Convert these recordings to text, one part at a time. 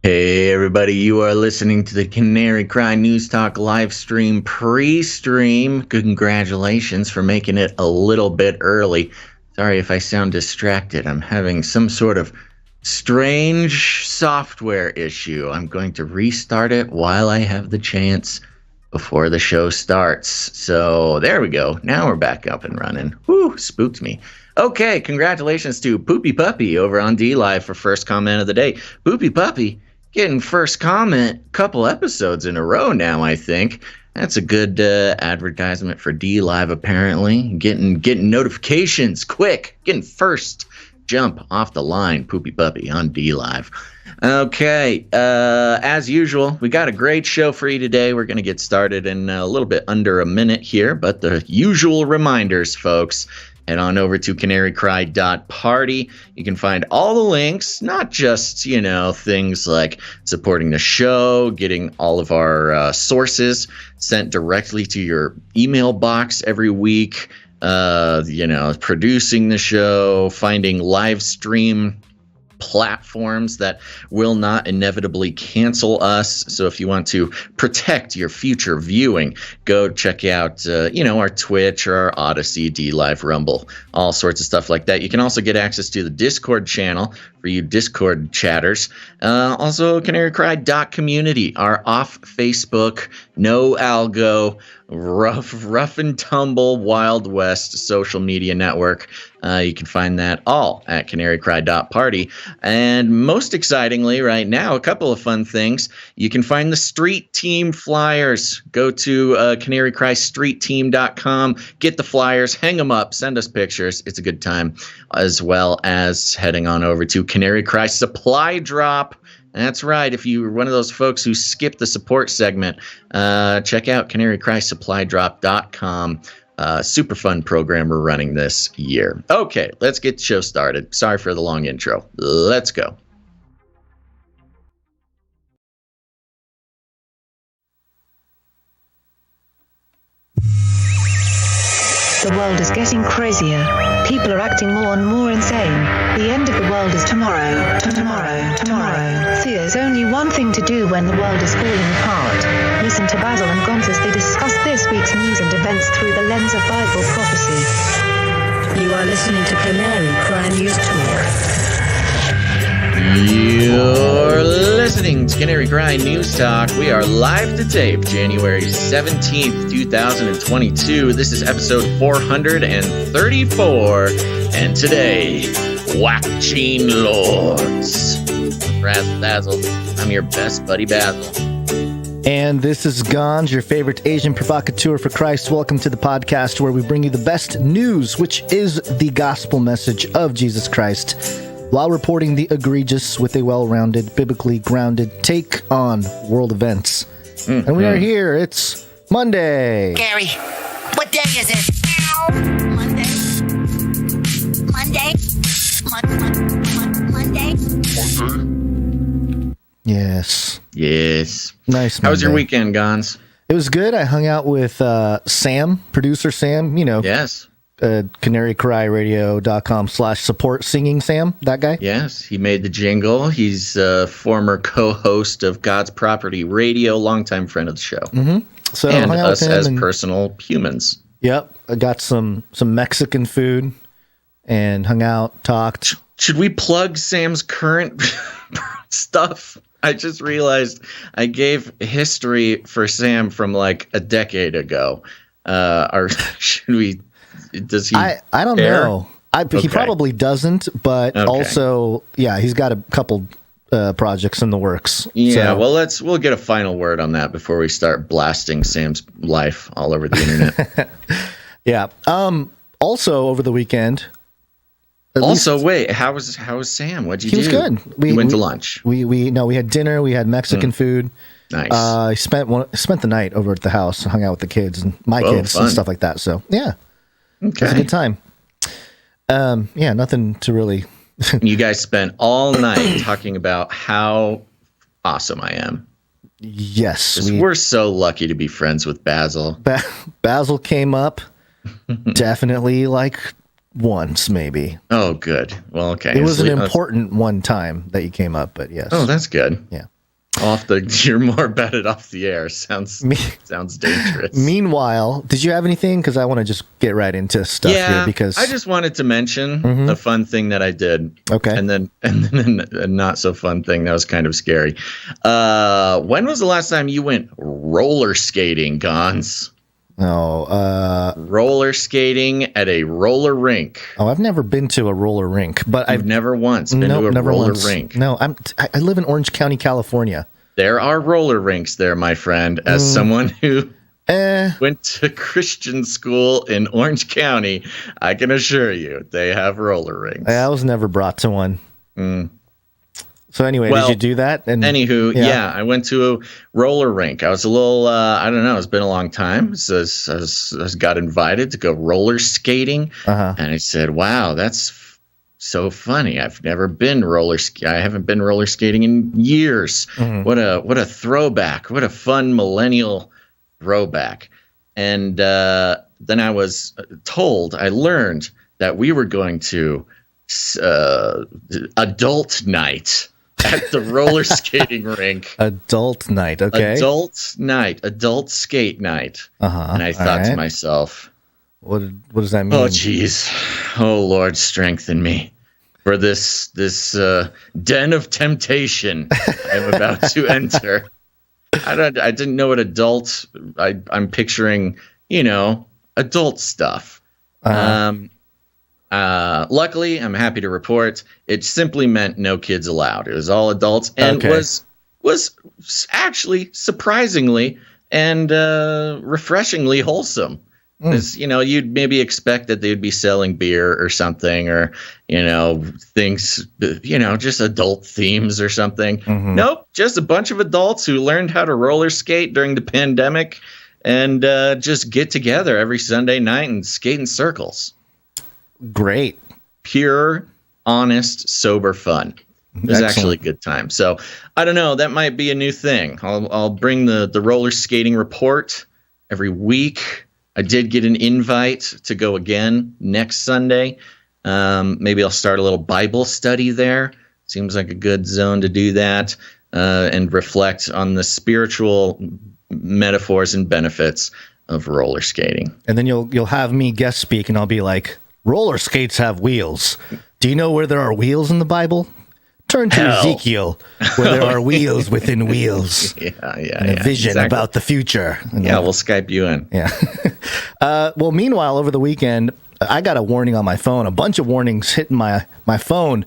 Hey everybody, you are listening to the Canary Cry News Talk live stream pre-stream. Congratulations for making it a little bit early. Sorry if I sound distracted. I'm having some sort of strange software issue. I'm going to restart it while I have the chance before the show starts. So there we go. Now we're back up and running. Whew, spooked me. Okay, congratulations to Poopy Puppy over on D-Live for first comment of the day. Poopy Puppy getting first comment couple episodes in a row now, I think. That's a good advertisement for D-Live, apparently. Getting notifications quick. Getting first jump off the line, Poopy Puppy on D-Live. Okay, as usual, we got a great show for you today. We're going to get started in a little bit under a minute here, but the usual reminders, folks. Head on over to CanaryCry.Party. You can find all the links, not just, things like supporting the show, getting all of our sources sent directly to your email box every week, producing the show, finding live stream platforms that will not inevitably cancel us. So if you want to protect your future viewing, go check out, our Twitch or our Odyssey, D-Live, Rumble, all sorts of stuff like that. You can also get access to the Discord channel for you Discord chatters. Also, CanaryCry.Community, our off Facebook, no algo, rough and tumble Wild West social media network. You can find that all at CanaryCry.Party. And most excitingly right now, a couple of fun things. You can find the Street Team flyers. Go to CanaryCryStreetTeam.com, get the flyers, hang them up, send us pictures. It's a good time. As well as heading on over to Canary Cry Supply Drop. That's right. If you're one of those folks who skipped the support segment, check out CanaryCrySupplyDrop.com. Super fun program we're running this year. Okay, let's get the show started. Sorry for the long intro. Let's go. The world is getting crazier. People are acting more and more insane. The end of the world is tomorrow. Tomorrow. There's only one thing to do when the world is falling apart. Listen to Basil and Gonz as they discuss this week's news and events through the lens of Bible prophecy. You are listening to Canary Cry News Talk. You're listening to Canary Cry News Talk. We are live to tape January 17th, 2022. This is episode 434. And today, WACCINE Lords. Basil. I'm your best buddy, Basil. And this is Gonz, your favorite Asian provocateur for Christ. Welcome to the podcast where we bring you the best news, which is the gospel message of Jesus Christ, while reporting the egregious with a well-rounded, biblically grounded take on world events. Mm-hmm. And we are here. It's Monday. Gary, what day is it? Monday. Yes. Nice. How was your weekend, Gonz? It was good. I hung out with Sam, producer Sam, Yes. CanaryCryRadio.com/support singing Sam, that guy. Yes, he made the jingle. He's a former co-host of God's Property Radio, longtime friend of the show. Mm-hmm. So and hung out us with him as and, personal humans. Yep, I got some Mexican food and hung out, talked. Should we plug Sam's current stuff? I just realized I gave history for Sam from like a decade ago. Or should we? Does he? I don't know. He probably doesn't, but also, yeah, he's got a couple projects in the works. Yeah, so. We'll get a final word on that before we start blasting Sam's life all over the internet. Yeah. Also, over the weekend. Wait, how was Sam? What'd you do? He was good. We went to lunch. We had dinner. We had Mexican food. Nice. I spent the night over at the house, hung out with the kids and my kids and stuff like that. So yeah. Okay. It was a good time. Yeah, nothing to really. You guys spent all night talking about how awesome I am. Yes. We're so lucky to be friends with Basil. Basil came up definitely like once, maybe. Oh, good. Well, okay. It was an important one time that you came up, but yes. Oh, that's good. Yeah. You're more about it off the air. Sounds dangerous. Meanwhile, did you have anything? Because I want to just get right into stuff here. Because I just wanted to mention a fun thing that I did. Okay. And then a not so fun thing that was kind of scary. When was the last time you went roller skating, Gonz? Oh, roller skating at a roller rink. Oh, I've never been to a roller rink, but I've never once been to a roller rink. No, I live in Orange County, California. There are roller rinks there, my friend. As someone who went to Christian school in Orange County, I can assure you they have roller rinks. I was never brought to one. So anyway, did you do that? And anywho, yeah, I went to a roller rink. I was a little, I don't know, it's been a long time. So I got invited to go roller skating. And I said, wow, that's so funny. I've never been I haven't been roller skating in years. What a throwback. What a fun millennial throwback. And then I was I learned that we were going to adult night at the roller skating rink. Adult night, okay. Adult skate night. And I thought to myself, what does that mean? Oh, geez. Oh, Lord, strengthen me for this den of temptation I'm about to enter. I didn't know what adult. I'm picturing, adult stuff. Luckily, I'm happy to report it simply meant no kids allowed. It was all adults, and was actually surprisingly and refreshingly wholesome. Because you'd maybe expect that they'd be selling beer or something, or things, just adult themes or something. Nope, just a bunch of adults who learned how to roller skate during the pandemic, and just get together every Sunday night and skate in circles. Great. Pure, honest, sober fun. It was actually a good time. So I don't know. That might be a new thing. I'll bring the roller skating report every week. I did get an invite to go again next Sunday. Maybe I'll start a little Bible study there. Seems like a good zone to do that, and reflect on the spiritual metaphors and benefits of roller skating. And then you'll have me guest speak, and I'll be like, roller skates have wheels. Do you know where there are wheels in the Bible? Turn to Ezekiel, where there are wheels within wheels. And a vision about the future. We'll Skype you in. Yeah. Well, meanwhile, over the weekend, I got a warning on my phone. A bunch of warnings hitting my phone.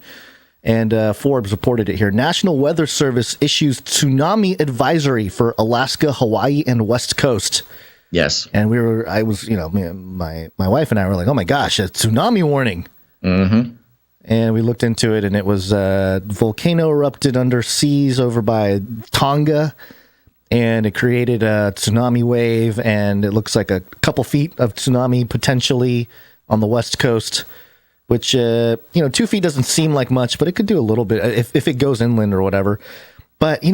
And Forbes reported it here. National Weather Service issues tsunami advisory for Alaska, Hawaii, and West Coast. Yes. And my wife and I were like, oh my gosh, a tsunami warning. And we looked into it, and it was a volcano erupted under seas over by Tonga, and it created a tsunami wave, and it looks like a couple feet of tsunami potentially on the West Coast, which, 2 feet doesn't seem like much, but it could do a little bit if it goes inland or whatever. But, they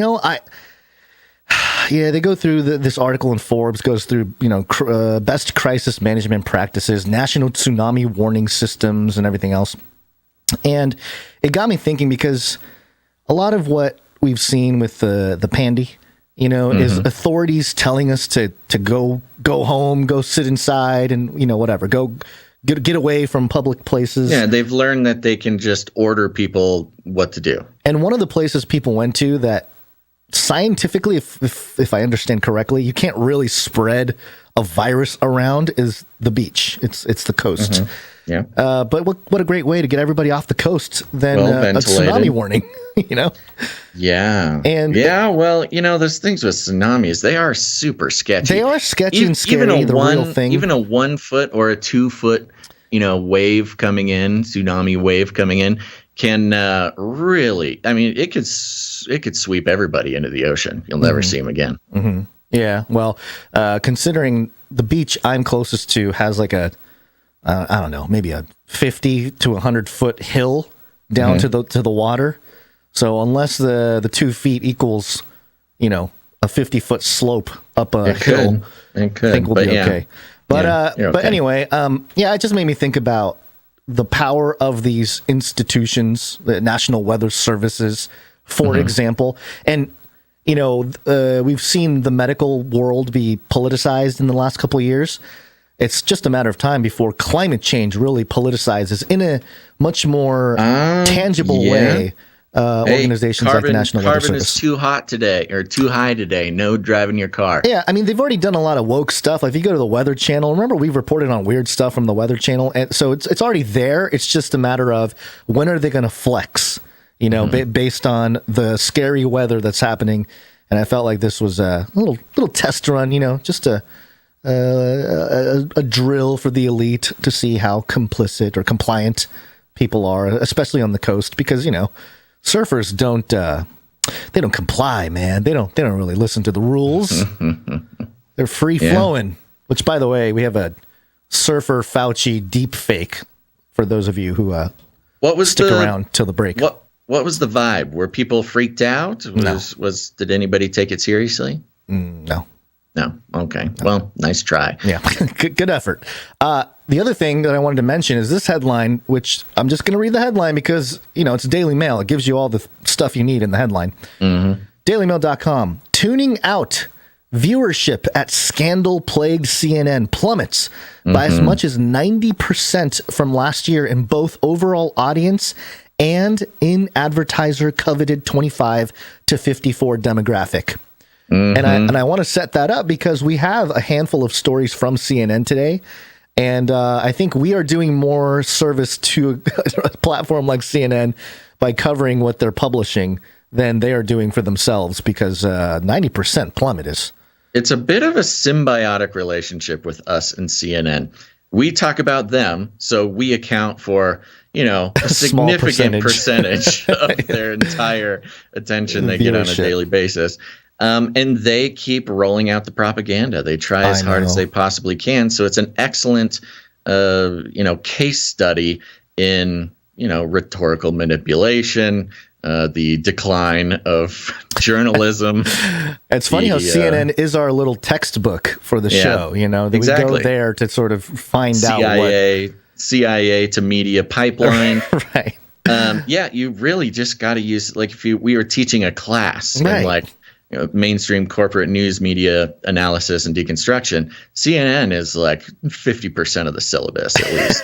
go through this article in Forbes, goes through, best crisis management practices, national tsunami warning systems, and everything else. And it got me thinking, because a lot of what we've seen with the pandy, is authorities telling us to go home, go sit inside, and, whatever, go get away from public places. Yeah, they've learned that they can just order people what to do. And one of the places people went to that, scientifically, if I understand correctly, you can't really spread a virus around is the beach. It's the coast. Yeah. But what a great way to get everybody off the coast than a tsunami warning, Yeah. And well, those things with tsunamis, they are super sketchy. They are sketchy and scary. Real thing. Even a 1 foot or a 2 foot, wave coming in, tsunami wave coming in, can really, it could sweep everybody into the ocean. You'll never see them again. Yeah. Well, considering the beach I'm closest to has like a, I don't know, maybe a 50 to 100 foot hill down to the water. So unless the 2 feet equals, a 50-foot slope up a hill. It could. I think we'll be okay. But okay. Anyway, it just made me think about the power of these institutions, the National Weather Services, for example. And, we've seen the medical world be politicized in the last couple of years. It's just a matter of time before climate change really politicizes in a much more tangible way. Organizations like the National Weather Service. Carbon is too hot today, or too high today. No driving your car. Yeah, I mean, they've already done a lot of woke stuff. Like, if you go to the Weather Channel, remember we've reported on weird stuff from the Weather Channel, and so it's already there. It's just a matter of when are they going to flex, based on the scary weather that's happening. And I felt like this was a little test run, just a drill for the elite to see how complicit or compliant people are, especially on the coast, because surfers don't comply, man. They don't really listen to the rules. They're free flowing. Which, by the way, we have a Surfer Fauci deep fake for those of you who stick around till the break. What was the vibe? Were people freaked out? Did anybody take it seriously? No. No. Okay. No. Well, nice try. Yeah. Good effort. The other thing that I wanted to mention is this headline, which I'm just going to read the headline because, it's DailyMail. It gives you all the stuff you need in the headline. DailyMail.com. Tuning out. Viewership at scandal-plagued CNN plummets by as much as 90% from last year in both overall audience and in advertiser-coveted 25 to 54 demographic. And I want to set that up because we have a handful of stories from CNN today. And I think we are doing more service to a platform like CNN by covering what they're publishing than they are doing for themselves, because 90% plummet is. It's a bit of a symbiotic relationship with us and CNN. We talk about them, so we account for, a significant percentage of their entire attention they get on a daily basis. And they keep rolling out the propaganda. They try as hard as they possibly can. So it's an excellent, case study in, rhetorical manipulation, the decline of journalism. It's funny how CNN is our little textbook for the show. That exactly. We go there to sort of find out what CIA to media pipeline. Right. You really just got to use, like, if we were teaching a class and mainstream corporate news media analysis and deconstruction, CNN is like 50% of the syllabus at least.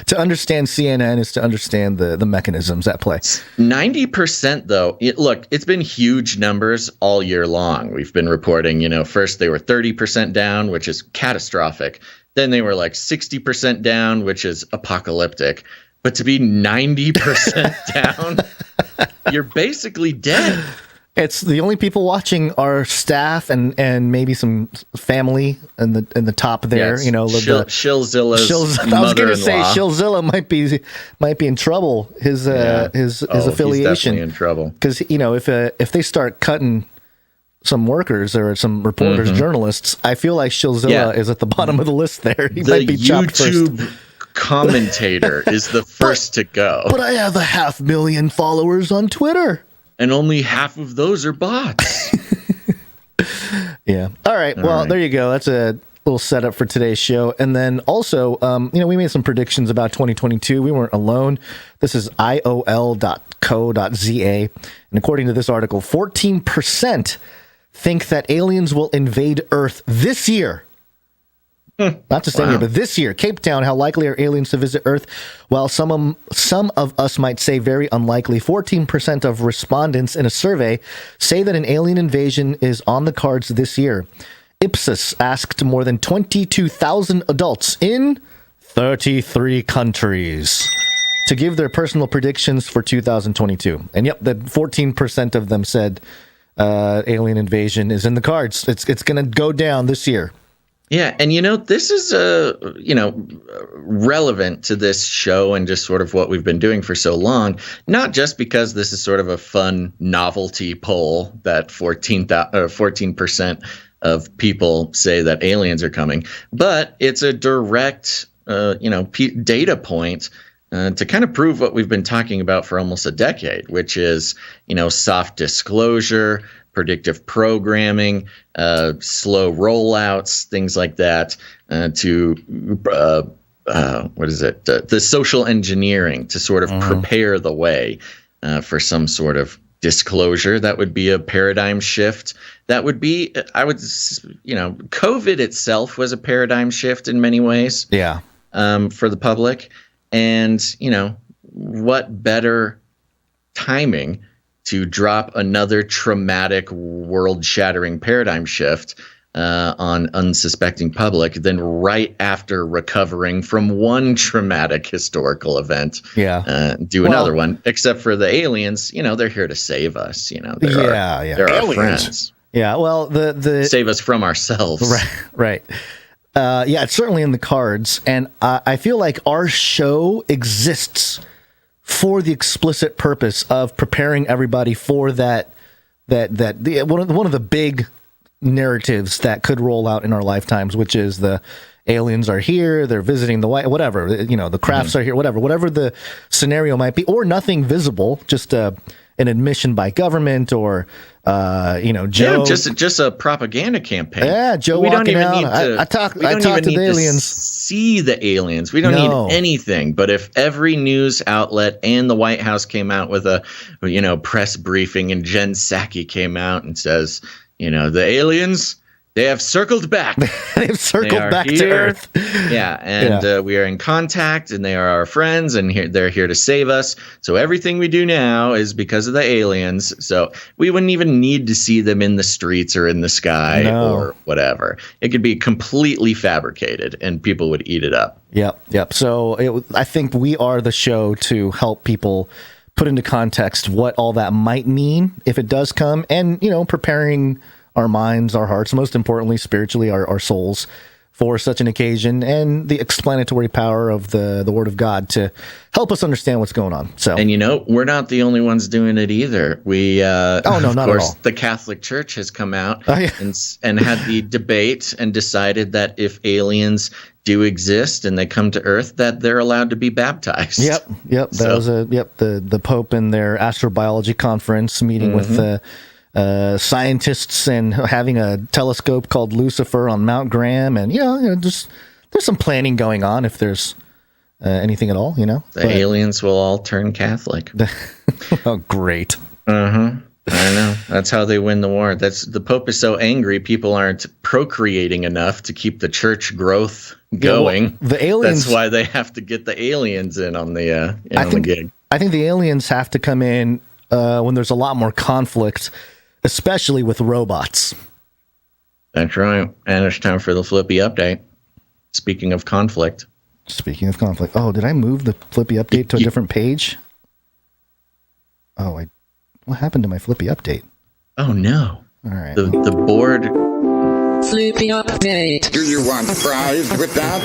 To understand CNN is to understand the mechanisms at play. 90% though, it's been huge numbers all year long. We've been reporting, first they were 30% down, which is catastrophic. Then they were like 60% down, which is apocalyptic. But to be 90% down, you're basically dead. It's the only people watching are staff and maybe some family in the top there. Yes. Shillzilla's I was going to say Shillzilla might be in trouble. His affiliation. He's definitely in trouble. Because if they start cutting some workers or some reporters, journalists, I feel like Shillzilla is at the bottom of the list there. He might be chopped YouTube first. Commentator is the first to go. But I have 500,000 followers on Twitter. And only half of those are bots. Yeah. All right. Well, there you go. That's a little setup for today's show. And then also, we made some predictions about 2022. We weren't alone. This is IOL.co.za. And according to this article, 14% think that aliens will invade Earth this year. Not just any year, but this year. Cape Town, how likely are aliens to visit Earth? While some of us might say very unlikely, 14% of respondents in a survey say that an alien invasion is on the cards this year. Ipsos asked more than 22,000 adults in 33 countries to give their personal predictions for 2022. And yep, that 14% of them said alien invasion is in the cards. It's going to go down this year. Yeah, and this is relevant to this show and just sort of what we've been doing for so long, not just because this is sort of a fun novelty poll that 14% of people say that aliens are coming, but it's a direct data point to kind of prove what we've been talking about for almost a decade, which is, soft disclosure, predictive programming, slow rollouts, things like that, the social engineering to sort of prepare the way for some sort of disclosure. That would be a paradigm shift. That would be, COVID itself was a paradigm shift in many ways. Yeah. For the public. And, what better timing to drop another traumatic, world-shattering paradigm shift on unsuspecting public than right after recovering from one traumatic historical event. Do another one. Except for the aliens, they're here to save us. They're our friends. Yeah. Well, the save us from ourselves. Right. It's certainly in the cards, and I feel like our show exists for the explicit purpose of preparing everybody for that one of the big narratives that could roll out in our lifetimes, which is the aliens are here, they're visiting the white, whatever, the crafts are here, whatever the scenario might be, or nothing visible, just an admission by government, or Joe, just a propaganda campaign. Yeah, Joe. We walking don't even out. need to. I talk to the aliens. See the aliens. We don't need anything. But if every news outlet and the White House came out with a, press briefing, and Jen Psaki came out and says, the aliens, they have circled back. They've circled back to Earth. Yeah, and we are in contact, and they are our friends, and they're here to save us. So everything we do now is because of the aliens. So we wouldn't even need to see them in the streets or in the sky or whatever. It could be completely fabricated, and people would eat it up. Yep. So I think we are the show to help people put into context what all that might mean if it does come, and, preparing our minds, our hearts, most importantly, spiritually, our souls for such an occasion, and the explanatory power of the Word of God to help us understand what's going on. So, and we're not the only ones doing it either. We, not at all. The Catholic Church has come out and had the debate and decided that if aliens do exist and they come to Earth, that they're allowed to be baptized. Yep. That was the Pope in their astrobiology conference meeting with the scientists and having a telescope called Lucifer on Mount Graham, and there's some planning going on if there's anything at all. Aliens will all turn Catholic. Oh, great! I know. That's how they win the war. The Pope is so angry people aren't procreating enough to keep the church growth going. The aliens. That's why they have to get the aliens in on the the gig. I think the aliens have to come in when there's a lot more conflict, especially with robots. That's right. And it's time for the Flippy update. Speaking of conflict. Oh, did I move the Flippy update to a different page? Oh, what happened to my Flippy update? Oh, no. All right. The board. Flippy update. Do you want fries with that?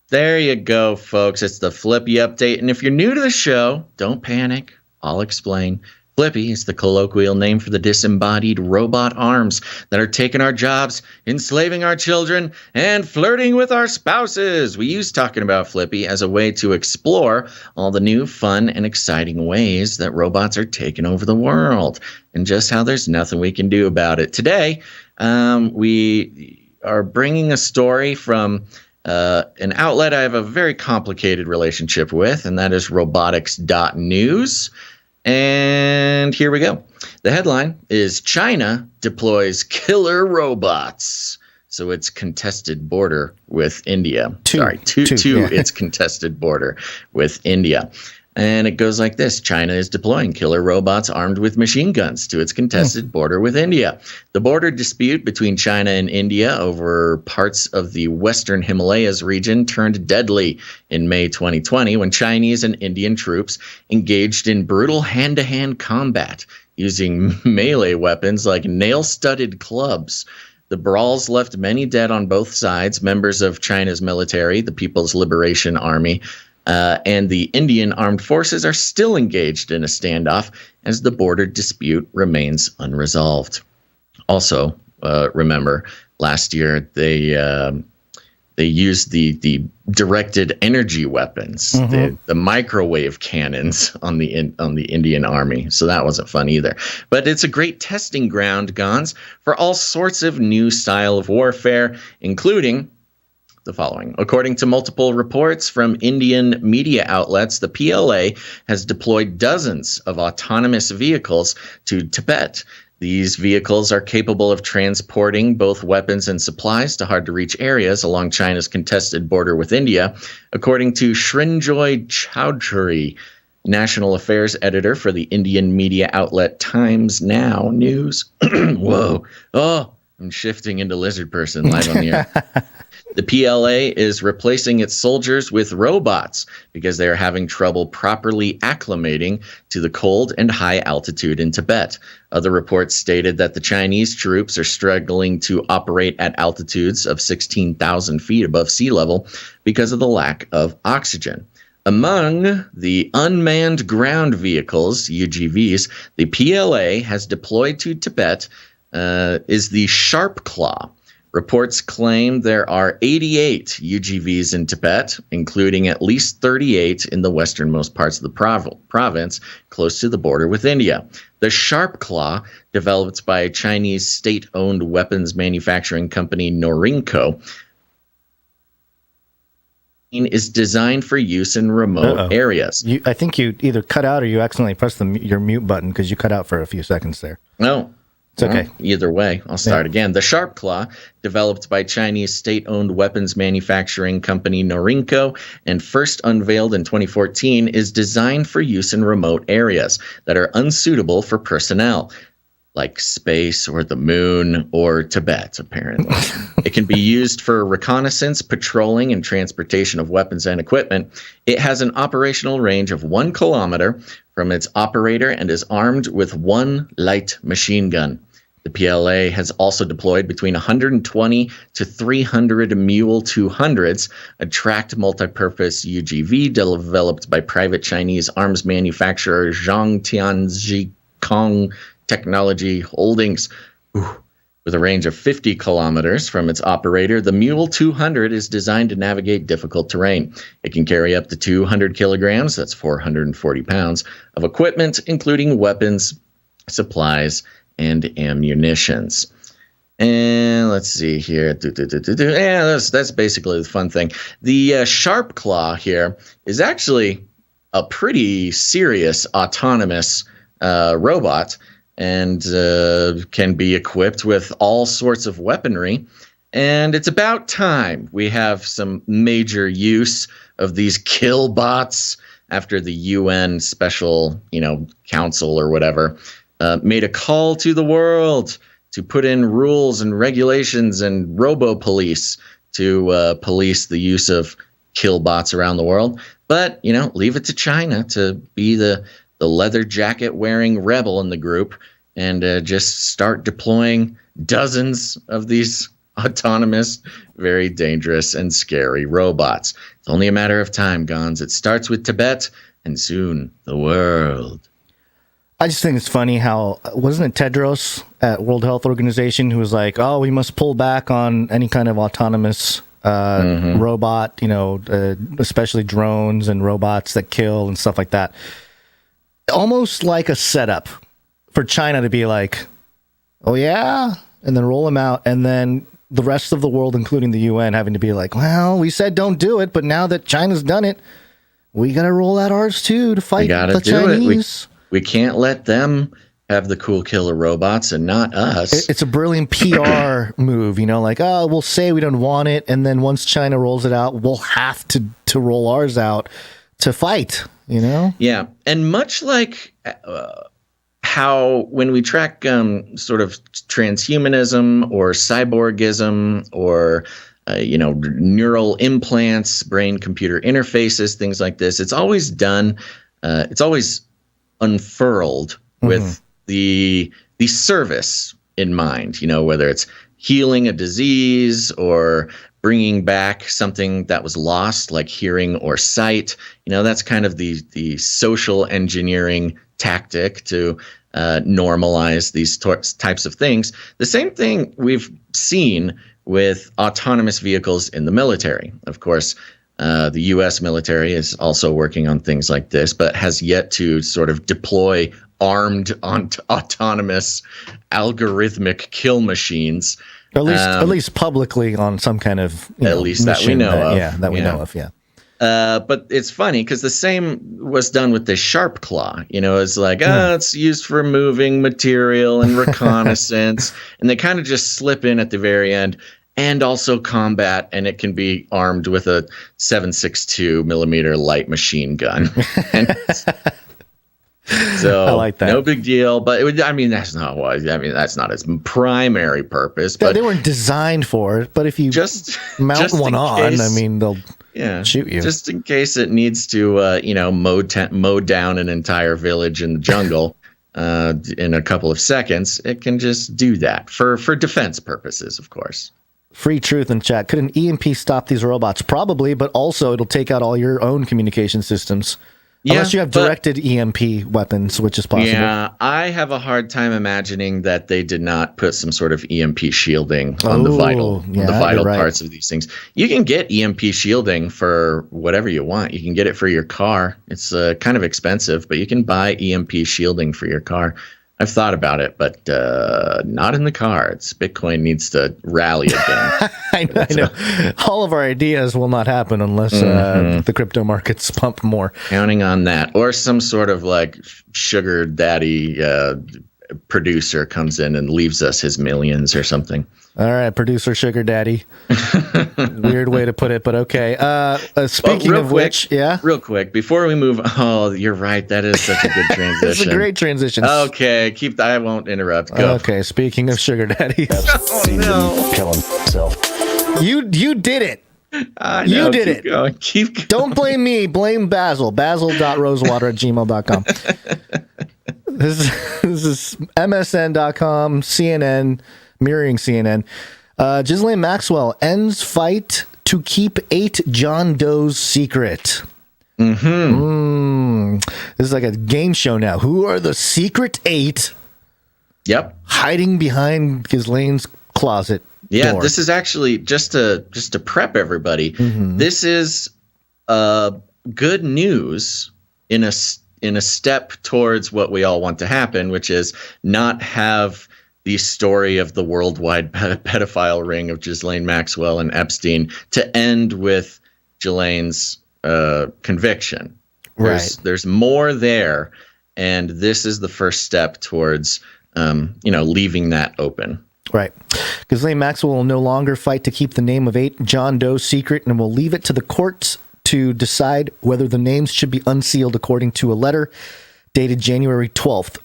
There you go, folks. It's the Flippy update. And if you're new to the show, don't panic. I'll explain. Flippy is the colloquial name for the disembodied robot arms that are taking our jobs, enslaving our children, and flirting with our spouses. We use talking about Flippy as a way to explore all the new, fun, and exciting ways that robots are taking over the world, and just how there's nothing we can do about it. Today, we are bringing a story from an outlet I have a very complicated relationship with, and that is robotics.news. And here we go. The headline is China deploys killer robots. So it's contested border with India. Its contested border with India. And it goes like this. China is deploying killer robots armed with machine guns to its contested border with India. The border dispute between China and India over parts of the Western Himalayas region turned deadly in May 2020 when Chinese and Indian troops engaged in brutal hand-to-hand combat using melee weapons like nail-studded clubs. The brawls left many dead on both sides, members of China's military, the People's Liberation Army, and the Indian armed forces are still engaged in a standoff as the border dispute remains unresolved. Also, remember, last year they used the directed energy weapons, the microwave cannons on the Indian Army. So that wasn't fun either. But it's a great testing ground, Gonz, for all sorts of new style of warfare, including the following. According to multiple reports from Indian media outlets, the PLA has deployed dozens of autonomous vehicles to Tibet. These vehicles are capable of transporting both weapons and supplies to hard-to-reach areas along China's contested border with India, according to Srinjoy Chowdhury, national affairs editor for the Indian media outlet Times Now News. Whoa. Oh, I'm shifting into lizard person live on the air. The PLA is replacing its soldiers with robots because they are having trouble properly acclimating to the cold and high altitude in Tibet. Other reports stated that the Chinese troops are struggling to operate at altitudes of 16,000 feet above sea level because of the lack of oxygen. Among the unmanned ground vehicles, UGVs, the PLA has deployed to Tibet is the Sharp Claw. Reports claim there are 88 UGVs in Tibet, including at least 38 in the westernmost parts of the province, close to the border with India. The Sharp Claw, developed by a Chinese state-owned weapons manufacturing company Norinco, is designed for use in remote areas. I think you either cut out or you accidentally pressed your mute button because you cut out for a few seconds there. No. It's okay. Either way, I'll start again. The Sharp Claw, developed by Chinese state-owned weapons manufacturing company Norinco and first unveiled in 2014, is designed for use in remote areas that are unsuitable for personnel, like space or the moon or Tibet, apparently. It can be used for reconnaissance, patrolling, and transportation of weapons and equipment. It has an operational range of 1 kilometer from its operator and is armed with 1 light machine gun. The PLA has also deployed between 120 to 300 Mule 200s, a tracked multipurpose UGV developed by private Chinese arms manufacturer Zhongtianji Kong Technology Holdings. With a range of 50 kilometers from its operator, the Mule 200 is designed to navigate difficult terrain. It can carry up to 200 kilograms, that's 440 pounds, of equipment, including weapons, supplies, and ammunitions. And let's see here. Yeah, that's basically the fun thing. The Sharp Claw here is actually a pretty serious autonomous robot, and can be equipped with all sorts of weaponry. And it's about time we have some major use of these killbots after the UN special, council or whatever made a call to the world to put in rules and regulations and robo-police to police the use of killbots around the world. But, leave it to China to be the leather jacket wearing rebel in the group and just start deploying dozens of these autonomous, very dangerous and scary robots. It's only a matter of time, Gonz. It starts with Tibet and soon the world. I just think it's funny how, wasn't it Tedros at World Health Organization who was like, oh, we must pull back on any kind of autonomous robot, especially drones and robots that kill and stuff like that. Almost like a setup for China to be like, oh yeah, and then roll them out, and then the rest of the world, including the UN, having to be like, well, we said don't do it, but now that China's done it, we got to roll out ours too to fight the Chinese. We can't let them have the cool killer robots and not us. It's a brilliant PR move, we'll say we don't want it, and then once China rolls it out, we'll have to roll ours out to fight, Yeah, and much like how when we track sort of transhumanism or cyborgism or neural implants, brain-computer interfaces, things like this, it's always done. It's always unfurled with the service in mind. Whether it's healing a disease or bringing back something that was lost, like hearing or sight. That's kind of the social engineering tactic to normalize these types of things. The same thing we've seen with autonomous vehicles in the military. Of course, the U.S. military is also working on things like this, but has yet to sort of deploy armed autonomous algorithmic kill machines. At least publicly on some kind of that we know of. Yeah, that we know of. Yeah. But it's funny because the same was done with the sharp claw. It's like, it's used for moving material and reconnaissance. And they kind of just slip in at the very end, and also combat. And it can be armed with a 7.62 millimeter light machine gun. So I like that. No big deal. But that's not its primary purpose. Yeah, but they weren't designed for it. But if you just mount one on, they'll shoot you. Just in case it needs to, mow down an entire village in the jungle in a couple of seconds, it can just do that for defense purposes, of course. Free truth in chat. Could an EMP stop these robots? Probably, but also it'll take out all your own communication systems. Yeah, unless you have directed EMP weapons, which is possible. Yeah, I have a hard time imagining that they did not put some sort of EMP shielding on the vital parts of these things. You can get EMP shielding for whatever you want. You can get it for your car. It's kind of expensive, but you can buy EMP shielding for your car. I've thought about it, but not in the cards. Bitcoin needs to rally again. I know. All of our ideas will not happen unless the crypto markets pump more. Counting on that. Or some sort of like sugar daddy producer comes in and leaves us his millions or something. All right, producer sugar daddy. Weird way to put it, but okay. Speaking of which, real quick, before we move, you're right. That is such a good transition. It's a great transition. Okay, I won't interrupt. Go. Okay, speaking of sugar daddies. Oh, no. Killing himself. You did it. I know, you did it. Keep going. Don't blame me. Blame Basil. Basil.rosewater@gmail.com. This is MSN.com, CNN, mirroring CNN. Ghislain Maxwell ends fight to keep 8 John Doe's secret. This is like a game show now. Who are the secret 8? Yep. Hiding behind Ghislain's closet. Yeah, door. This is actually just to prep everybody. This is good news in a step towards what we all want to happen, which is not have the story of the worldwide pedophile ring of Ghislain Maxwell and Epstein to end with Ghislain's conviction. There's more there, and this is the first step towards leaving that open. Right. Ghislain Maxwell will no longer fight to keep the name of 8 John Doe secret and will leave it to the courts to decide whether the names should be unsealed according to a letter dated January 12th.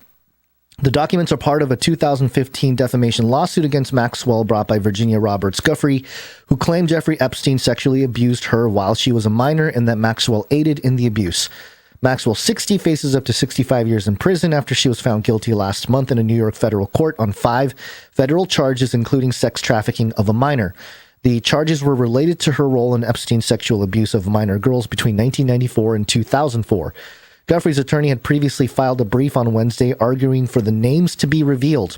The documents are part of a 2015 defamation lawsuit against Maxwell brought by Virginia Roberts Guffrey, who claimed Jeffrey Epstein sexually abused her while she was a minor and that Maxwell aided in the abuse. Maxwell, 60, faces up to 65 years in prison after she was found guilty last month in a New York federal court on 5 federal charges, including sex trafficking of a minor. The charges were related to her role in Epstein's sexual abuse of minor girls between 1994 and 2004. Guffrey's attorney had previously filed a brief on Wednesday arguing for the names to be revealed.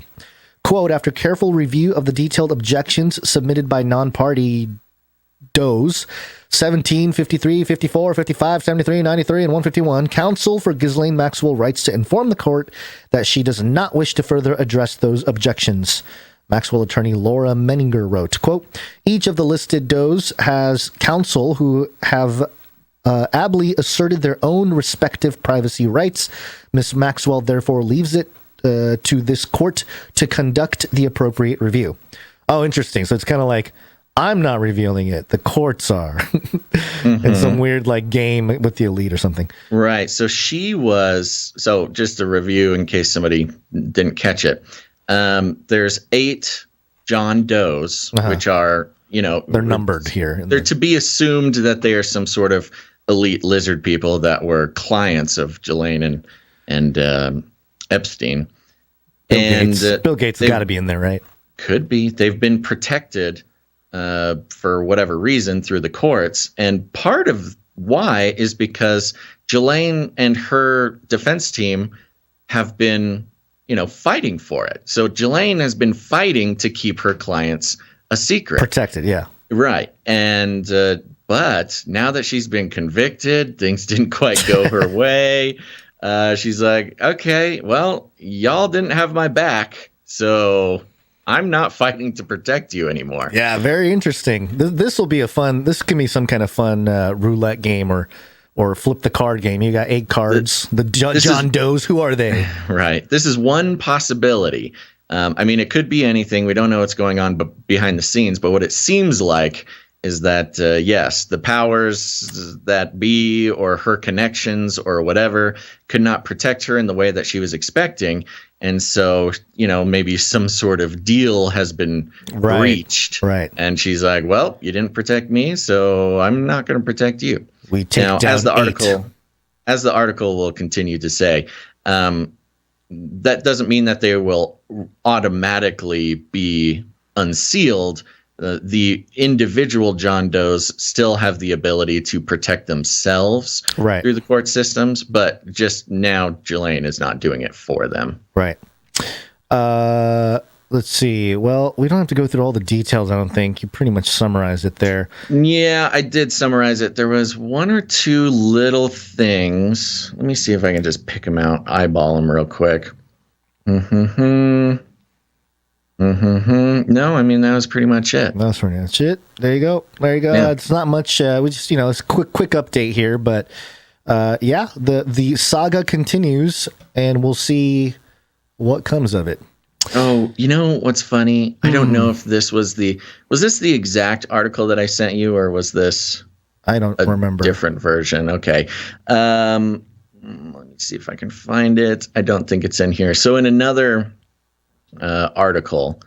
Quote, after careful review of the detailed objections submitted by non-party Does 17, 53, 54, 55, 73, 93, and 151, counsel for Ghislain Maxwell writes to inform the court that she does not wish to further address those objections. Maxwell attorney Laura Menninger wrote, quote, each of the listed Does has counsel who have ably asserted their own respective privacy rights. Ms. Maxwell therefore leaves it to this court to conduct the appropriate review. Oh, interesting. So it's kind of like, I'm not revealing it. The courts are. It's some weird like game with the elite or something. Right. So just a review in case somebody didn't catch it. There's 8 John Does, which are, they're numbered here. They're to be assumed that they are some sort of elite lizard people that were clients of Ghislain and Epstein. Bill Gates has got to be in there, right? Could be. They've been protected for whatever reason through the courts. And part of why is because Ghislain and her defense team have been, fighting for it. So Ghislain has been fighting to keep her clients a secret. Protected, yeah. Right. And but now that she's been convicted, things didn't quite go her way. She's like, okay, well, y'all didn't have my back, so I'm not fighting to protect you anymore. Yeah, very interesting. This will be this can be some kind of fun roulette game or flip the card game. You got 8 cards. The John Does, who are they? Right. This is one possibility. I mean, it could be anything. We don't know what's going on behind the scenes, but what it seems like is that, yes, the powers that be or her connections or whatever could not protect her in the way that she was expecting. And so, maybe some sort of deal has been breached. Right. And she's like, well, you didn't protect me, so I'm not going to protect you. We take down as the article will continue to say, that doesn't mean that they will automatically be unsealed. The individual John Does still have the ability to protect themselves through the court systems, but just now Ghislain is not doing it for them. Right. Let's see. Well, we don't have to go through all the details, I don't think. You pretty much summarized it there. Yeah, I did summarize it. There was 1 or 2 little things. Let me see if I can just pick them out, eyeball them real quick. No, I mean, that was pretty much it. That's pretty much it. There you go. Yeah. It's not much. We just, it's a quick update here, but the saga continues, and we'll see what comes of it. Oh, you know what's funny? I don't know if this was this the exact article that I sent you, or was this I don't remember. Different version. Okay. Let me see if I can find it. I don't think it's in here. So in another article,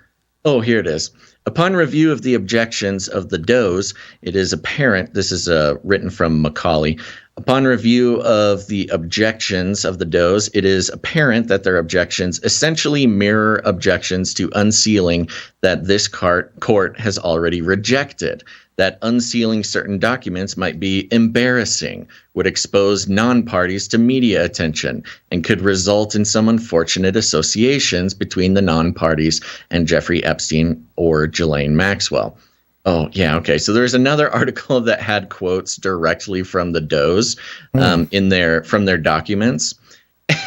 here it is. Upon review of the objections of the Does, it is apparent, this is written from Macaulay, upon review of the objections of the Does, it is apparent that their objections essentially mirror objections to unsealing that this court has already rejected. That unsealing certain documents might be embarrassing, would expose non-parties to media attention, and could result in some unfortunate associations between the non-parties and Jeffrey Epstein or Ghislain Maxwell. Oh, yeah, okay. So there's another article that had quotes directly from the Does from their documents.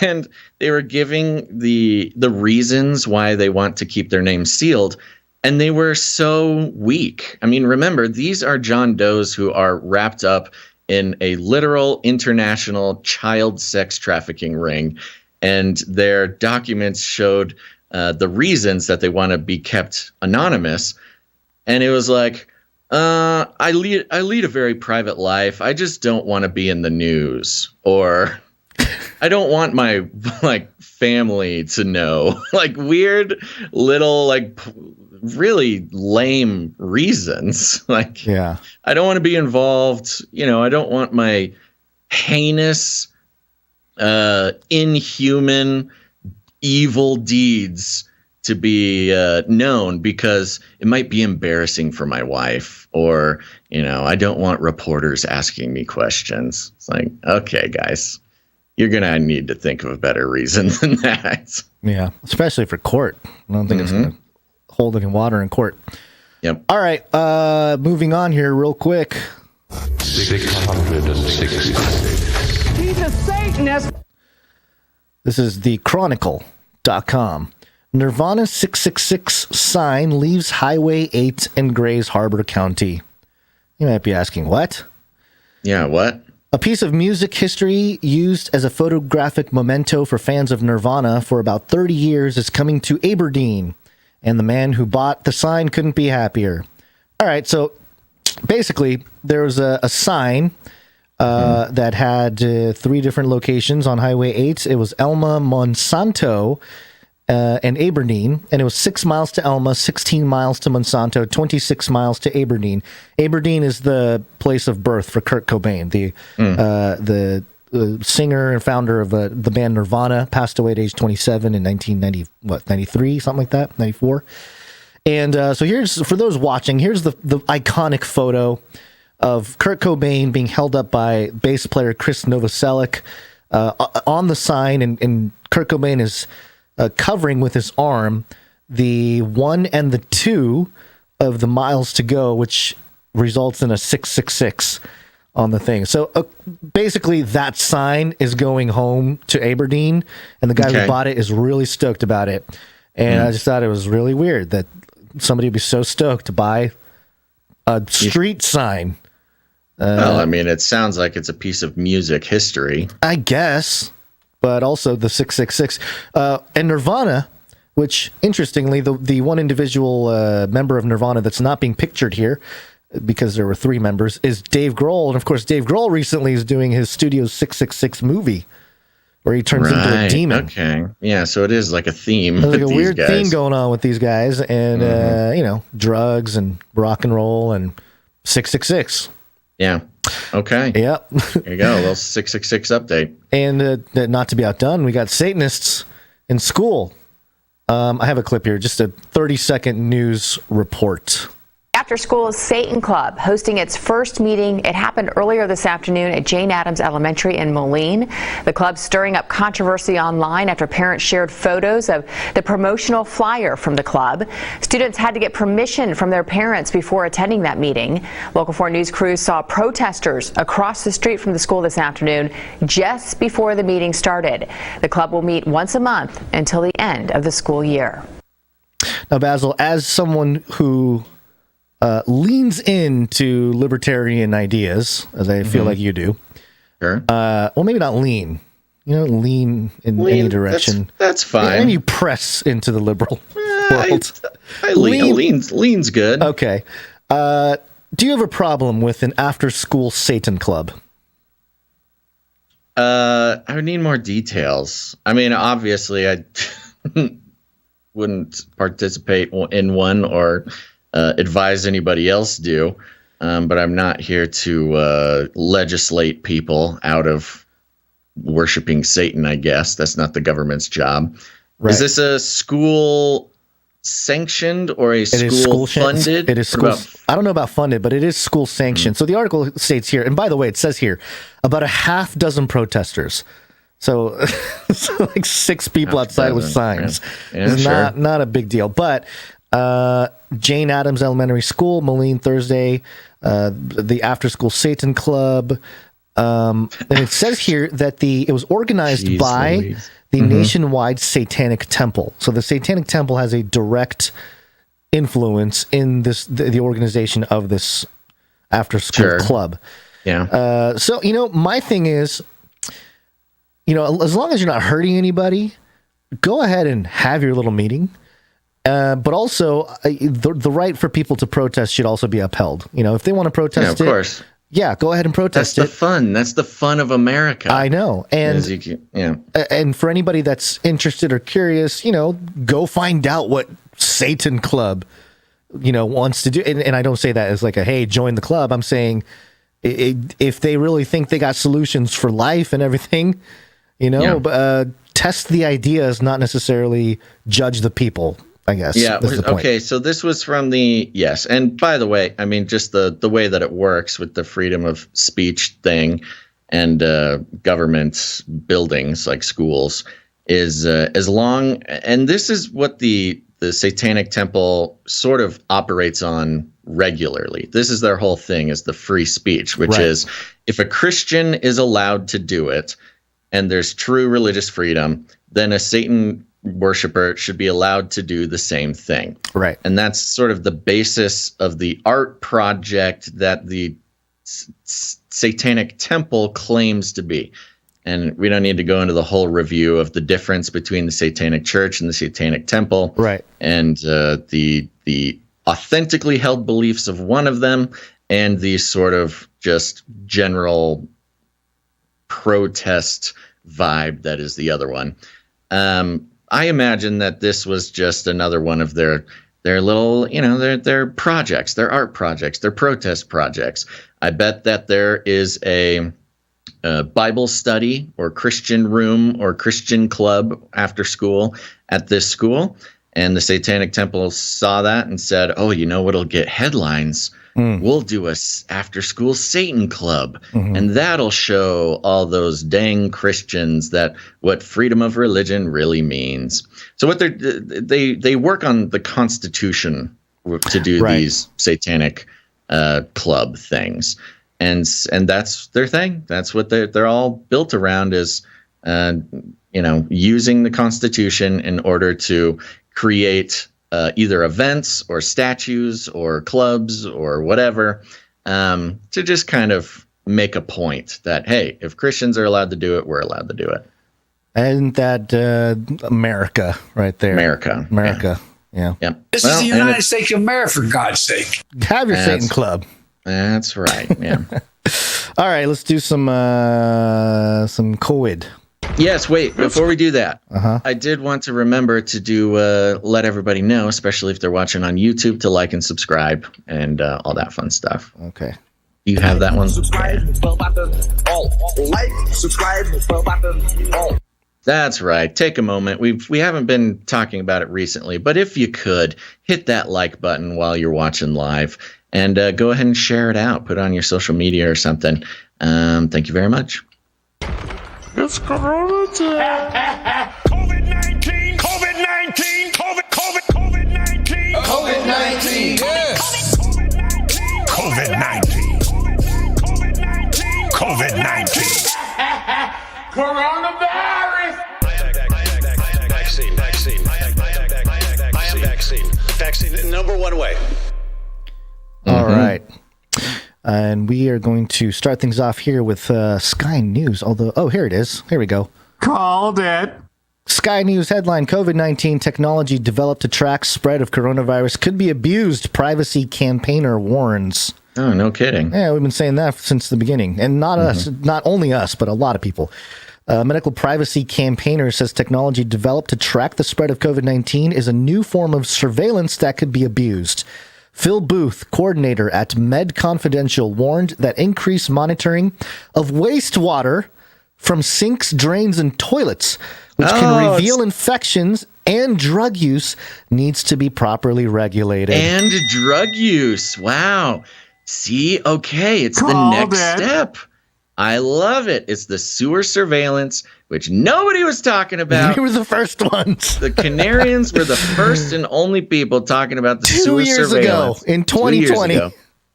And they were giving the reasons why they want to keep their names sealed. And they were so weak. I mean, remember, these are John Does who are wrapped up in a literal international child sex trafficking ring. And their documents showed the reasons that they want to be kept anonymous. And it was like, I lead a very private life. I just don't want to be in the news. Or I don't want my family to know. Weird little really lame reasons. Yeah. I don't want to be involved. I don't want my heinous, inhuman, evil deeds to be known because it might be embarrassing for my wife, or, I don't want reporters asking me questions. It's like, okay, guys, you're going to need to think of a better reason than that. Yeah, especially for court. I don't think it's going to hold any water in court. Yep. All right, moving on here real quick. 660. He's a Satanist. This is the Chronicle.com. Nirvana 666 sign leaves Highway 8 in Grays Harbor County. You might be asking, what? Yeah, what? A piece of music history used as a photographic memento for fans of Nirvana for about 30 years is coming to Aberdeen, and the man who bought the sign couldn't be happier. All right, so basically there was a sign that had 3 different locations on Highway 8. It was Elma, Monsanto, and Aberdeen, and it was 6 miles to Elma, 16 miles to Monsanto, 26 miles to Aberdeen. Aberdeen is the place of birth for Kurt Cobain, the singer and founder of the band Nirvana, passed away at age 27 in 93, something like that, 94. And so here's, for those watching, here's the iconic photo of Kurt Cobain being held up by bass player Chris Novoselic on the sign, and Kurt Cobain is covering with his arm the 1 and the 2 of the miles to go, which results in a 666 on the thing. So basically that sign is going home to Aberdeen, and the guy who bought it is really stoked about it. And I just thought it was really weird that somebody would be so stoked to buy a street sign. Well, I mean, it sounds like it's a piece of music history, I guess, but also the 666 and Nirvana, which interestingly, the one individual member of Nirvana that's not being pictured here, because there were 3 members, is Dave Grohl. And of course, Dave Grohl recently is doing his Studio 666 movie where he turns into a demon. Okay. Yeah, so it is like a theme. There's like a these weird guys. theme going on with these guys, and drugs and rock and roll and 666. Yeah. Okay. Yep. There you go. A little 666 update. And not to be outdone, we got Satanists in school. I have a clip here, just a 30-second news report. After School Satan Club hosting its first meeting. It happened earlier this afternoon at Jane Addams Elementary in Moline. The club stirring up controversy online after parents shared photos of the promotional flyer from the club. Students had to get permission from their parents before attending that meeting. Local 4 News crews saw protesters across the street from the school this afternoon just before the meeting started. The club will meet once a month until the end of the school year. Now, Basil, as someone who leans into libertarian ideas, as I feel like you do. Sure. Well, maybe not lean. Lean in any direction. That's fine. And you press into the liberal world. I lean's good. Okay. Do you have a problem with an after-school Satan club? I would need more details. I mean, obviously, I wouldn't participate in one or advise anybody else do, but I'm not here to legislate people out of worshiping Satan, I guess. That's not the government's job. Right. Is this a school sanctioned or a school funded? It is school. I don't know about funded, but it is school sanctioned. So the article states here, and by the way, it says here, about a half dozen protesters. So, like 6 people outside with signs. Yeah, it's not a big deal, but Jane Addams Elementary School, Moline, Thursday, the After School Satan Club, and it says here that it was organized by the nationwide Satanic Temple. So the Satanic Temple has a direct influence in the organization of this After School Club. Yeah. So my thing is, as long as you're not hurting anybody, go ahead and have your little meeting. But also, the right for people to protest should also be upheld. If they want to protest of course. Yeah, go ahead and protest. That's the fun. That's the fun of America. I know. And and for anybody that's interested or curious, go find out what Satan Club, wants to do. And I don't say that as like hey, join the club. I'm saying if they really think they got solutions for life and everything, test the ideas, not necessarily judge the people. I guess. Yeah. Okay. So this was from yes. And by the way, I mean, just the way that it works with the freedom of speech thing and government buildings like schools is as long. And this is what the Satanic Temple sort of operates on regularly. This is their whole thing, is the free speech, which is if a Christian is allowed to do it and there's true religious freedom, then a Satan worshiper should be allowed to do the same thing. Right. And that's sort of the basis of the art project that the Satanic Temple claims to be. And we don't need to go into the whole review of the difference between the Satanic Church and the Satanic Temple. Right. And the authentically held beliefs of one of them and the sort of just general protest vibe that is the other one. I imagine that this was just another one of their little, their projects, their art projects, their protest projects. I bet that there is a Bible study or Christian room or Christian club after school at this school. And the Satanic Temple saw that and said, oh, what'll get headlines? We'll do a after school Satan club, and that'll show all those dang Christians what freedom of religion really means. So what they work on the Constitution to do these satanic club things, and that's their thing. That's what they're all built around, is using the Constitution in order to create either events or statues or clubs or whatever, to just kind of make a point that, hey, if Christians are allowed to do it, we're allowed to do it. And that America right there. America. Yeah. This is the United States of America, for God's sake. Have your Satan Club. That's right. Yeah. All right, let's do some COVID. Yes, wait, before we do that, I did want to remember to do let everybody know, especially if they're watching on YouTube, to like and subscribe and all that fun stuff. Okay. You have that one? Subscribe, like, subscribe, That's right. Take a moment. We haven't been talking about it recently, but if you could, hit that like button while you're watching live, and go ahead and share it out. Put it on your social media or something. Thank you very much. It's Corona time. COVID-19, COVID-19, COVID-19, COVID-19, yes. COVID-19, COVID-19, coronavirus. Vaccine, number one way. All right. And we are going to start things off here with Sky News. Here it is. Here we go. Called it. Sky News headline: COVID-19 technology developed to track spread of coronavirus could be abused. Privacy campaigner warns. Oh, no kidding. Yeah, we've been saying that since the beginning. And not us, not only us, but a lot of people. Medical privacy campaigner says technology developed to track the spread of COVID-19 is a new form of surveillance that could be abused. Phil Booth, coordinator at Med Confidential, warned that increased monitoring of wastewater from sinks, drains, and toilets, which can reveal infections and drug use, needs to be properly regulated. And drug use. Wow. See, okay, it's the next step. I love it. It's the sewer surveillance, which nobody was talking about. We were the first ones. The Canarians were the first and only people talking about the 2 sewer years surveillance. ago, in 2020.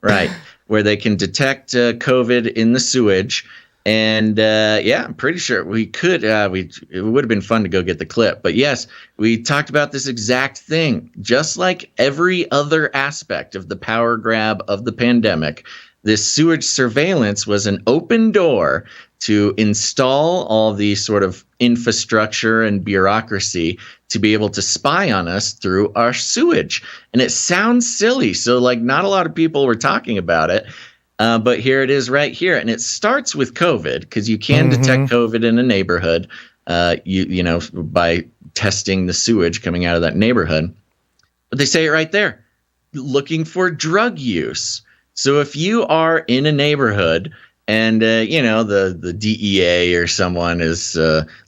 Right, where they can detect COVID in the sewage. And I'm pretty sure we could. It would have been fun to go get the clip. But yes, we talked about this exact thing. Just like every other aspect of the power grab of the pandemic, this sewage surveillance was an open door to install all the sort of infrastructure and bureaucracy to be able to spy on us through our sewage. And it sounds silly. So not a lot of people were talking about it. But here it is right here. And it starts with COVID, because you can detect COVID in a neighborhood, by testing the sewage coming out of that neighborhood. But they say it right there, looking for drug use. So if you are in a neighborhood and, the DEA or someone is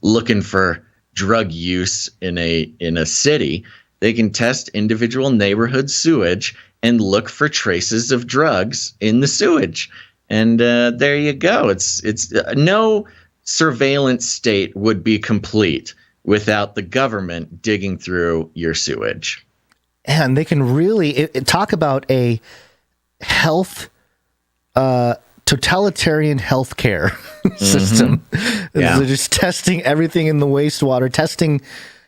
looking for drug use in a city, they can test individual neighborhood sewage and look for traces of drugs in the sewage. And there you go. It's no surveillance state would be complete without the government digging through your sewage. And they can really talk about a health, totalitarian healthcare system. Yeah. They're just testing everything in the wastewater, testing,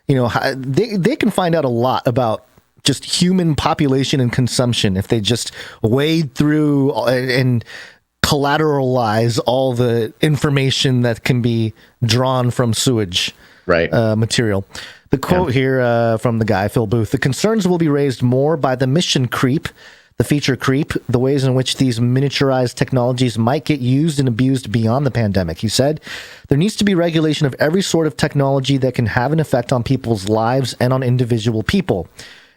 they can find out a lot about just human population and consumption if they just wade through and collateralize all the information that can be drawn from sewage material. The quote here from the guy, Phil Booth: "The concerns will be raised more by the mission creep, the feature creep, the ways in which these miniaturized technologies might get used and abused beyond the pandemic." He said, "There needs to be regulation of every sort of technology that can have an effect on people's lives and on individual people."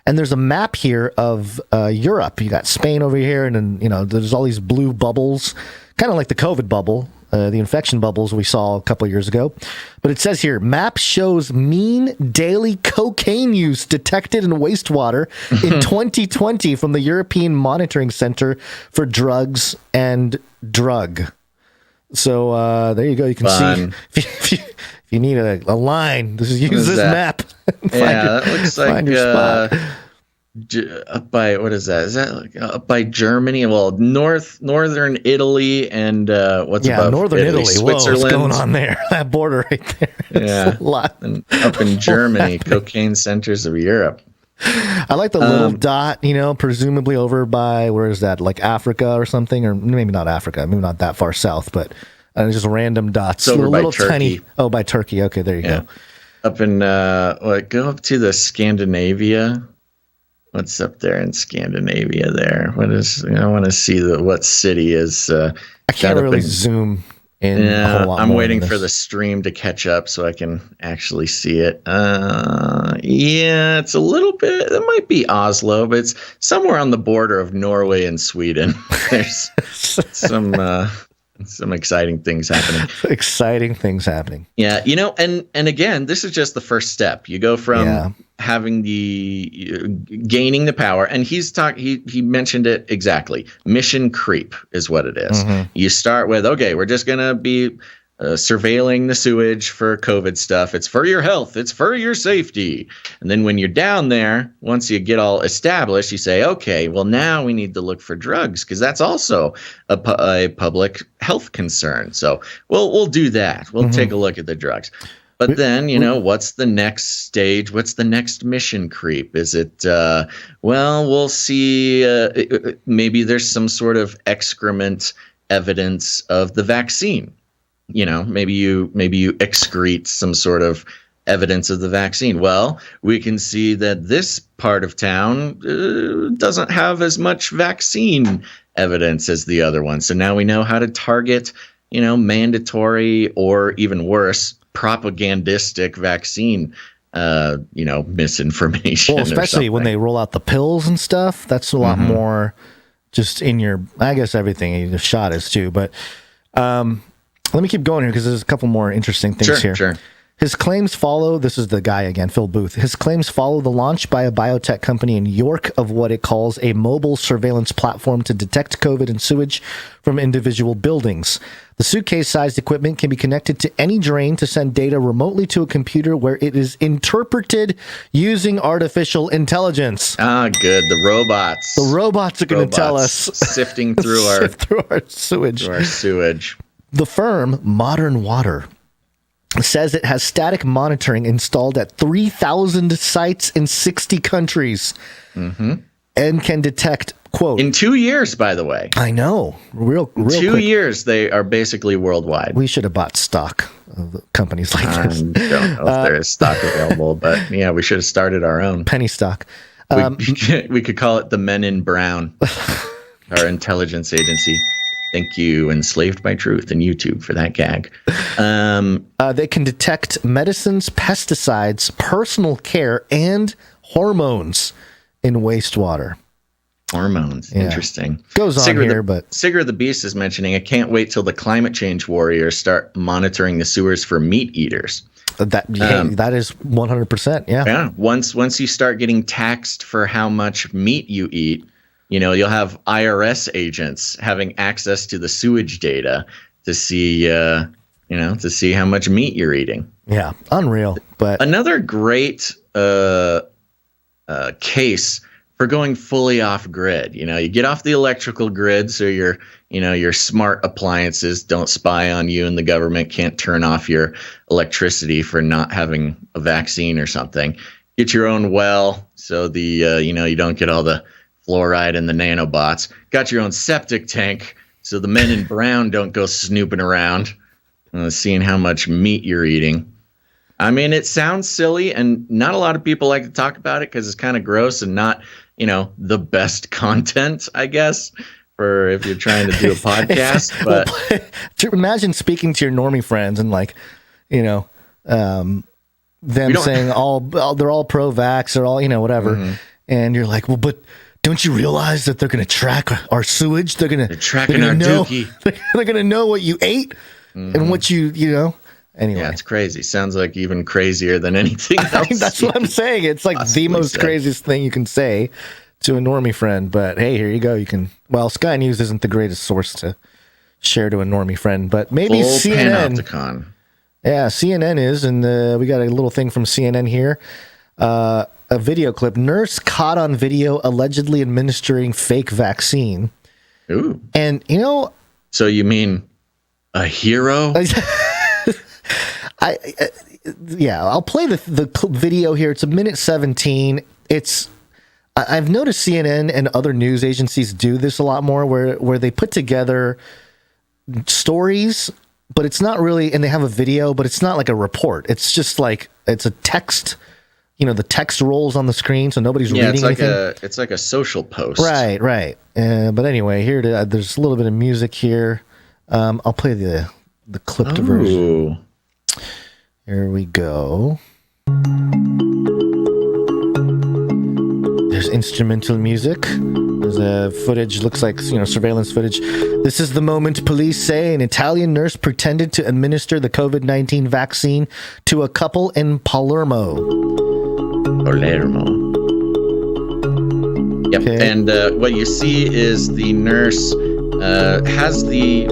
And there's a map here of Europe. You got Spain over here, and then, there's all these blue bubbles, kind of like the COVID bubble, the infection bubbles we saw a couple of years ago. But it says here, map shows mean daily cocaine use detected in wastewater in 2020 from the European Monitoring Center for Drugs and Drug. So there you go. You can see if you need a line, use this map. That looks like up by, what is that? Is that like up by Germany? Well, northern Italy and what's above northern Italy. Switzerland. Whoa, what's going on there? That border right there. Yeah, a lot. And up in Germany, cocaine centers of Europe. I like the little dot, presumably over by, where is that? Like Africa or something, or maybe not Africa, maybe not that far south, but just random dots. It's over by little Turkey. Tiny. Oh, by Turkey. Okay, there you go. Up in go up to the Scandinavia. What's up there in Scandinavia? There. What is? I want to see what city is. I can't really zoom in. Yeah, a whole lot I'm more waiting than for this. the stream to catch up so I can actually see it. Yeah, it's a little bit. It might be Oslo, but it's somewhere on the border of Norway and Sweden. There's some exciting things happening. Exciting things happening. Yeah, and again, this is just the first step. You go from having gaining the power, and he mentioned it exactly. Mission creep is what it is. Mm-hmm. You start with, okay, we're just gonna be surveilling the sewage for COVID stuff. It's for your health. It's for your safety. And then when you're down there, once you get all established, you say, okay, well, now we need to look for drugs because that's also a public health concern. So we'll do that. We'll take a look at the drugs. But then, what's the next stage? What's the next mission creep? Is it, we'll see, maybe there's some sort of excrement evidence of the vaccine. Maybe you excrete some sort of evidence of the vaccine. Well, we can see that this part of town doesn't have as much vaccine evidence as the other one. So now we know how to target, mandatory or even worse, propagandistic vaccine, misinformation. Well, especially when they roll out the pills and stuff, that's a lot more just in your, I guess everything, the shot is too, but, let me keep going here because there's a couple more interesting things here. Sure. His claims follow, this is the guy again, Phil Booth. His claims follow the launch by a biotech company in York of what it calls a mobile surveillance platform to detect COVID and sewage from individual buildings. The suitcase-sized equipment can be connected to any drain to send data remotely to a computer where it is interpreted using artificial intelligence. Ah, good. The robots. The robots are going to tell us. Sifting through our sewage. Through our sewage. The firm, Modern Water, says it has static monitoring installed at 3,000 sites in 60 countries and can detect, quote... In 2 years, by the way. I know. Real 2 quick. years, they are basically worldwide. We should have bought stock of companies like this. I don't know if there is stock available, but yeah, we should have started our own. Penny stock. We could call it the Men in Brown, our intelligence agency. Thank you, Enslaved by Truth and YouTube for that gag. They can detect medicines, pesticides, personal care, and hormones in wastewater. Hormones. Yeah. Interesting. Goes on here, but... Sigurd the Beast is mentioning, I can't wait till the climate change warriors start monitoring the sewers for meat eaters. That is 100%, yeah. Yeah. Once you start getting taxed for how much meat you eat, you'll have IRS agents having access to the sewage data to see, to see how much meat you're eating. Yeah, unreal. But another great case for going fully off grid. You get off the electrical grid, so your smart appliances don't spy on you, and the government can't turn off your electricity for not having a vaccine or something. Get your own well, so the you don't get all the fluoride and the nanobots. Got your own septic tank, so the men in brown don't go snooping around, seeing how much meat you're eating. I mean, it sounds silly, and not a lot of people like to talk about it because it's kind of gross and not, the best content, I guess, for if you're trying to do a podcast. But imagine speaking to your normie friends and them saying they're all pro-vax or all, whatever. And you're like, well, but don't you realize that they're going to track our sewage? They're tracking our dookie. They're going to know what you ate and what you Anyway. Yeah, it's crazy. Sounds like even crazier than anything else. That's what I'm saying. It's like the most craziest thing you can say to a normie friend. But hey, here you go. You can. Well, Sky News isn't the greatest source to share to a normie friend, but maybe full CNN. Panopticon. Yeah, CNN is, and we got a little thing from CNN here. a video clip. Nurse caught on video allegedly administering fake vaccine. Ooh. And, you know... So you mean a hero? I'll play the video here. It's a minute 17. I've noticed CNN and other news agencies do this a lot more, where they put together stories, but it's not really, and they have a video, but it's not like a report. It's just like, it's a text, the text rolls on the screen, so nobody's reading anything. It's like a social post. Right. But anyway, here there's a little bit of music here. I'll play the clipped version. Here we go. There's instrumental music. There's footage, looks like, surveillance footage. This is the moment police say an Italian nurse pretended to administer the COVID-19 vaccine to a couple in Palermo. Yep. Okay. And what you see is the nurse has the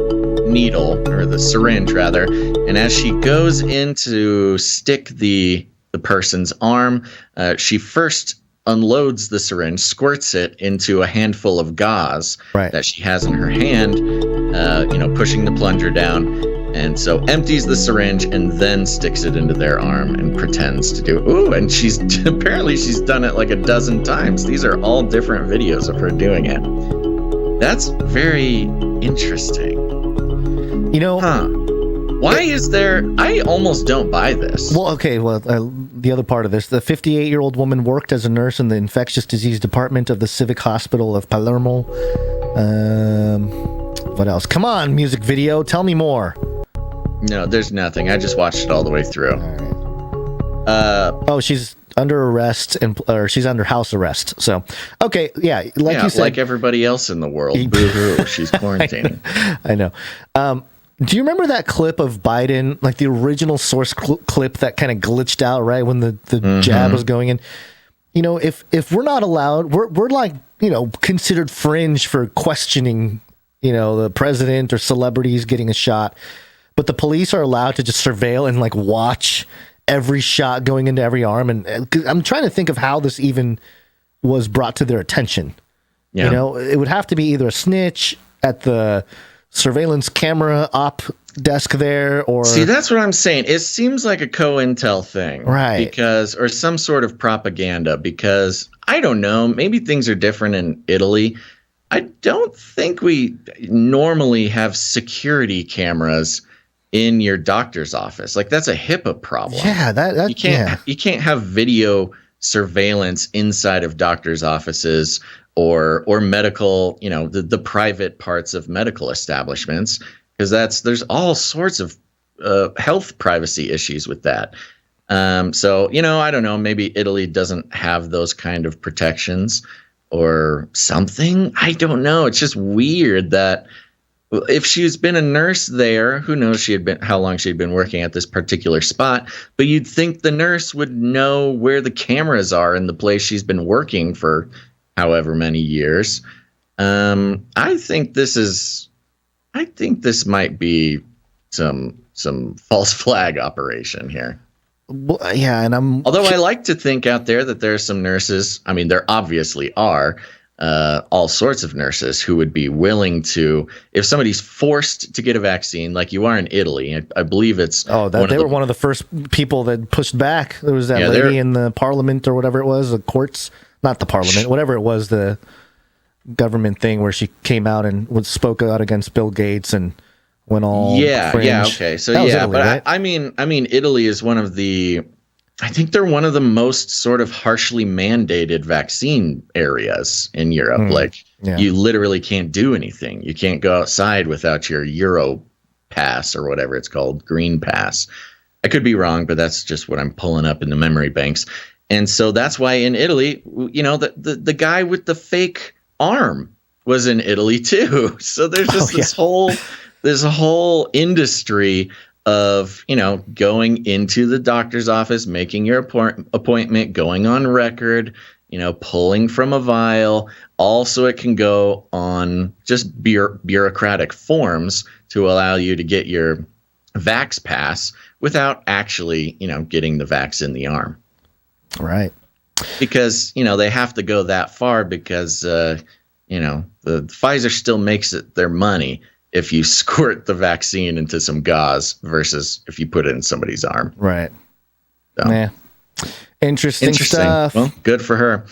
needle, or the syringe rather, and as she goes in to stick the person's arm, she first unloads the syringe, squirts it into a handful of gauze that she has in her hand, pushing the plunger down, and so empties the syringe and then sticks it into their arm and pretends to do it. Ooh, and she's done it like a dozen times. These are all different videos of her doing it. That's very interesting. Why is there... I almost don't buy this. Well, okay, the other part of this, the 58-year-old woman worked as a nurse in the infectious disease department of the Civic Hospital of Palermo. What else? Come on, music video, tell me more. No, there's nothing. I just watched it all the way through. All right. She's under arrest, or she's under house arrest. So, okay, yeah, like you said, like everybody else in the world. Boo-hoo, she's quarantining. I know. Do you remember that clip of Biden, like the original source clip that kind of glitched out right when the jab was going in? If we're not allowed, we're like, considered fringe for questioning, the president or celebrities getting a shot, but the police are allowed to just surveil and like watch every shot going into every arm. And I'm trying to think of how this even was brought to their attention. Yeah. It would have to be either a snitch at the surveillance camera op desk there, or... See, that's what I'm saying. It seems like a co-intel thing. Right. Or some sort of propaganda, because, I don't know, maybe things are different in Italy. I don't think we normally have security cameras in your doctor's office. Like, that's a HIPAA problem. Yeah, you can't have video surveillance inside of doctors' offices or medical, the private parts of medical establishments, because there's all sorts of health privacy issues with that. So, I don't know, maybe Italy doesn't have those kind of protections or something. I don't know. It's just weird that if she's been a nurse there, who knows how long she'd been working at this particular spot, but you'd think the nurse would know where the cameras are in the place she's been working for however many years. I think this might be some false flag operation here. Well, yeah, and although I like to think out there that there are some nurses. I mean, there obviously are all sorts of nurses who would be willing to, if somebody's forced to get a vaccine, like you are in Italy. I believe it's they were one of the first people that pushed back. There was that lady in the parliament or whatever it was, the courts. Not the parliament, whatever it was, the government thing where she came out and spoke out against Bill Gates and went all fringe. Okay, so Italy, but right? I mean, Italy is one of the, I think they're one of the most sort of harshly mandated vaccine areas in Europe. You literally can't do anything. You can't go outside without your Euro pass or whatever it's called, green pass. I could be wrong, but that's just what I'm pulling up in the memory banks. And so that's why in Italy, the guy with the fake arm was in Italy too. So there's just there's a whole industry of, going into the doctor's office, making your appointment, going on record, pulling from a vial. Also, it can go on just bureaucratic forms to allow you to get your vax pass without actually, getting the vax in the arm. Right. because, they have to go that far because, the Pfizer still makes it their money if you squirt the vaccine into some gauze versus if you put it in somebody's arm. Right. So. Yeah. Interesting stuff. Well, good for her.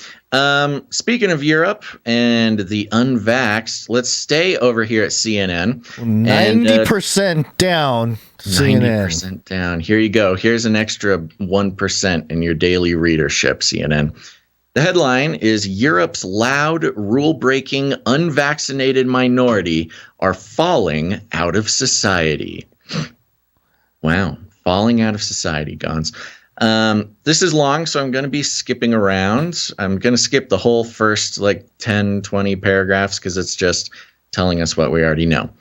Speaking of Europe and the unvaxxed, let's stay over here at CNN. 90% down. CNN. 90% down. Here you go. Here's an extra 1% in your daily readership, CNN. The headline is Europe's loud, rule-breaking, unvaccinated minority are falling out of society. Wow. Falling out of society, Gonz. This is long, so I'm going to be skipping around. I'm going to skip the whole first 10, 20 paragraphs because it's just telling us what we already know.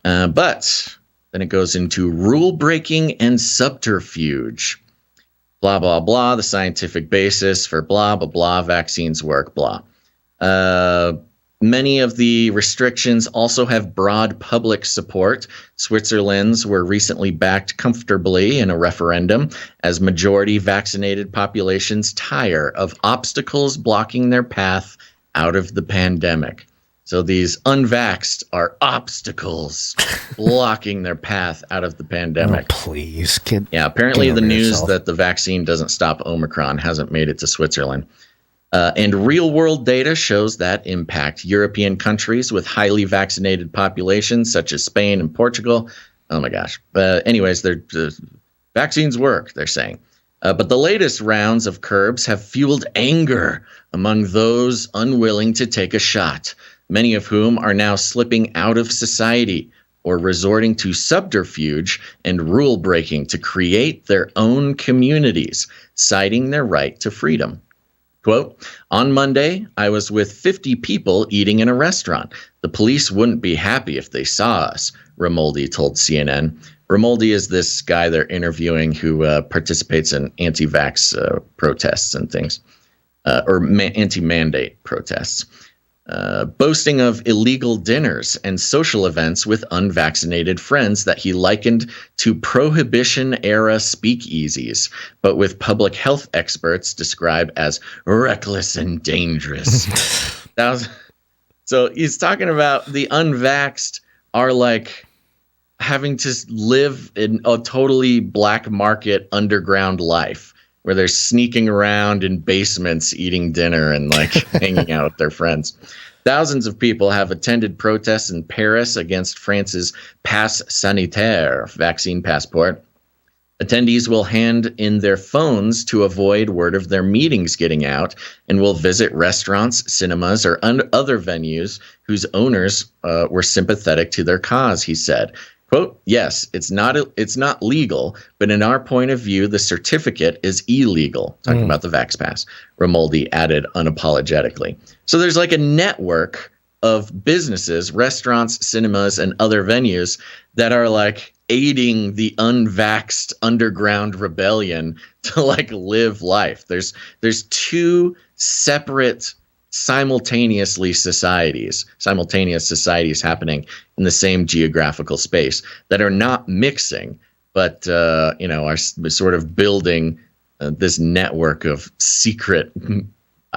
But then it goes into rule breaking and subterfuge. Blah, blah, blah, the scientific basis for blah, blah, blah, vaccines work, blah. Many of the restrictions also have broad public support. Switzerland's were recently backed comfortably in a referendum as majority vaccinated populations tire of obstacles blocking their path out of the pandemic. So these unvaxxed are obstacles blocking their path out of the pandemic. Oh, please. Apparently the news that the vaccine doesn't stop Omicron hasn't made it to Switzerland. And real-world data shows that impact. European countries with highly vaccinated populations, such as Spain and Portugal. Oh, my gosh. Anyways, vaccines work, they're saying. But the latest rounds of curbs have fueled anger among those unwilling to take a shot, many of whom are now slipping out of society or resorting to subterfuge and rule-breaking to create their own communities, citing their right to freedom. Quote, on Monday, I was with 50 people eating in a restaurant. The police wouldn't be happy if they saw us, Ramoldi told CNN. Ramoldi is this guy they're interviewing who participates in anti-vax protests and things, or anti-mandate protests. Boasting of illegal dinners and social events with unvaccinated friends that he likened to Prohibition-era speakeasies, but with public health experts described as reckless and dangerous. So he's talking about the unvaxxed are having to live in a totally black market underground life, where they're sneaking around in basements eating dinner and hanging out with their friends. Thousands of people have attended protests in Paris against France's pass sanitaire, vaccine passport. Attendees will hand in their phones to avoid word of their meetings getting out and will visit restaurants, cinemas, or other venues whose owners were sympathetic to their cause, he said. Quote, yes, it's not legal, but in our point of view, the certificate is illegal. Talking about the Vax Pass, Ramoldi added unapologetically. So there's a network of businesses, restaurants, cinemas, and other venues that are aiding the unvaxxed underground rebellion to live life. There's two separate simultaneous societies happening in the same geographical space that are not mixing, but are sort of building this network of secret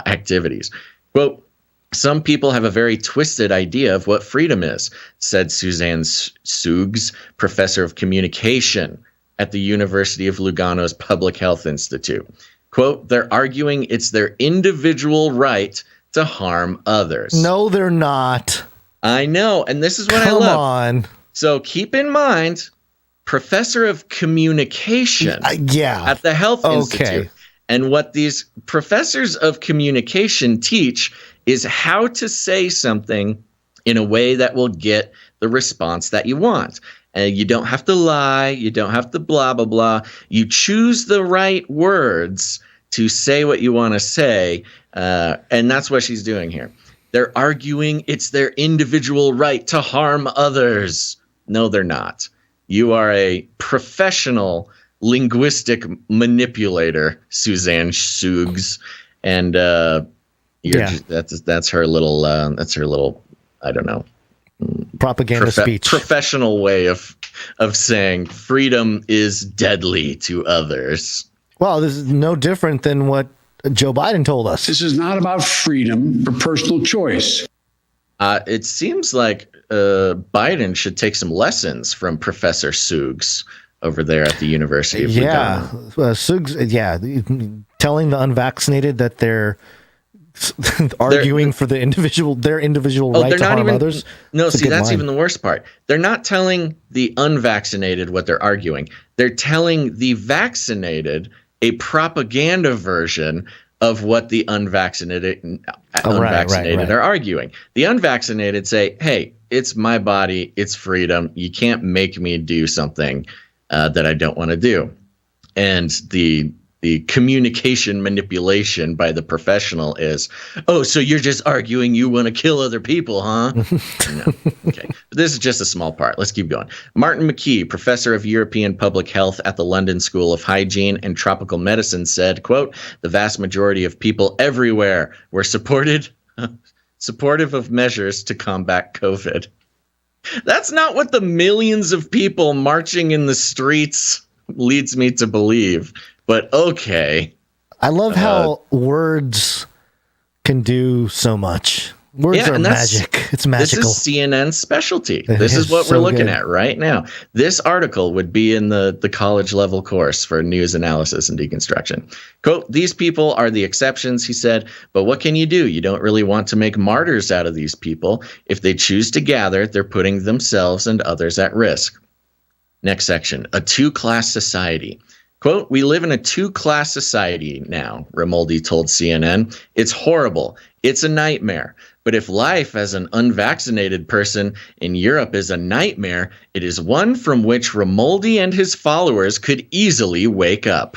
activities. Quote, some people have a very twisted idea of what freedom is, said Suzanne Sugs, professor of communication at the University of Lugano's Public Health Institute. Quote, they're arguing it's their individual right to harm others. No, they're not. I know. And this is what I love. Come on. So keep in mind, professor of communication at the Health Institute. And what these professors of communication teach is how to say something in a way that will get the response that you want. And you don't have to lie. You don't have to blah, blah, blah. You choose the right words to say what you want to say. And that's what she's doing here. They're arguing it's their individual right to harm others. No, they're not. You are a professional linguistic manipulator, Suzanne Sugs. And that's her little I don't know, propaganda speech, professional way of saying freedom is deadly to others. Well, this is no different than what Joe Biden told us. This is not about freedom or personal choice. It seems like Biden should take some lessons from Professor Suggs over there at the University of Suggs, telling the unvaccinated that they're arguing for their individual right to harm others. No, see, that's even the worst part. They're not telling the unvaccinated what they're arguing. They're telling the vaccinated a propaganda version of what the unvaccinated are arguing. The unvaccinated say, hey, it's my body, it's freedom. You can't make me do something that I don't want to do. And the communication manipulation by the professional is, oh, so you're just arguing you want to kill other people, huh? No. Okay. But this is just a small part. Let's keep going. Martin McKee, professor of European public health at the London School of Hygiene and Tropical Medicine, said, quote, the vast majority of people everywhere were supportive of measures to combat COVID. That's not what the millions of people marching in the streets leads me to believe. But okay. I love how words can do so much. Words are magic. It's magical. This is CNN's specialty. This is what we're looking at right now. This article would be in the college level course for news analysis and deconstruction. Quote, these people are the exceptions, he said, but what can you do? You don't really want to make martyrs out of these people. If they choose to gather, they're putting themselves and others at risk. Next section, a two-class society. Quote, we live in a two-class society now, Ramoldi told CNN. It's horrible. It's a nightmare. But if life as an unvaccinated person in Europe is a nightmare, it is one from which Ramoldi and his followers could easily wake up.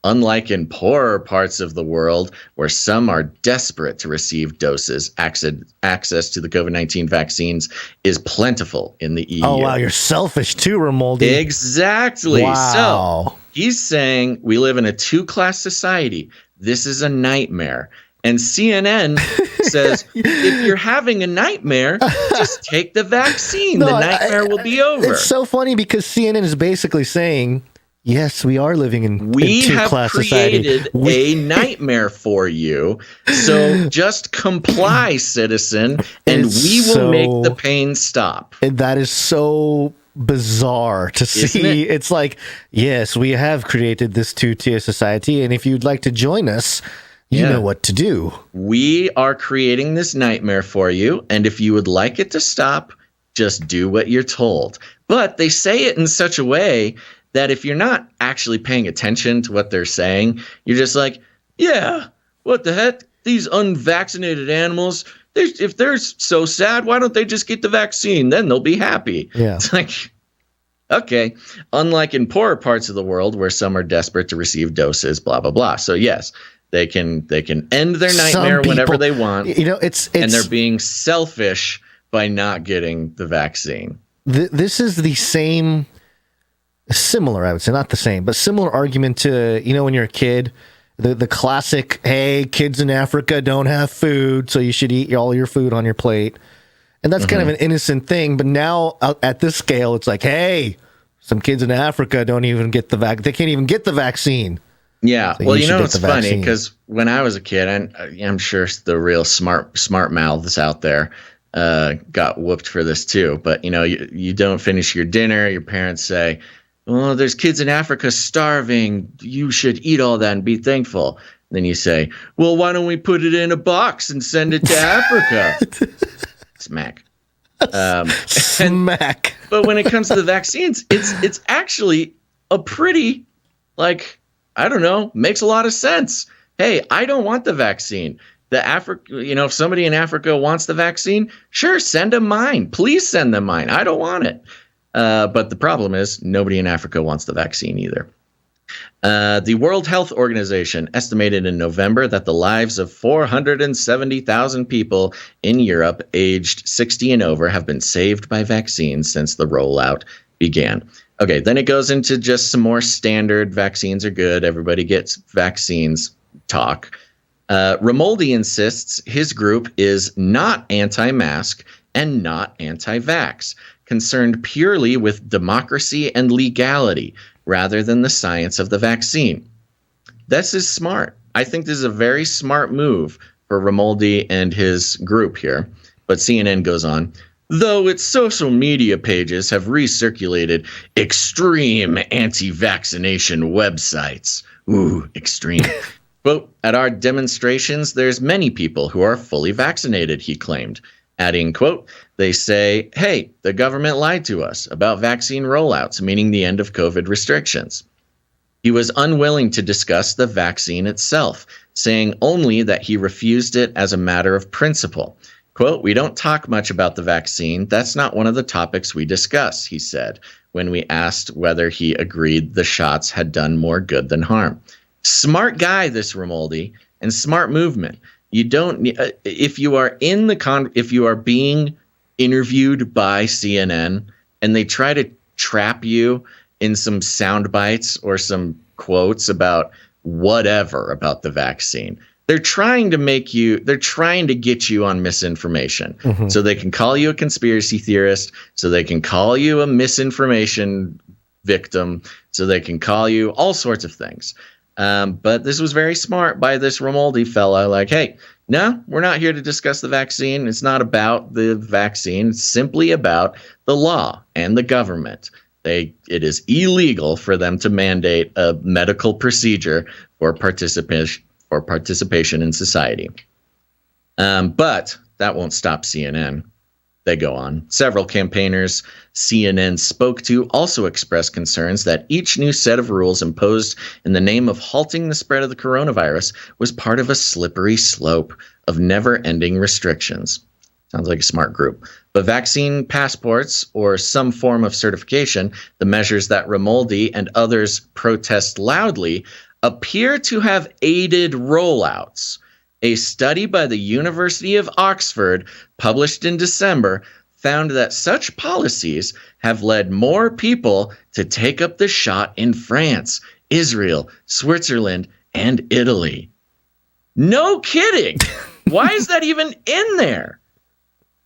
Unlike in poorer parts of the world, where some are desperate to receive doses, access to the COVID-19 vaccines is plentiful in the EU. Oh, wow, you're selfish too, Ramoldi. Exactly. Wow. So he's saying we live in a two-class society. This is a nightmare. And CNN says, if you're having a nightmare, just take the vaccine. The nightmare will be over. It's so funny because CNN is basically saying, yes, we are living in two-class society. We have created a nightmare for you. So just comply, citizen, and we will make the pain stop. And that is so bizarre to see. It's like, yes, we have created this two-tier society, and if you'd like to join us, you know what to do. We are creating this nightmare for you, and if you would like it to stop, just do what you're told. But they say it in such a way that if you're not actually paying attention to what they're saying, you're just like, yeah, what the heck? These unvaccinated animals, if they're so sad, why don't they just get the vaccine? Then they'll be happy. Yeah. It's like, okay. Unlike in poorer parts of the world where some are desperate to receive doses, blah, blah, blah. So yes, they can end their nightmare whenever they want. You know, it's and they're being selfish by not getting the vaccine. This is the similar, I would say, not the same, but similar argument to, when you're a kid, the classic, hey, kids in Africa don't have food, so you should eat all your food on your plate. And that's kind of an innocent thing. But now at this scale, it's like, hey, some kids in Africa don't even get they can't even get the vaccine. Yeah. So well, it's funny because when I was a kid, and I'm sure the real smart mouths out there got whooped for this too. But, you don't finish your dinner. Your parents say, well, there's kids in Africa starving. You should eat all that and be thankful. And then you say, well, why don't we put it in a box and send it to Africa? Smack. Smack. But when it comes to the vaccines, it's actually a pretty, I don't know, makes a lot of sense. Hey, I don't want the vaccine. If somebody in Africa wants the vaccine, sure, send them mine. Please send them mine. I don't want it. But the problem is nobody in Africa wants the vaccine either. The World Health Organization estimated in November that the lives of 470,000 people in Europe aged 60 and over have been saved by vaccines since the rollout began. Okay, then it goes into just some more standard vaccines are good, everybody gets vaccines talk. Ramoldi insists his group is not anti-mask and not anti-vax, concerned purely with democracy and legality rather than the science of the vaccine. This is smart. I think this is a very smart move for Ramoldi and his group here. But CNN goes on, though its social media pages have recirculated extreme anti-vaccination websites. Ooh, extreme. Quote, at our demonstrations, there's many people who are fully vaccinated, he claimed. Adding, quote, they say, hey, the government lied to us about vaccine rollouts, meaning the end of COVID restrictions. He was unwilling to discuss the vaccine itself, saying only that he refused it as a matter of principle. Quote, we don't talk much about the vaccine. That's not one of the topics we discuss, he said, when we asked whether he agreed the shots had done more good than harm. Smart guy, this Ramoldi, and smart movement. You don't, if you are in the if you are being interviewed by CNN and they try to trap you in some sound bites or some quotes about whatever about the vaccine, they're trying to get you on misinformation. So they can call you a conspiracy theorist, so they can call you a misinformation victim, so they can call you all sorts of things. But this was very smart by this Ramoldi fella. Like, hey, no, we're not here to discuss the vaccine. It's not about the vaccine. It's simply about the law and the government. It is illegal for them to mandate a medical procedure for participation in society. But that won't stop CNN. They go on. Several campaigners CNN spoke to also expressed concerns that each new set of rules imposed in the name of halting the spread of the coronavirus was part of a slippery slope of never-ending restrictions. Sounds like a smart group. But vaccine passports or some form of certification, the measures that Ramoldi and others protest loudly, appear to have aided rollouts. A study by the University of Oxford, published in December, found that such policies have led more people to take up the shot in France, Israel, Switzerland, and Italy. No kidding. Why is that even in there?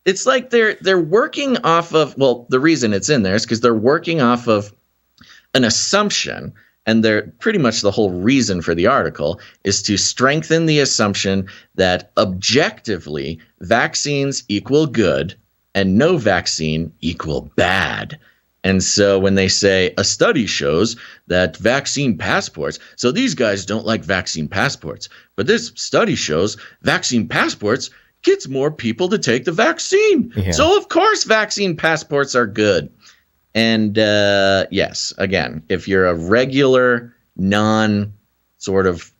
It's like they're working off of, well, the reason it's in there is because they're working off of an assumption. And they're pretty much the whole reason for the article is to strengthen the assumption that objectively vaccines equal good and no vaccine equal bad. And so when they say a study shows that vaccine passports, so these guys don't like vaccine passports, but this study shows vaccine passports gets more people to take the vaccine. Yeah. So of course vaccine passports are good. And yes, again, if you're a regular, non-sort of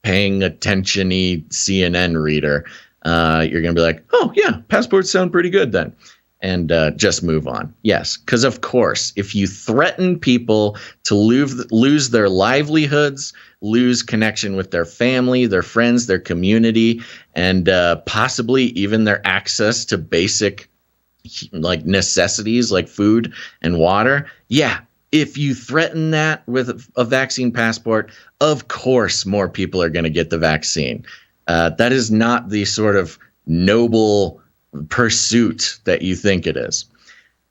paying attention-y CNN reader, you're going to be like, oh, yeah, passports sound pretty good then. And just move on. Yes, because of course, if you threaten people to lose their livelihoods, lose connection with their family, their friends, their community, and possibly even their access to basic like necessities like food and water. Yeah, if you threaten that with a vaccine passport, of course more people are going to get the vaccine. That is not the sort of noble pursuit that you think it is.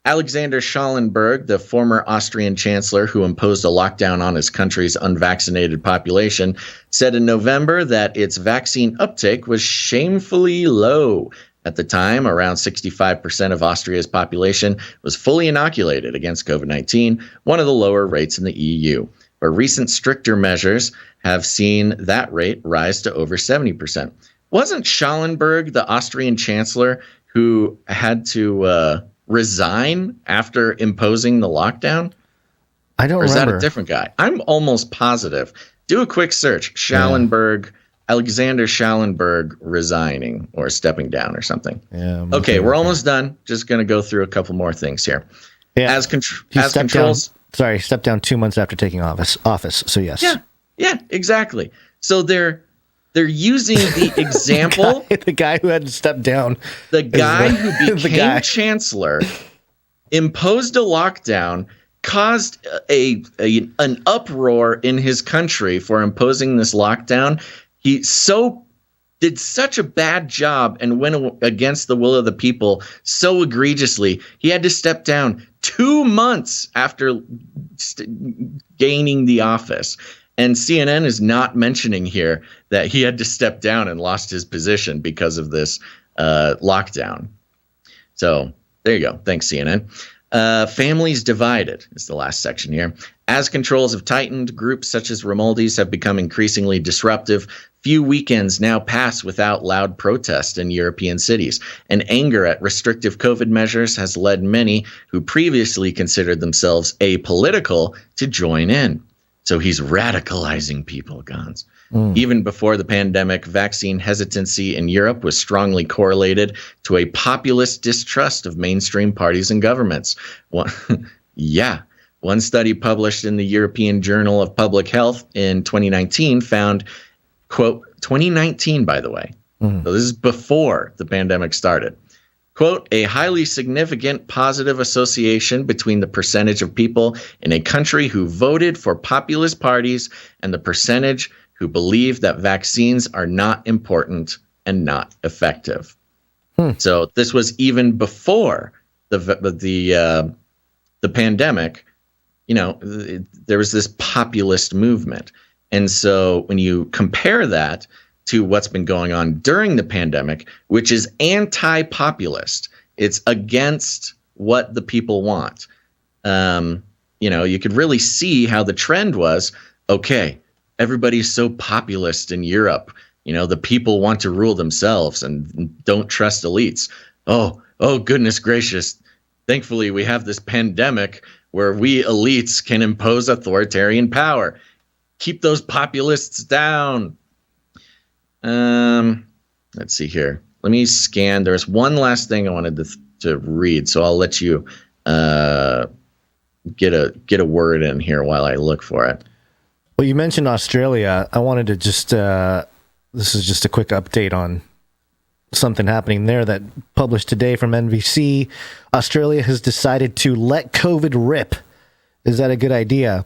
Alexander Schallenberg, the former Austrian chancellor who imposed a lockdown on his country's unvaccinated population, said in November that its vaccine uptake was shamefully low. At the time, around 65% of Austria's population was fully inoculated against COVID-19, one of the lower rates in the EU. But recent stricter measures have seen that rate rise to over 70%. Wasn't Schallenberg the Austrian chancellor who had to resign after imposing the lockdown? I don't remember. Or is that a different guy? I'm almost positive. Do a quick search. Schallenberg. Yeah. Alexander Schallenberg resigning or stepping down or something. Yeah. Okay, we're almost done. Just going to go through a couple more things here. Yeah. As controls. Stepped down 2 months after taking office. So yes. Yeah, exactly. So they're using the example. the guy who had to step down. The guy who became chancellor, imposed a lockdown, caused an uproar in his country for imposing this lockdown. He did such a bad job and went against the will of the people so egregiously. He had to step down 2 months after gaining the office. And CNN is not mentioning here that he had to step down and lost his position because of this lockdown. So there you go. Thanks, CNN. Families divided is the last section here. As controls have tightened, groups such as Romaldi's have become increasingly disruptive. Few weekends now pass without loud protest in European cities, and anger at restrictive COVID measures has led many who previously considered themselves apolitical to join in. So he's radicalizing people, Gonz. Even before the pandemic, vaccine hesitancy in Europe was strongly correlated to a populist distrust of mainstream parties and governments. One study published in the European Journal of Public Health in 2019 found, quote, 2019, by the way. So this is before the pandemic started. Quote, a highly significant positive association between the percentage of people in a country who voted for populist parties and the percentage who believe that vaccines are not important and not effective. So this was even before the pandemic. You know, there was this populist movement. And so when you compare that to what's been going on during the pandemic, which is anti-populist, it's against what the people want. You know, you could really see how the trend was, okay, everybody's so populist in Europe. You know, the people want to rule themselves and don't trust elites. Oh, goodness gracious. Thankfully, we have this pandemic where we elites can impose authoritarian power. Keep those populists down. Let's see here. Let me scan. There's one last thing I wanted to read, so I'll let you get a word in here while I look for it. Well, you mentioned Australia. I wanted to just, this is just a quick update on something happening there that published today from NBC. Australia has decided to let COVID rip. Is that a good idea?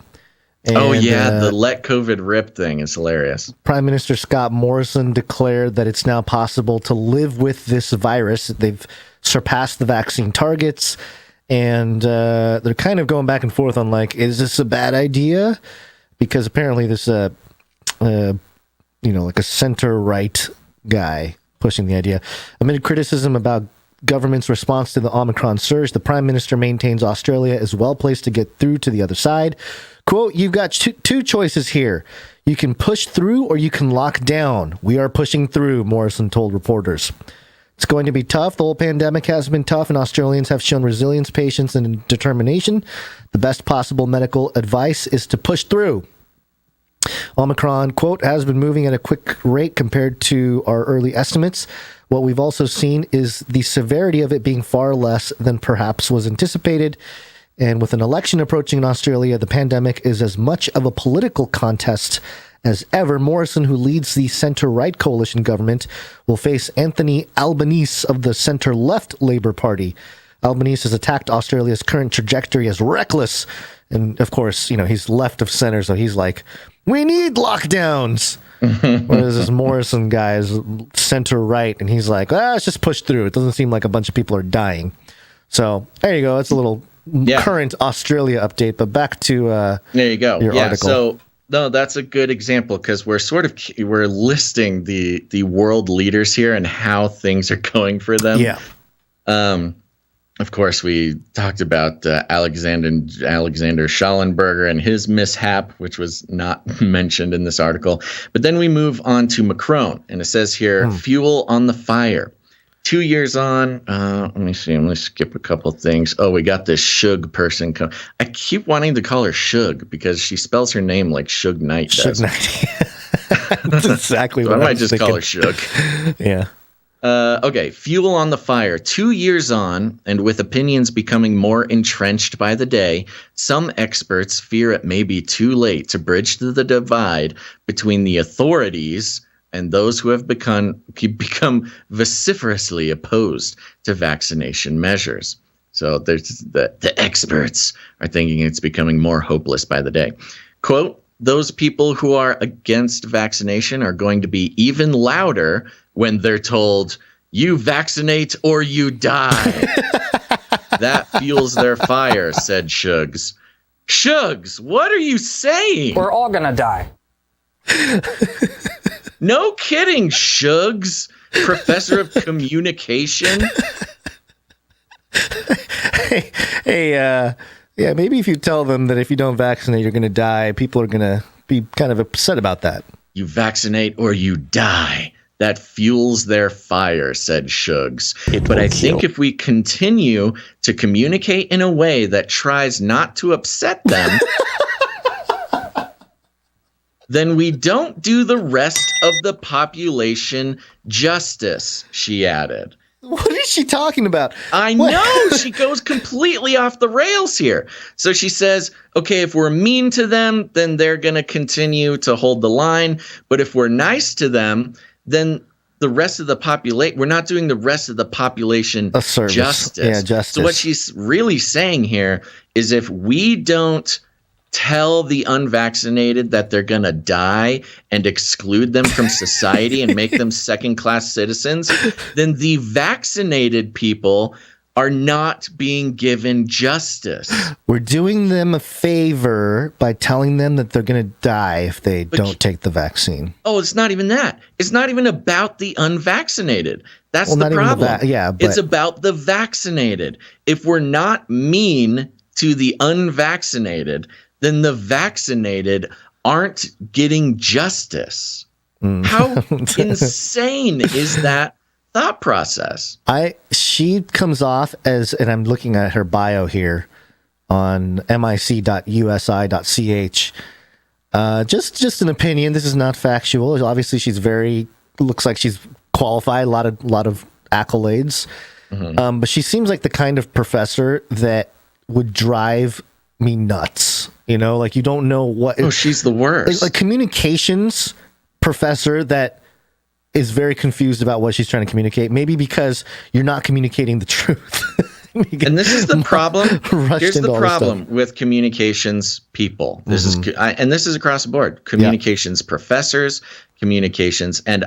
And, the let COVID rip thing is hilarious. Prime Minister Scott Morrison declared that it's now possible to live with this virus. They've surpassed the vaccine targets, and they're kind of going back and forth on, like, is this a bad idea? Because apparently this, like a center-right guy pushing the idea. Amid criticism about government's response to the Omicron surge, the Prime Minister maintains Australia is well placed to get through to the other side. Quote, you've got two choices here. You can push through or you can lock down. We are pushing through, Morrison told reporters. It's going to be tough. The whole pandemic has been tough, and Australians have shown resilience, patience, and determination. The best possible medical advice is to push through. Omicron, quote, has been moving at a quick rate compared to our early estimates. What we've also seen is the severity of it being far less than perhaps was anticipated. And with an election approaching in Australia, the pandemic is as much of a political contest as ever. Morrison, who leads the centre-right coalition government, will face Anthony Albanese of the centre-left Labour Party. Albanese has attacked Australia's current trajectory as reckless. And, of course, you know, he's left of center, so he's like, we need lockdowns. Whereas this Morrison guy is center-right, and he's like, let's just push through. It doesn't seem like a bunch of people are dying. So there you go. That's a little current Australia update, but back to there you go. Your article. So no, that's a good example because we're listing the world leaders here and how things are going for them. Yeah. Of course, we talked about Alexander Schallenberger and his mishap, which was not mentioned in this article. But then we move on to Macron, and it says here, fuel on the fire. 2 years on, let me see. I'm going to skip a couple things. Oh, we got this Suge person. I keep wanting to call her Suge because she spells her name like Suge Knight does. Suge Knight. That's exactly so what I might was just thinking. call her Suge. Yeah. Okay, fuel on the fire. 2 years on, and with opinions becoming more entrenched by the day, some experts fear it may be too late to bridge the divide between the authorities and those who have become vociferously opposed to vaccination measures. So there's the experts are thinking it's becoming more hopeless by the day. Quote, those people who are against vaccination are going to be even louder when they're told, you vaccinate or you die. That fuels their fire, said Shugs. Shugs, what are you saying? We're all gonna die. No kidding, Shugs, professor of communication. Yeah, maybe if you tell them that if you don't vaccinate, you're going to die, people are going to be kind of upset about that. You vaccinate or you die. That fuels their fire, said Shugs. But I think if we continue to communicate in a way that tries not to upset them, then we don't do the rest of the population justice, she added. What is she talking about? I know. She goes completely off the rails here. So she says, okay, if we're mean to them, then they're going to continue to hold the line. But if we're nice to them, then the rest of the population, we're not doing the rest of the population justice. Yeah, justice. So what she's really saying here is if we don't tell the unvaccinated that they're going to die and exclude them from society and make them second-class citizens, then the vaccinated people are not being given justice. We're doing them a favor by telling them that they're going to die if they don't take the vaccine. Oh, it's not even that. It's not even about the unvaccinated. That's the problem. It's about the vaccinated. If we're not mean to the unvaccinated, then the vaccinated aren't getting justice. How insane is that thought process? She comes off as, and I'm looking at her bio here on mic.usi.ch. Just an opinion. This is not factual. Obviously, she's looks like she's qualified. A lot of accolades. Mm-hmm. But she seems like the kind of professor that would drive me nuts. You know, like you don't know what. Oh, she's the worst. Like communications professor that is very confused about what she's trying to communicate. Maybe because you're not communicating the truth. And this is the problem. Here's the problem with communications people. This is across the board. Communications professors, communications, and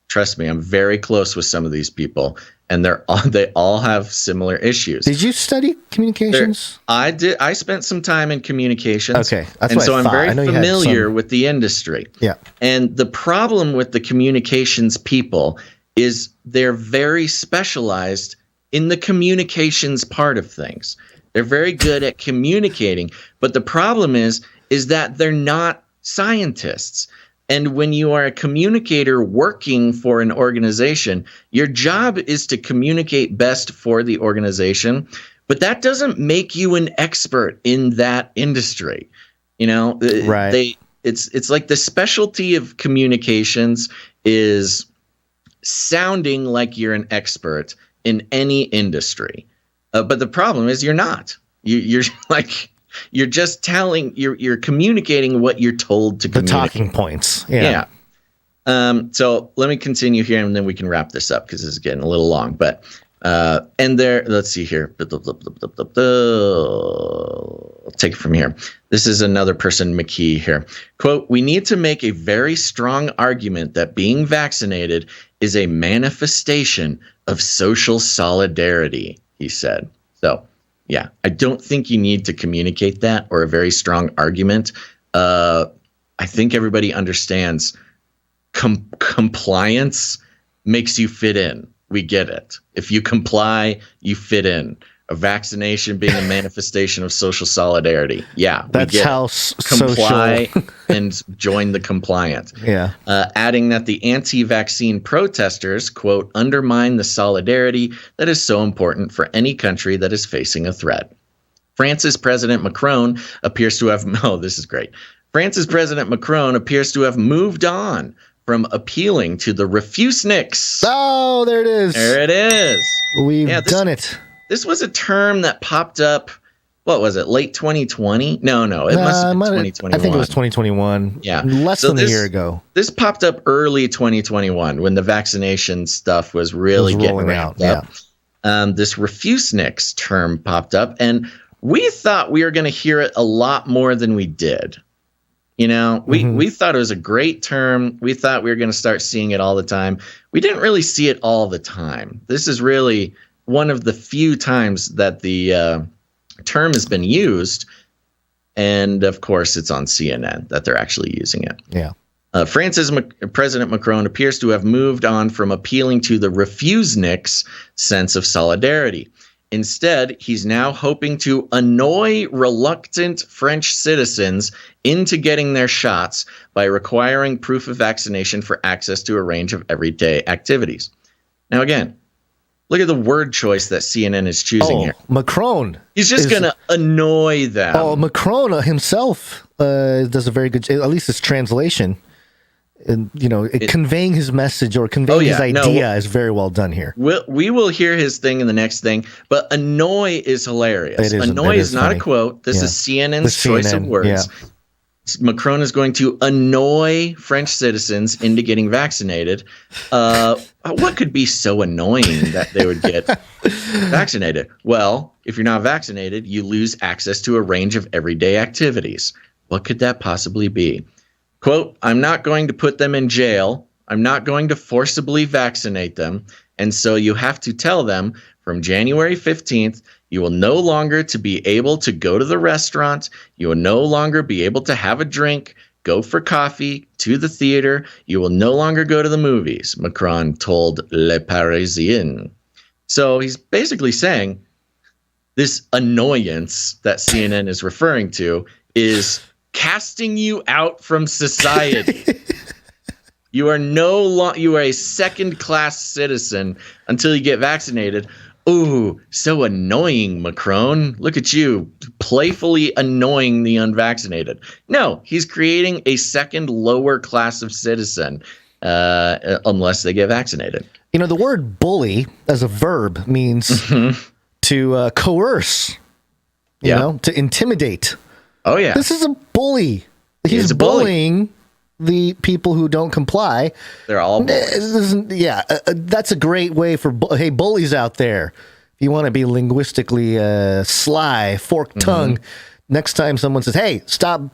trust me, I'm very close with some of these people, and they all have similar issues. Did you study communications? I did. I spent some time in communications. Okay, I'm very familiar with the industry. Yeah. And the problem with the communications people is they're very specialized in the communications part of things. They're very good at communicating, but the problem is that they're not scientists. And when you are a communicator working for an organization, your job is to communicate best for the organization, but that doesn't make you an expert in that industry. You know, right. It's like the specialty of communications is sounding like you're an expert in any industry. But the problem is you're not. You're like... You're just you're communicating what you're told to communicate. The talking points. Yeah. So let me continue here and then we can wrap this up because this is getting a little long. But let's see here. I'll take it from here. This is another person, McKee here. Quote, "We need to make a very strong argument that being vaccinated is a manifestation of social solidarity," he said. So, yeah, I don't think you need to communicate that or a very strong argument. I think everybody understands compliance makes you fit in. We get it. If you comply, you fit in. A vaccination being a manifestation of social solidarity. Yeah, that's how comply and join the compliant. Yeah. Adding that the anti-vaccine protesters, quote, undermine the solidarity that is so important for any country that is facing a threat. France's President Macron appears to have, this is great. France's President Macron appears to have moved on from appealing to the refuseniks. Oh, there it is. There it is. We've done it. This was a term that popped up, what was it, late 2020? No, it must have been 2021. I think it was 2021. Yeah. Less than a year ago. This popped up early 2021 when the vaccination stuff was really getting ramped up. Yeah. This refuseniks term popped up, and we thought we were going to hear it a lot more than we did. You know, we thought it was a great term. We thought we were going to start seeing it all the time. We didn't really see it all the time. This is really one of the few times that the term has been used. And of course, it's on CNN that they're actually using it. Yeah. France's President Macron appears to have moved on from appealing to the refusenicks' sense of solidarity. Instead, he's now hoping to annoy reluctant French citizens into getting their shots by requiring proof of vaccination for access to a range of everyday activities. Now, again, look at the word choice that CNN is choosing here. Macron. He's just going to annoy them. Oh, Macron himself does a very good, at least his translation. And, conveying his message or conveying his idea is very well done here. We will hear his thing in the next thing, but annoy is hilarious. Annoy is not funny. A quote. This is CNN's choice of words. Yeah. Macron is going to annoy French citizens into getting vaccinated. What could be so annoying that they would get vaccinated? Well, if you're not vaccinated, you lose access to a range of everyday activities. What could that possibly be? Quote, I'm not going to put them in jail. I'm not going to forcibly vaccinate them. And so you have to tell them from January 15th, you will no longer to be able to go to the restaurant. You will no longer be able to have a drink, go for coffee, to the theater. You will no longer go to the movies, Macron told Le Parisien. So he's basically saying this annoyance that CNN is referring to is casting you out from society. You are you are a second-class citizen until you get vaccinated. Ooh, so annoying, Macron. Look at you, playfully annoying the unvaccinated. No, he's creating a second lower class of citizen unless they get vaccinated. The word bully as a verb means to coerce, to intimidate. Oh, yeah. This is a bully. He's bullying the people who don't comply. They're all bullies. That's a great way for, hey, bullies out there. If you want to be linguistically sly, forked tongue, next time someone says, hey, stop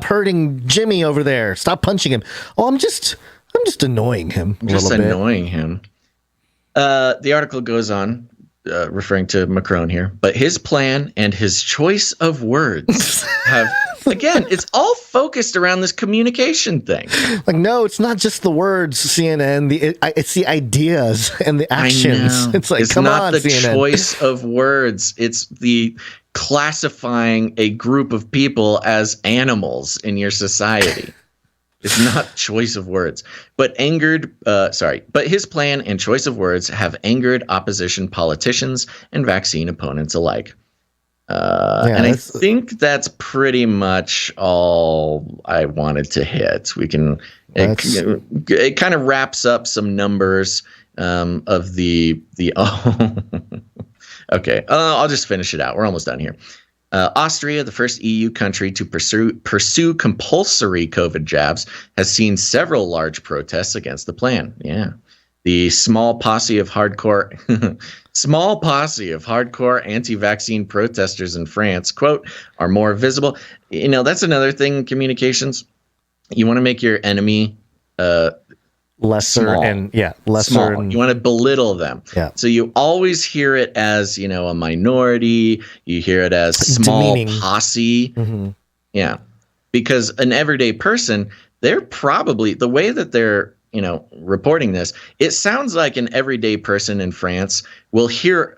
hurting Jimmy over there. Stop punching him. Oh, I'm just annoying him a little bit. Annoying him. The article goes on. Referring to Macron here, but his plan and his choice of words have, again, it's all focused around this communication thing. Like, no, it's not just the words, CNN. It's the ideas and the actions. It's like, come on, it's not the CNN. Choice of words. It's the classifying a group of people as animals in your society. It's not choice of words, but his plan and choice of words have angered opposition politicians and vaccine opponents alike. And I think that's pretty much all I wanted to hit. It kind of wraps up some numbers of the okay. I'll just finish it out. We're almost done here. Austria, the first EU country to pursue compulsory COVID jabs, has seen several large protests against the plan. Yeah. The small posse of hardcore anti-vaccine protesters in France, quote, are more visible. That's another thing in communications. You want to make your enemy lesser small. Lesser. And you want to belittle them. Yeah. So you always hear it as, a minority. You hear it as small demeaning. Posse. Mm-hmm. Yeah. Because an everyday person, they're probably, the way that they're, reporting this, it sounds like an everyday person in France will hear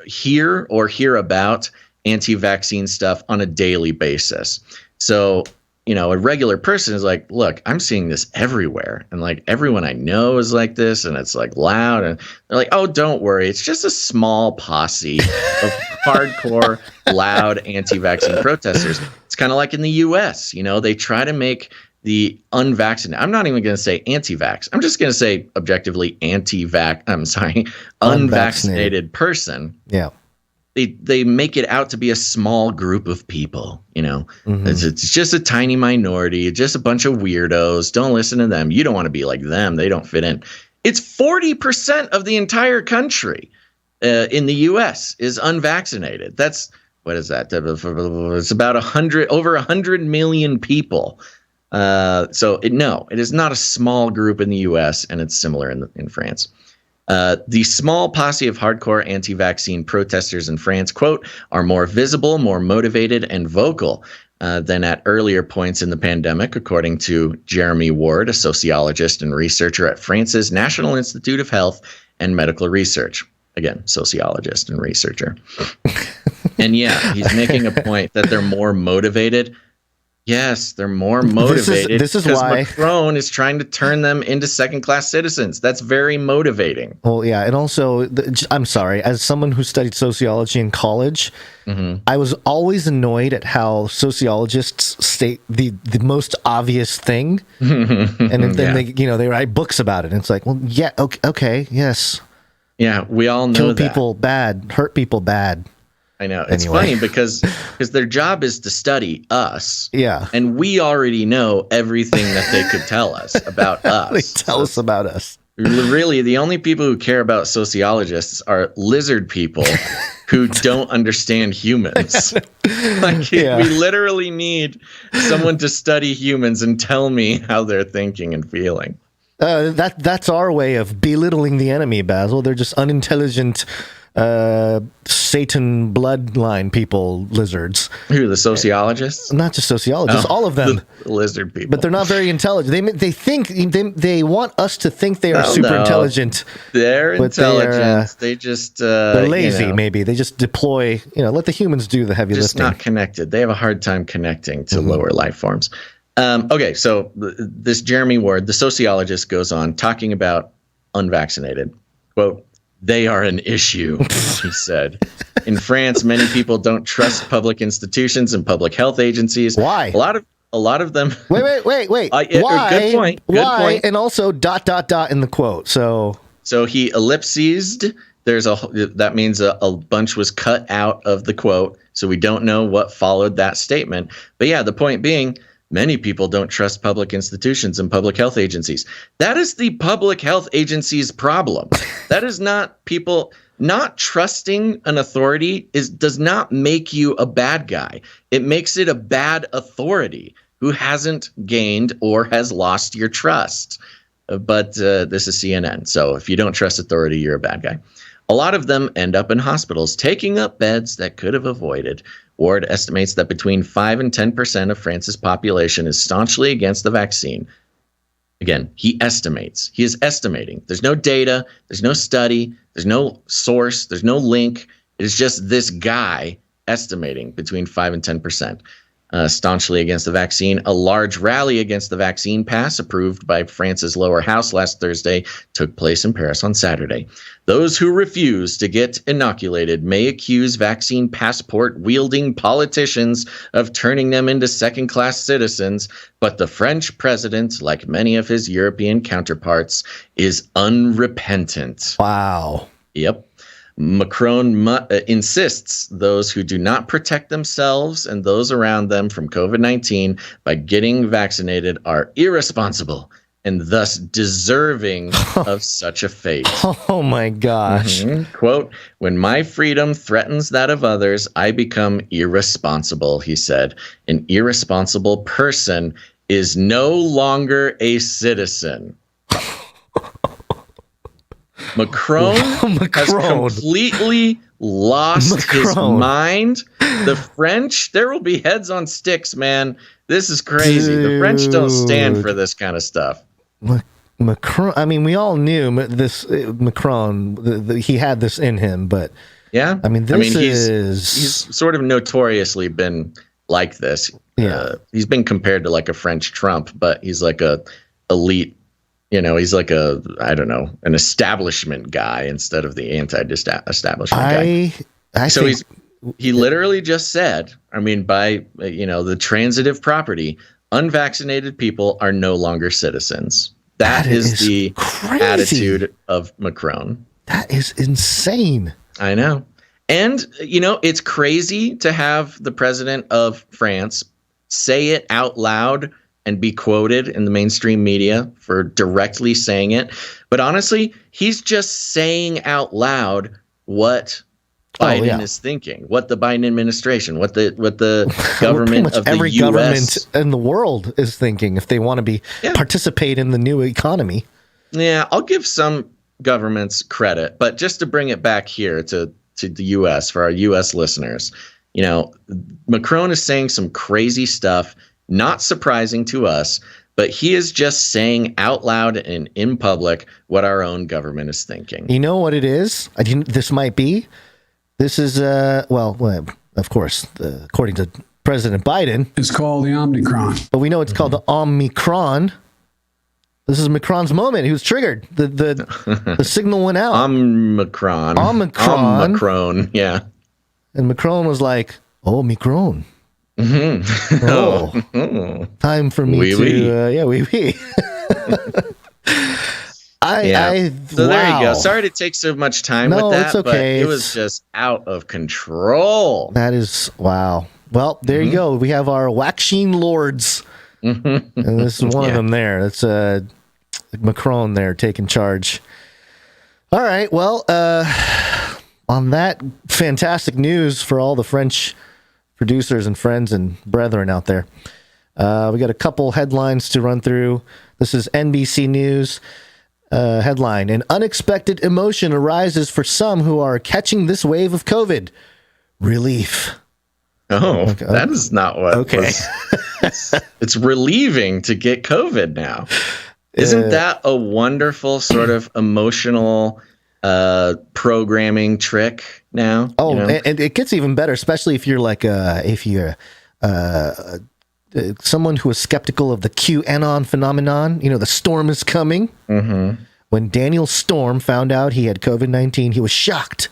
about anti-vaccine stuff on a daily basis. So, a regular person is like, look, I'm seeing this everywhere. And like everyone I know is like this, and it's like loud. And they're like, oh, don't worry. It's just a small posse of hardcore, loud anti-vaccine protesters. It's kind of like in the US, they try to make the unvaccinated, I'm not even going to say anti-vax. I'm just going to say objectively unvaccinated person. Yeah. They make it out to be a small group of people, It's just a tiny minority, just a bunch of weirdos. Don't listen to them. You don't want to be like them. They don't fit in. It's 40% of the entire country in the U.S. is unvaccinated. What is that? It's about over 100 million people. It is not a small group in the U.S. and it's similar in France. The small posse of hardcore anti-vaccine protesters in France, quote, are more visible, more motivated, and vocal. than at earlier points in the pandemic, according to Jeremy Ward, a sociologist and researcher at France's National Institute of Health and Medical Research. Again, sociologist and researcher. And yeah, he's making a point that they're more motivated. Yes, they're more motivated. This is why Macron is trying to turn them into second-class citizens. That's very motivating. Well, yeah, and also, I'm sorry, as someone who studied sociology in college, I was always annoyed at how sociologists state the most obvious thing, and then they write books about it. And it's like, well, yeah, okay, yes, yeah, we all know kill that. people bad, hurt people bad. I know. It's funny because their job is to study us. Yeah. And we already know everything that they could tell us about us. They tell us about us. Really, the only people who care about sociologists are lizard people who don't understand humans. We literally need someone to study humans and tell me how they're thinking and feeling. That's our way of belittling the enemy, Basil. They're just unintelligent Satan bloodline people, lizards. Who, the sociologists? Not just sociologists, all of them. The lizard people. But they're not very intelligent. They think they want us to think they are super intelligent. They're intelligent. They're lazy. Maybe they just deploy. Let the humans do the heavy just lifting. Not connected. They have a hard time connecting to lower life forms. Okay, so this Jeremy Ward, the sociologist, goes on talking about unvaccinated. Quote, "They are an issue," he said. "In France, many people don't trust public institutions and public health agencies. Why? A lot of them." Wait. Why? Good point. Why? And also ... in the quote. So he ellipsed. That means a bunch was cut out of the quote. So we don't know what followed that statement. But yeah, the point being, many people don't trust public institutions and public health agencies. That is the public health agency's problem. That is not people not trusting an authority does not make you a bad guy. It makes it a bad authority who hasn't gained or has lost your trust. But this is CNN. So if you don't trust authority, you're a bad guy. A lot of them end up in hospitals, taking up beds that could have avoided. Ward estimates that between 5 and 10% of France's population is staunchly against the vaccine. Again, he estimates. He is estimating. There's no data. There's no study. There's no source. There's no link. It is just this guy estimating between 5 and 10%. Staunchly against the vaccine. A large rally against the vaccine pass approved by France's lower house last Thursday took place in Paris on Saturday. Those who refuse to get inoculated may accuse vaccine passport wielding politicians of turning them into second-class citizens, but the French president, like many of his European counterparts, is unrepentant. Wow. Yep. Macron insists those who do not protect themselves and those around them from COVID-19 by getting vaccinated are irresponsible and thus deserving of such a fate. Oh my gosh. Quote, "When my freedom threatens that of others, I become irresponsible," he said. "An irresponsible person is no longer a citizen." Macron has completely lost his mind. The French, there will be heads on sticks, man. This is crazy. The French don't stand for this kind of stuff. Macron, I mean, we all knew this Macron, he had this in him, but yeah, he's sort of notoriously been like this. Yeah. He's been compared to like a French Trump, but he's like a elite. He's like an establishment guy instead of the anti-establishment guy. He literally just said, by the transitive property, unvaccinated people are no longer citizens. That is the crazy attitude of Macron. That is insane. I know. And, it's crazy to have the president of France say it out loud and be quoted in the mainstream media for directly saying it. But honestly, he's just saying out loud what Biden is thinking, what the Biden administration, what the government of the every US government in the world is thinking if they want to participate in the new economy. Yeah, I'll give some governments credit, but just to bring it back here to the US for our US listeners, Macron is saying some crazy stuff, not surprising to us, but he is just saying out loud and in public what our own government is thinking. You know what it is? This might be. This is, of course, according to President Biden. It's called the Omicron. But we know it's called the Omicron. This is Macron's moment. He was triggered. The signal went out. Omicron. Yeah. And Macron was like, "Oh, Macron. Mm-hmm. Oh, time for me to oui. So there you go. Sorry to take so much time with that, it's okay. But it was just out of control. That is wow. Well, there you go. We have our WAXXINE lords, and this is one of them. There, that's Macron there taking charge. All right. Well, on that fantastic news for all the French producers and friends and brethren out there, we got a couple headlines to run through. This is NBC News. Headline: An unexpected emotion arises for some who are catching this wave of COVID. Relief. Oh, okay. That is not what. Okay. It's relieving to get COVID now. Isn't that a wonderful sort of emotional programming trick now? Oh, and it gets even better, especially if you're like someone who is skeptical of the QAnon phenomenon. The storm is coming. Mm-hmm. When Daniel Storm found out he had COVID-19, he was shocked.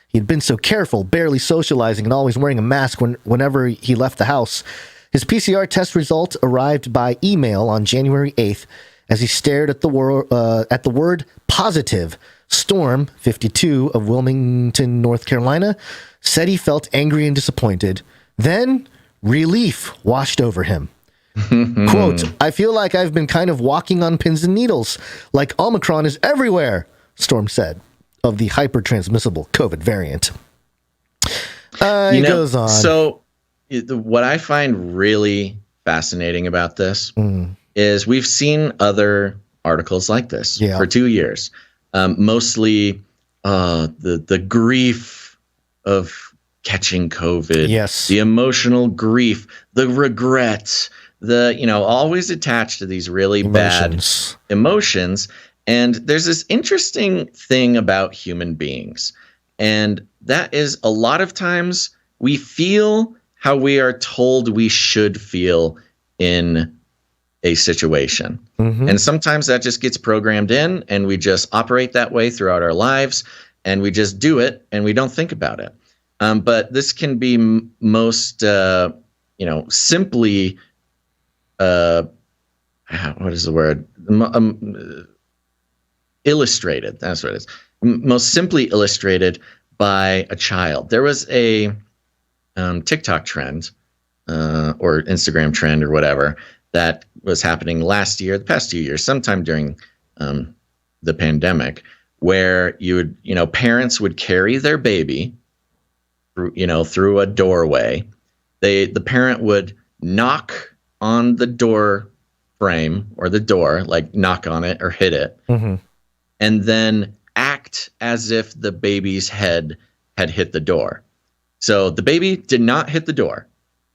He had been so careful, barely socializing, and always wearing a mask whenever he left the house. His PCR test results arrived by email on January 8th. As he stared at the word positive, Storm, 52, of Wilmington, North Carolina, said he felt angry and disappointed. Then relief washed over him. Quote, "I feel like I've been kind of walking on pins and needles, like Omicron is everywhere," Storm said, of the hyper-transmissible COVID variant. He goes on. So what I find really fascinating about this is we've seen other articles like this for 2 years. Mostly the grief of catching COVID. Yes. The emotional grief, the regret, always attached to these really bad emotions. And there's this interesting thing about human beings. And that is a lot of times we feel how we are told we should feel in a situation. Mm-hmm. And sometimes that just gets programmed in and we just operate that way throughout our lives and we just do it and we don't think about it. But this can be most, simply, what is the word? Illustrated. That's what it is. Most simply illustrated by a child. There was a TikTok trend or Instagram trend or whatever that was happening last year, the past 2 years, sometime during the pandemic, where parents would carry their baby through a doorway. The parent would knock on the door frame or the door, like knock on it or hit it, and then act as if the baby's head had hit the door. So the baby did not hit the door.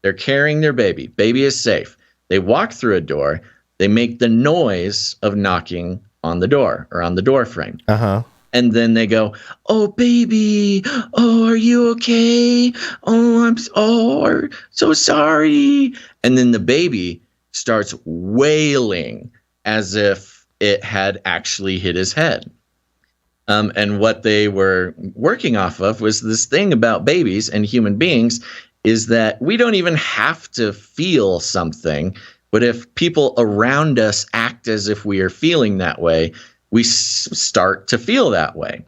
They're carrying their baby. Baby is safe. They walk through a door. They make the noise of knocking on the door or on the door frame. And then they go, "Oh, baby. Oh, are you okay? Oh, I'm so sorry." And then the baby starts wailing as if it had actually hit his head. And what they were working off of was this thing about babies and human beings is that we don't even have to feel something. But if people around us act as if we are feeling that way, we start to feel that way.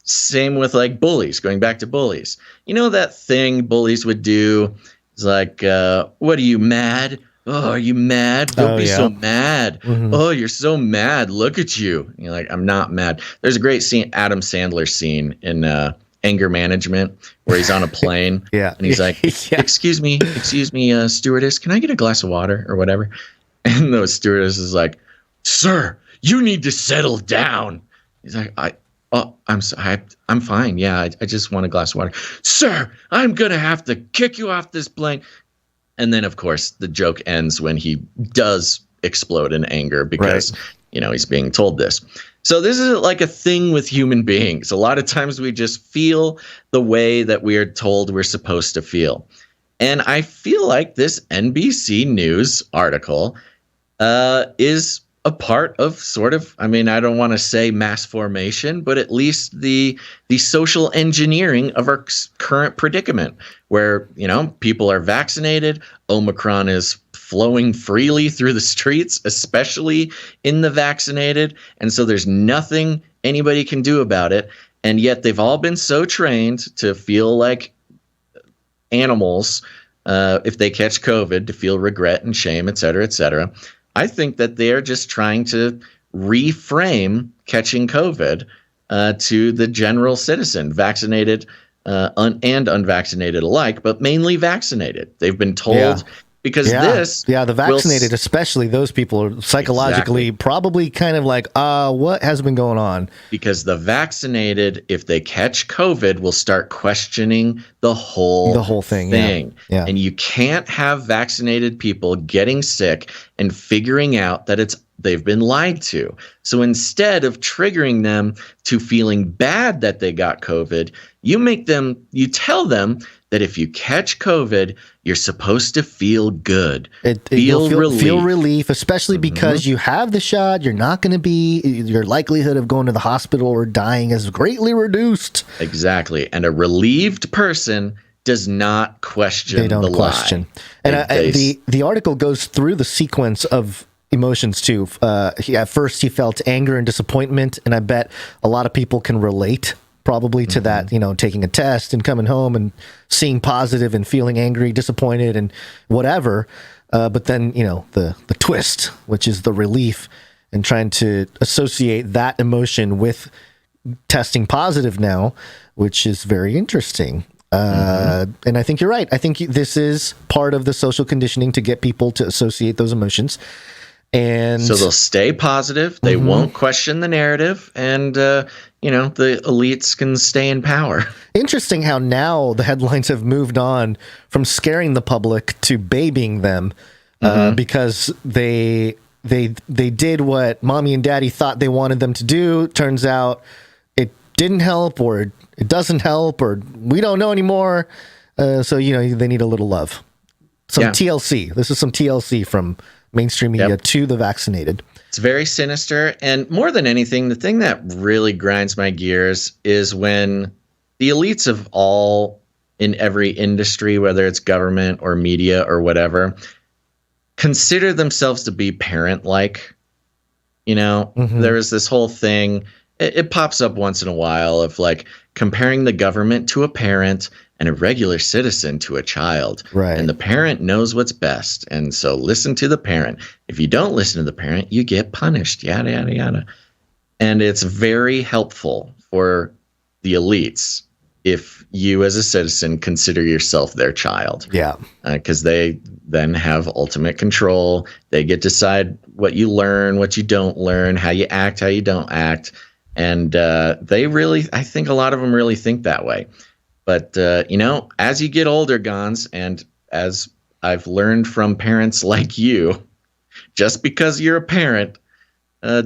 Same with like bullies, going back to bullies. That thing bullies would do is like, "What are you, mad? Oh, are you mad? Don't be so mad. Oh, you're so mad. Look at you." You're like, "I'm not mad." There's a great scene, Adam Sandler scene in Anger Management, where he's on a plane and he's like, excuse me, stewardess, can I get a glass of water or whatever? And the stewardess is like, "Sir, you need to settle down." He's like, Oh, I'm fine. Yeah, I just want a glass of water. Sir, I'm going to have to kick you off this plane. And then, of course, the joke ends when he does explode in anger because, he's being told this. So this is like a thing with human beings. A lot of times we just feel the way that we are told we're supposed to feel. And I feel like this NBC News article is a part of sort of, I don't want to say mass formation, but at least the social engineering of our current predicament where, people are vaccinated. Omicron is flowing freely through the streets, especially in the vaccinated. And so there's nothing anybody can do about it. And yet they've all been so trained to feel like animals if they catch COVID, to feel regret and shame, et cetera, et cetera. I think that they're just trying to reframe catching COVID to the general citizen, vaccinated and unvaccinated alike, but mainly vaccinated. They've been told because the vaccinated, especially those people are psychologically probably kind of like, what has been going on? Because the vaccinated, if they catch COVID, will start questioning the whole thing. Yeah. And you can't have vaccinated people getting sick and figuring out that they've been lied to. So instead of triggering them to feeling bad that they got COVID, you tell them that if you catch COVID, you're supposed to feel good. Feel relief, especially because you have the shot. You're not going to be, your likelihood of going to the hospital or dying is greatly reduced. Exactly. And a relieved person does not question the lie. And the article goes through the sequence of emotions too. At first he felt anger and disappointment, and I bet a lot of people can relate probably to that, taking a test and coming home and seeing positive and feeling angry, disappointed and whatever. But then, the twist, which is the relief, and trying to associate that emotion with testing positive now, which is very interesting. And I think you're right. I think this is part of the social conditioning to get people to associate those emotions. And so they'll stay positive. They won't question the narrative. And, the elites can stay in power. Interesting how now the headlines have moved on from scaring the public to babying them because they did what mommy and daddy thought they wanted them to do. Turns out it didn't help, or it doesn't help, or we don't know anymore. So, they need a little love. Some TLC. This is some TLC from mainstream media to the vaccinated. It's very sinister. And more than anything, the thing that really grinds my gears is when the elites of all, in every industry, whether it's government or media or whatever, consider themselves to be parent-like. There is this whole thing. It pops up once in a while of like comparing the government to a parent and a regular citizen to a child. Right. And the parent knows what's best. And so listen to the parent. If you don't listen to the parent, you get punished, yada, yada, yada. And it's very helpful for the elites if you as a citizen consider yourself their child. Yeah. Because they then have ultimate control. They get to decide what you learn, what you don't learn, how you act, how you don't act. And I think a lot of them really think that way. But, as you get older, Gonz, and as I've learned from parents like you, just because you're a parent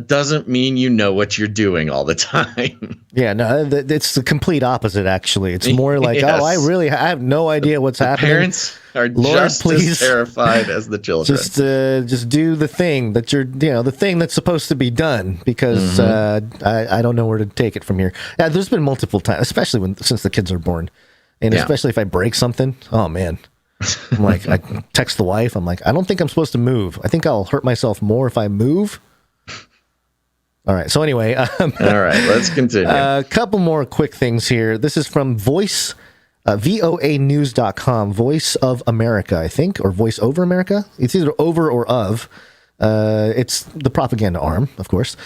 doesn't mean you know what you're doing all the time. Yeah, no, it's the complete opposite, actually. It's more like, I have no idea what's happening. Parents are just as terrified as the children. Just do the thing that the thing that's supposed to be done, because I don't know where to take it from here. Yeah, there's been multiple times, especially since the kids are born, and especially if I break something. Oh man, I'm like, I text the wife. I'm like, I don't think I'm supposed to move. I think I'll hurt myself more if I move. All right. So anyway, all right, let's continue. A couple more quick things here. This is from voanews.com, Voice of America, I think, or Voice Over America. It's either over or of. It's the propaganda arm, of course.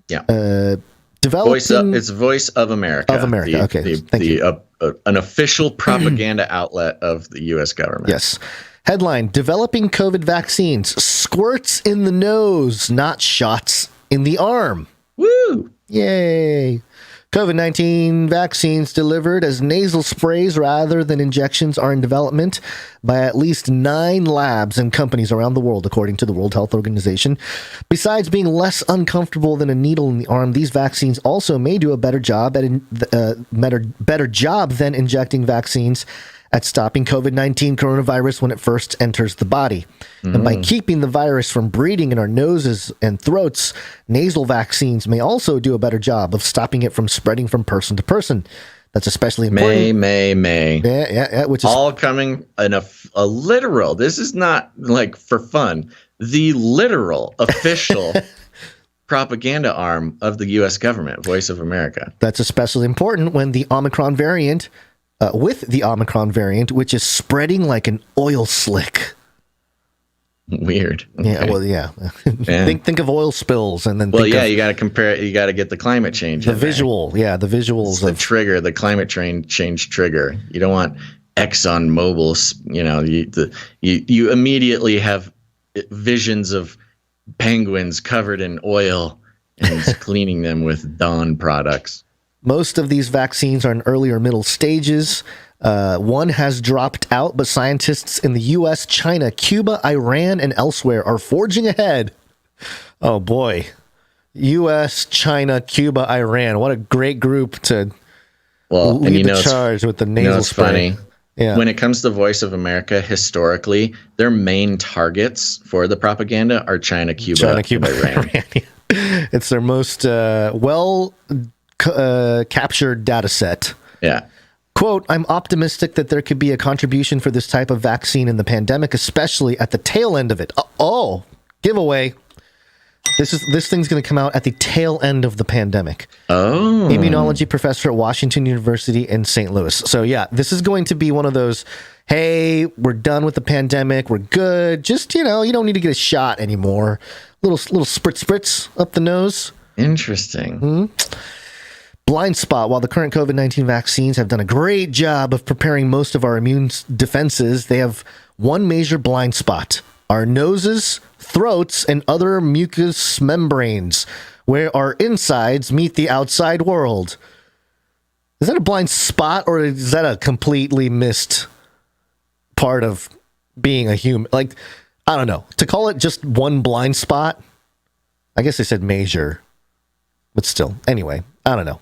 Yeah. Developing... It's Voice of America. Of America. Thank you. An official propaganda outlet of the U.S. government. Yes. Headline: Developing COVID vaccines. Squirts in the nose, not shots in the arm. Woo! Yay. COVID-19 vaccines delivered as nasal sprays rather than injections are in development by at least 9 labs and companies around the world, according to the World Health Organization. Besides being less uncomfortable than a needle in the arm, these vaccines also may do a better job than injecting vaccines at stopping COVID-19 coronavirus when it first enters the body. And by keeping the virus from breeding in our noses and throats, nasal vaccines may also do a better job of stopping it from spreading from person to person. That's especially important. May. Yeah, which is all coming in a literal. This is not like for fun. The literal official propaganda arm of the U.S. government, Voice of America. That's especially important when the Omicron variant, which is spreading like an oil slick. Weird. Okay. Yeah, well, yeah. think of oil spills and then you got to compare it. You got to get the climate change. The visuals. It's the trigger, the climate change trigger. You don't want ExxonMobil's, you immediately have visions of penguins covered in oil and cleaning them with Dawn products. Most of these vaccines are in early or middle stages. One has dropped out, but scientists in the U.S., China, Cuba, Iran, and elsewhere are forging ahead. Oh, boy. U.S., China, Cuba, Iran. What a great group to lead the charge with the nasal spray. Funny. Yeah. When it comes to Voice of America, historically, their main targets for the propaganda are China, Cuba, Iran. It's their most captured data set. Yeah. Quote, I'm optimistic that there could be a contribution for this type of vaccine in the pandemic, especially at the tail end of it. Giveaway. This thing's going to come out at the tail end of the pandemic. Oh. Immunology professor at Washington University in St. Louis. So yeah, this is going to be one of those, hey, we're done with the pandemic. We're good. Just, you don't need to get a shot anymore. Little spritz up the nose. Interesting. Mm-hmm. Blind spot. While the current COVID-19 vaccines have done a great job of preparing most of our immune defenses, they have one major blind spot. Our noses, throats, and other mucous membranes, where our insides meet the outside world. Is that a blind spot, or is that a completely missed part of being a human? Like, I don't know. To call it just one blind spot, I guess they said major. But still, anyway, I don't know.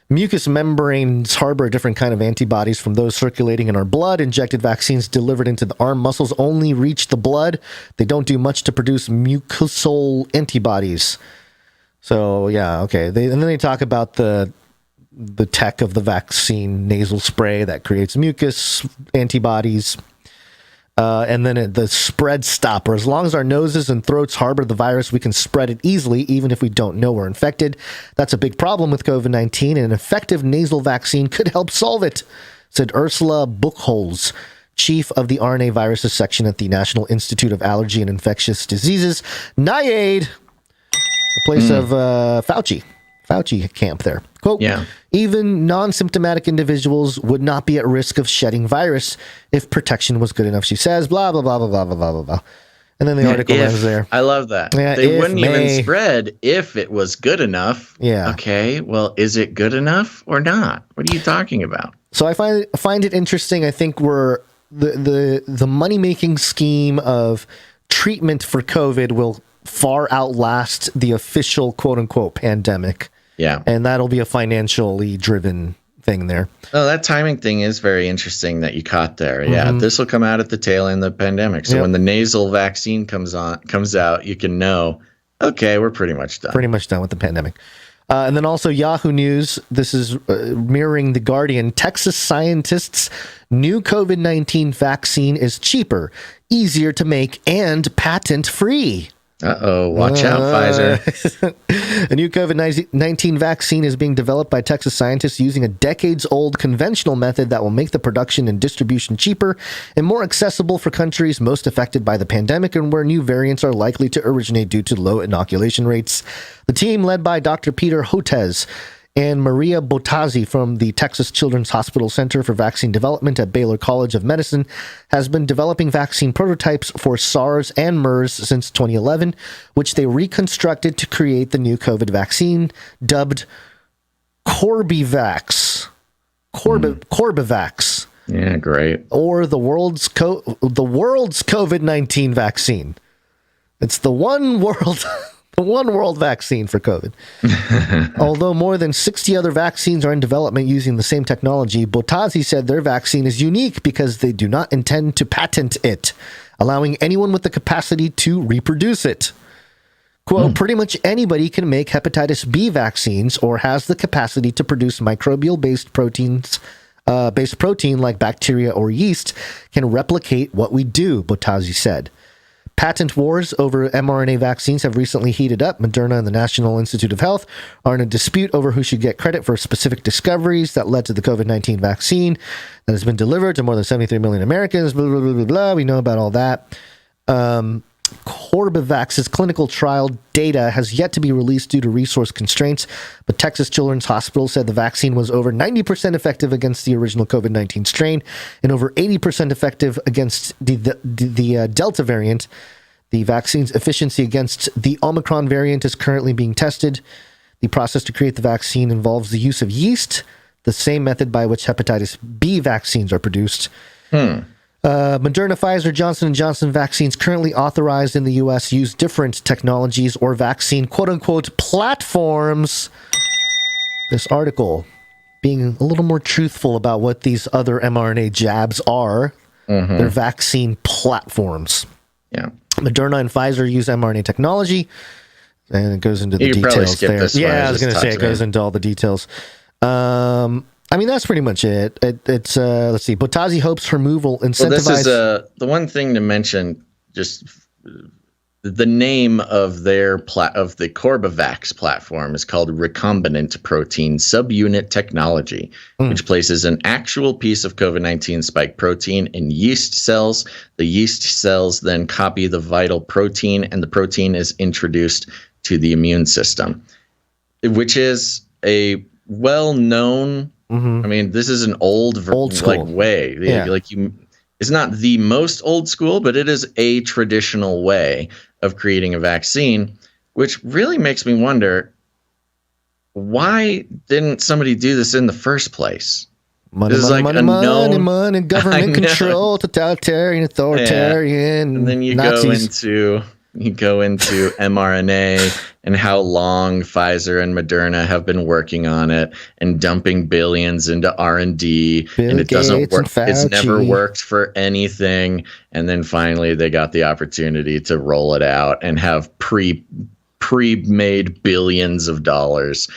Mucous membranes harbor a different kind of antibodies from those circulating in our blood. Injected vaccines delivered into the arm muscles only reach the blood. They don't do much to produce mucosal antibodies. So, yeah, okay. And then they talk about the tech of the vaccine nasal spray that creates mucus antibodies. And then the spread stopper. As long as our noses and throats harbor the virus, we can spread it easily, even if we don't know we're infected. That's a big problem with COVID-19, and an effective nasal vaccine could help solve it, said Ursula Buchholz, chief of the RNA viruses section at the National Institute of Allergy and Infectious Diseases, NIAID, the place of Fauci camp there. Quote, even non-symptomatic individuals would not be at risk of shedding virus if protection was good enough, she says, blah, blah, blah, blah, blah, blah, blah, blah. And then the article ends there. I love that. Yeah, they wouldn't even spread if it was good enough. Yeah. Okay, well, is it good enough or not? What are you talking about? So I find it interesting. I think we're the money-making scheme of treatment for COVID will far outlast the official quote-unquote pandemic. Yeah. And that'll be a financially driven thing there. Oh, that timing thing is very interesting that you caught there. Yeah. This will come out at the tail end of the pandemic. So when the nasal vaccine comes out, you can know, okay, we're pretty much done. Pretty much done with the pandemic. And then also Yahoo News. This is mirroring The Guardian. Texas scientists' new COVID-19 vaccine is cheaper, easier to make, and patent-free. Watch out, Pfizer. A new COVID-19 vaccine is being developed by Texas scientists using a decades-old conventional method that will make the production and distribution cheaper and more accessible for countries most affected by the pandemic and where new variants are likely to originate due to low inoculation rates. The team, led by Dr. Peter Hotez and Maria Bottazzi from the Texas Children's Hospital Center for Vaccine Development at Baylor College of Medicine, has been developing vaccine prototypes for SARS and MERS since 2011, which they reconstructed to create the new COVID vaccine, dubbed Corbevax. Corbevax. Yeah, great. Or the world's COVID-19 vaccine. It's the one world vaccine for COVID. Although more than 60 other vaccines are in development using the same technology, Bottazi said their vaccine is unique because they do not intend to patent it, allowing anyone with the capacity to reproduce it. Quote, pretty much anybody can make hepatitis B vaccines or has the capacity to produce microbial-based proteins, based protein like bacteria or yeast can replicate what we do, Bottazi said. Patent wars over mRNA vaccines have recently heated up. Moderna and the National Institute of Health are in a dispute over who should get credit for specific discoveries that led to the COVID-19 vaccine that has been delivered to more than 73 million Americans. Blah, blah, blah, blah, blah. We know about all that. Corbevax's clinical trial data has yet to be released due to resource constraints, but Texas Children's Hospital said the vaccine was over 90% effective against the original COVID-19 strain and over 80% effective against the Delta variant. The vaccine's efficiency against the Omicron variant is currently being tested. The process to create the vaccine involves the use of yeast, the same method by which hepatitis B vaccines are produced. Moderna, Pfizer, Johnson & Johnson vaccines currently authorized in the U.S. use different technologies or vaccine quote-unquote platforms. This article being a little more truthful about what these other mRNA jabs are. They're vaccine platforms. Yeah. Moderna and Pfizer use mRNA technology, and it goes into the details there. I was going to say it goes into all the details. I mean, that's pretty much it. It's let's see. Bottazi hopes removal incentivize. Well, this is the one thing to mention. Just the name of their of the Corbevax platform is called recombinant protein subunit technology, which places an actual piece of COVID-19 spike protein in yeast cells. The yeast cells then copy the vital protein, and the protein is introduced to the immune system, which is a well-known. I mean, this is an old school like way. Yeah. It's not the most old school, but it is a traditional way of creating a vaccine, which really makes me wonder, why didn't somebody do this in the first place? Money, government control, totalitarian, authoritarian. And then you Nazis. go into mRNA and how long Pfizer and Moderna have been working on it and dumping billions into R&D, and it doesn't work. It's never worked for anything. And then finally they got the opportunity to roll it out and have pre-made billions of dollars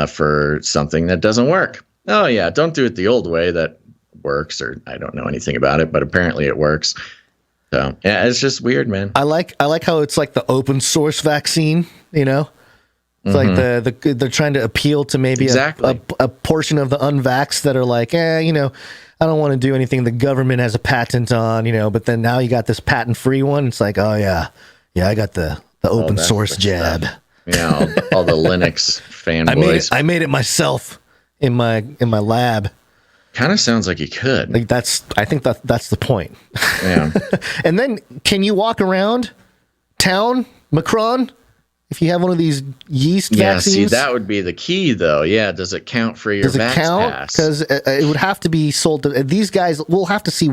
for something that doesn't work. Oh yeah, don't do it the old way that works, or I don't know anything about it, but apparently it works. So yeah, it's just weird, man. I like how it's like the open source vaccine, you know? It's like they're trying to appeal to maybe a portion of the unvaxxed that are like, you know, I don't want to do anything the government has a patent on, you know, but then now you got this patent-free one. It's like, oh yeah, I got the open source jab. Stuff. Yeah, all the Linux fanboys. I made it myself in my lab. Kind of sounds like you could. Like I think that's the point. Yeah. And then can you walk around town, Macron, if you have one of these yeast vaccines? See, that would be the key, though. Yeah, does it count for your vax pass? Because it would have to be sold to these guys. We'll have to see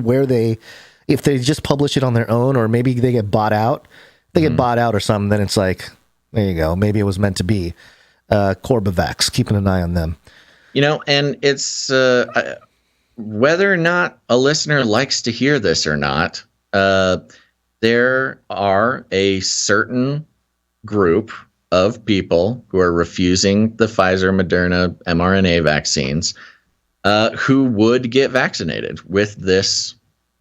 if they just publish it on their own, or maybe they get bought out. If they get bought out or something, then it's like, there you go. Maybe it was meant to be. Corbevax, keeping an eye on them. You know, and it's whether or not a listener likes to hear this or not, there are a certain group of people who are refusing the Pfizer, Moderna, mRNA vaccines who would get vaccinated with this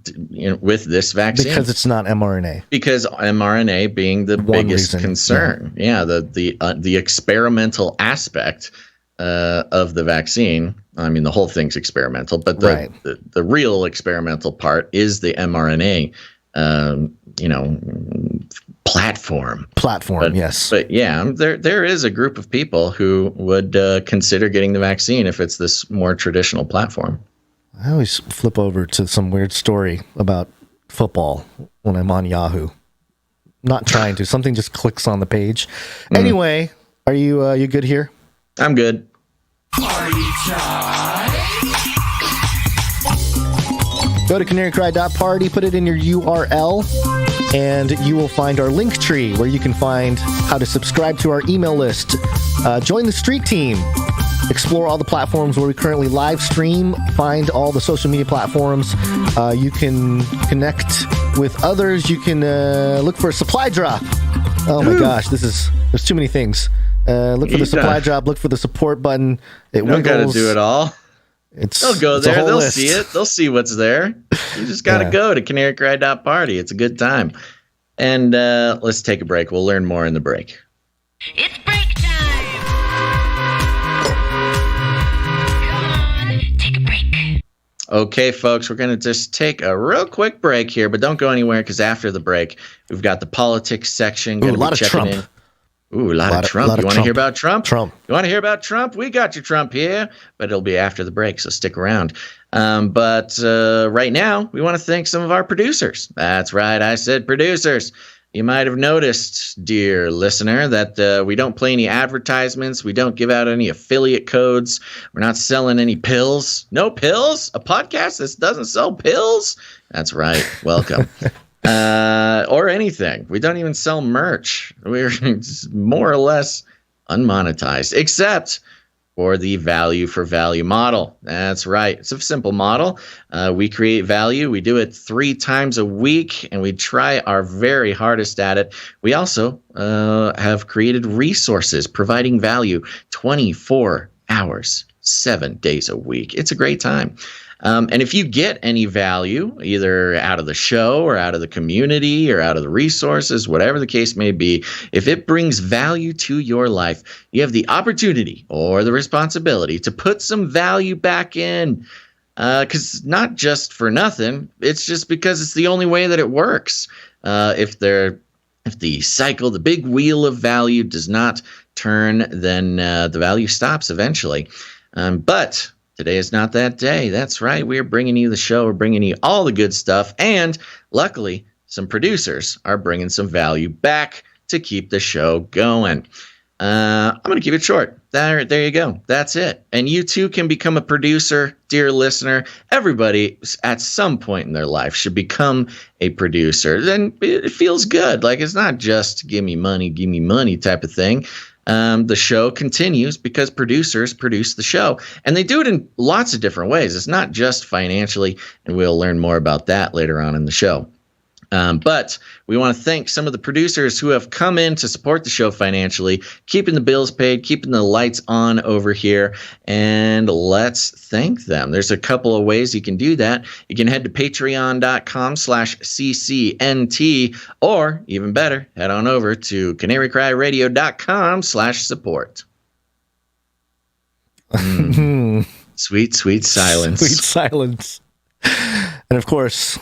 vaccine, because it's not mRNA. Because mRNA being the biggest concern, the experimental aspect of the vaccine. I mean, the whole thing's experimental, but the real experimental part is the mRNA, platform. Yes. But yeah, there is a group of people who would consider getting the vaccine if it's this more traditional platform. I always flip over to some weird story about football when I'm on Yahoo. Not trying to. Something just clicks on the page. Anyway, are you good here? I'm good. Party time. Go to CanaryCry.Party, put it in your URL, and you will find our Linktree, where you can find how to subscribe to our email list, join the street team, explore all the platforms where we currently live stream, find all the social media platforms. You can connect with others. You can look for a supply drop. Oh my gosh, there's too many things. Look for the supply drop, look for the support button. You don't got to do it all. They'll go there. They'll see it. They'll see what's there. You just got to go to CanaryCry.Party. It's a good time. And let's take a break. We'll learn more in the break. It's break time. Come on, take a break. Okay, folks, we're going to just take a real quick break here, but don't go anywhere because after the break, we've got the politics section. Ooh, a lot of Trump. Ooh, a lot of Trump. You want to hear about Trump? Trump. You want to hear about Trump? We got your Trump here, but it'll be after the break, so stick around. But right now, we want to thank some of our producers. That's right, I said producers. You might have noticed, dear listener, that we don't play any advertisements. We don't give out any affiliate codes. We're not selling any pills. No pills? A podcast that doesn't sell pills? That's right. Welcome. Or anything. We don't even sell merch. We're more or less unmonetized, except for the value for value model. That's right. It's a simple model. We create value. We do it 3 times a week, and we try our very hardest at it. We also have created resources providing value 24 hours, 7 days a week. It's a great time. And if you get any value, either out of the show or out of the community or out of the resources, whatever the case may be, if it brings value to your life, you have the opportunity or the responsibility to put some value back in. Because not just for nothing, it's just because it's the only way that it works. If the cycle, the big wheel of value does not turn, then the value stops eventually. But today is not that day. That's right. We're bringing you the show. We're bringing you all the good stuff. And luckily, some producers are bringing some value back to keep the show going. I'm going to keep it short. There you go. That's it. And you too can become a producer, dear listener. Everybody at some point in their life should become a producer. Then it feels good. Like it's not just give me money type of thing. The show continues because producers produce the show, and they do it in lots of different ways. It's not just financially, and we'll learn more about that later on in the show. But we want to thank some of the producers who have come in to support the show financially, keeping the bills paid, keeping the lights on over here, and let's thank them. There's a couple of ways you can do that. You can head to patreon.com/ccnt, or even better, head on over to CanaryCryRadio.com/support. Sweet, sweet silence. Sweet silence. And of course,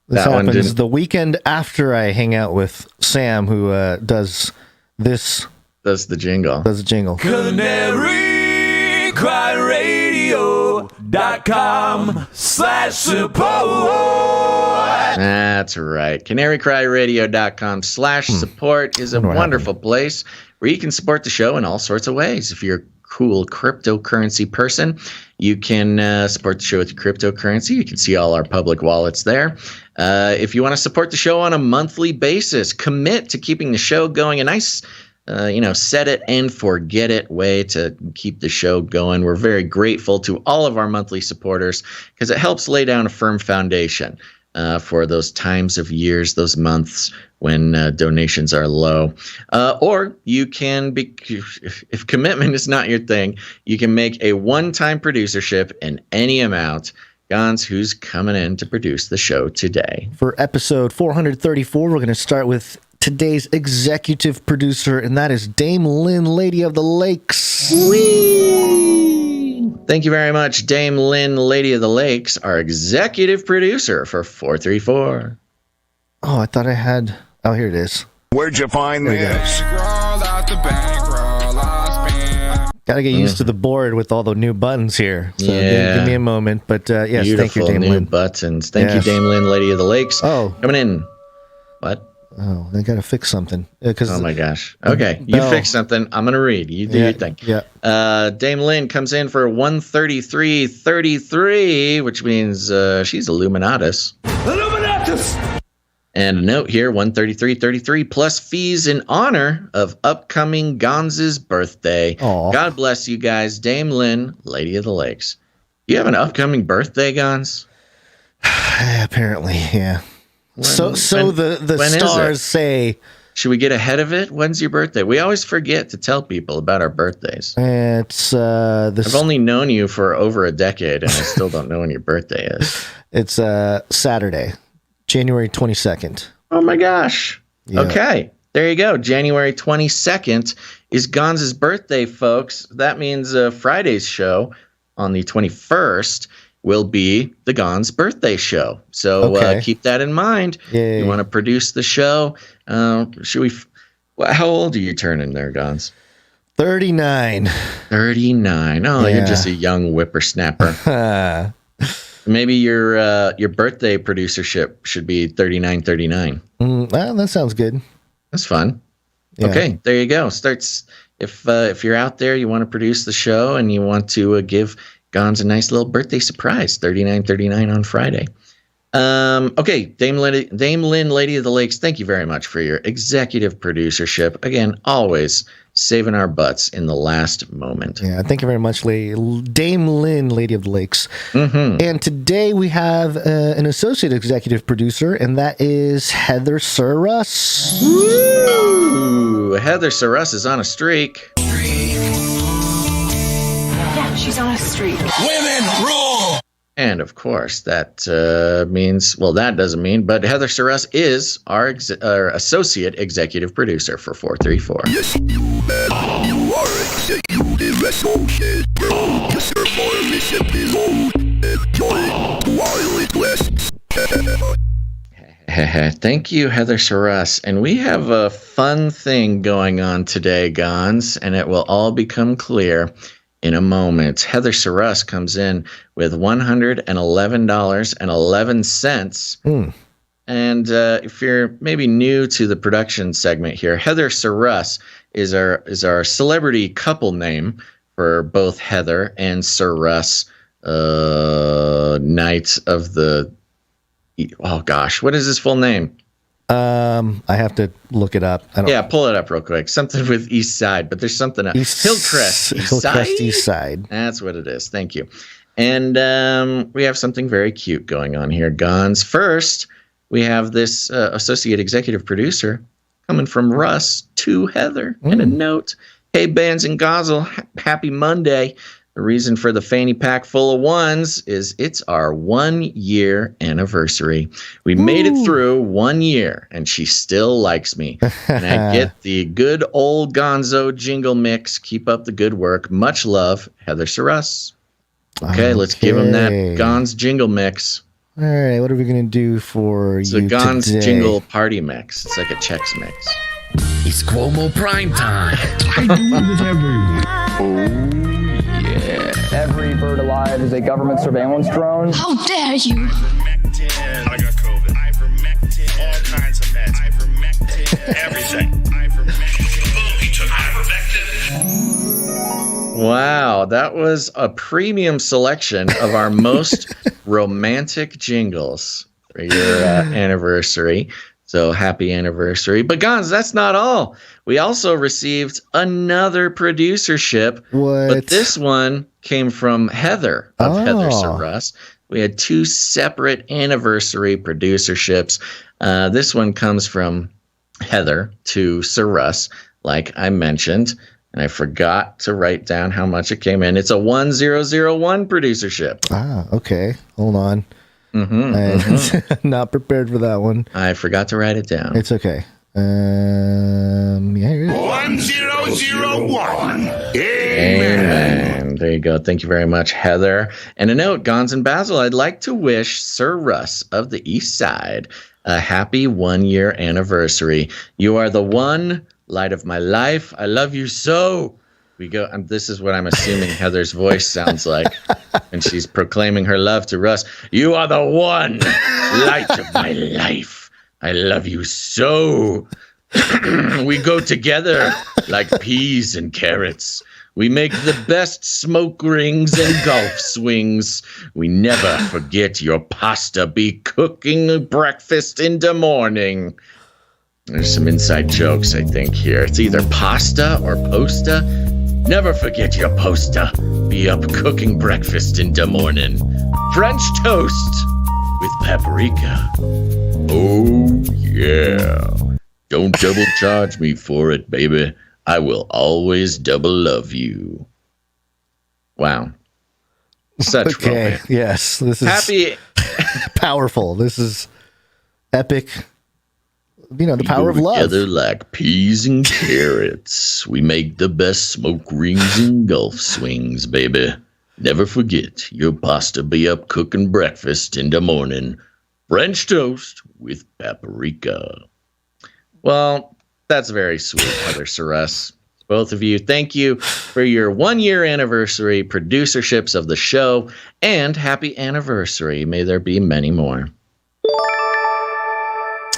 this happens the weekend after I hang out with Sam, who does the jingle. CanaryCryRadio.com/support. That's right. CanaryCryRadio.com/support is a wonderful place where you can support the show in all sorts of ways. If you're a cool cryptocurrency person, you can support the show with your cryptocurrency. You can see all our public wallets there. If you want to support the show on a monthly basis, commit to keeping the show going. A nice, set it and forget it way to keep the show going. We're very grateful to all of our monthly supporters because it helps lay down a firm foundation for those times of years, those months when donations are low. Or you can be, if commitment is not your thing, you can make a one-time producership in any amount. Gonz, who's coming in to produce the show today? For episode 434, we're going to start with today's executive producer, and that is Dame Lynn, Lady of the Lakes. Whee! Thank you very much, Dame Lynn, Lady of the Lakes, our executive producer for 434. Oh, I thought I had... Oh, here it is. Where'd you find this? Gotta get used to the board with all the new buttons here. So give me a moment. But yes, beautiful, thank you, Dame new Lynn. buttons. Thank you, Dame Lynn, Lady of the Lakes. Oh. Coming in. What? Oh, I got to fix something. Oh, my gosh. Okay, you fix something. I'm going to read. You do your thing. Yeah. Dame Lynn comes in for 133.33, which means she's Illuminatus. Illuminatus! And a note here, 133.33 plus fees in honor of upcoming Gonz's birthday. Aww. God bless you guys. Dame Lynn, Lady of the Lakes. You have an upcoming birthday, Gonz? Apparently, yeah. So the stars say. Should we get ahead of it? When's your birthday? We always forget to tell people about our birthdays. It's I've only known you for over a decade, and I still don't know when your birthday is. It's Saturday, January 22nd. Oh my gosh. Yeah. Okay. There you go. January 22nd is Gonz's birthday, folks. That means Friday's show on the 21st will be the Gonz birthday show. So keep that in mind. Yay. You want to produce the show? Should we? How old are you turning there, Gonz? 39. 39. Oh, Yeah. You're just a young whippersnapper. Maybe your birthday producership should be 3939. Well, that sounds good. That's fun. Yeah. Okay, there you go. If you're out there, you want to produce the show and you want to give Gonz a nice little birthday surprise, 3939 on Friday. Okay, Dame Lynn, Lady of the Lakes, thank you very much for your executive producership. Again, always saving our butts in the last moment. Yeah, thank you very much, Dame Lynn, Lady of the Lakes. Mm-hmm. And today we have an associate executive producer, and that is Heather Surruss. Ooh, Heather Surruss is on a streak. Yeah, she's on a streak. Women rule! And of course, that means, well, that doesn't mean, but Heather Surruss is our associate executive producer for 434. Yes, you bet. You are executive associate. Producer for this episode. Enjoy while it lasts. Thank you, Heather Surruss. And we have a fun thing going on today, Gonz, and it will all become clear in a moment. Heather Surruss comes in with $111.11. And if you're maybe new to the production segment here, Heather Surruss is our celebrity couple name for both Heather and Surruss, Knights of the... Oh, gosh. What is his full name? I have to look it up. Yeah, pull it up real quick. Something with East Side, but there's something else. Hillcrest East Side. That's what it is. Thank you. And we have something very cute going on here, Gonz. First, we have this associate executive producer coming from Russ to Heather and a note. Hey, Bands and Gosel, happy Monday. The reason for the fanny pack full of ones is it's our 1 year anniversary. We made it through 1 year, and she still likes me. And I get the good old Gonzo jingle mix. Keep up the good work. Much love, Heather Surruss. Okay, let's give him that Gonz jingle mix. All right, what are we going to do for it's you today? It's a Gonz today? jingle party mix. It's like a Chex mix. It's Cuomo prime time. I do with everyone. Every bird alive is a government surveillance drone. How dare you? I got COVID. Ivermectin. All kinds of meds. Ivermectin. Everything. Ivermectin. Boom, he took ivermectin. Wow, that was a premium selection of our most romantic jingles for your anniversary. So happy anniversary. But Gonz, that's not all. We also received another producership. What? But this one came from Heather of Heather Surruss. We had two separate anniversary producerships. This one comes from Heather to Surruss, like I mentioned. And I forgot to write down how much it came in. It's a 1001 producership. Ah, okay. Hold on. Not prepared for that one. I forgot to write it down. It's okay. Yeah, here it is. 1001. Amen. There you go. Thank you very much, Heather. And a note, Gonz and Basil, I'd like to wish Sir Russ of the East Side a happy 1 year anniversary. You are the one light of my life. I love you so. We go. This is what I'm assuming Heather's voice sounds like, and she's proclaiming her love to Russ. You are the one light of my life. I love you so. We go together like peas and carrots. We make the best smoke rings and golf swings. We never forget your pasta be cooking breakfast in the morning. There's some inside jokes, I think, here. It's either pasta or posta. Never forget your posta be up cooking breakfast in the morning. French toast with paprika. Oh, yeah. Don't double charge me for it, baby. I will always double love you. Wow. Such romance. Yes. This is happy. Powerful. This is epic. You know, the power of love. Together like peas and carrots. We make the best smoke rings and golf swings, baby. Never forget your pasta be up cooking breakfast in the morning. French toast with paprika. Well, that's very sweet, Heather Saras. Both of you, thank you for your 1-year anniversary producerships of the show, and happy anniversary. May there be many more.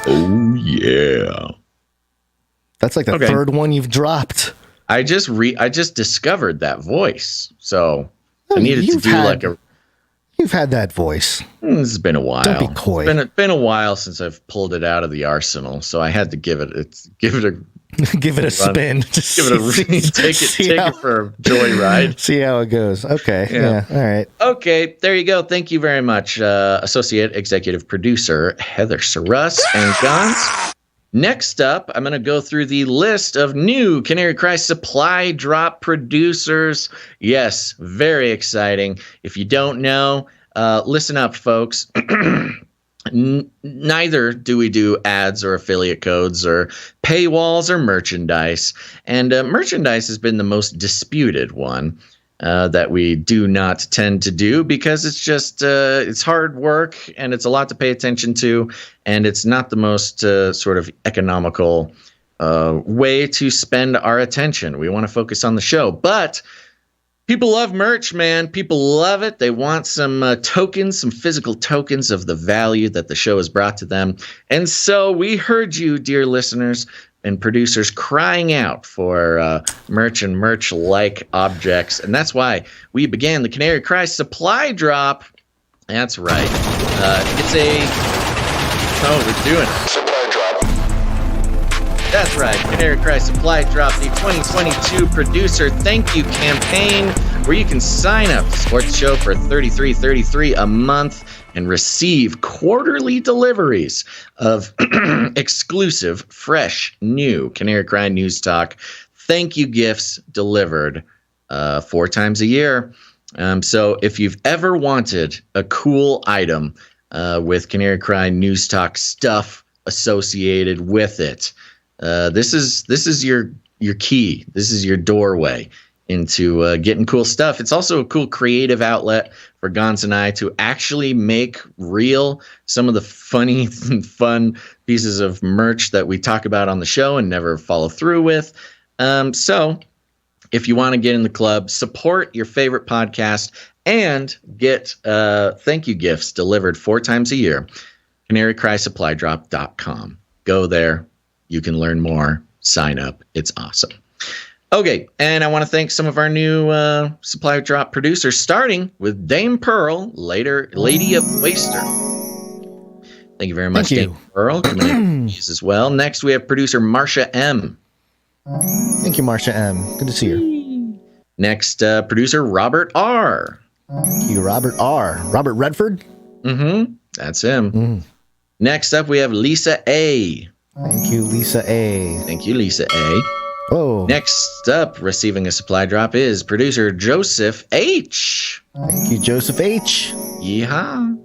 Oh, yeah. That's like the third one you've dropped. I just discovered that voice, so I needed to do You've had that voice. It's been a while. Don't be coy. It's been a while since I've pulled it out of the arsenal, so I had to give it a spin. Take it for a joyride. See how it goes. Okay. Yeah. All right. Okay. There you go. Thank you very much, Associate Executive Producer Heather Saras and Gonz. Next up, I'm going to go through the list of new Canary Cry supply drop producers. Yes, very exciting. If you don't know, listen up, folks. Neither do we do ads or affiliate codes or paywalls or merchandise. And merchandise has been the most disputed one that we do not tend to do because it's just it's hard work and it's a lot to pay attention to. And it's not the most sort of economical way to spend our attention. We want to focus on the show. But people love merch, man. People love it. They want some tokens, some physical tokens of the value that the show has brought to them. And so we heard you, dear listeners and producers, crying out for merch and merch-like objects. And that's why we began the Canary Cry supply drop. That's right. We're doing it. Supply drop. That's right. Canary Cry Supply Drop, the 2022 Producer Thank You campaign, where you can sign up to support the show for $33.33 a month and receive quarterly deliveries of exclusive, fresh, new Canary Cry News Talk thank you gifts delivered 4 times a year. So if you've ever wanted a cool item with Canary Cry News Talk stuff associated with it, this is your key. This is your doorway into getting cool stuff. It's also a cool creative outlet for Gonz and I to actually make real some of the funny and fun pieces of merch that we talk about on the show and never follow through with. So if you want to get in the club, support your favorite podcast, and get thank you gifts delivered 4 times a year, CanaryCrySupplyDrop.com. Go there. You can learn more. Sign up. It's awesome. Okay, and I want to thank some of our new supply drop producers, starting with Dame Pearl, Lady of Waster. Thank you very much, Dame Pearl, coming in with as well. Next, we have producer Marsha M. Thank you, Marsha M. Good to see you. Next, producer Robert R. Thank you, Robert R. Robert Redford? Mm-hmm. That's him. Next up, we have Lisa A. Thank you, Lisa A. Thank you, Lisa A. Oh. Next up, receiving a supply drop is producer Joseph H. Thank you, Joseph H. Yeehaw.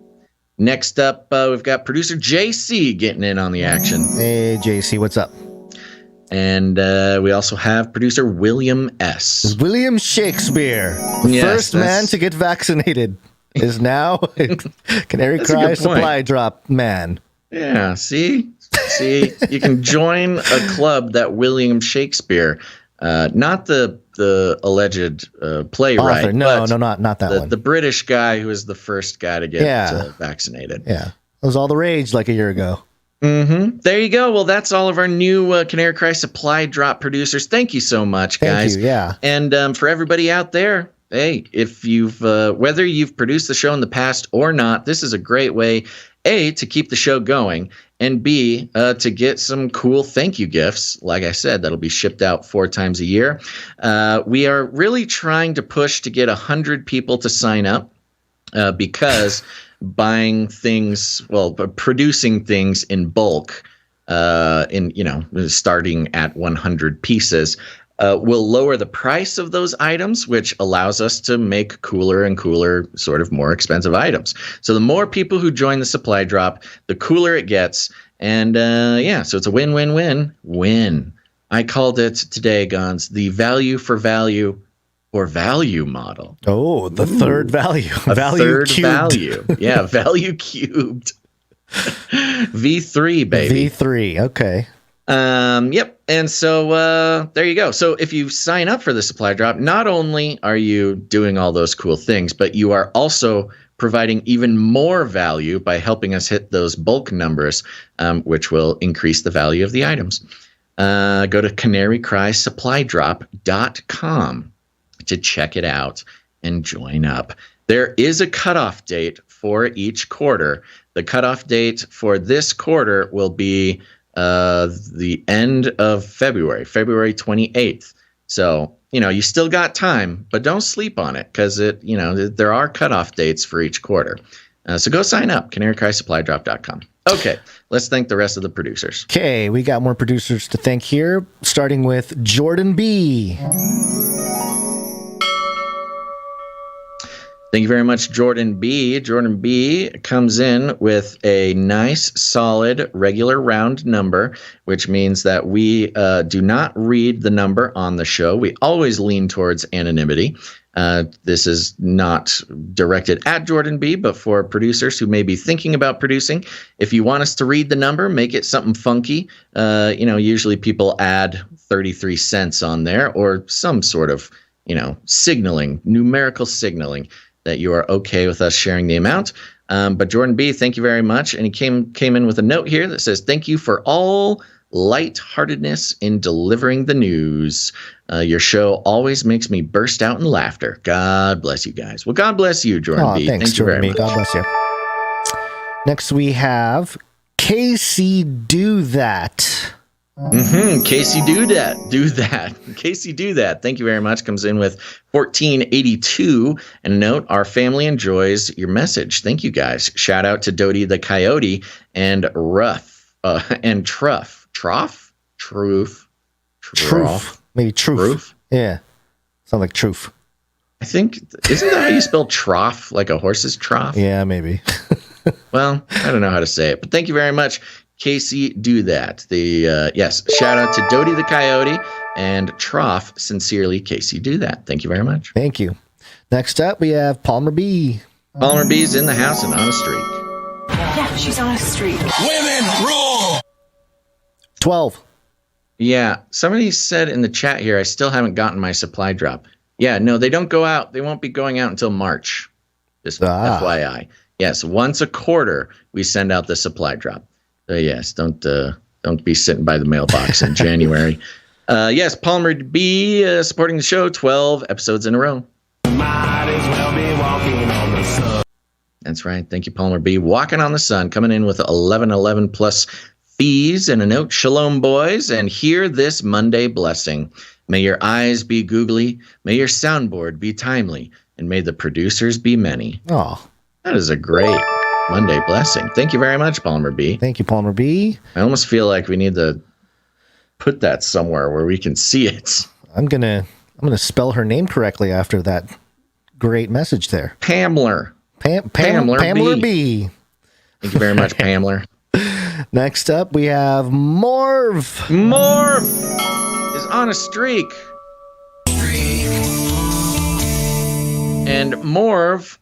Next up, we've got producer JC getting in on the action. Hey, JC, what's up? And we also have producer William S. William Shakespeare, first man to get vaccinated, is now Canary Cry supply drop man. Yeah, see, you can join a club that William Shakespeare, not the alleged playwright. Author. No, not that one. The British guy who was the first guy to get vaccinated. Yeah, it was all the rage like a year ago. There you go. Well, that's all of our new Canary Cry supply drop producers. Thank you so much, guys. Thank you, yeah. And for everybody out there, hey, if you've whether you've produced the show in the past or not, this is a great way, A, to keep the show going, and B, to get some cool thank you gifts. Like I said, that'll be shipped out 4 times a year. We are really trying to push to get 100 people to sign up because buying things, producing things in bulk, starting at 100 pieces, will lower the price of those items, which allows us to make cooler and cooler, sort of more expensive items. So the more people who join the supply drop, the cooler it gets. And so it's a win-win-win-win. I called it today, Gonz, the value for value or value model. Oh, the third value. Third cubed. Value. Yeah, value cubed. V3, baby. V3, okay. Yep. And so there you go. So if you sign up for the supply drop, not only are you doing all those cool things, but you are also providing even more value by helping us hit those bulk numbers, which will increase the value of the items. Go to CanaryCry.Supply.com to check it out and join up. There is a cutoff date for each quarter. The cutoff date for this quarter will be the end of February 28th. So, you still got time, but don't sleep on it because there are cutoff dates for each quarter. So go sign up, CanaryCrySupplyDrop.com. Okay, let's thank the rest of the producers. Okay, we got more producers to thank here, starting with Jordan B. Thank you very much, Jordan B. Jordan B comes in with a nice, solid, regular round number, which means that we do not read the number on the show. We always lean towards anonymity. This is not directed at Jordan B, but for producers who may be thinking about producing. If you want us to read the number, make it something funky. Usually people add 33 cents on there or some sort of, signaling, numerical signaling that you are okay with us sharing the amount. But Jordan B, thank you very much. And he came in with a note here that says, thank you for all lightheartedness in delivering the news. Your show always makes me burst out in laughter. God bless you guys. Well, God bless you, Jordan B. Thanks, thank you Jordan very B. much. God bless you. Next, we have Casey Do That. Casey Do That. Casey Do That. Thank you very much. Comes in with 1482 and a note. Our family enjoys your message. Thank you guys. Shout out to Dodie the Coyote and and Truff. Truth. Maybe truth. Yeah. Sound like truth. I think, isn't that how you spell trough? Like a horse's trough? Yeah, maybe. Well, I don't know how to say it, but thank you very much. Casey Do That. Yes, shout out to Dodie the Coyote and Trough. Sincerely, Casey Do That. Thank you very much. Thank you. Next up, we have Palmer B. Palmer B's in the house and on a streak. Yeah, she's on a streak. Women rule! 12. Yeah, somebody said in the chat here, I still haven't gotten my supply drop. Yeah, no, they don't go out. They won't be going out until March. Just FYI. Yes, once a quarter, we send out the supply drop. So yes, don't be sitting by the mailbox in January. Yes, Palmer B supporting the show, 12 episodes in a row. Might as well be walking on the sun. That's right. Thank you, Palmer B. Walking on the sun, coming in with 1111 plus fees and a note. Shalom, boys, and hear this Monday blessing. May your eyes be googly, may your soundboard be timely, and may the producers be many. Oh, that is a great Monday blessing. Thank you very much, Palmer B. Thank you, Palmer B. I almost feel like we need to put that somewhere where we can see it. I'm gonna spell her name correctly after that great message there. Pamela. Pamela B. Thank you very much, Pamela. Next up, we have Morv. Morv is on a streak. And Morv,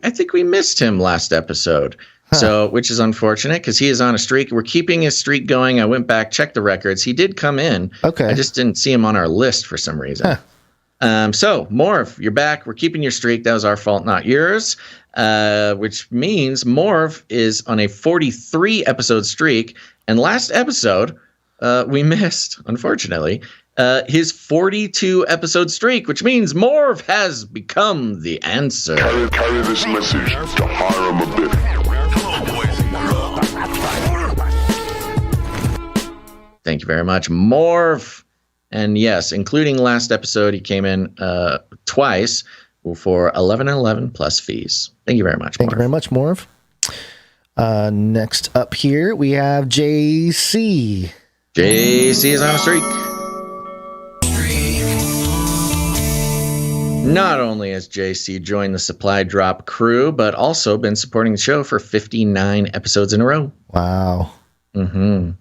I think we missed him last episode. So, which is unfortunate because he is on a streak. We're keeping his streak going. I went back, checked the records. He did come in. Okay. I just didn't see him on our list for some reason. So, Morv, you're back. We're keeping your streak. That was our fault, not yours. Which means Morv is on a 43 episode streak. And last episode, we missed, unfortunately, his 42 episode streak, which means Morv has become the answer. Carry this message to Hiram a bit. Thank you very much, Morv. And yes, including last episode, he came in twice for 11.11 plus fees. Thank you very much, Morv. Thank you very much, Morv. Next up here, we have JC. JC is on a streak. Not only has JC joined the Supply Drop crew, but also been supporting the show for 59 episodes in a row. Wow. Mm-hmm.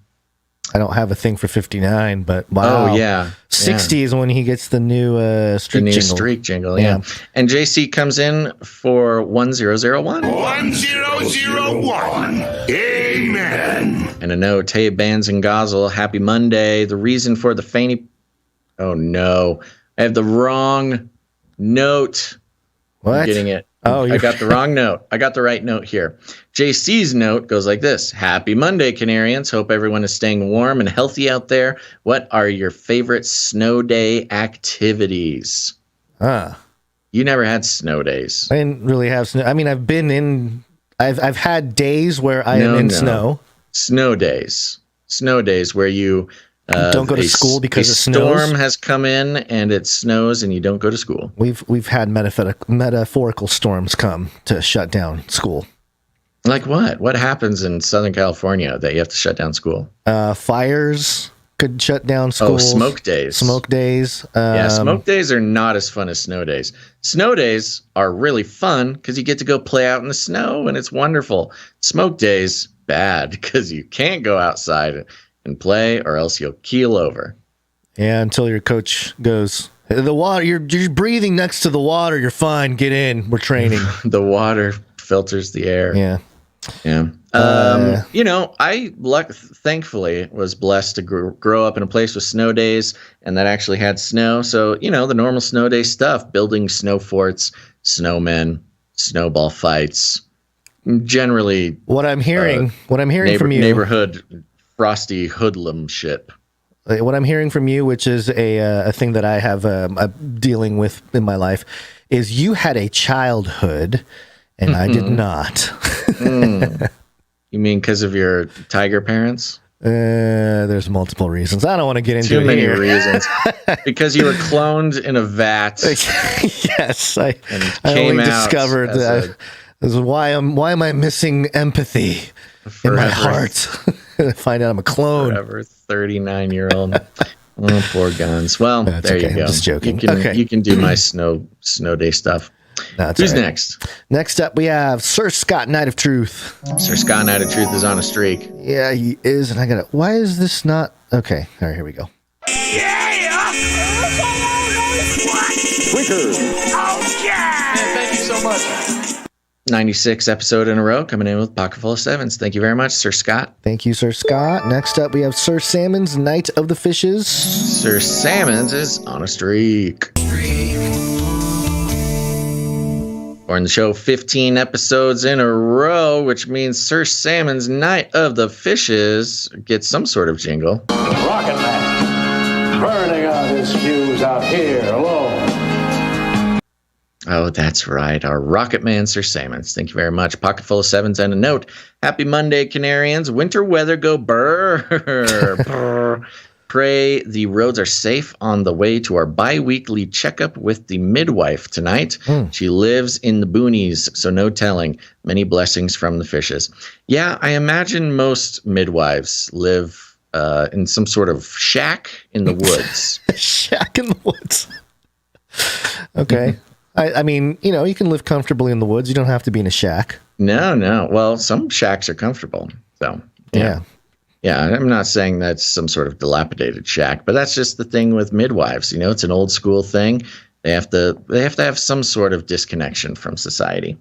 I don't have a thing for 59, but wow. Oh, yeah. 60 is when he gets the new streak jingle. Streak jingle, yeah. And JC comes in for 1001. 1001. Amen. And a note, hey, Bands and Gosel, happy Monday. The reason for the fainty... Oh, no. I have the wrong note. What? I'm getting it. Oh, I got the wrong note. I got the right note here. JC's note goes like this. Happy Monday, Canarians. Hope everyone is staying warm and healthy out there. What are your favorite snow day activities? You never had snow days. I didn't really have snow. I mean, I've been in... I've had days where I am in snow. Snow days. Snow days where you... don't go to school because it snows. A storm has come in and it snows and you don't go to school. We've had metaphorical storms come to shut down school. Like what? What happens in Southern California that you have to shut down school? Fires could shut down schools. Oh, smoke days. Smoke days. Yeah, smoke days are not as fun as snow days. Snow days are really fun because you get to go play out in the snow and it's wonderful. Smoke days, bad because you can't go outside and play or else you'll keel over. Yeah, until your coach goes, the water, you're breathing next to the water, you're fine, get in, we're training. The water filters the air. Yeah. Yeah. I thankfully was blessed to grow up in a place with snow days and that actually had snow. So, the normal snow day stuff, building snow forts, snowmen, snowball fights, generally what I'm hearing from you, neighborhood frosty hoodlum shit. What I'm hearing from you, which is a thing that I have dealing with in my life, is you had a childhood and I did not. You mean because of your tiger parents? There's multiple reasons. I don't want to get into too many here. reasons. Because you were cloned in a vat. Yes, I only discovered that. Why am I missing empathy in my heart? I find out I'm a clone. Forever 39-year-old. Oh, poor Gonz. Well, That's there okay. you go. I'm just joking. You can do my snow day stuff. Who's next? Next up, we have Sir Scott, Knight of Truth. Sir Scott, Knight of Truth is on a streak. Yeah, he is. And I got it. Why is this not? Okay. All right, here we go. Yeah! Tweakers! Oh, yeah! Man, thank you so much. 96 episode in a row, coming in with a pocket full of sevens. Thank you very much, Sir Scott. Thank you, Sir Scott. Next up, we have Sir Salmon's Knight of the Fishes. Sir Salmon's is on a streak. Or in the show, 15 episodes in a row, which means Sir Salmon's Knight of the Fishes gets some sort of jingle. Rocket Man, burning out his fuse out here alone. Oh, that's right. Our Rocket Man, Sir Salmon's. Thank you very much. Pocket full of sevens and a note. Happy Monday, Canarians. Winter weather go brr. Pray the roads are safe on the way to our bi-weekly checkup with the midwife tonight. She lives in the boonies, so no telling. Many blessings from the fishes. Yeah, I imagine most midwives live in some sort of shack in the woods. Shack in the woods. Okay. I mean, you can live comfortably in the woods. You don't have to be in a shack. No. Well, some shacks are comfortable. So, yeah. Yeah, I'm not saying that's some sort of dilapidated shack, but that's just the thing with midwives. It's an old school thing. They have to have some sort of disconnection from society.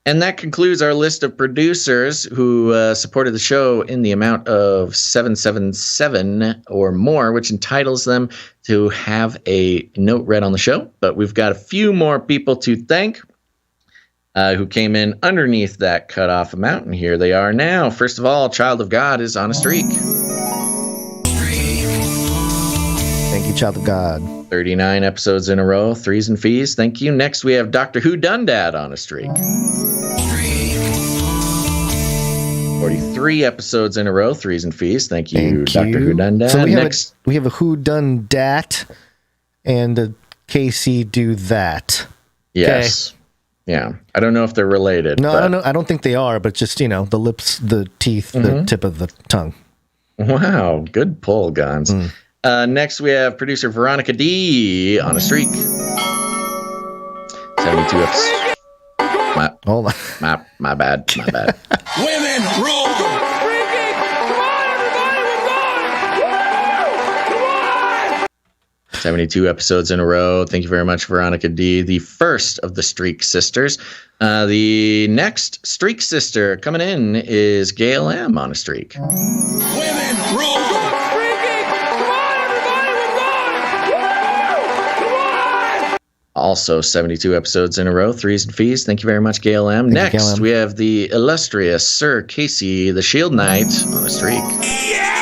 And that concludes our list of producers who supported the show in the amount of 777 or more, which entitles them to have a note read on the show. But we've got a few more people to thank who came in underneath that cutoff amount, and here they are now. First of all, Child of God is on a streak. Thank you, Child of God. 39 episodes in a row, threes and fees. Thank you. Next, we have Doctor Who Dundad on a streak. 43 episodes in a row, threes and fees. Thank you, Dr. Who Dundad. So we have a Who Done Dat and a Casey Do That. Yes. Okay. Yeah. I don't know if they're related. No, I don't think they are, but just, the lips, the teeth, the tip of the tongue. Wow. Good pull, Gonz. Next, we have producer Veronica D on a streak. 72 episodes. Hold on. My bad. Women rule! 72 episodes in a row. Thank you very much, Veronica D, the first of the Streak Sisters. The next Streak Sister coming in is Gail M on a streak. Women rule! Also 72 episodes in a row, threes and fees. Thank you very much, Gail M. Next, we have the illustrious Sir Casey, the Shield Knight, on a streak. Yeah!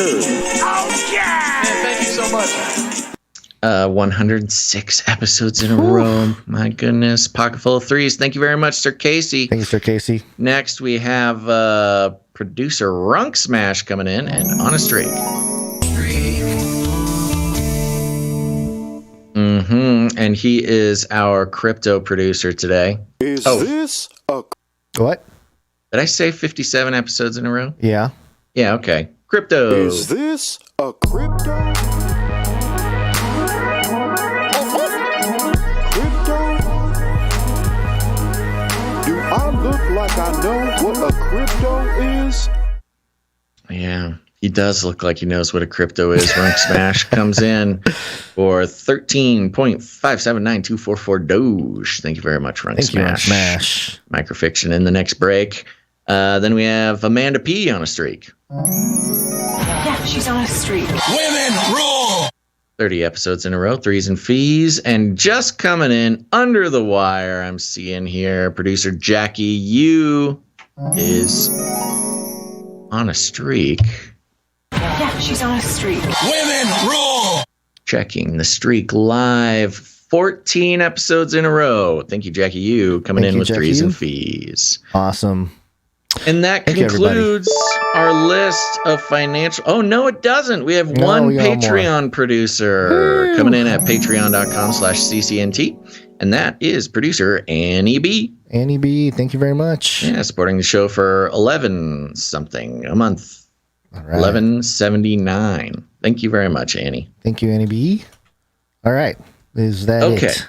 Oh, yeah! Thank you so much. 106 episodes in a row. My goodness. Pocket full of threes. Thank you very much, Sir Casey. Thank you, Sir Casey. Next, we have producer Runk Smash coming in and on a streak. And he is our crypto producer today. Is this a... What? Did I say 57 episodes in a row? Yeah. Yeah, okay. Crypto. Is this a crypto? Do I look like I know what a crypto is? Yeah, he does look like he knows what a crypto is. Runk Smash comes in for 13.579244 Doge. Thank you very much, Runk Smash. Smash. Microfiction in the next break. Then we have Amanda P on a streak. Yeah, she's on a streak. Women rule! 30 episodes in a row, threes and fees. And just coming in under the wire, I'm seeing here, producer Jackie Yu is on a streak. Yeah, she's on a streak. Women rule! Checking the streak live. 14 episodes in a row. Thank you, Jackie Yu, coming in with threes and fees. Awesome. And that concludes our list of financial... Oh, no, it doesn't. We have one Patreon producer coming in at patreon.com/ccnt. And that is producer Annie B. Annie B, thank you very much. Yeah, supporting the show for 11 something a month. All right. $11.79. Thank you very much, Annie. Thank you, Annie B. All right. Is that it?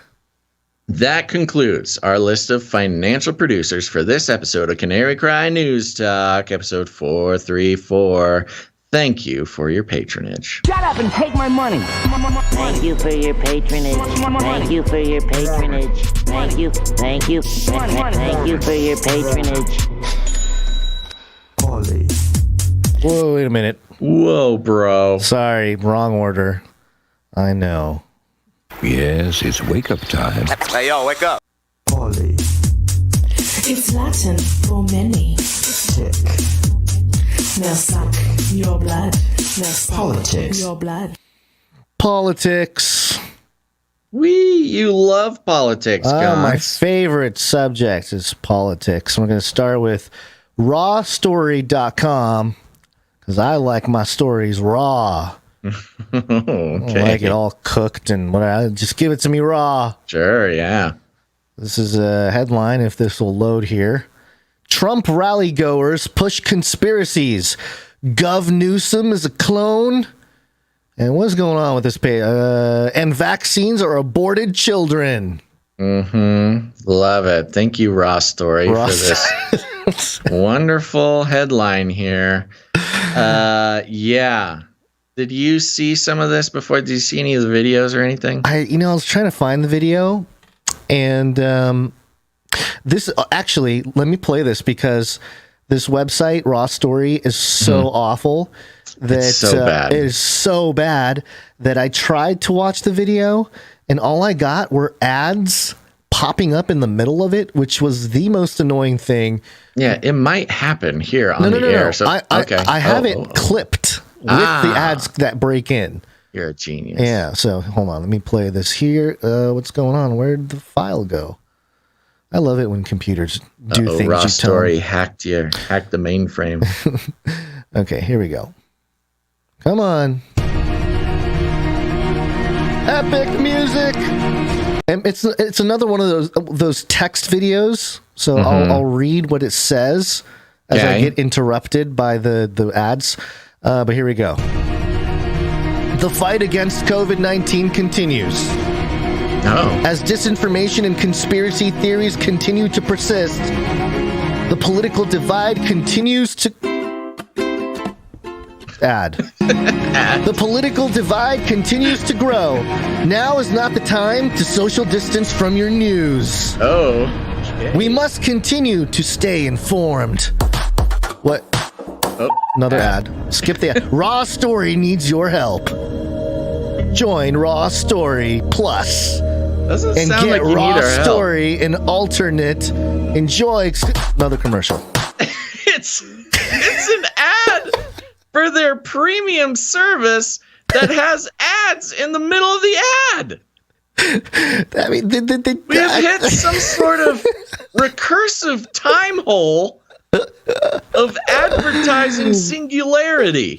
That concludes our list of financial producers for this episode of Canary Cry News Talk, episode 434. Thank you for your patronage. Shut up and take my money. Thank you for your patronage. Thank you for your patronage. Thank you. Thank you. Thank you for your patronage. Whoa, wait a minute. Whoa, bro. Sorry, wrong order. I know. Yes, it's wake-up time. Hey, yo, wake up. It's Latin for many. Tick. Now suck your blood. Now suck Politics. Your blood. Politics. You love politics, guys. My favorite subject is politics. We're going to start with rawstory.com because I like my stories raw. Okay. I don't like it all cooked and whatever. Just give it to me raw. Sure, yeah. This is a headline, if this will load here. Trump rally goers push conspiracies. Gov Newsom is a clone. And what's going on with this page? And vaccines are aborted children. Love it. Thank you, Raw Story, for this wonderful headline here. Yeah. Did you see some of this before? Did you see any of the videos or anything? I was trying to find the video, And this actually, let me play this because this website, Raw Story, is so awful that it is so bad that I tried to watch the video and all I got were ads popping up in the middle of it, which was the most annoying thing. Yeah, it might happen here on the air. So, I have it clipped with the ads that break in. You're a genius. Yeah, so hold on. Let me play this here. What's going on? Where'd the file go? I love it when computers do things. Raw Story hacked the mainframe. Okay, here we go. Come on. Epic music. And it's another one of those text videos. So I'll read what it says as I get interrupted by the ads. But here we go. The fight against COVID-19 continues. As disinformation and conspiracy theories continue to persist, the political divide continues to... The political divide continues to grow. Now is not the time to social distance from your news. We must continue to stay informed. What? Another ad. Skip the ad. Raw Story needs your help. Join Raw Story Plus. Doesn't and sound get like you Raw need our Story and alternate. Enjoy another commercial. It's an ad for their premium service that has ads in the middle of the ad. I mean, we have hit some sort of recursive time hole of advertising singularity.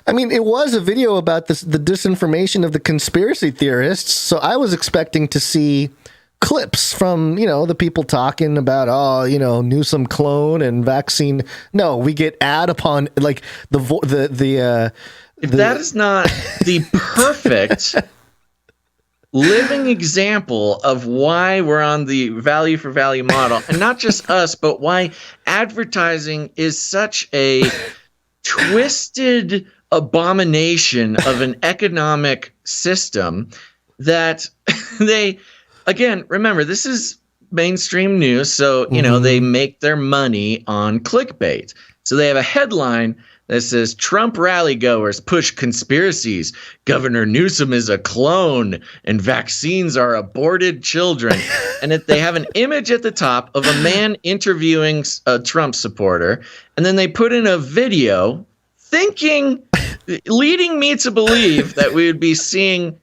I mean, it was a video about the disinformation of the conspiracy theorists, so I was expecting to see clips from, the people talking about, Newsom clone and vaccine. No, we get ad upon, like, if that is not the perfect living example of why we're on the value for value model, and not just us, but why advertising is such a twisted abomination of an economic system that again, remember, this is mainstream news, so, they make their money on clickbait. So they have a headline that says, Trump rally goers push conspiracies, Governor Newsom is a clone, and vaccines are aborted children. And they have an image at the top of a man interviewing a Trump supporter, and then they put in a video leading me to believe that we would be seeing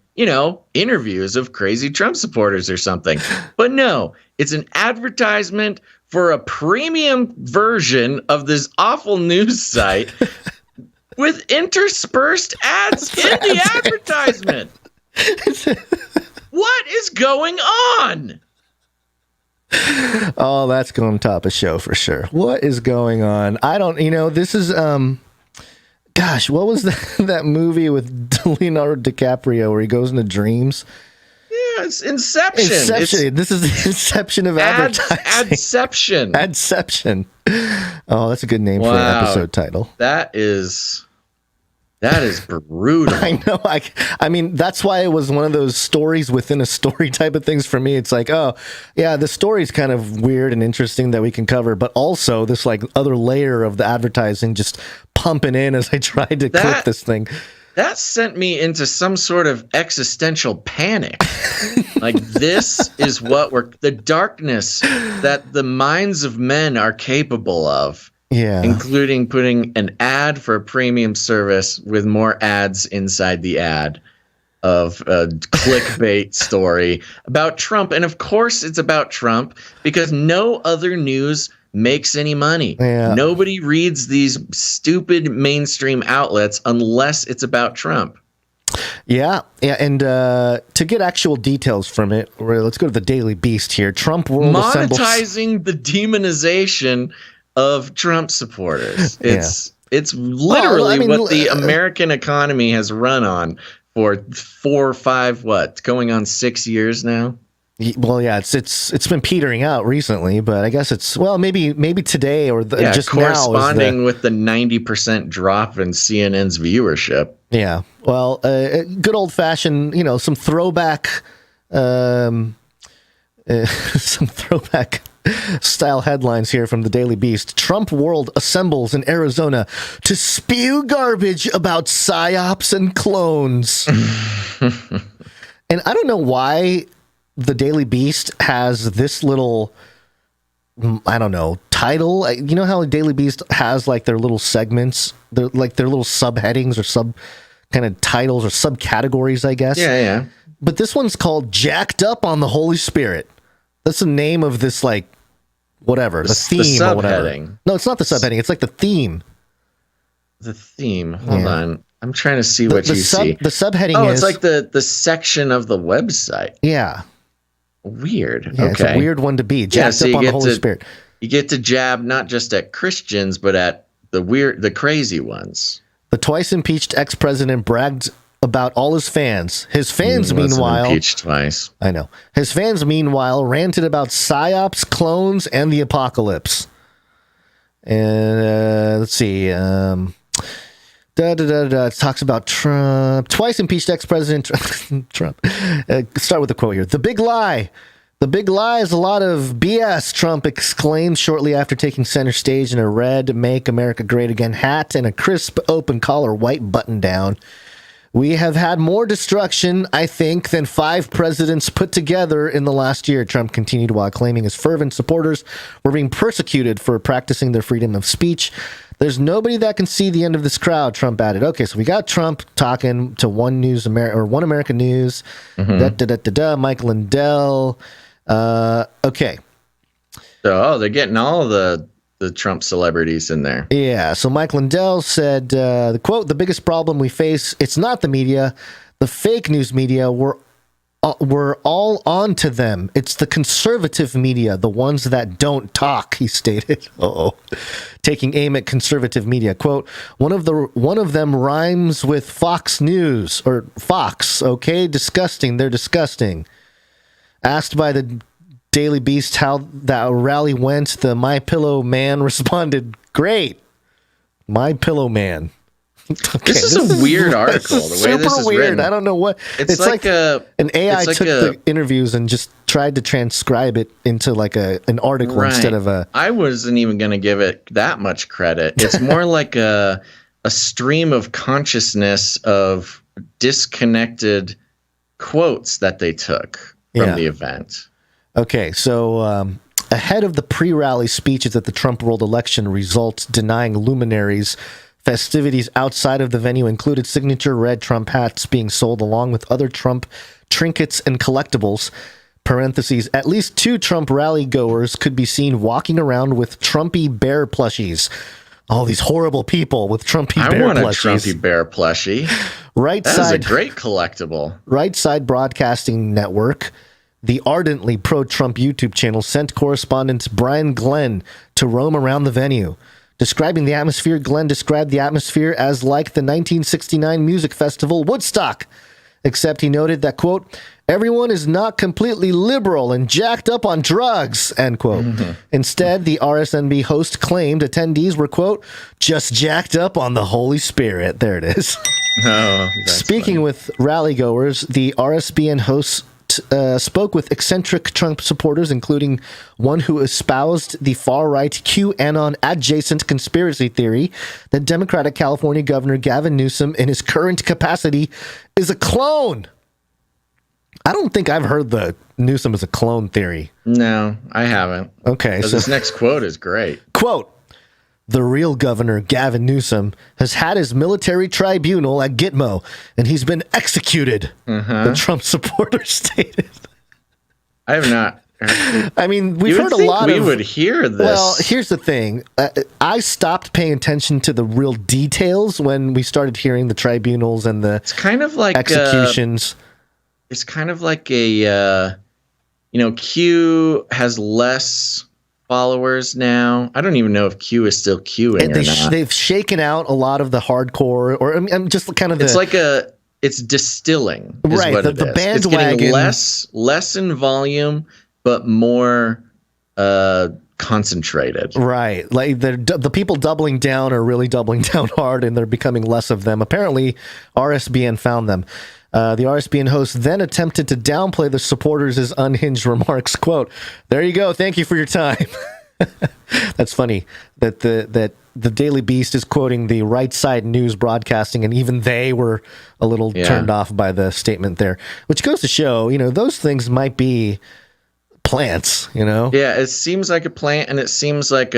interviews of crazy Trump supporters or something. But no, it's an advertisement for a premium version of this awful news site with interspersed ads in the advertisement. What is going on? Oh, that's going to top a show for sure. What is going on? I don't, this is, gosh, what was that movie with Leonardo DiCaprio where he goes into dreams? Yeah, it's Inception. This is the inception of advertising. Adception. Oh, that's a good name for an episode title. That is brutal. I know. I mean, that's why it was one of those stories within a story type of things for me. It's like, oh, yeah, the story's kind of weird and interesting that we can cover, but also this like other layer of the advertising just pumping in as I tried to click this thing. That sent me into some sort of existential panic. Like, this is the darkness that the minds of men are capable of. Yeah. Including putting an ad for a premium service with more ads inside the ad of a clickbait story about Trump. And of course it's about Trump because no other news makes any money. Yeah. Nobody reads these stupid mainstream outlets unless it's about Trump. Yeah, and to get actual details from it, let's go to the Daily Beast here. Trump World monetizing the demonization of Trump supporters. It's literally what the American economy has run on for 4 or 5, going on 6 years now. Well, yeah, it's been petering out recently, but I guess it's maybe today or just corresponding with the 90% drop in CNN's viewership. Yeah, well, good old fashioned, some throwback Some throwback style headlines here from the Daily Beast. Trump world assembles in Arizona to spew garbage about psyops and clones. And I don't know why the Daily Beast has this little, I don't know, title. You know how the Daily Beast has like their little segments, their little subheadings or sub kind of titles or subcategories, I guess. Yeah. But this one's called Jacked Up on the Holy Spirit. That's the name of this, like, whatever, the theme or whatever. No, it's not the subheading. It's like the theme. The theme. Hold on. I'm trying to see what you see. The subheading is... it's like the section of the website. Yeah. Weird. Yeah, okay. It's a weird one to be. Jacked up on the Holy Spirit. You get to jab not just at Christians, but at the crazy ones. The twice impeached ex-president bragged about all his fans. His fans, meanwhile... impeached twice. I know. His fans, meanwhile, ranted about psyops, clones, and the apocalypse. And let's see. It talks about Trump. Twice impeached ex-president Trump. Start with a quote here. The big lie. The big lie is a lot of BS, Trump exclaimed shortly after taking center stage in a red Make America Great Again hat and a crisp open collar white button down. We have had more destruction, I think, than 5 presidents put together in the last year, Trump continued while claiming his fervent supporters were being persecuted for practicing their freedom of speech. There's nobody that can see the end of this crowd, Trump added. Okay, so we got Trump talking to One American News, Michael Lindell. Okay. So, they're getting all the Trump celebrities in there. Yeah. So Mike Lindell said, the quote, the biggest problem we face, it's not the media, the fake news media, we're all on to them. It's the conservative media, the ones that don't talk, he stated. Taking aim at conservative media. Quote, one of them rhymes with Fox News or Fox. Okay. Disgusting. They're disgusting. Asked by the Daily Beast how that rally went, the My Pillow Man responded, "Great, My Pillow Man." Okay, this is a weird article. The way this is weird. Written. I don't know what. It's like an AI took the interviews and just tried to transcribe it into like an article instead of a. I wasn't even going to give it that much credit. It's more like a stream of consciousness of disconnected quotes that they took from the event. Okay, so ahead of the pre-rally speeches at the Trump world election results denying luminaries, festivities outside of the venue included signature red Trump hats being sold along with other Trump trinkets and collectibles. Parentheses, at least 2 Trump rally goers could be seen walking around with Trumpy bear plushies. All these horrible people with Trumpy bear plushies. I want a Trumpy bear plushie. That's a great collectible. Right Side Broadcasting Network, the ardently pro-Trump YouTube channel, sent correspondent Brian Glenn to roam around the venue. Describing the atmosphere, Glenn described the atmosphere as like the 1969 music festival Woodstock, except he noted that, quote, everyone is not completely liberal and jacked up on drugs, end quote. Mm-hmm. Instead, the RSNB host claimed attendees were, quote, just jacked up on the Holy Spirit. There it is. Speaking funny. With rally goers, the RSBN host spoke with eccentric Trump supporters, including one who espoused the far-right QAnon adjacent conspiracy theory that Democratic California Governor Gavin Newsom, in his current capacity, is a clone. I don't think I've heard the Newsom is a clone theory. No, I haven't. Okay. So this next quote is great. Quote, the real governor, Gavin Newsom, has had his military tribunal at Gitmo, and he's been executed, the Trump supporter stated. I have not. I mean, we've heard a lot of... we would hear this. Well, here's the thing. I stopped paying attention to the real details when we started hearing the tribunals and the it's kind of like executions. It's kind of like a, Q has less followers now. I don't even know if Q is still queuing or not. They've shaken out a lot of the hardcore, or I'm just kind of. It's distilling, is right? What the it is. bandwagon, it's getting less in volume, but more concentrated. Right, like the people doubling down are really doubling down hard, and they're becoming less of them. Apparently, RSBN found them. The RSBN host then attempted to downplay the supporters' unhinged remarks. Quote, "There you go. Thank you for your time." That's funny that the Daily Beast is quoting the Right Side News Broadcasting, and even they were a little turned off by the statement there, which goes to show, those things might be plants, Yeah, it seems like a plant, and it seems like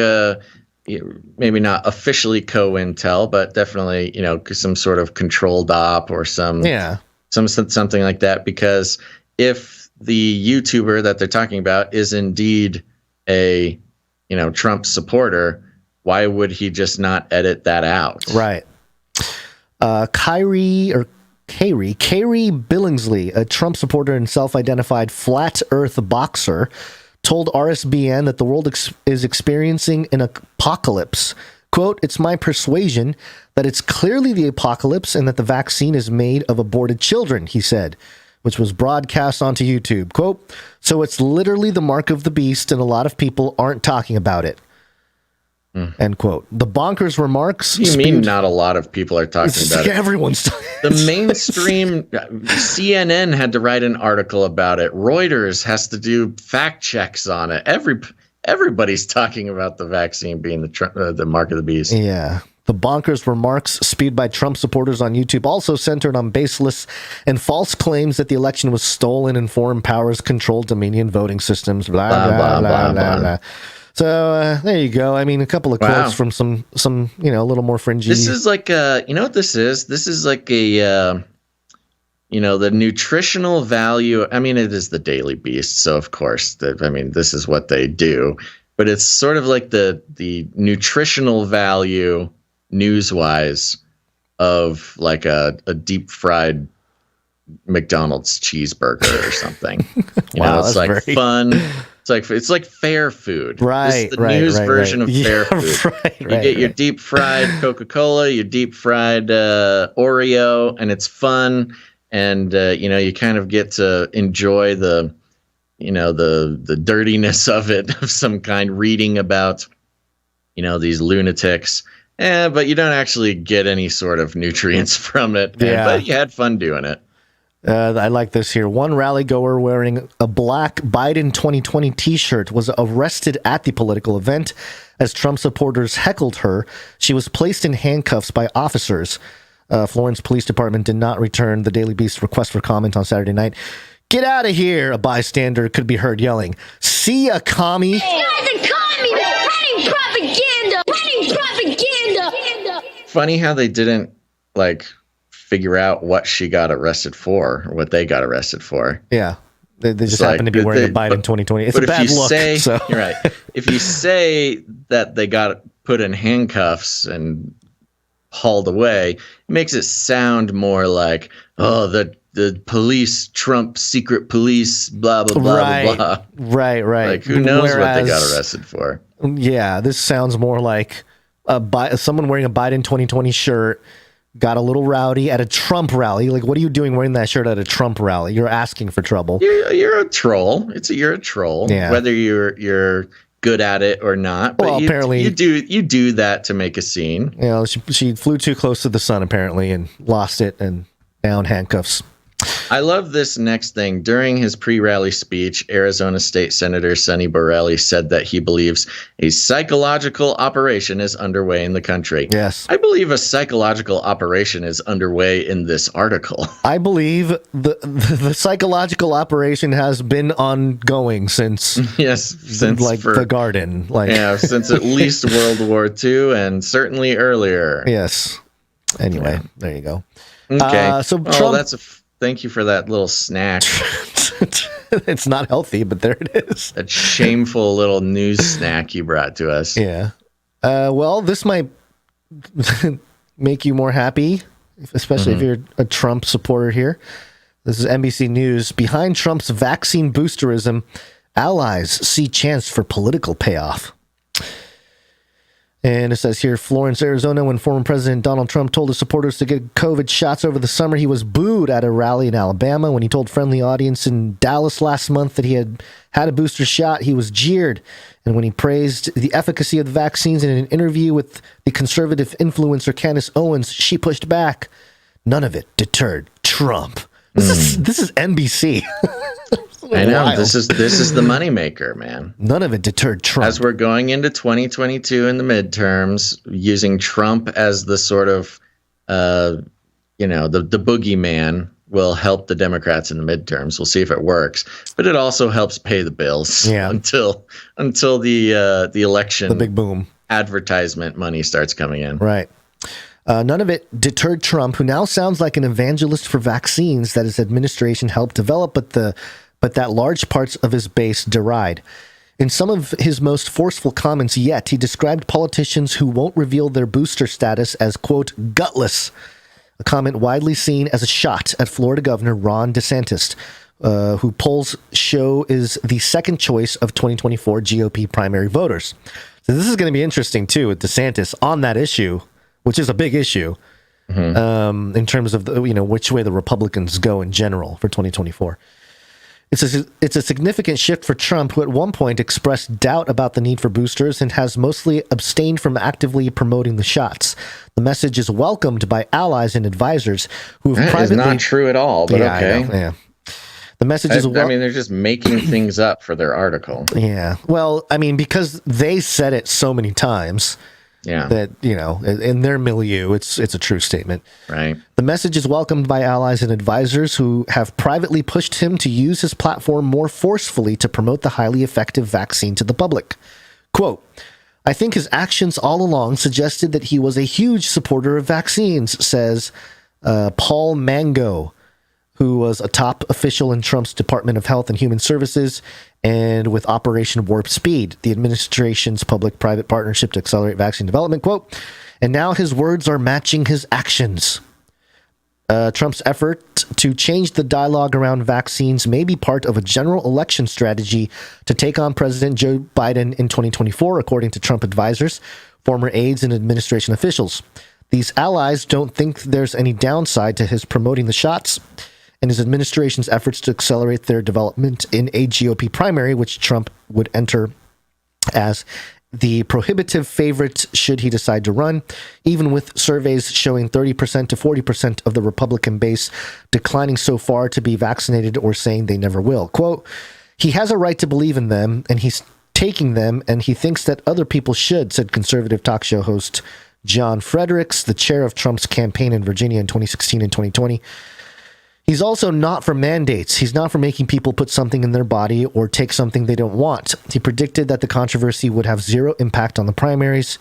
maybe not officially co-intel, but definitely, some sort of controlled op or something like that. Because if the YouTuber that they're talking about is indeed a, Trump supporter, why would he just not edit that out? Right. Kyrie Billingsley, a Trump supporter and self-identified flat earth boxer, told RSBN that the world is experiencing an apocalypse. Quote, "It's my persuasion that it's clearly the apocalypse and that the vaccine is made of aborted children," he said, which was broadcast onto YouTube. Quote, "So it's literally the mark of the beast and a lot of people aren't talking about it." End quote. The bonkers remarks. You mean not a lot of people are talking about it? Everyone's talking. The mainstream CNN had to write an article about it. Reuters has to do fact checks on it. Everybody's talking about the vaccine being the mark of the beast. Yeah. The bonkers remarks spewed by Trump supporters on YouTube also centered on baseless and false claims that the election was stolen and foreign powers controlled Dominion voting systems. Blah, blah, blah, blah, blah. So there you go. I mean, a couple of quotes from some a little more fringy. This is like what this is? This is like the nutritional value. I mean, it is the Daily Beast, so of course, this is what they do. But it's sort of like the nutritional value, news-wise, of like a deep fried McDonald's cheeseburger or something. It's like very fun. It's like fair food. Right. This is the news version of fair food. You get your deep fried Coca-Cola, your deep fried Oreo, and it's fun. And you kind of get to enjoy the dirtiness of it of some kind, reading about these lunatics. But you don't actually get any sort of nutrients from it. But you had fun doing it. I like this here. One rally goer wearing a black Biden 2020 t-shirt was arrested at the political event as Trump supporters heckled her. She was placed in handcuffs by officers. Florence Police Department did not return the Daily Beast's request for comment on Saturday night. "Get out of here," a bystander could be heard yelling. "See ya, commie." It's not the commie that's running propaganda. Funny how they didn't figure out what she got arrested for, or what they got arrested for. Yeah. They just happen to be wearing a Biden 2020. It's a bad look. You're right. If you say that they got put in handcuffs and hauled away, it makes it sound more like, the police, Trump secret police, blah, blah, blah, blah, blah. Right. Like, who knows what they got arrested for? Yeah, this sounds more like someone wearing a Biden 2020 shirt got a little rowdy at a Trump rally. Like, what are you doing wearing that shirt at a Trump rally? You're asking for trouble. You're a troll. You're a troll. Yeah. Whether you're good at it or not. But well, apparently you do that to make a scene. She flew too close to the sun apparently and lost it and down handcuffs. I love this next thing. During his pre-rally speech, Arizona State Senator Sonny Borrelli said that he believes a psychological operation is underway in the country. Yes. I believe a psychological operation is underway in this article. I believe the psychological operation has been ongoing since since the garden. Since at least World War II and certainly earlier. Yes. Anyway, there you go. Okay. So Trump, thank you for that little snack. It's not healthy, but there it is. That shameful little news snack you brought to us. Yeah. Well, this might make you more happy, especially if you're a Trump supporter here. This is NBC News. Behind Trump's vaccine boosterism, allies see chance for political payoff. And it says here, Florence, Arizona, when former President Donald Trump told his supporters to get COVID shots over the summer, he was booed at a rally in Alabama. When he told friendly audience in Dallas last month that he had had a booster shot, he was jeered. And when he praised the efficacy of the vaccines in an interview with the conservative influencer Candace Owens, she pushed back. None of it deterred Trump. This is NBC. I know. Wild. This is the moneymaker, man. None of it deterred Trump. As we're going into 2022 in the midterms, using Trump as the sort of, the boogeyman will help the Democrats in the midterms. We'll see if it works, but it also helps pay the bills until the election, the big boom, advertisement money starts coming in. Right. None of it deterred Trump, who now sounds like an evangelist for vaccines that his administration helped develop, but that large parts of his base deride. In some of his most forceful comments yet, he described politicians who won't reveal their booster status as, quote, gutless, a comment widely seen as a shot at Florida Governor Ron DeSantis, who polls show is the second choice of 2024 GOP primary voters. So this is going to be interesting, too, with DeSantis on that issue, which is a big issue in terms of which way the Republicans go in general for 2024. It's a significant shift for Trump, who at one point expressed doubt about the need for boosters and has mostly abstained from actively promoting the shots. The message is welcomed by allies and advisors who have privately... That is not true at all, but okay. Yeah. The message is... they're just making things up for their article. Yeah. Well, because they said it so many times... Yeah. That, in their milieu, it's a true statement. Right. The message is welcomed by allies and advisors who have privately pushed him to use his platform more forcefully to promote the highly effective vaccine to the public. Quote, I think his actions all along suggested that he was a huge supporter of vaccines, says Paul Mango, who was a top official in Trump's Department of Health and Human Services and with Operation Warp Speed, the administration's public-private partnership to accelerate vaccine development, quote, and now his words are matching his actions. Trump's effort to change the dialogue around vaccines may be part of a general election strategy to take on President Joe Biden in 2024, according to Trump advisors, former aides, and administration officials. These allies don't think there's any downside to his promoting the shots and his administration's efforts to accelerate their development in a GOP primary, which Trump would enter as the prohibitive favorite should he decide to run, even with surveys showing 30% to 40% of the Republican base declining so far to be vaccinated or saying they never will. Quote, he has a right to believe in them, and he's taking them, and he thinks that other people should, said conservative talk show host John Fredericks, the chair of Trump's campaign in Virginia in 2016 and 2020. He's also not for mandates. He's not for making people put something in their body or take something they don't want. He predicted that the controversy would have zero impact on the primaries.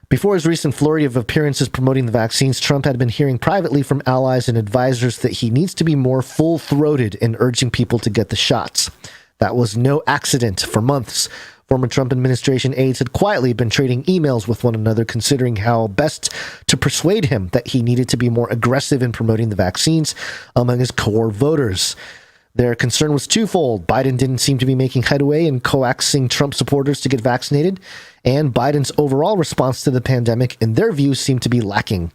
Before his recent flurry of appearances promoting the vaccines, Trump had been hearing privately from allies and advisors that he needs to be more full-throated in urging people to get the shots. That was no accident. For months, former Trump administration aides had quietly been trading emails with one another, considering how best to persuade him that he needed to be more aggressive in promoting the vaccines among his core voters. Their concern was twofold. Biden didn't seem to be making headway in coaxing Trump supporters to get vaccinated, and Biden's overall response to the pandemic, in their view, seemed to be lacking.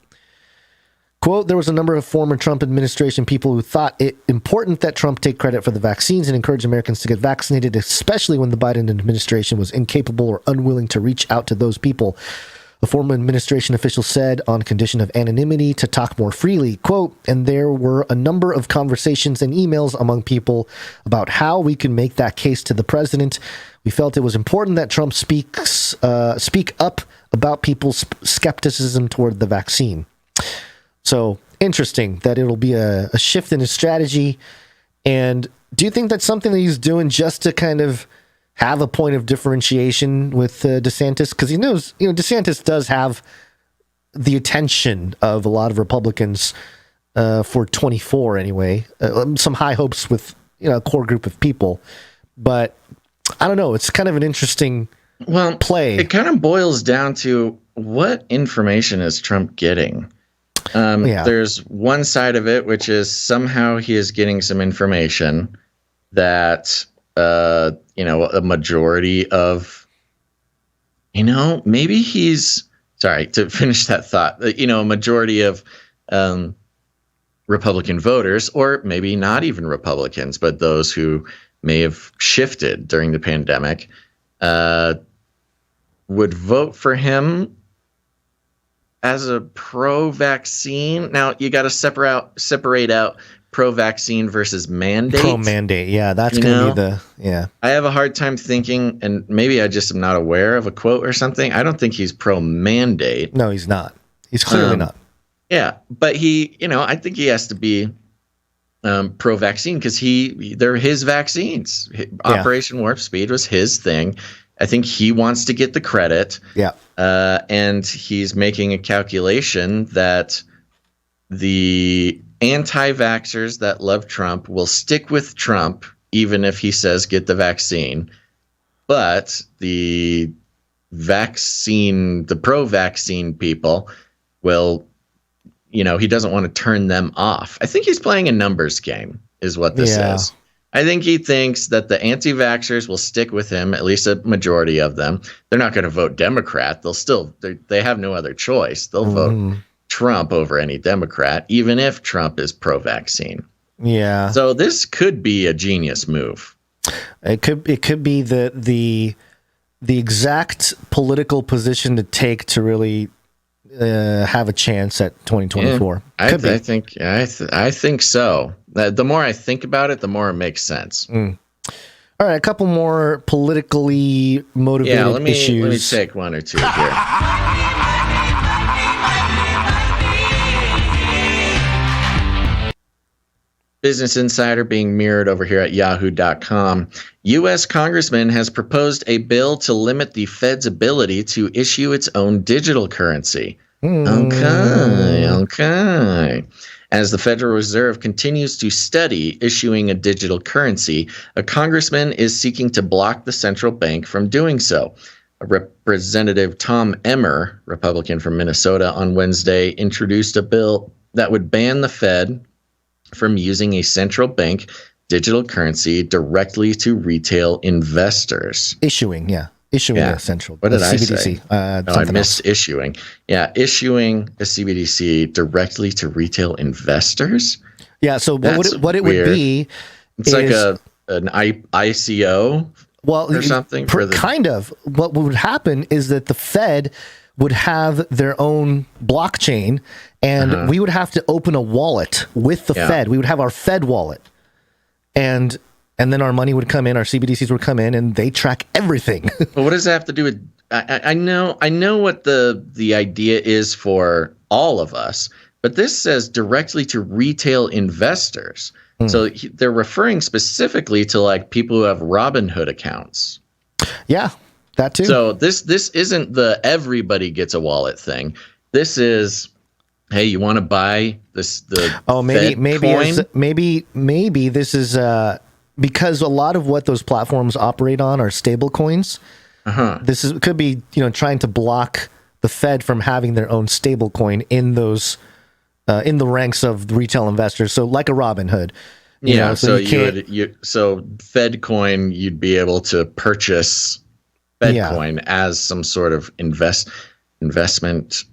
Quote, there was a number of former Trump administration people who thought it important that Trump take credit for the vaccines and encourage Americans to get vaccinated, especially when the Biden administration was incapable or unwilling to reach out to those people. A former administration official said, on condition of anonymity, to talk more freely, quote, and there were a number of conversations and emails among people about how we can make that case to the president. We felt it was important that Trump speak up about people's skepticism toward the vaccine. So interesting that it'll be a shift in his strategy. And do you think that's something that he's doing just to kind of have a point of differentiation with DeSantis? Because he knows, DeSantis does have the attention of a lot of Republicans for 24 anyway. Some high hopes with, a core group of people. But I don't know. It's kind of an interesting play. It kind of boils down to what information is Trump getting? There's one side of it, which is somehow he is getting some information that, a majority of, maybe he's, sorry, to finish that thought, a majority of Republican voters, or maybe not even Republicans, but those who may have shifted during the pandemic, would vote for him as a pro-vaccine. Now, you got to separate out pro-vaccine versus mandate. Pro-mandate, yeah, that's going to be the. I have a hard time thinking, and maybe I just am not aware of a quote or something. I don't think he's pro-mandate. No, he's not. He's clearly not. Yeah, but he, I think he has to be pro-vaccine because they're his vaccines. Operation Warp Speed was his thing. I think he wants to get the credit. Yeah. And he's making a calculation that the anti-vaxxers that love Trump will stick with Trump even if he says get the vaccine. But the pro-vaccine people will, he doesn't want to turn them off. I think he's playing a numbers game is what this is. I think he thinks that the anti-vaxxers will stick with him, at least a majority of them. They're not going to vote Democrat. They have no other choice. They'll vote Trump over any Democrat, even if Trump is pro-vaccine. Yeah. So this could be a genius move. It could be the exact political position to take to really have a chance at 2024. I think so. The more I think about it, the more it makes sense. All right, a couple more politically motivated issues. Let me take one or two here. Business Insider being mirrored over here at yahoo.com. U.S. Congressman has proposed a bill to limit the Fed's ability to issue its own digital currency. Okay. As the Federal Reserve continues to study issuing a digital currency, a congressman is seeking to block the central bank from doing so. Representative Tom Emmer, Republican from Minnesota, on Wednesday introduced a bill that would ban the Fed from using a central bank digital currency directly to retail investors. Issuing a central. What did I CBDC, say? I missed else. issuing. Yeah, issuing a CBDC directly to retail investors. Yeah, so what it would be it's like an ICO or something. Kind of. What would happen is that the Fed would have their own blockchain, and we would have to open a wallet with the Fed. We would have our Fed wallet. And then our money would come in, our CBDCs would come in, and they track everything. But what does that have to do with? I know what the idea is for all of us, but this says directly to retail investors. So they're referring specifically to like people who have Robinhood accounts. Yeah, that too. So this isn't the everybody gets a wallet thing. This is, hey, you want to buy this? Maybe this is. Because a lot of what those platforms operate on are stable coins. This could be trying to block the Fed from having their own stable coin in those in the ranks of retail investors. So like a Robinhood. So Fed coin, you'd be able to purchase Fed coin as some sort of investment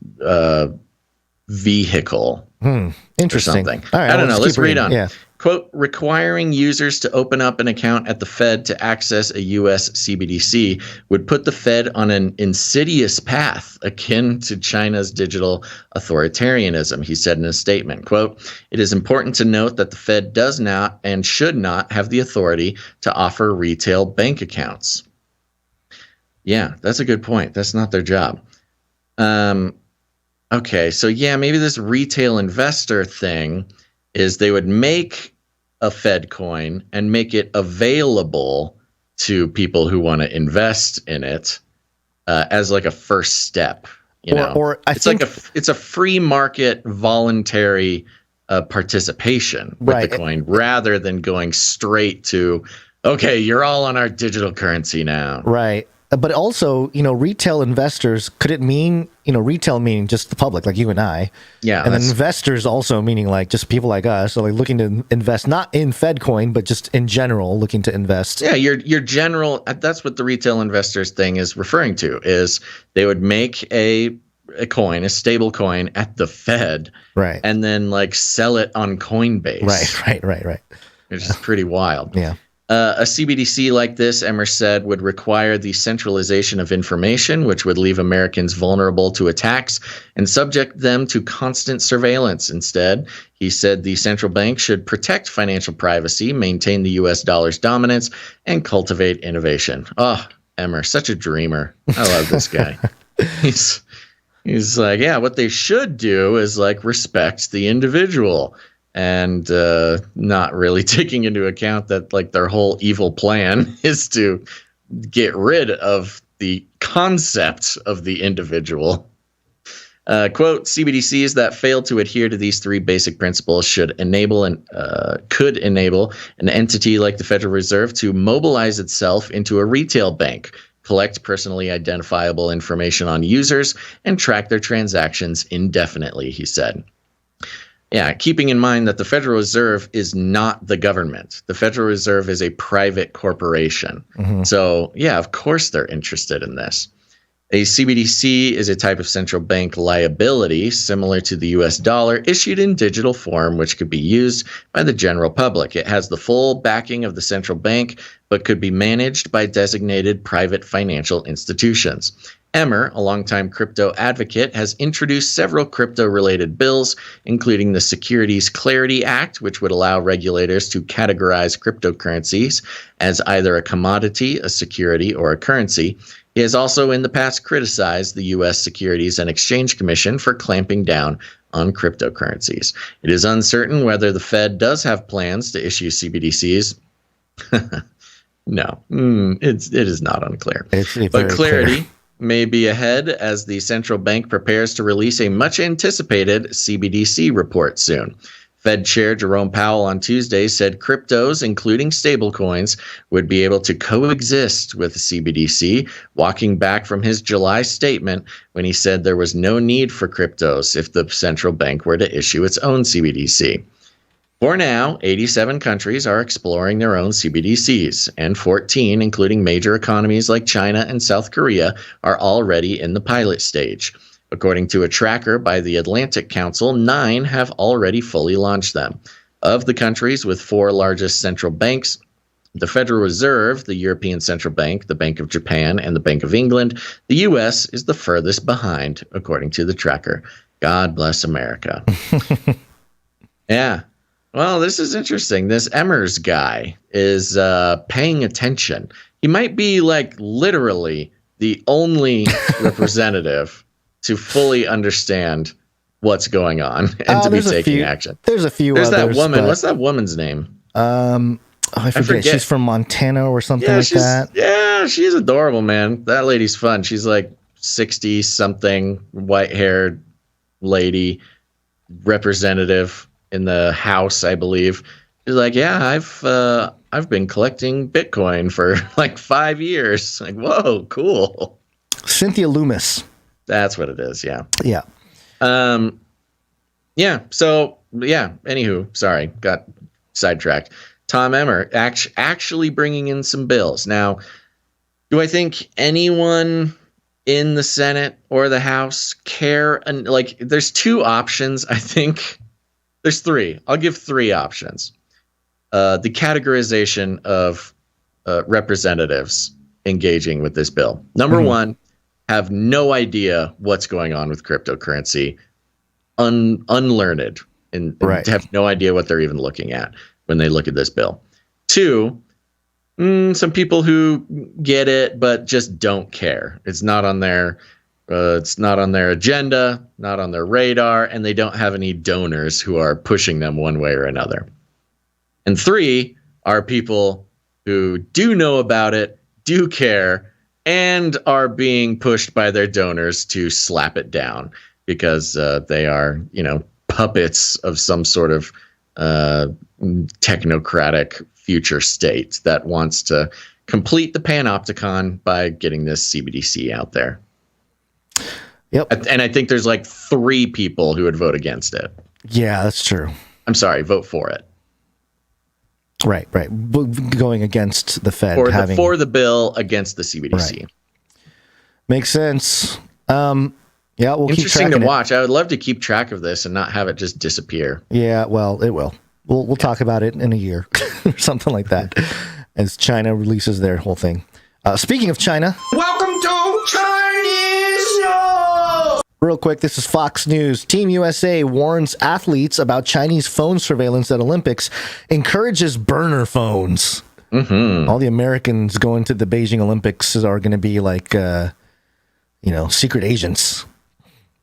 vehicle. Interesting. Or something. All right, I don't know. Let's read on. Yeah. Quote, requiring users to open up an account at the Fed to access a U.S. CBDC would put the Fed on an insidious path akin to China's digital authoritarianism, he said in a statement. Quote, it is important to note that the Fed does not and should not have the authority to offer retail bank accounts. Yeah, that's a good point. That's not their job. Okay, so maybe this retail investor thing is they would make a Fed coin and make it available to people who want to invest in it as like a first step. It's a free market, voluntary participation with the coin rather than going straight to, okay, you're all on our digital currency now. Right. But also, retail investors, could it mean, retail meaning just the public, like you and I? Yeah. And then investors also meaning like just people like us, so like looking to invest, not in Fed coin, but just in general looking to invest. Yeah, your general, that's what the retail investors thing is referring to, is they would make a coin, a stable coin at the Fed. Right. And then like sell it on Coinbase. Right. Which is pretty wild. Yeah. A CBDC like this, Emmer said, would require the centralization of information, which would leave Americans vulnerable to attacks and subject them to constant surveillance. Instead, he said the central bank should protect financial privacy, maintain the U.S. dollar's dominance, and cultivate innovation. Oh, Emmer, such a dreamer. I love this guy. He's like, yeah, what they should do is like respect the individual. And not really taking into account that like their whole evil plan is to get rid of the concept of the individual. Quote, CBDCs that fail to adhere to these three basic principles could enable an entity like the Federal Reserve to mobilize itself into a retail bank, collect personally identifiable information on users, and track their transactions indefinitely, he said. Yeah, keeping in mind that the Federal Reserve is not the government. The Federal Reserve is a private corporation. Mm-hmm. So, yeah, of course they're interested in this. A CBDC is a type of central bank liability similar to the US dollar, issued in digital form, which could be used by the general public. It has the full backing of the central bank, but could be managed by designated private financial institutions. Emmer, a longtime crypto advocate, has introduced several crypto-related bills, including the Securities Clarity Act, which would allow regulators to categorize cryptocurrencies as either a commodity, a security, or a currency. He has also in the past criticized the U.S. Securities and Exchange Commission for clamping down on cryptocurrencies. It is uncertain whether the Fed does have plans to issue CBDCs. No, it is not unclear. But clarity may be ahead as the central bank prepares to release a much-anticipated CBDC report soon. Fed Chair Jerome Powell on Tuesday said cryptos, including stablecoins, would be able to coexist with the CBDC, walking back from his July statement when he said there was no need for cryptos if the central bank were to issue its own CBDC. For now, 87 countries are exploring their own CBDCs, and 14, including major economies like China and South Korea, are already in the pilot stage. According to a tracker by the Atlantic Council, 9 have already fully launched them. Of the countries with 4 largest central banks, the Federal Reserve, the European Central Bank, the Bank of Japan, and the Bank of England, the U.S. is the furthest behind, according to the tracker. God bless America. Yeah. Well, this is interesting. This Emmers guy is paying attention. He might be like literally the only representative to fully understand what's going on and to be taking action. There's a few There's others, that woman. but What's that woman's name? I forget. She's from Montana or something like that. Yeah, she's adorable, man. That lady's fun. She's like 60-something, white-haired lady, representative in the House, I believe. She's like, yeah, I've been collecting Bitcoin for like 5 years. Like, whoa, cool. Cynthia Loomis. That's what it is. Yeah. Yeah. Yeah. So yeah. Anywho, sorry, got sidetracked. Tom Emmer actually bringing in some bills. Now, do I think anyone in the Senate or the House care? And like, there's 2 options. I think there's 3. I'll give 3 options. The categorization of representatives engaging with this bill. Number 1, have no idea what's going on with cryptocurrency, unlearned, and have no idea what they're even looking at when they look at this bill. 2, some people who get it but just don't care. It's not on their agenda, not on their radar, and they don't have any donors who are pushing them one way or another. And 3 are people who do know about it, do care, and are being pushed by their donors to slap it down because they are, puppets of some sort of technocratic future state that wants to complete the panopticon by getting this CBDC out there. Yep. And I think there's like 3 people who would vote against it. Yeah, that's true. I'm sorry, vote for it. Right. Going against the Fed. For the bill against the CBDC. Right. Makes sense. Yeah, we'll keep interesting tracking to watch. I would love to keep track of this and not have it just disappear. Yeah, well, it will. We'll talk about it in a year or something like that. as China releases their whole thing. Speaking of China, Welcome to Chinese News! real quick, this is Fox News. Team USA warns athletes about Chinese phone surveillance at Olympics, encourages burner phones. Mm-hmm. All the Americans going to the Beijing Olympics are going to be like, secret agents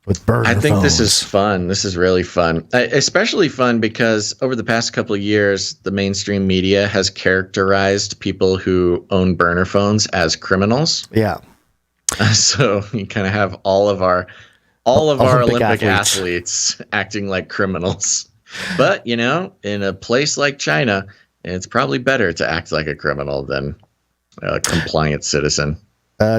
with burner phones. I think this is fun. This is really fun. Especially fun because over the past couple of years, the mainstream media has characterized people who own burner phones as criminals. Yeah. So you kind of have all of our Olympic athletes acting like criminals. But, in a place like China, it's probably better to act like a criminal than a compliant citizen.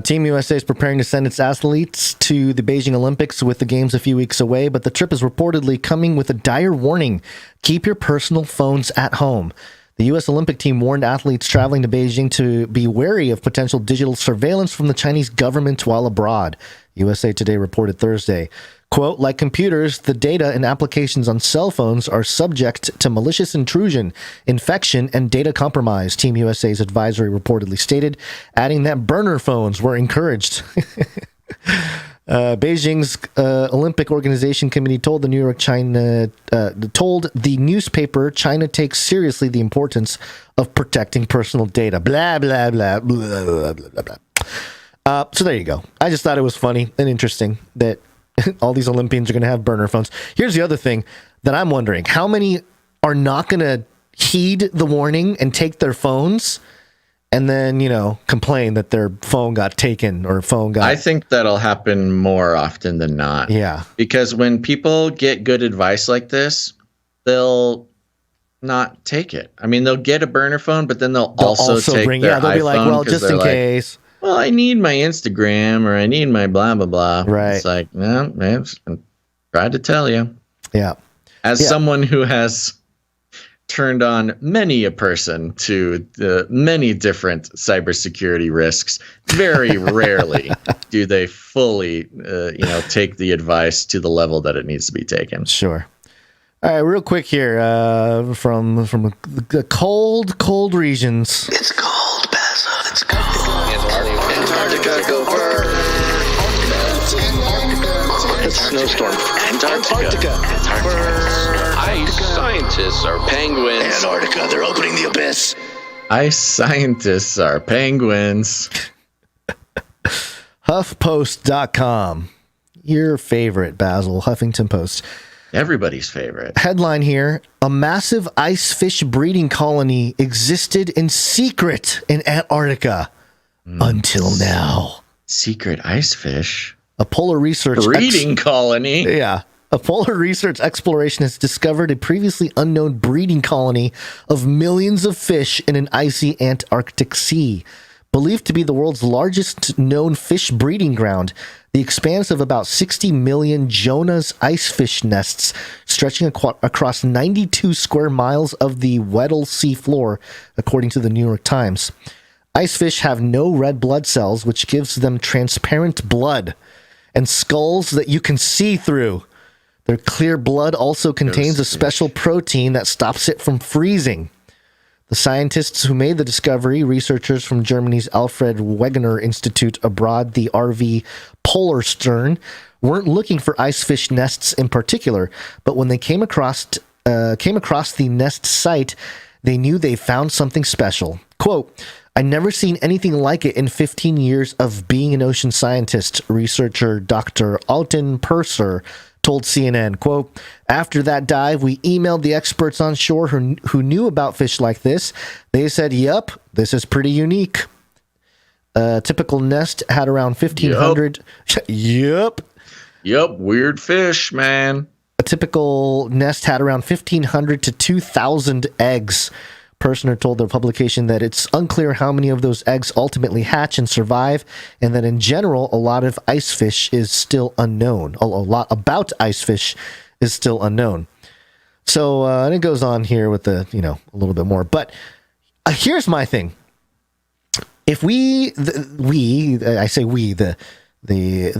Team USA is preparing to send its athletes to the Beijing Olympics with the games a few weeks away, but the trip is reportedly coming with a dire warning. Keep your personal phones at home. The U.S. Olympic team warned athletes traveling to Beijing to be wary of potential digital surveillance from the Chinese government while abroad. USA Today reported Thursday. Quote, like computers, the data and applications on cell phones are subject to malicious intrusion, infection, and data compromise, Team USA's advisory reportedly stated, adding that burner phones were encouraged. Beijing's Olympic Organization Committee told the newspaper China takes seriously the importance of protecting personal data. Blah, blah, blah, blah, blah, blah, blah. So there you go. I just thought it was funny and interesting that all these Olympians are going to have burner phones. Here's the other thing that I'm wondering. How many are not going to heed the warning and take their phones and then, complain that their phone got taken or phone got... I think that'll happen more often than not. Yeah. Because when people get good advice like this, they'll not take it. I mean, they'll get a burner phone, but then they'll also take their they'll iPhone. Be like, well, just in case. Well, I need my Instagram or I need my blah, blah, blah. Right. It's like, no, man, I'm trying to tell you. Yeah. As someone who has turned on many a person to the many different cybersecurity risks, very rarely do they fully, take the advice to the level that it needs to be taken. Sure. All right, real quick here from the cold regions. It's cold, Basil. It's cold. Antarctica, go first. It's a snowstorm. Antarctica. Ice scientists are penguins. Antarctica, they're opening the abyss. Ice scientists are penguins. HuffPost.com. Your favorite, Basil. Huffington Post. Everybody's favorite. Headline here: a massive ice fish breeding colony existed in secret in Antarctica until now. Secret ice fish? A polar research breeding colony? Yeah. A polar research exploration has discovered a previously unknown breeding colony of millions of fish in an icy Antarctic sea. Believed to be the world's largest known fish breeding ground, the expanse of about 60 million Jonah's ice fish nests stretching across 92 square miles of the Weddell Sea floor, according to the New York Times. Ice fish have no red blood cells, which gives them transparent blood and skulls that you can see through. Their clear blood also contains a special protein that stops it from freezing. The scientists who made the discovery, researchers from Germany's Alfred Wegener Institute abroad, the RV Polarstern, weren't looking for ice fish nests in particular, but when they came across the nest site, they knew they found something special. Quote, "I never seen anything like it in 15 years of being an ocean scientist," researcher Dr. Alton Purser told CNN, quote, "After that dive, we emailed the experts on shore who knew about fish like this. They said, yep, this is pretty unique. A typical nest had around 1,500. Yep. Weird fish, man. A typical nest had around 1,500 to 2,000 eggs. Personer told their publication that it's unclear how many of those eggs ultimately hatch and survive, and that in general, a lot of ice fish is still unknown. A lot about ice fish is still unknown. So, and it goes on here with a little bit more. But here's my thing. If the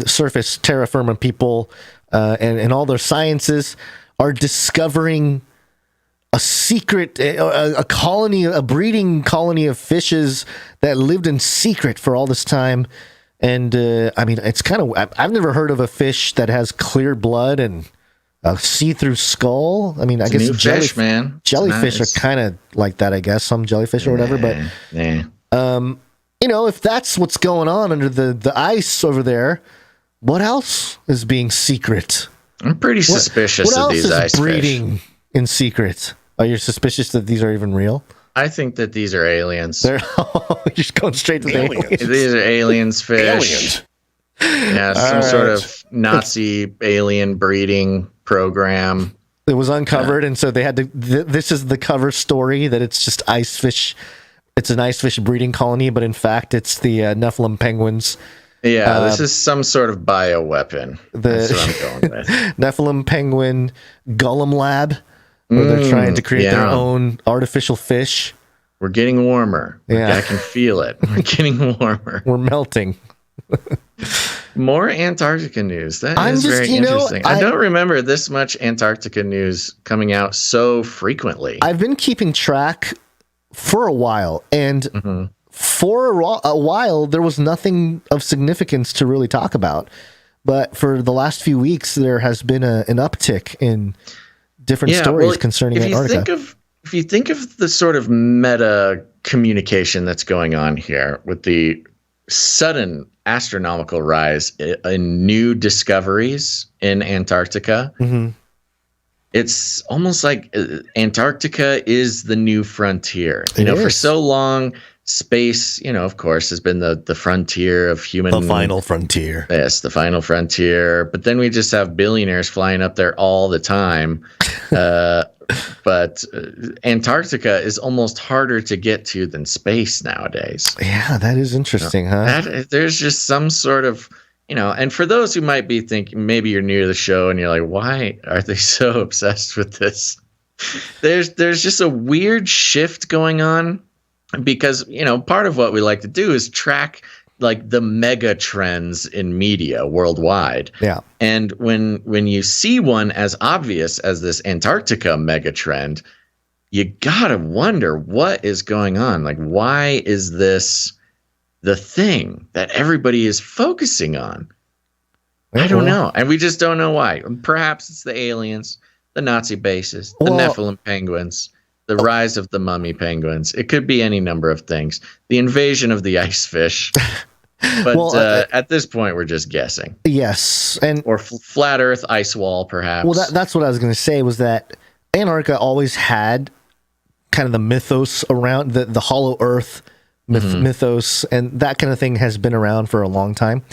surface terra firma people and all their sciences are discovering a secret, a colony, a breeding colony of fishes that lived in secret for all this time. And I mean, it's kind of, I've never heard of a fish that has clear blood and a see-through skull. I mean, I guess fish, man. Jellyfish are kind of like that, I guess, some jellyfish or whatever. But you know, if that's what's going on under the ice over there, what else is being secret? I'm pretty suspicious of these ice fish. What else is breeding in secret? Are you suspicious that these are even real? I think that these are aliens. They're just going straight to the aliens. These are aliens fish. Yeah, some sort of Nazi alien breeding program. It was uncovered, and so they had to. This is the cover story that it's just ice fish. It's an ice fish breeding colony, but in fact, it's the Nephilim penguins. Yeah, this is some sort of bioweapon. That's what I'm going with. Nephilim penguin Gollum lab, where they're trying to create their own artificial fish. We're getting warmer. Yeah, I can feel it. We're getting warmer. We're melting. More Antarctica news. That is very interesting. I don't remember this much Antarctica news coming out so frequently. I've been keeping track for a while, and for a while there was nothing of significance to really talk about. But for the last few weeks, there has been an uptick in different stories concerning Antarctica. If you think of the sort of meta communication that's going on here with the sudden astronomical rise in new discoveries in Antarctica, it's almost like Antarctica is the new frontier. For so long, space, of course, has been the frontier of human. The final frontier. Yes, the final frontier. But then we just have billionaires flying up there all the time. But Antarctica is almost harder to get to than space nowadays. Yeah, that is interesting, huh? There's just some sort of, and for those who might be thinking, maybe you're new to the show and you're like, why are they so obsessed with this? There's just a weird shift going on because, part of what we like to do is track like the mega trends in media worldwide. Yeah. And when you see one as obvious as this Antarctica mega trend, you gotta wonder what is going on. Like, why is this the thing that everybody is focusing on? I don't know. And we just don't know why. Perhaps it's the aliens, the Nazi bases, the Nephilim penguins, the rise of the mummy penguins. It could be any number of things. The invasion of the ice fish. But at this point, we're just guessing. Yes. Or flat Earth ice wall, perhaps. Well, that's what I was going to say, was that Antarctica always had kind of the mythos around, the hollow Earth mythos, and that kind of thing has been around for a long time.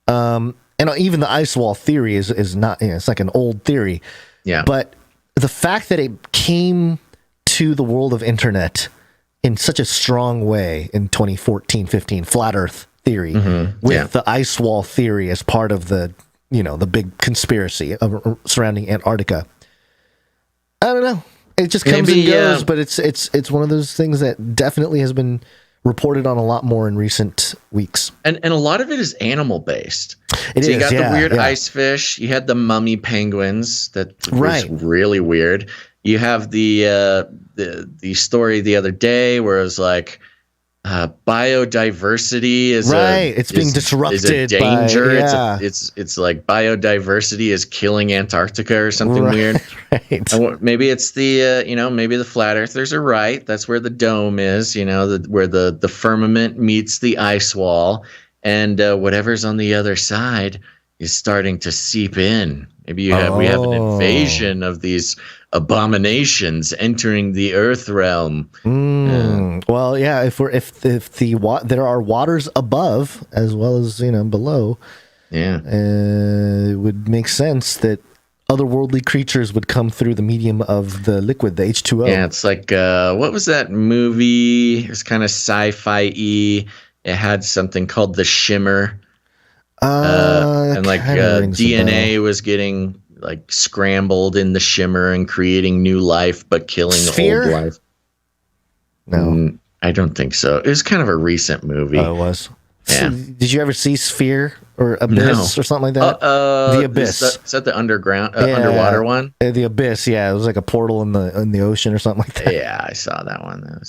And even the ice wall theory is not, it's like an old theory. Yeah. But the fact that it came to the world of internet in such a strong way in 2014-15, flat Earth theory, with the ice wall theory as part of the big conspiracy surrounding Antarctica. I don't know. It just comes and goes, but it's one of those things that definitely has been reported on a lot more in recent weeks. And a lot of it is animal based. You got the weird ice fish. You had the mummy penguins. That was really weird. You have the story the other day where it was like biodiversity is it's being disrupted. Is a danger. It's like biodiversity is killing Antarctica or something weird. Right. And maybe it's the maybe the flat earthers are right. That's where the dome is. Where the firmament meets the ice wall, and whatever's on the other side is starting to seep in. Maybe we have an invasion of these abominations entering the Earth realm. Well, yeah. If there are waters above as well as below, it would make sense that otherworldly creatures would come through the medium of the liquid, the H2O. Yeah, it's like what was that movie? It was kind of sci-fi-y. It had something called The Shimmer. And like DNA was getting like scrambled in the Shimmer and creating new life, but killing old life. No, I don't think so. It was kind of a recent movie. Oh, it was. Yeah. Did you ever see Sphere or Abyss or something like that. The Abyss. Is that the underwater one? The Abyss. Yeah, it was like a portal in the ocean or something like that. Yeah, I saw that one.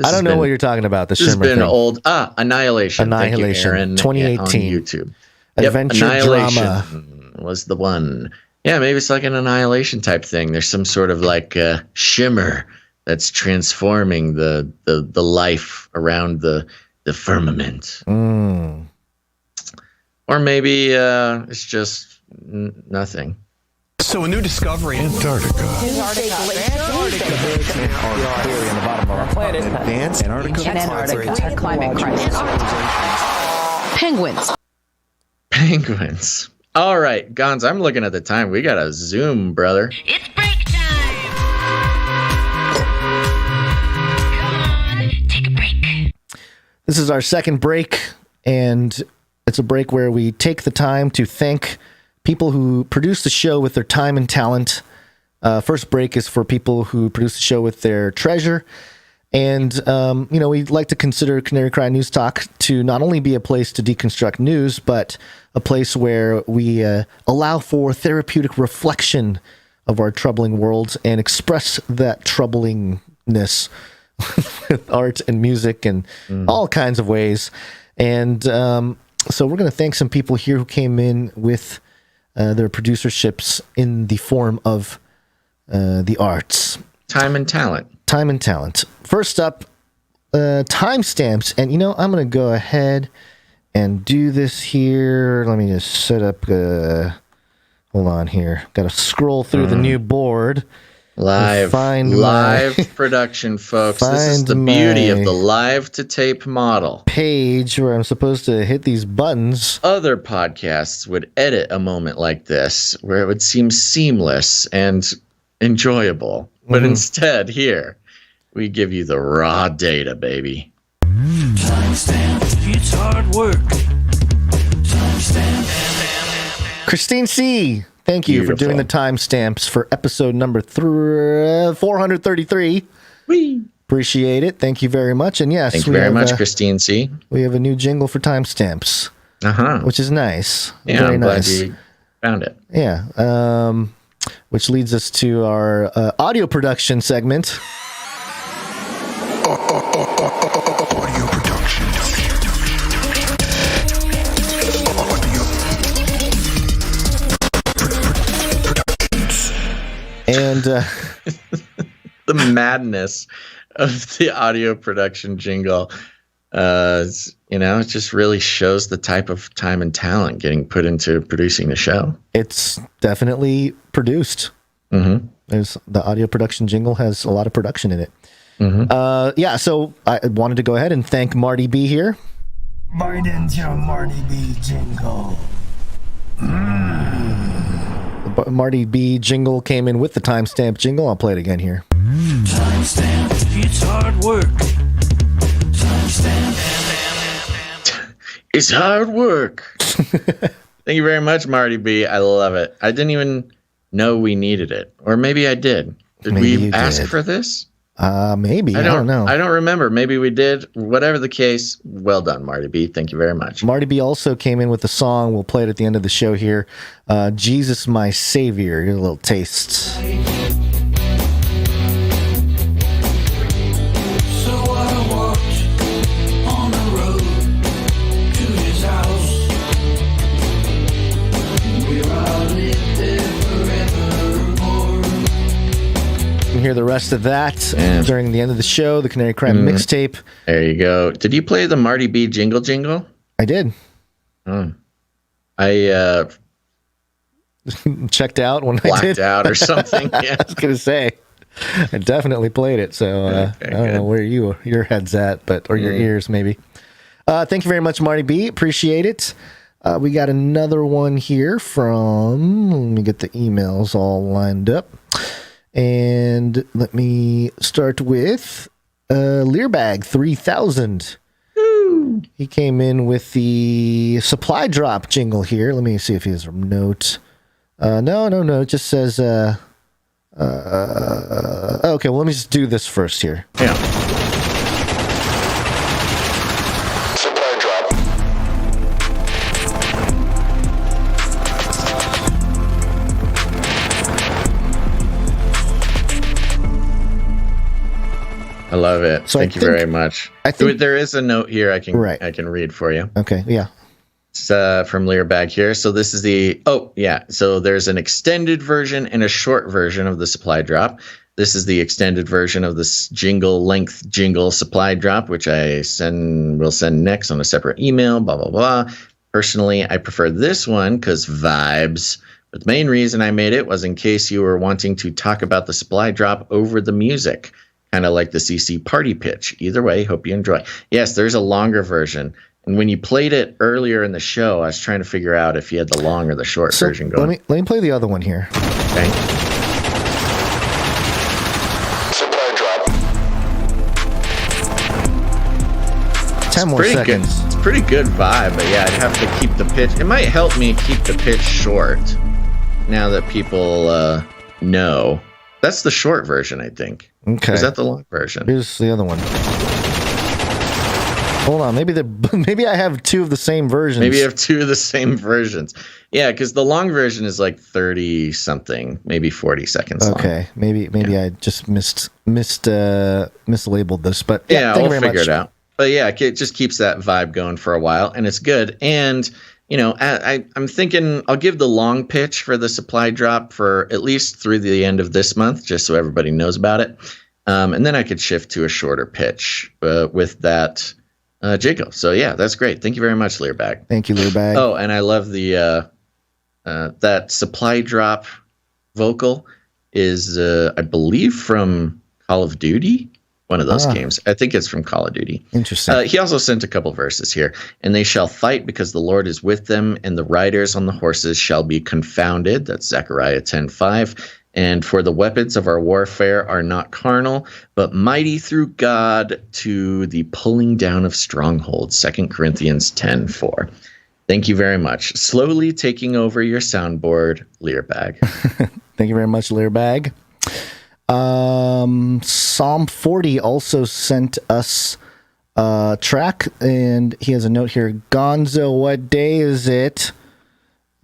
I don't know what you're talking about. This has been thing. old. Annihilation. Thank you, Aaron, 2018 on YouTube. Adventure Annihilation drama was the one. Yeah, maybe it's like an annihilation type thing. There's some sort of like shimmer that's transforming the life around the firmament. Or maybe it's just nothing. So a new discovery. Antarctica. Climate crisis. Penguins. All right, Gonz, I'm looking at the time. We got to zoom, brother. It's break time. Come on, take a break. This is our second break, and it's a break where we take the time to thank people who produce the show with their time and talent. First break is for people who produce the show with their treasure. And, we like to consider Canary Cry News Talk to not only be a place to deconstruct news, but a place where we allow for therapeutic reflection of our troubling world and express that troublingness with art and music and all kinds of ways. And so we're going to thank some people here who came in with their producerships in the form of the arts. Time and talent. Time and talent. First up, timestamps. And, I'm going to go ahead and do this here. Let me just set up, hold on here. Got to scroll through the new board. Live production, folks. This is the beauty of the live-to-tape model. Page where I'm supposed to hit these buttons. Other podcasts would edit a moment like this, where it would seem seamless and enjoyable. But instead, here, we give you the raw data, baby. Timestamp, it's hard work. Timestamp. Christine C., thank you for doing the timestamps for episode number 433. Whee! Appreciate it. Thank you very much. And yes, thank you very much, Christine C. We have a new jingle for timestamps, which is nice. Yeah, very I'm nice. glad you found it. Yeah. Which leads us to our audio production segment. Audio production. And the madness of the audio production jingle, it just really shows the type of time and talent getting put into producing the show. It's definitely produced. There's the audio production jingle has a lot of production in it. So I wanted to go ahead and thank Marty B here. Biden's your Marty B jingle. The Marty B jingle came in with the timestamp jingle. I'll play it again here. Timestamp, it's hard work. Timestamp. It's hard work. Thank you very much, Marty B. I love it. I didn't even know we needed it. Or maybe I did. Did we ask for this? Maybe. I don't know. I don't remember. Maybe we did. Whatever the case, well done, Marty B. Thank you very much. Marty B also came in with a song. We'll play it at the end of the show here. Jesus, My Savior. Here's a little taste. Hear the rest of that during the end of the show, the Canary Cry mixtape. There you go. Did you play the Marty B jingle? I did. I checked out when blacked I did. out or something. Yeah. I was going to say, I definitely played it. So I don't know where your head's at, or your ears maybe. Thank you very much, Marty B. Appreciate it. We got another one here from, let me get the emails all lined up. And let me start with Learbag 3000. He came in with the supply drop jingle here. Let me see if he has a note. No. It just says, okay, well, let me just do this first here. Yeah. Supply drop. I love it. So Thank you very much. There is a note here I can read for you. Okay, yeah. It's from Learbag here. So this is so there's an extended version and a short version of the supply drop. This is the extended version of this jingle supply drop, which will send next on a separate email, blah, blah, blah. Personally, I prefer this one because vibes. But the main reason I made it was in case you were wanting to talk about the supply drop over the music, kind of like the CC party pitch. Either way, hope you enjoy. Yes, there's a longer version. And when you played it earlier in the show, I was trying to figure out if you had the long or the short version going. Let me play the other one here. Okay. Supply drop. 10 more seconds. It's pretty good vibe, but yeah, I'd have to keep the pitch. It might help me keep the pitch short now that people know. That's the short version, I think. Okay. Is that the long version? Here's the other one. Hold on, maybe I have two of the same versions. Maybe you have two of the same versions. Yeah, because the long version is like 30 something, maybe 40 seconds long. Okay, maybe I just mislabeled this, but yeah, we'll figure it out. But yeah, it just keeps that vibe going for a while, and it's good. And I'm thinking I'll give the long pitch for the supply drop for at least through the end of this month, just so everybody knows about it. And then I could shift to a shorter pitch with that. Jacob. So yeah, that's great. Thank you very much, Learbag. Thank you, Learbag. Oh, and I love the that supply drop vocal is I believe from Call of Duty, one of those games. I think it's from Call of Duty. Interesting. He also sent a couple verses here. And they shall fight because the Lord is with them, and the riders on the horses shall be confounded. That's Zechariah 10:5. And for the weapons of our warfare are not carnal, but mighty through God to the pulling down of strongholds. 2 Corinthians 10:4. Thank you very much. Slowly taking over your soundboard, Learbag. Thank you very much, Learbag. Psalm 40 also sent us a track, and he has a note here. Gonzo, what day is it?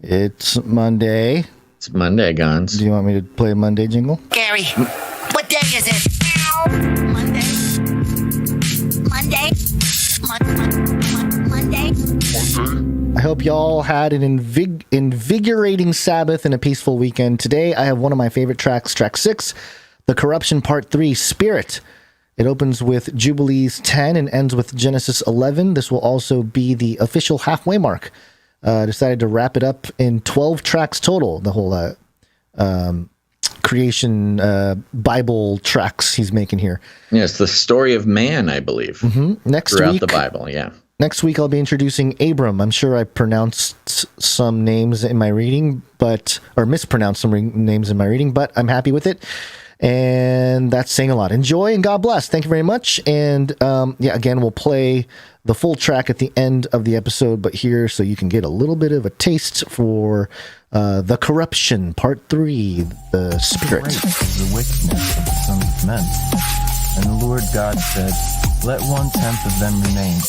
It's Monday. It's Monday, Gonz. Do you want me to play a Monday jingle? Gary, what day is it? Monday. Monday. I hope y'all had an invigorating Sabbath and a peaceful weekend. Today, I have one of my favorite tracks, track 6, The Corruption Part 3, Spirit. It opens with Jubilees 10 and ends with Genesis 11. This will also be the official halfway mark. Decided to wrap it up in 12 tracks total, the whole creation Bible tracks he's making here. Yeah, it's the story of man, I believe. Mm-hmm. Throughout the Bible, yeah. Next week, I'll be introducing Abram. I'm sure I pronounced some names in my reading, or mispronounced some names in my reading, but I'm happy with it. And that's saying a lot. Enjoy and God bless. Thank you very much. And again, we'll play the full track at the end of the episode, but here so you can get a little bit of a taste for The Corruption, Part 3, The Spirit. The wickedness of the sons of men. And the Lord God said, let 1/10 of them remain,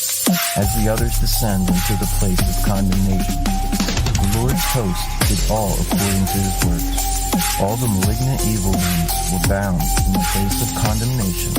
as the others descend into the place of condemnation. The Lord's host did all according to his works. All the malignant evil ones were bound in the place of condemnation.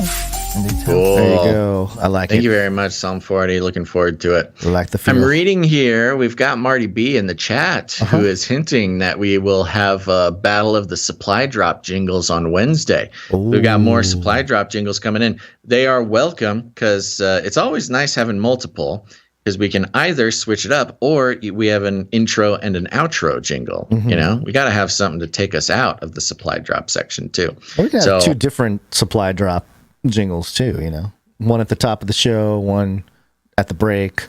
And they cool. There you go. I like Thank you very much, Psalm 40. Looking forward to it. I like the feel. I'm reading here. We've got Marty B in the chat who is hinting that we will have a Battle of the Supply Drop jingles on Wednesday. Ooh. We've got more supply drop jingles coming in. They are welcome because it's always nice having multiple, because we can either switch it up or we have an intro and an outro jingle. Mm-hmm. We got to have something to take us out of the supply drop section too. We can have two different supply drop jingles too, one at the top of the show, one at the break.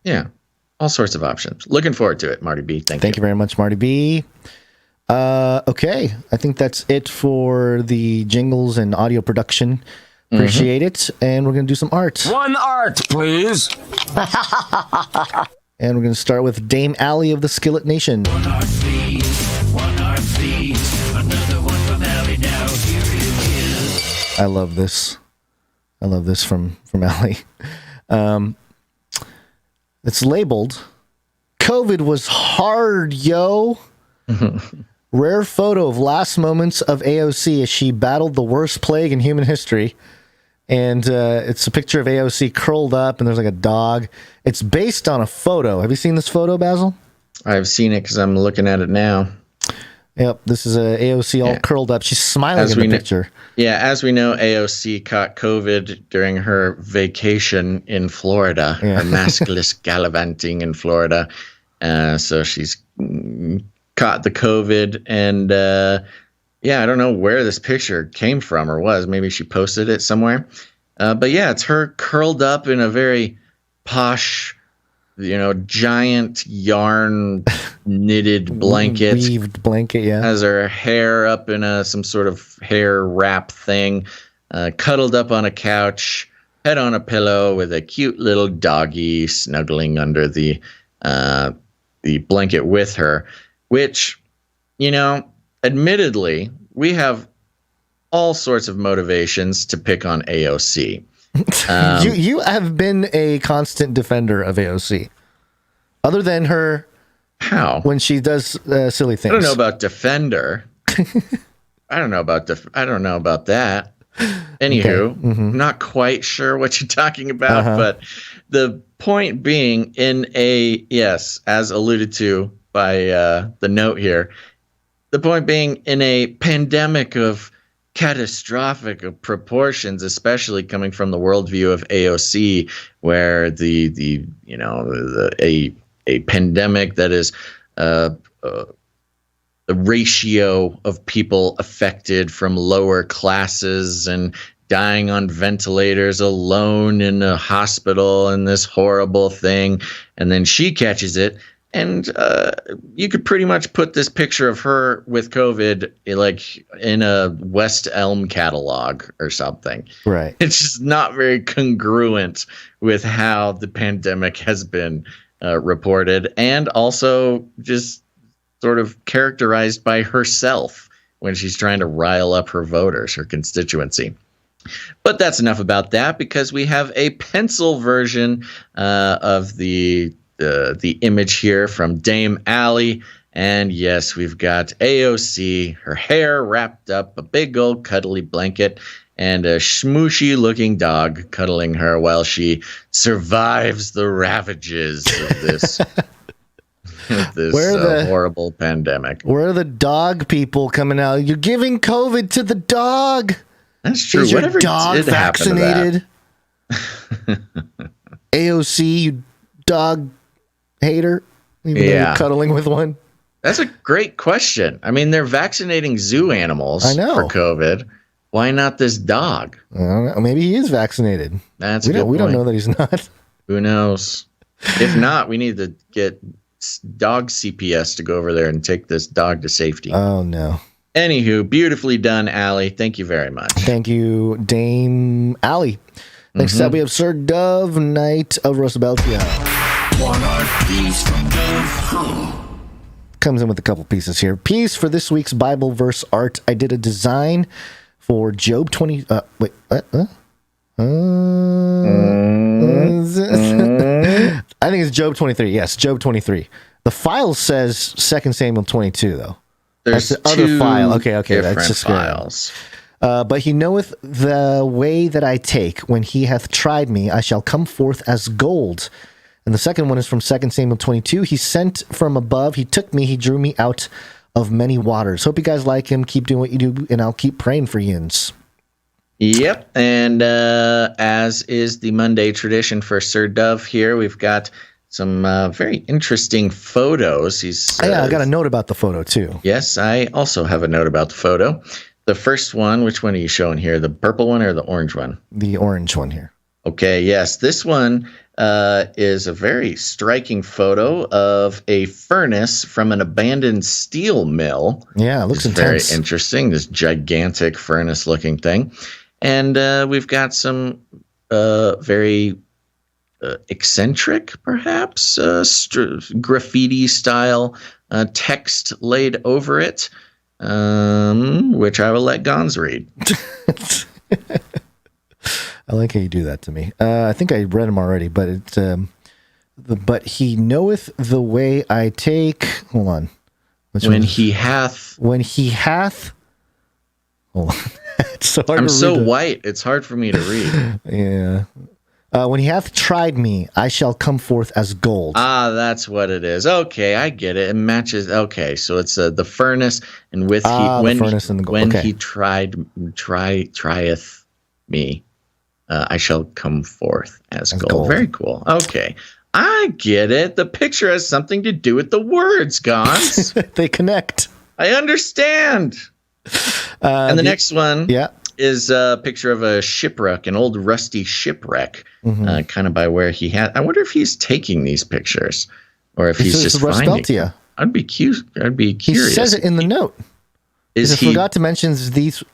Yeah. All sorts of options. Looking forward to it, Marty B. Thank you very much, Marty B. Okay. I think that's it for the jingles and audio production. Appreciate it. And we're going to do some art. One art, please. And we're going to start with Dame Allie of the Skillet Nation. One art, please. Another one from Allie now. Here it is. I love this. I love this from Allie. It's labeled, COVID was hard, yo. Rare photo of last moments of AOC as she battled the worst plague in human history. And it's a picture of AOC curled up, and there's like a dog. It's based on a photo. Have you seen this photo, Basil? I've seen it because I'm looking at it now. Yep, this is a AOC all curled up. She's smiling in the picture. As we know, AOC caught COVID during her vacation in Florida, her maskless gallivanting in Florida. So she's caught the COVID, and I don't know where this picture came from or was. Maybe she posted it somewhere. But yeah, it's her curled up in a very posh, giant yarn knitted blanket. Weaved blanket, yeah. Has her hair up in some sort of hair wrap thing, cuddled up on a couch, head on a pillow with a cute little doggy snuggling under the blanket with her, which, admittedly, we have all sorts of motivations to pick on AOC. You have been a constant defender of AOC, other than her when she does silly things. I don't know about defender. I don't know about that. Anywho, not quite sure what you're talking about, but the point being, as alluded to by the note here, the point being, in a pandemic of catastrophic proportions, especially coming from the worldview of AOC, where a pandemic that is the ratio of people affected from lower classes and dying on ventilators alone in a hospital and this horrible thing, and then she catches it. And you could pretty much put this picture of her with COVID like in a West Elm catalog or something. Right. It's just not very congruent with how the pandemic has been reported, and also just sort of characterized by herself when she's trying to rile up her voters, her constituency. But that's enough about that, because we have a pencil version of the image here from Dame Allie, and yes, we've got AOC, her hair wrapped up, a big old cuddly blanket, and a schmooshy looking dog cuddling her while she survives the ravages of this horrible pandemic. Where are the dog people coming out? You're giving COVID to the dog. That's true. Is your Whatever dog did vaccinated? AOC, you dog hater, even though you're cuddling with one. That's a great question. I mean, they're vaccinating zoo animals for COVID. Why not this dog? I don't know. Maybe he is vaccinated. We don't know that he's not. Who knows? If not, we need to get dog CPS to go over there and take this dog to safety. Oh, no. Anywho, beautifully done, Allie. Thank you very much. Thank you, Dame Allie. Next up, we have Sir Dove, Knight of Rosabeltia. One art piece from Dove. Comes in with a couple pieces here. Piece for this week's Bible verse art. I did a design for Job 20. I think it's Job 23. Yes, Job 23. The file says 2 Samuel 22, though. There's that's the other file. Okay, different that's just files. But he knoweth the way that I take. When he hath tried me, I shall come forth as gold. And the second one is from 2 Samuel 22. He sent from above. He took me. He drew me out of many waters. Hope you guys like him. Keep doing what you do, and I'll keep praying for yins. Yep. And as is the Monday tradition for Sir Dove here, we've got some very interesting photos. I got a note about the photo, too. Yes, I also have a note about the photo. The first one, which one are you showing here? The purple one or the orange one? The orange one here. Okay, yes. This one is a very striking photo of a furnace from an abandoned steel mill. Yeah, it looks intense. Very interesting, this gigantic furnace-looking thing. And we've got some very eccentric, perhaps, graffiti-style text laid over it, which I will let Gonz read. I like how you do that to me. I think I read them already, but it's but he knoweth the way I take. Hold on. When he hath. Hold on. It's so hard I'm to so read white. It's hard for me to read. Yeah. When he hath tried me, I shall come forth as gold. Ah, that's what it is. Okay, I get it. It matches. Okay, so it's the furnace, and with the furnace and the gold. When Okay. he trieth me, I shall come forth as gold. Very cool. Okay, I get it. The picture has something to do with the words, Gonz. They connect. I understand. And the next one, is a picture of a shipwreck, an old rusty shipwreck, kind of by where he had. I wonder if he's taking these pictures, or if he's just finding them. I'd be curious. He says it in the note. He forgot to mention these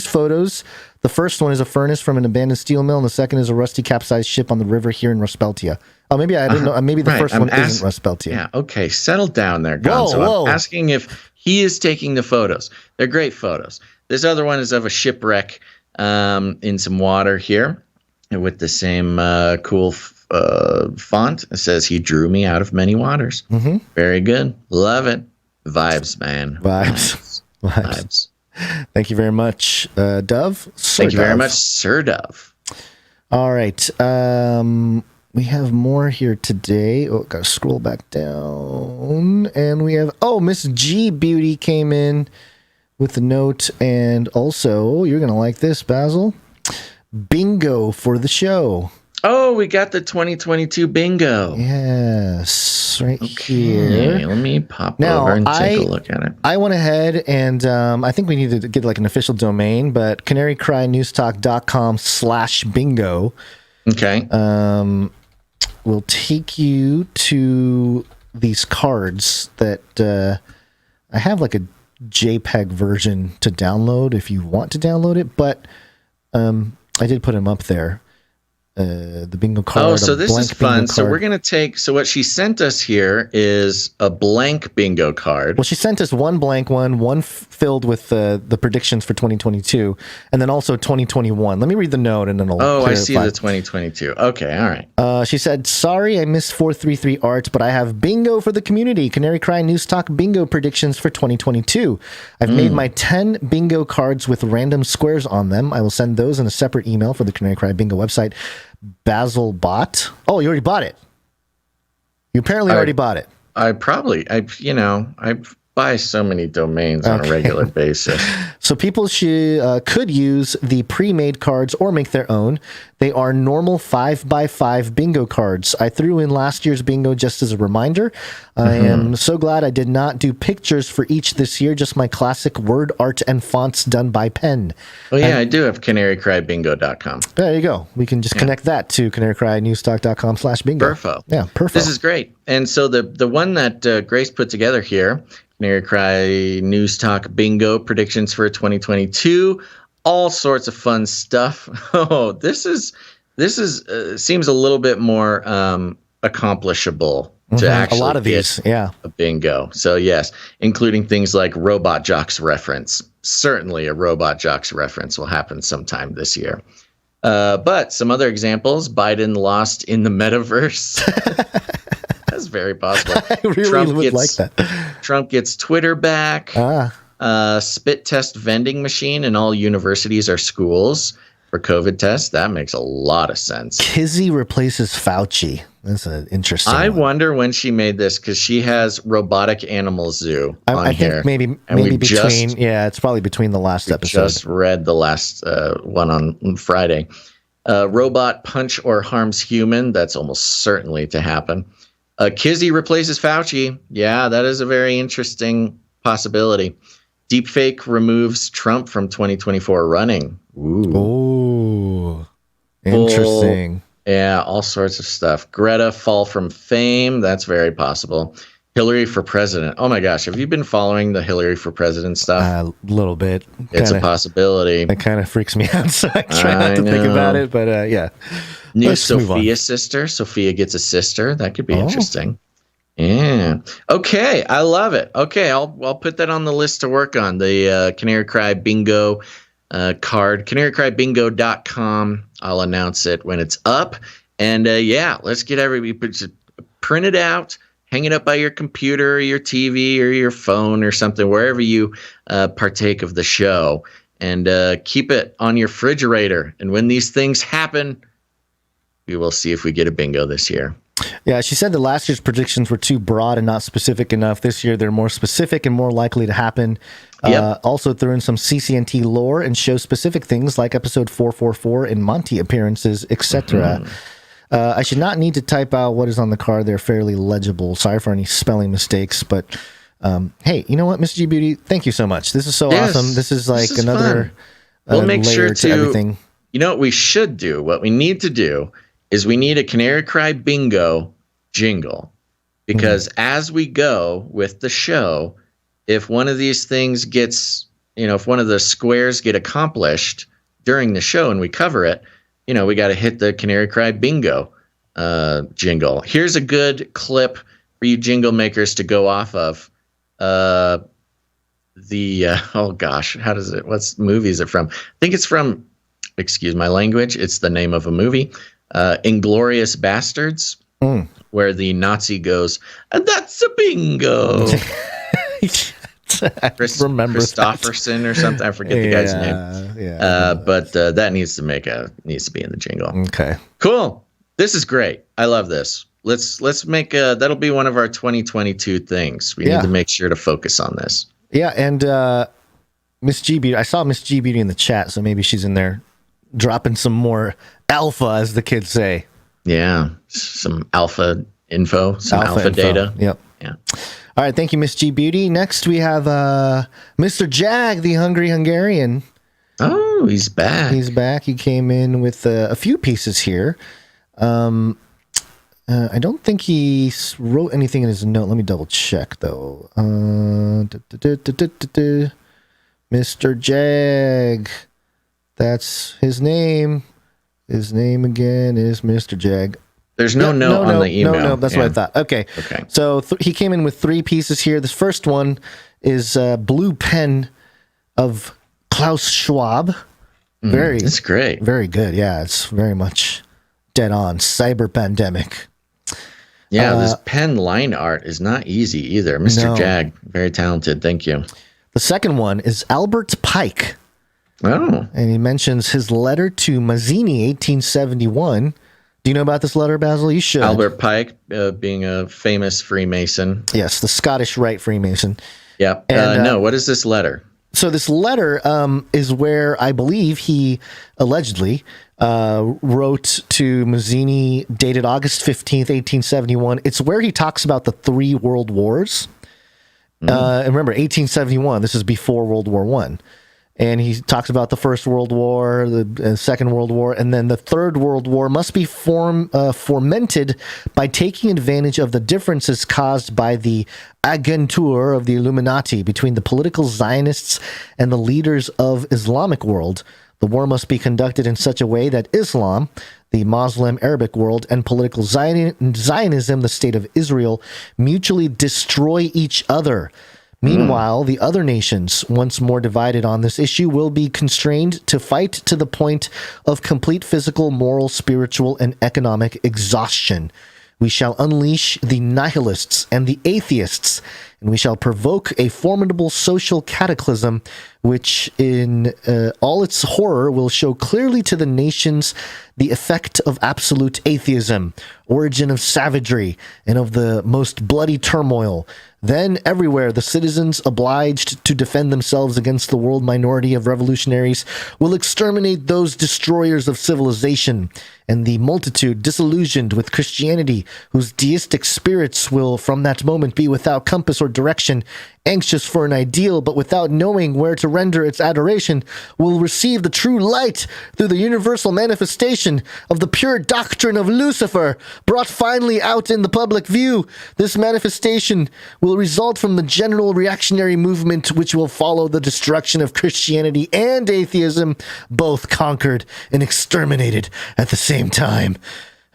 photos. The first one is a furnace from an abandoned steel mill, and the second is a rusty capsized ship on the river here in Ruspeltia. Oh, maybe I didn't know. Maybe the first one isn't Ruspeltia. Yeah. Okay. Settle down there, Gonzo. Whoa. I'm asking if he is taking the photos. They're great photos. This other one is of a shipwreck in some water here, with the same cool font. It says, "He drew me out of many waters." Mm-hmm. Very good. Love it. Vibes, man. Vibes. Thank you very much, Dove. Thank you very much, Sir Dove. All right. We have more here today. Oh, gotta scroll back down. And we have, Miss G Beauty came in with a note. And also, you're going to like this, Basil. Bingo for the show. Oh, we got the 2022 bingo. Yes, right here. Let me pop over and take a look at it. I went ahead and I think we need to get like an official domain, but CanaryCryNewsTalk.com/bingo. Okay. Will take you to these cards that I have like a JPEG version to download if you want to download it, but I did put them up there. The bingo card. Oh, so this is fun. So we're going to take, so what she sent us here is a blank bingo card. Well, she sent us one blank one filled with the predictions for 2022, and then also 2021. Let me read the note and then I'll clarify. I see the 2022. Okay, all right. She said, sorry, I missed 433 Art, but I have bingo for the community. Canary Cry News Talk bingo predictions for 2022. I've made my 10 bingo cards with random squares on them. I will send those in a separate email for the Canary Cry bingo website. Basil bought. Oh, you already bought it. You apparently already bought it. I buy so many domains on a regular basis. So people could use the pre-made cards or make their own. They are normal 5x5 bingo cards. I threw in last year's bingo just as a reminder. I am so glad I did not do pictures for each this year, just my classic word art and fonts done by pen. Oh, yeah, I do have CanaryCryBingo.com. There you go. We can just connect that to CanaryCryNewsTalk.com/bingo. Perfo. Yeah, perfect. This is great. And so the one that Grace put together here, Canary Cry News Talk Bingo predictions for 2022, all sorts of fun stuff. Oh, this is seems a little bit more accomplishable to actually a lot of these, a bingo. So yes, including things like Robot Jocks reference. Certainly a Robot Jocks reference will happen sometime this year. But some other examples: Biden lost in the metaverse. That's very possible. I really would like that. Trump gets Twitter back. Spit test vending machine in all universities or schools for COVID tests. That makes a lot of sense. Kizzy replaces Fauci. That's an interesting I one. wonder when she made this, because she has Robotic Animal Zoo on here. I think maybe between, it's probably between the last episode. Just read the last one on Friday. Robot punch or harms human. That's almost certainly to happen. Kizzy replaces Fauci. Yeah, that is a very interesting possibility. Deepfake removes Trump from 2024 running. Ooh, interesting. Yeah, all sorts of stuff. Greta fall from fame. That's very possible. Hillary for president. Oh my gosh, have you been following the Hillary for president stuff? A little bit. It's a possibility. It kind of freaks me out, so I try not to think about it. But yeah. New Sophia sister. Sophia gets a sister. That could be interesting. Yeah. Okay. I love it. Okay. I'll put that on the list to work on. The Canary Cry Bingo card. CanaryCryBingo.com. I'll announce it when it's up. And let's get everybody print it out. Hang it up by your computer or your TV or your phone or something, wherever you partake of the show. and keep it on your refrigerator. And when these things happen, we will see if we get a bingo this year. Yeah, she said that last year's predictions were too broad and not specific enough. This year, they're more specific and more likely to happen. Also threw in some CCNT lore and show specific things like episode 444 and Monty appearances, etc. I should not need to type out what is on the card. They're fairly legible. Sorry for any spelling mistakes, but hey, you know what, Miss G Beauty? Thank you so much. This is so awesome. This is like another we'll make layer sure to everything. You know what we should do? What we need to do is we need a Canary Cry bingo jingle, because as we go with the show, if one of these things gets, if one of the squares get accomplished during the show and we cover it, we got to hit the Canary Cry bingo jingle. Here's a good clip for you jingle makers to go off of. Oh gosh, what movie is it from? I think it's from, excuse my language, it's the name of a movie. Inglourious Bastards, where the Nazi goes, and that's a bingo. Christofferson or something. I forget the guy's name. But that needs to be in the jingle. Okay. Cool. This is great. I love this. Let's make that'll be one of our 2022 things. We need to make sure to focus on this. Yeah, and Miss G Beauty, I saw Miss G Beauty in the chat, so maybe she's in there dropping some more alpha, as the kids say. Yeah, some alpha info, some alpha data. Yep. Yeah. All right, thank you, Miss G Beauty. Next, we have Mr. Jag, the Hungry Hungarian. Oh, he's back. He's back. He came in with a few pieces here. I don't think he wrote anything in his note. Let me double check, though. Mr. Jag. That's his name. His name again is Mr. Jag. There's no note on the email. No, that's what I thought. Okay. So he came in with 3 pieces here. This first one is Blue Pen of Klaus Schwab. That's great. Very good. Yeah, it's very much dead on. Cyber pandemic. Yeah, this pen line art is not easy either. Mr. Jag, very talented. Thank you. The second one is Albert Pike. Oh. And he mentions his letter to Mazzini, 1871. Do you know about this letter, Basil? You should. Albert Pike, being a famous Freemason. Yes, the Scottish Rite Freemason. Yeah. No, what is this letter? So this letter is where I believe he allegedly wrote to Mazzini, dated August 15th, 1871. It's where he talks about the 3 world wars. And remember, 1871, this is before World War I. And he talks about the First World War, the Second World War, and then the Third World War must be fomented by taking advantage of the differences caused by the agentur of the Illuminati between the political Zionists and the leaders of Islamic world. The war must be conducted in such a way that Islam, the Muslim Arabic world, and political Zionism, the state of Israel, mutually destroy each other. Meanwhile, the other nations, once more divided on this issue, will be constrained to fight to the point of complete physical, moral, spiritual, and economic exhaustion. We shall unleash the nihilists and the atheists, and we shall provoke a formidable social cataclysm, which in all its horror will show clearly to the nations the effect of absolute atheism, origin of savagery, and of the most bloody turmoil. Then everywhere the citizens obliged to defend themselves against the world minority of revolutionaries will exterminate those destroyers of civilization, and the multitude disillusioned with Christianity, whose deistic spirits will from that moment be without compass or direction, anxious for an ideal but without knowing where to render its adoration, will receive the true light through the universal manifestation of the pure doctrine of Lucifer, brought finally out in the public view. This manifestation will result from the general reactionary movement which will follow the destruction of Christianity and atheism, both conquered and exterminated at the same time.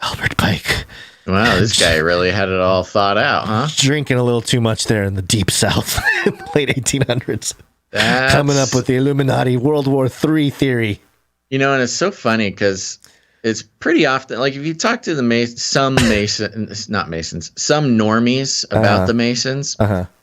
Albert Pike. Wow, this guy really had it all thought out, huh? Drinking a little too much there in the deep south in the late 1800s. Coming up with the Illuminati World War III theory. And it's so funny because it's pretty often, like if you talk to some normies about the Masons,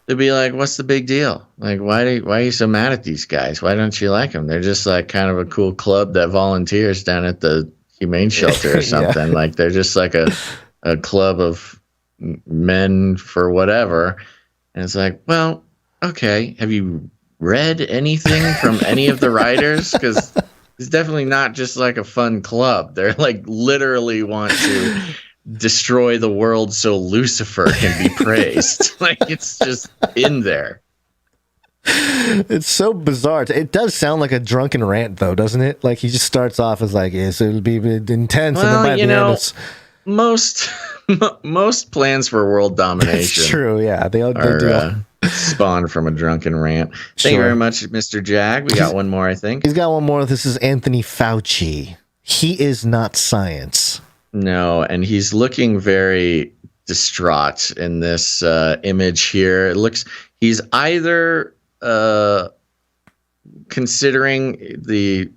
they'd be like, "What's the big deal? Like, why are you so mad at these guys? Why don't you like them? They're just like kind of a cool club that volunteers down at the humane shelter or something. Yeah. Like they're just like a club of men for whatever." And it's like, well, okay, have you read anything from any of the writers? Because it's definitely not just like a fun club. They're like literally want to destroy the world so Lucifer can be praised. Like it's just in there. It's so bizarre. It does sound like a drunken rant, though, doesn't it? Like he just starts off as like, "Yes, it'll be intense," Well, and then by the end, it's most plans for world domination. it's true. Yeah, they do. Spawned from a drunken rant. Thank you very much, Mr. Jag. We got one more, I think. He's got one more. This is Anthony Fauci. He is not science. No, and he's looking very distraught in this image here. It looks he's either considering the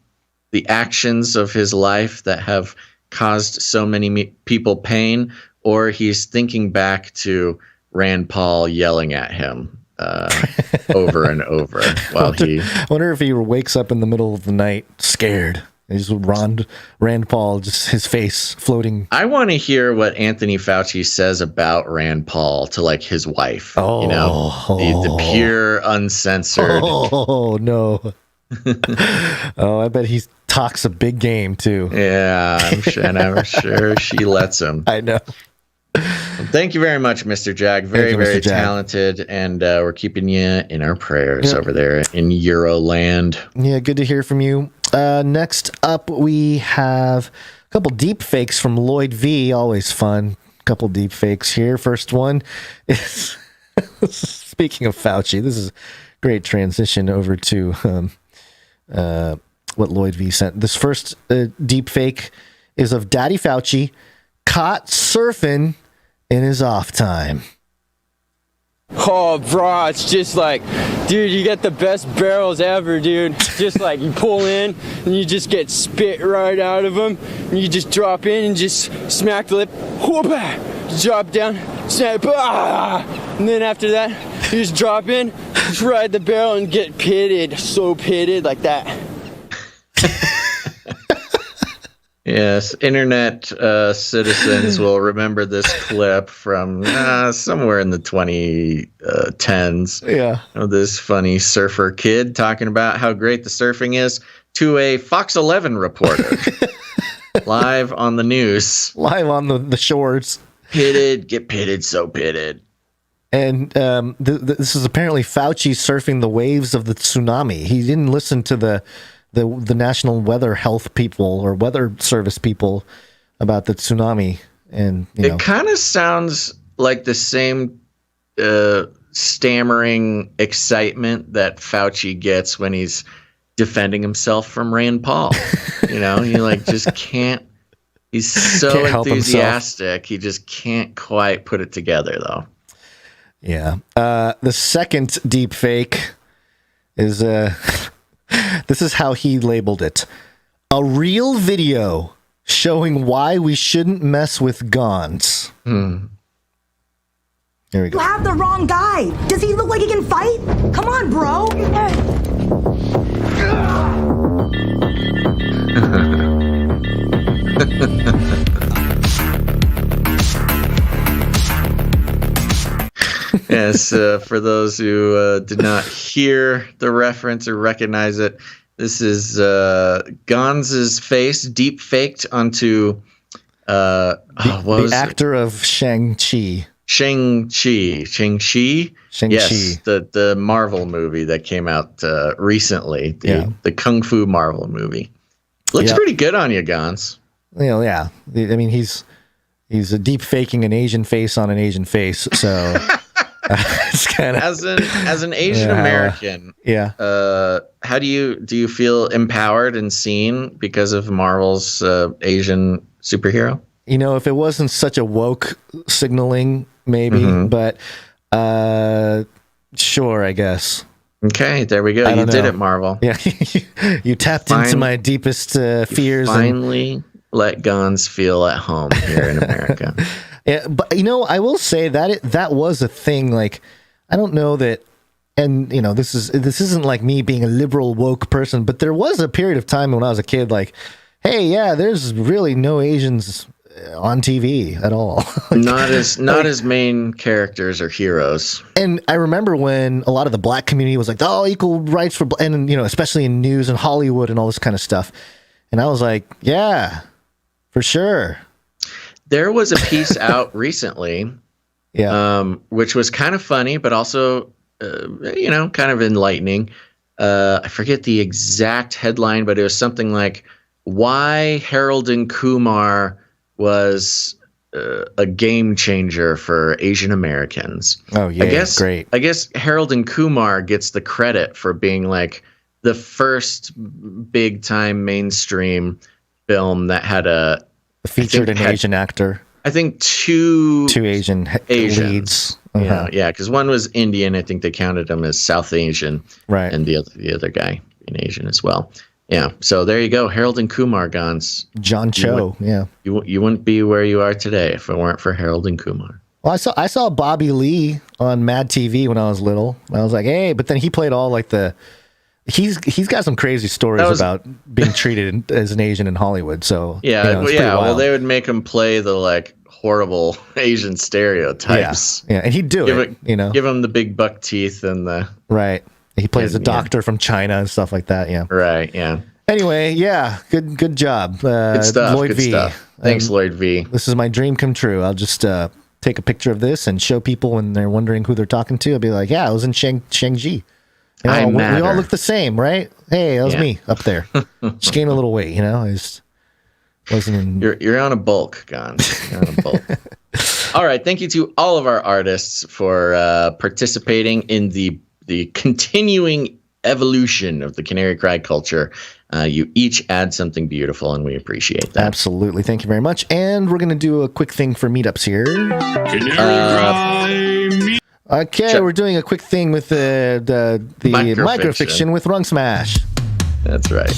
actions of his life that have caused so many people pain, or he's thinking back to Rand Paul yelling at him over and over while he... I wonder if he wakes up in the middle of the night scared. He's Rand Paul, just his face floating. I want to hear what Anthony Fauci says about Rand Paul to like his wife. Oh, you know, the pure, uncensored. Oh no. Oh, I bet he talks a big game too. Yeah, I'm sure she lets him. I know. Well, thank you very much, Mr. Jag. Very talented, and we're keeping you in our prayers over there in Euroland. Yeah, good to hear from you. Next up, we have a couple deep fakes from Lloyd V. Always fun. Couple deep fakes here. First one is speaking of Fauci. This is a great transition over to what Lloyd V sent. This first deep fake is of Daddy Fauci caught surfing in his off time. Oh, bro, it's just like, dude, you get the best barrels ever, dude. Just like you pull in and you just get spit right out of them. And you just drop in and just smack the lip. Whoop-ah, drop down, snap, and then after that, you just drop in, just ride the barrel and get pitted. So pitted like that. Yes, internet citizens will remember this clip from somewhere in the 2010s. Yeah. Of this funny surfer kid talking about how great the surfing is to a Fox 11 reporter. Live on the news. Live on the shores. Pitted, get pitted, so pitted. And this is apparently Fauci surfing the waves of the tsunami. He didn't listen to the National Weather Health people or Weather Service people about the tsunami. And it kind of sounds like the same stammering excitement that Fauci gets when he's defending himself from Rand Paul. You know, he like just can't. He's so enthusiastic. He just can't quite put it together, though. Yeah. The second deep fake is this is how he labeled it. A real video showing why we shouldn't mess with Gonz. Here we go. You have the wrong guy. Does he look like he can fight? Come on, bro. Yes, for those who did not hear the reference or recognize it, this is Gonz's face deep faked onto the actor of Shang-Chi. Shang-Chi? Yes, the Marvel movie that came out recently, the Kung Fu Marvel movie. Looks pretty good on you, Gonz. Yeah. I mean, he's deep faking an Asian face on an Asian face, so... It's kinda, as an Asian American, how do you feel empowered and seen because of Marvel's Asian superhero? You know, if it wasn't such a woke signaling, maybe, but sure, I guess. Okay, there we go. You did it, Marvel. Yeah, you tapped into my deepest fears. Finally, let Gonz feel at home here in America. Yeah, but you know, I will say that that was a thing. Like, I don't know that, and this isn't like me being a liberal woke person, but there was a period of time when I was a kid, like, hey, yeah, there's really no Asians on TV at all. not as main characters or heroes. And I remember when a lot of the black community was like, oh, equal rights for, and especially in news and Hollywood and all this kind of stuff. And I was like, yeah, for sure. There was a piece out recently, which was kind of funny, but also, kind of enlightening. I forget the exact headline, but it was something like, why Harold and Kumar was a game changer for Asian Americans. Oh, yeah, great. I guess Harold and Kumar gets the credit for being like the first big time mainstream film that had featured an Asian actor. I think two Asian leads. Uh-huh. Yeah, because one was Indian. I think they counted him as South Asian, right? And the other guy being Asian as well. Yeah, so there you go. Harold and Kumar, Gonz. John Cho, You wouldn't be where you are today if it weren't for Harold and Kumar. Well, I saw Bobby Lee on Mad TV when I was little. I was like, hey, but then he played all like he's got some crazy stories about being treated as an Asian in Hollywood. So well, they would make him play the like horrible Asian stereotypes. Yeah, and he'd do it. Give him the big buck teeth and the right. He plays a doctor from China and stuff like that. Yeah. Right. Yeah. Anyway, yeah. Good job. Good stuff. Lloyd good V. Stuff. Thanks, Lloyd V. This is my dream come true. I'll just take a picture of this and show people when they're wondering who they're talking to. I'll be like, yeah, I was in Shang-Chi. We all look the same, right? Hey, that was me up there. Just gained a little weight, I just wasn't in... You're on a bulk, Gonz. You're on a bulk. All right. Thank you to all of our artists for participating in the continuing evolution of the Canary Cry culture. You each add something beautiful, and we appreciate that. Absolutely. Thank you very much. And we're going to do a quick thing for meetups here. Okay, we're doing a quick thing with the microfiction with Rung Smash. That's right.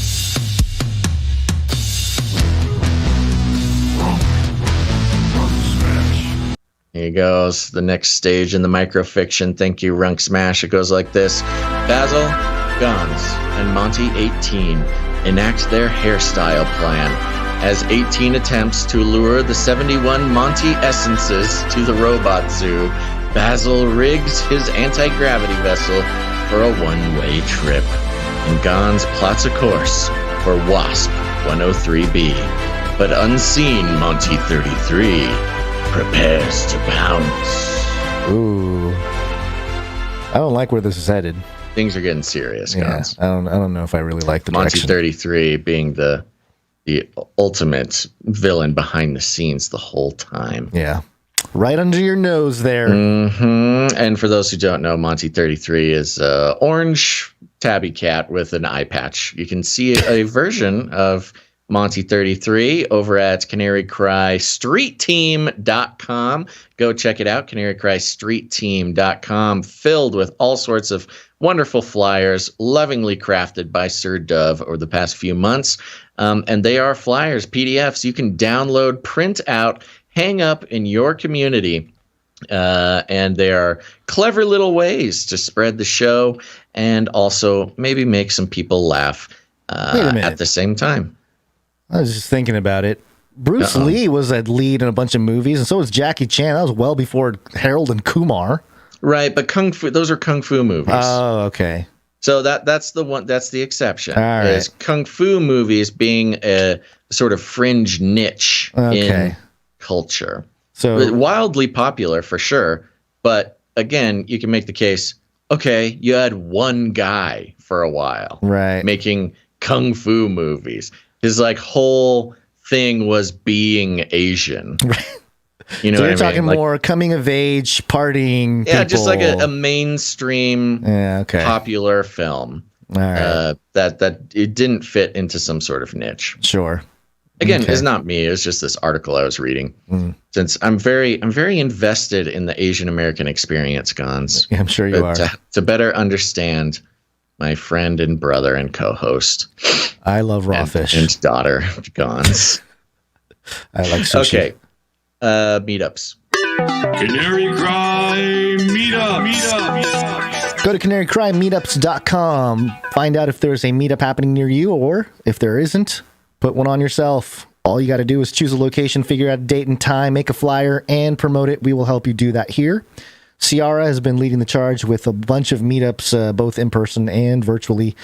Here goes the next stage in the microfiction. Thank you, Runk Smash. It goes like this. Basil, Gonz, and Monty 18 enact their hairstyle plan as 18 attempts to lure the 71 Monty essences to the robot zoo. Basil rigs his anti-gravity vessel for a one-way trip, and Gonz plots a course for WASP 103B. But unseen Monty 33 prepares to pounce. Ooh. I don't like where this is headed. Things are getting serious, Gonz. I don't know if I really like the Monty direction. 33 being the ultimate villain behind the scenes the whole time. Yeah. Right under your nose there. Mm-hmm. And for those who don't know, Monty 33 is an orange tabby cat with an eye patch. You can see a version of Monty 33 over at CanaryCry.Street.Team.com. Go check it out, CanaryCry.Street.Team.com, filled with all sorts of wonderful flyers, lovingly crafted by Sir Dove over the past few months. And they are flyers, PDFs you can download, print out, hang up in your community. And they are clever little ways to spread the show and also maybe make some people laugh at the same time. I was just thinking about it. Bruce Lee was a lead in a bunch of movies, and so was Jackie Chan. That was well before Harold and Kumar. Right, but those are kung fu movies. Oh, okay. So that's the one. That's the exception. All right. Is kung fu movies being a sort of fringe niche in culture. So wildly popular for sure, but again, you can make the case. Okay, you had one guy for a while, right, making kung fu movies. His like whole thing was being Asian. You know, so what you're I talking mean? more coming of age, partying. Yeah, people. just like a mainstream, popular film. All right. That it didn't fit into some sort of niche. Sure. Again, it's not me. It's just this article I was reading. Since I'm very invested in the Asian American experience, Gonz. Yeah, I'm sure you are. To better understand my friend and brother and co-host. I love raw fish. And daughter, Gonz. I like sushi. Okay. Meetups. Canary Cry Meetup. Go to CanaryCry.Meetups.com. Find out if there's a meetup happening near you, or if there isn't, put one on yourself. All you got to do is choose a location, figure out a date and time, make a flyer, and promote it. We will help you do that here. Ciara has been leading the charge with a bunch of meetups, both in person and virtually.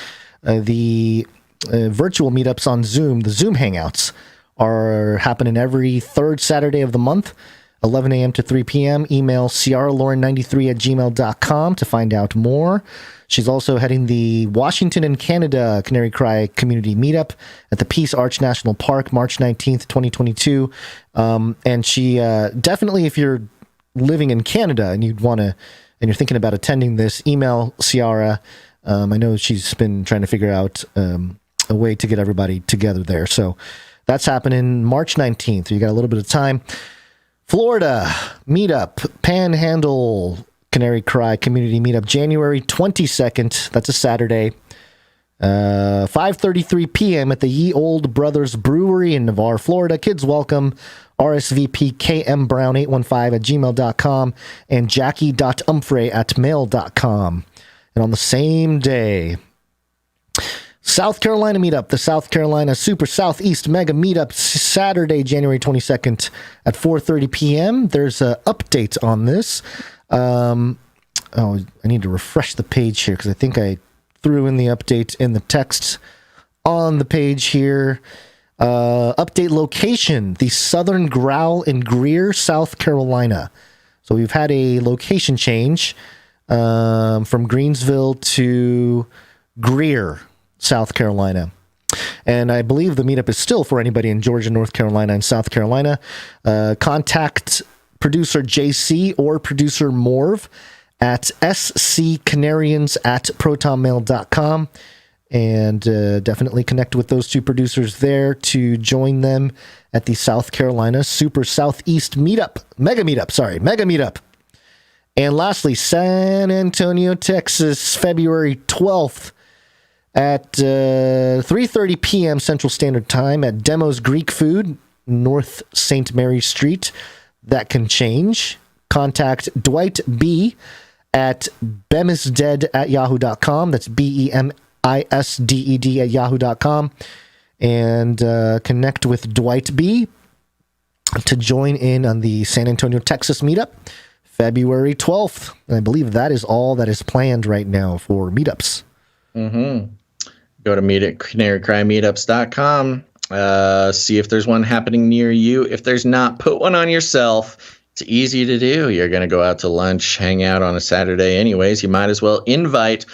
The virtual meetups on Zoom, the Zoom Hangouts, are happening every third Saturday of the month, 11 a.m. to 3 p.m. Email ciaralauren93@gmail.com to find out more. She's also heading the Washington and Canada Canary Cry Community Meetup at the Peace Arch National Park, March 19th, 2022. And she definitely, if you're living in Canada and you're thinking about attending this, email Ciara. I know she's been trying to figure out a way to get everybody together there. So that's happening March 19th. You got a little bit of time. Florida Meetup, Panhandle Canary Cry Community Meetup, January 22nd. That's a Saturday. 5:33 p.m. at the Ye Old Brothers Brewery in Navarre, Florida. Kids welcome. RSVP kmbrown815@gmail.com and jackie.umfrey@mail.com. And on the same day, South Carolina Meetup, the South Carolina Super Southeast Mega Meetup, Saturday, January 22nd at 4:30 p.m. There's an update on this. I need to refresh the page here because I think I threw in the update in the text on the page here. Update location, the Southern Growl in Greer, South Carolina. So we've had a location change from Greensville to Greer, South Carolina. And I believe the meetup is still for anybody in Georgia, North Carolina, and South Carolina. Contact producer JC or producer Morv at sccanarians@protonmail.com. And definitely connect with those two producers there to join them at the South Carolina Super Southeast Meetup. Mega Meetup. And lastly, San Antonio, Texas, February 12th. At 3:30 p.m. Central Standard Time at Demos Greek Food, North St. Mary Street. That can change. Contact Dwight B. at bemisdead@yahoo.com. That's BEMISDED@yahoo.com. And connect with Dwight B. to join in on the San Antonio, Texas meetup, February 12th. And I believe that is all that is planned right now for meetups. Mm-hmm. Go to CanaryCry.Meetups.com. See if there's one happening near you. If there's not, put one on yourself. It's easy to do. You're going to go out to lunch, hang out on a Saturday anyways. You might as well invite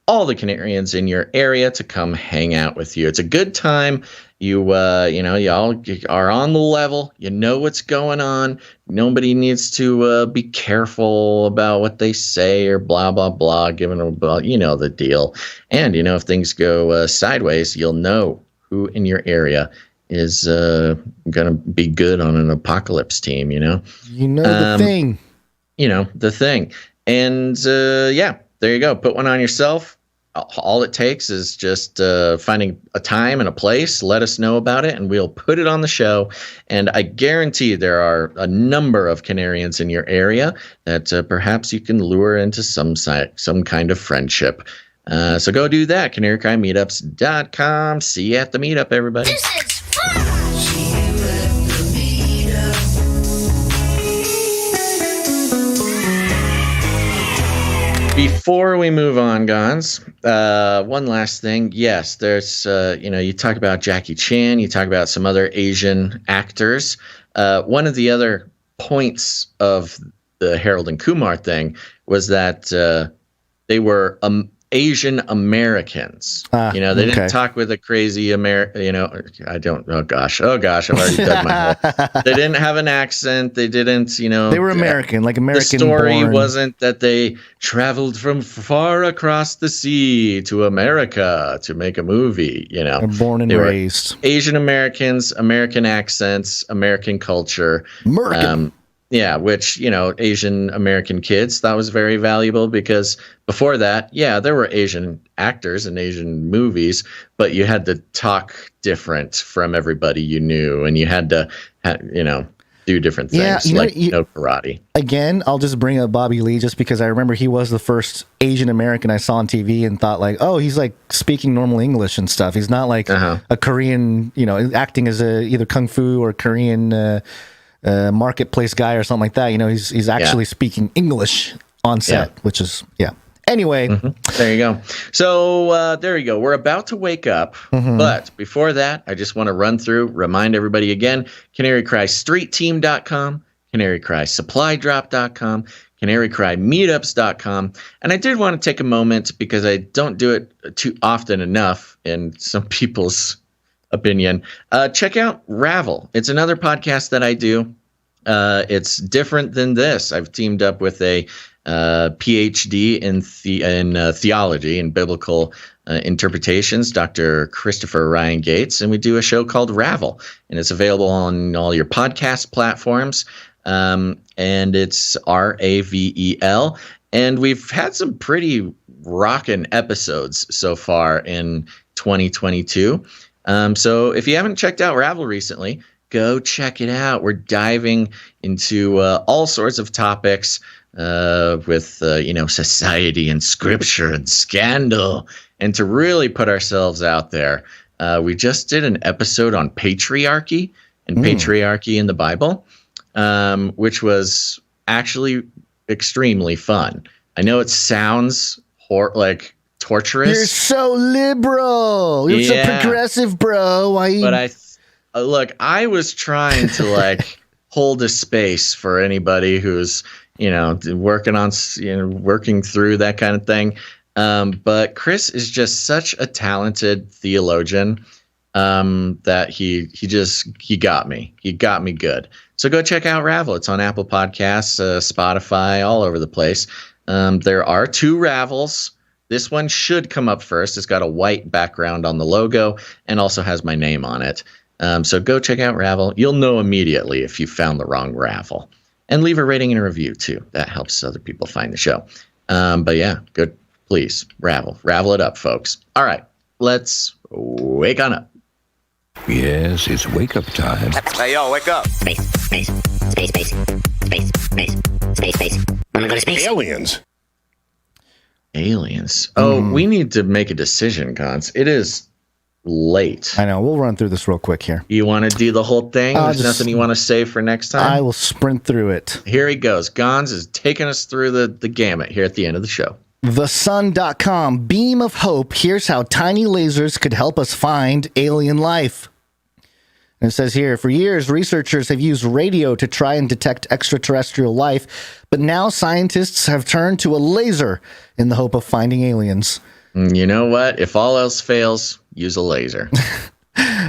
all the Canarians in your area to come hang out with you. It's a good time. Y'all are on the level. You know what's going on. Nobody needs to be careful about what they say or blah, blah, blah, giving them, the deal. And, if things go sideways, you'll know who in your area is going to be good on an apocalypse team, the thing. The thing. And, there you go. Put one on yourself. All it takes is just finding a time and a place. Let us know about it, and we'll put it on the show. And I guarantee there are a number of Canarians in your area that perhaps you can lure into some kind of friendship. So go do that. CanaryCryMeetups.com. See you at the meetup, everybody. This is fun. Before we move on, Gonz, one last thing. Yes, there's, you talk about Jackie Chan, you talk about some other Asian actors. One of the other points of the Harold and Kumar thing was that they were Asian Americans. They didn't talk with a crazy I don't. Oh gosh, I've already dug my hole. They didn't have an accent. They didn't. They were American, like American. The story born. wasn't that they traveled from far across the sea to America to make a movie. They're born and raised Asian Americans, American accents, American culture. American. Which, Asian American kids thought was very valuable because before that, there were Asian actors in Asian movies, but you had to talk different from everybody you knew. And you had to, do different things, no karate. Again, I'll just bring up Bobby Lee just because I remember he was the first Asian American I saw on TV and thought like, oh, he's like speaking normal English and stuff. He's not like a Korean, acting as either Kung Fu or Korean marketplace guy or something like that. He's actually speaking English on set, which is, Anyway. There you go. So there you go. We're about to wake up. But before that, I just want to remind everybody again, CanaryCryStreetTeam.com, CanaryCrySupplyDrop.com, CanaryCryMeetups.com. And I did want to take a moment because I don't do it too often enough in some people's opinion. Check out Ravel. It's another podcast that I do. It's different than this. I've teamed up with a PhD in theology and biblical interpretations, Dr. Christopher Ryan Gates, and we do a show called Ravel, and it's available on all your podcast platforms, and it's RAVEL, and we've had some pretty rockin' episodes so far in 2022. So if you haven't checked out Ravel recently, go check it out. We're diving into all sorts of topics with society and scripture and scandal, and to really put ourselves out there. We just did an episode on patriarchy and patriarchy in the Bible, which was actually extremely fun. I know it sounds like torturous. You're so liberal. You're so progressive, bro. But I was trying to hold a space for anybody who's working through that kind of thing. But Chris is just such a talented theologian that he got me. He got me good. So go check out Ravel. It's on Apple Podcasts, Spotify, all over the place. There are 2 Ravels. This one should come up first. It's got a white background on the logo and also has my name on it. So go check out Ravel. You'll know immediately if you found the wrong Ravel. And leave a rating and a review, too. That helps other people find the show. But yeah, good. Please, Ravel it up, folks. All right, let's wake on up. Yes, it's wake up time. Hey, yo, wake up. Space. Wanna go to space? Aliens. Oh, we need to make a decision, Gonz. It is late. I know. We'll run through this real quick here. You want to do the whole thing? There's nothing you want to save for next time? I will sprint through it. Here he goes. Gonz is taking us through the gamut here at the end of the show. TheSun.com, beam of hope. Here's how tiny lasers could help us find alien life. And it says here, for years, researchers have used radio to try and detect extraterrestrial life, but now scientists have turned to a laser in the hope of finding aliens. You know what? If all else fails, use a laser.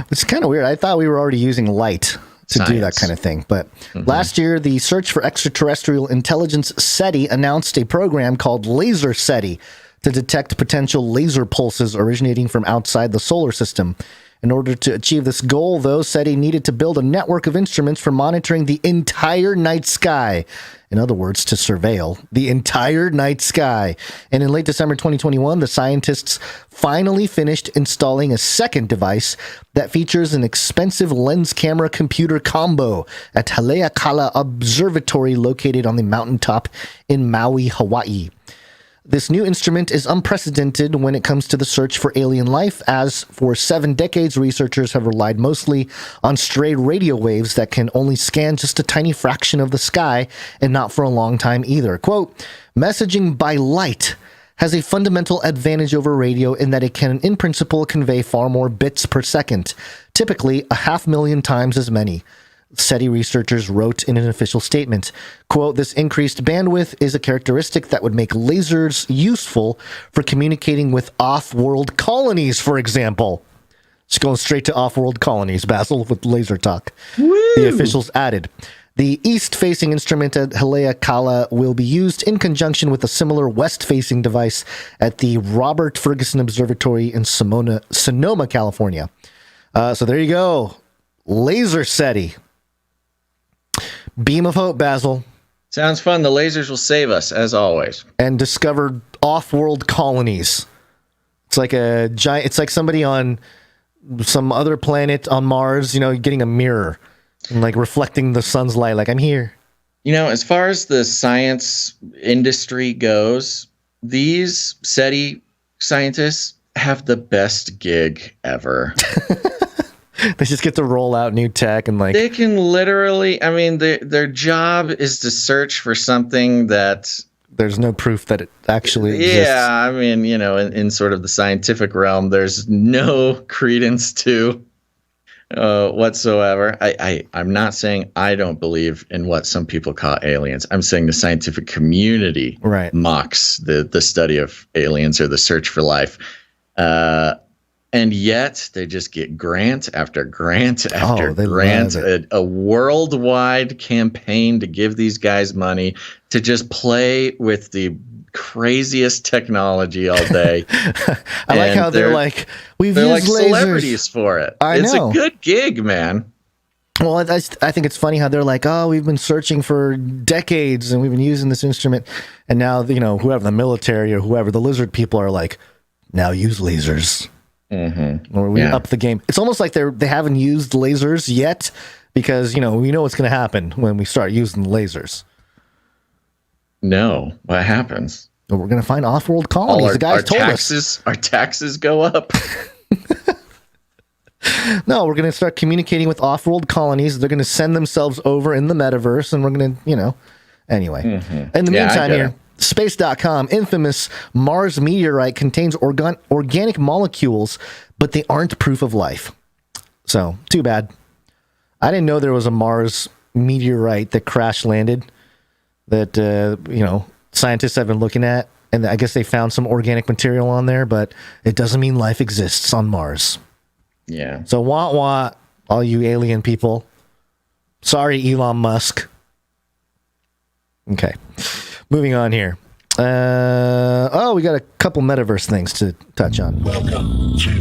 It's kind of weird. I thought we were already using light to do that kind of thing. But last year, the Search for Extraterrestrial Intelligence SETI announced a program called Laser SETI to detect potential laser pulses originating from outside the solar system. In order to achieve this goal, though, SETI needed to build a network of instruments for monitoring the entire night sky. In other words, to surveil the entire night sky. And in late December 2021, the scientists finally finished installing a second device that features an expensive lens camera computer combo at Haleakala Observatory located on the mountaintop in Maui, Hawaii. This new instrument is unprecedented when it comes to the search for alien life, as for 7 decades, researchers have relied mostly on stray radio waves that can only scan just a tiny fraction of the sky, and not for a long time either. Quote, messaging by light has a fundamental advantage over radio in that it can, in principle, convey far more bits per second, typically 500,000 times as many. SETI researchers wrote in an official statement, quote, this increased bandwidth is a characteristic that would make lasers useful for communicating with off-world colonies, for example. Just going straight to off-world colonies, Basil, with laser talk. Woo! The officials added, the east-facing instrument at Haleakala will be used in conjunction with a similar west-facing device at the Robert Ferguson Observatory in Sonoma, California. So there you go. Laser SETI. Beam of hope, Basil. Sounds fun. The lasers will save us, as always. And discovered off-world colonies. It's like a giant. It's like somebody on some other planet on Mars, getting a mirror And like reflecting the sun's light, like I'm here. You know, as far as the science industry goes, these SETI scientists have the best gig ever. They just get to roll out new tech and like they can literally, I mean, their job is to search for something that there's no proof that it actually exists. Yeah, I mean, you know, in sort of the scientific realm, there's no credence to whatsoever. I'm not saying I don't believe in what some people call aliens. I'm saying the scientific community mocks the study of aliens or the search for life. And yet they just get grant after grant after grant, a worldwide campaign to give these guys money to just play with the craziest technology all day. I like how they're like, we've used like lasers. Celebrities for it. It's a good gig, man. Well, I think it's funny how they're like, oh, we've been searching for decades and we've been using this instrument. And now, you know, whoever the military or whoever the lizard people are like, now use lasers. Mm-hmm. Or we up the game. It's almost like they haven't used lasers yet because, you know, we know what's going to happen when we start using lasers. No, what happens? Well, we're going to find off-world colonies. The guys told us. Our taxes go up. No, we're going to start communicating with off-world colonies. They're going to send themselves over in the metaverse, and we're going to, you know, anyway. In the meantime here, Space.com, infamous Mars meteorite contains organic molecules, but they aren't proof of life. So, too bad. I didn't know there was a Mars meteorite that crash landed that, you know, scientists have been looking at. And I guess they found some organic material on there, but it doesn't mean life exists on Mars. Yeah. So, wah, all you alien people. Sorry, Elon Musk. Okay. Moving on here. We got a couple metaverse things to touch on. Welcome to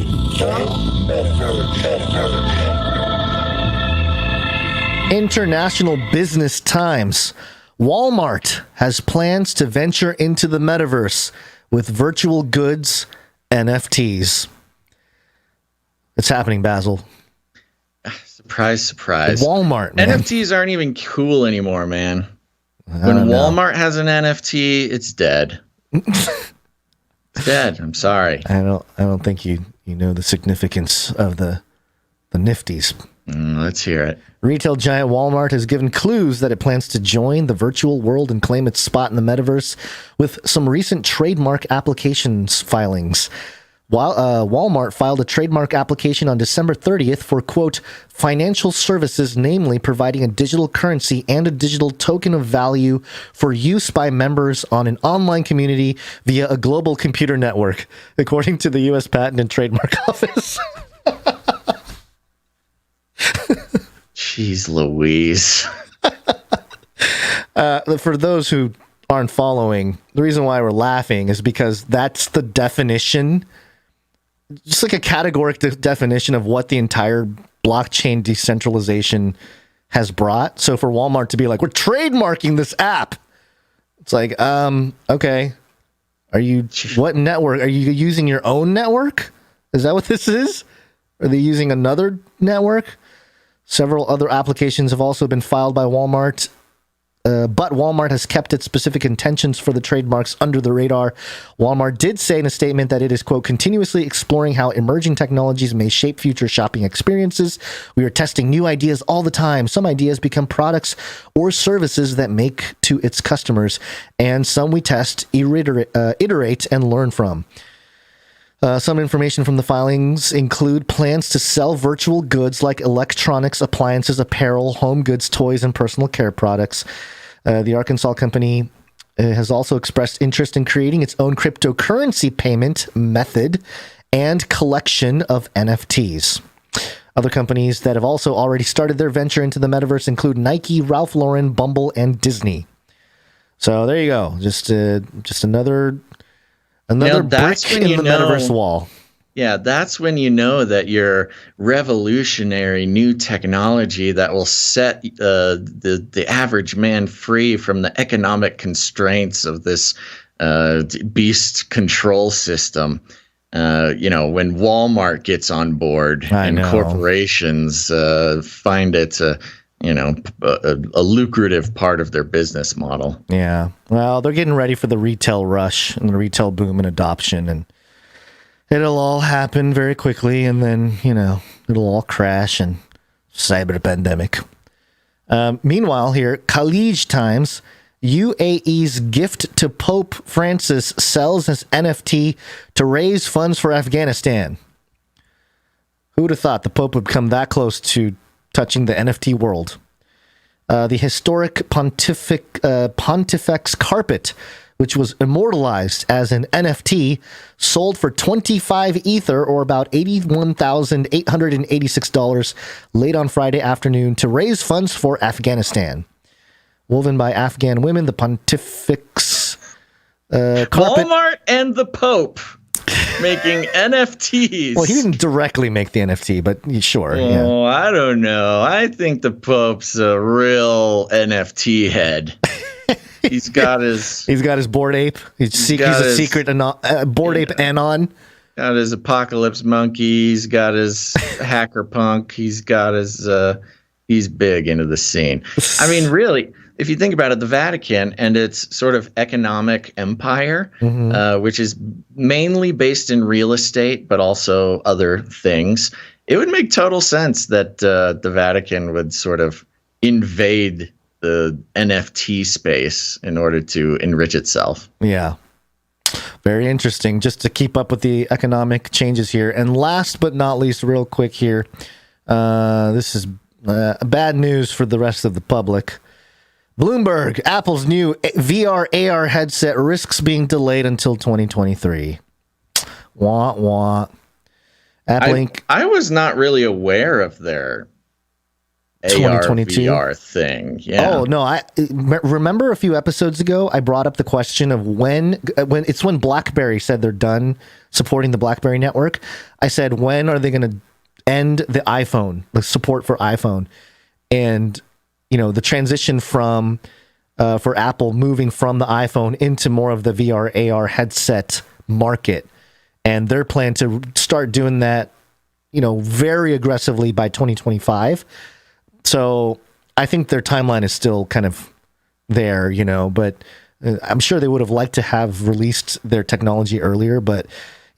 International Business Times. Walmart has plans to venture into the metaverse with virtual goods NFTs. It's happening, Basil. Surprise, surprise. Walmart, man. NFTs aren't even cool anymore, man. When Walmart has an NFT, it's dead. It's dead. I'm sorry. I don't think you know the significance of the nifties. Let's hear it. Retail giant Walmart has given clues that it plans to join the virtual world and claim its spot in the metaverse with some recent trademark applications filings. Walmart filed a trademark application on December 30th for, quote, financial services, namely providing a digital currency and a digital token of value for use by members on an online community via a global computer network, according to the U.S. Patent and Trademark Office. Jeez Louise. For those who aren't following, the reason why we're laughing is because that's the definition, just like a categorical definition of what the entire blockchain decentralization has brought. So for Walmart to be like, we're trademarking this app, it's like, okay, what network? Are you using your own network? Is that what this is? Are they using another network? Several other applications have also been filed by Walmart, but Walmart has kept its specific intentions for the trademarks under the radar. Walmart did say in a statement that it is, quote, continuously exploring how emerging technologies may shape future shopping experiences. We are testing new ideas all the time. Some ideas become products or services that make to its customers, and some we test, iterate, and learn from. Some information from the filings include plans to sell virtual goods like electronics, appliances, apparel, home goods, toys, and personal care products. The Arkansas company has also expressed interest in creating its own cryptocurrency payment method and collection of NFTs. Other companies that have also already started their venture into the metaverse include Nike, Ralph Lauren, Bumble, and Disney. So there you go. Just another brick in the metaverse wall. Yeah, that's when you know that your revolutionary new technology that will set the average man free from the economic constraints of this beast control system. When Walmart gets on board and corporations find it, a lucrative part of their business model. Yeah. Well, they're getting ready for the retail rush and the retail boom and adoption, and it'll all happen very quickly, and then, it'll all crash and cyber pandemic. Meanwhile, here, Khalij Times, UAE's gift to Pope Francis sells as NFT to raise funds for Afghanistan. Who would have thought the Pope would come that close to touching the NFT world? The historic Pontifex carpet, which was immortalized as an NFT, sold for 25 Ether, or about $81,886, late on Friday afternoon to raise funds for Afghanistan. Woven by Afghan women, the Pontifex carpet... Walmart and the Pope making NFTs. Well, he didn't directly make the NFT, but sure. Oh, yeah. I don't know. I think the Pope's a real NFT head. He's got his Bored Ape. He's a secret Bored Ape Anon. Got his Apocalypse Monkey. He's got his Hacker Punk. He's got his. He's big into the scene. I mean, really, if you think about it, the Vatican and its sort of economic empire, which is mainly based in real estate, but also other things, it would make total sense that the Vatican would sort of invade the NFT space in order to enrich itself. Yeah. Very interesting, just to keep up with the economic changes here. And last but not least, real quick here, this is bad news for the rest of the public. Bloomberg, Apple's new VR AR headset risks being delayed until 2023. Wah, wah. Apple Inc. I was not really aware of their 2022 AR VR thing. Yeah. Oh no! I remember a few episodes ago I brought up the question of when BlackBerry said they're done supporting the BlackBerry network. I said, when are they going to end the iPhone, the support for iPhone, and the transition from for Apple moving from the iPhone into more of the VR AR headset market, and their plan to start doing that, very aggressively by 2025. So I think their timeline is still kind of there, but I'm sure they would have liked to have released their technology earlier, but,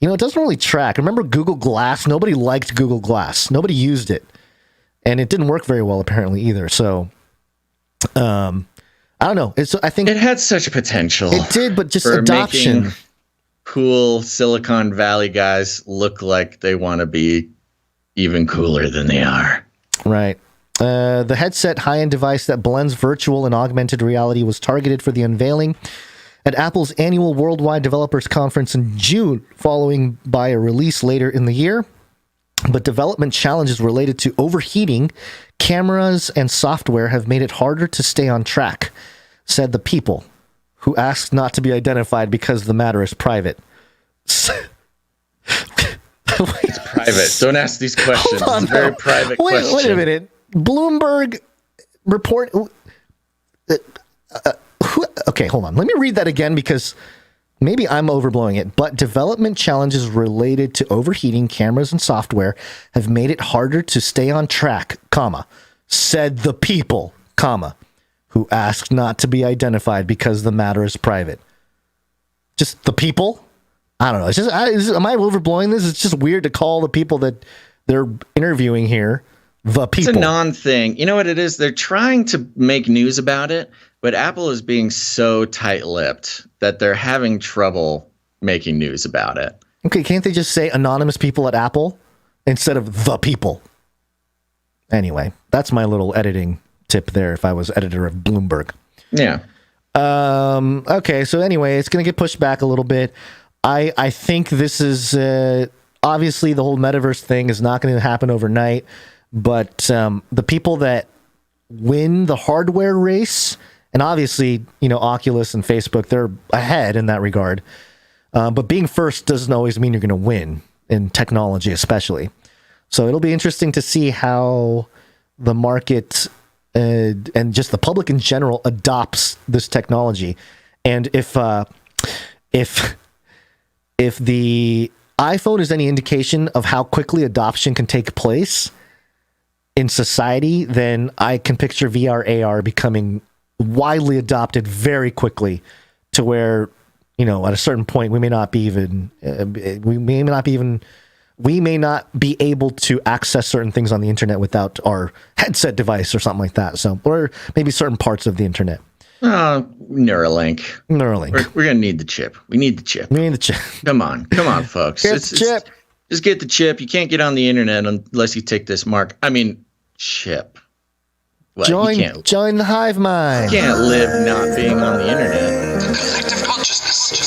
it doesn't really track. Remember Google Glass? Nobody liked Google Glass. Nobody used it. And it didn't work very well, apparently, either. So, I don't know. I think it had such potential. It did, but just adoption. Making cool Silicon Valley guys look like they want to be even cooler than they are. Right. The headset high-end device that blends virtual and augmented reality was targeted for the unveiling at Apple's annual Worldwide Developers Conference in June, following by a release later in the year. But development challenges related to overheating cameras and software have made it harder to stay on track, said the people, who asked not to be identified because the matter is private. It's private. Don't ask these questions. It's a very private question. Wait a minute. Bloomberg report. Okay, hold on. Let me read that again because maybe I'm overblowing it. But development challenges related to overheating cameras and software have made it harder to stay on track, said the people, who asked not to be identified because the matter is private. Just the people? I don't know. It's just, am I overblowing this? It's just weird to call the people that they're interviewing here the people. It's a non-thing. You know what it is? They're trying to make news about it, but Apple is being so tight-lipped that they're having trouble making news about it. Okay, can't they just say anonymous people at Apple instead of the people? Anyway, that's my little editing tip there if I was editor of Bloomberg. Yeah. Okay, so anyway, it's going to get pushed back a little bit. I think this is obviously the whole metaverse thing is not going to happen overnight, but the people that win the hardware race, and obviously, Oculus and Facebook, they're ahead in that regard. But being first doesn't always mean you're going to win in technology, especially. So it'll be interesting to see how the market and just the public in general adopts this technology. And if the iPhone is any indication of how quickly adoption can take place, in society, then I can picture VR, AR becoming widely adopted very quickly to where, you know, at a certain point, we may not be able to access certain things on the internet without our headset device or something like that. So, or maybe certain parts of the internet. Neuralink. We're gonna need the chip. We need the chip. Come on, folks. Get the chip. Just get the chip. You can't get on the internet unless you take this chip. What, join the hive mind. You can't live not being on the internet. Collective consciousness.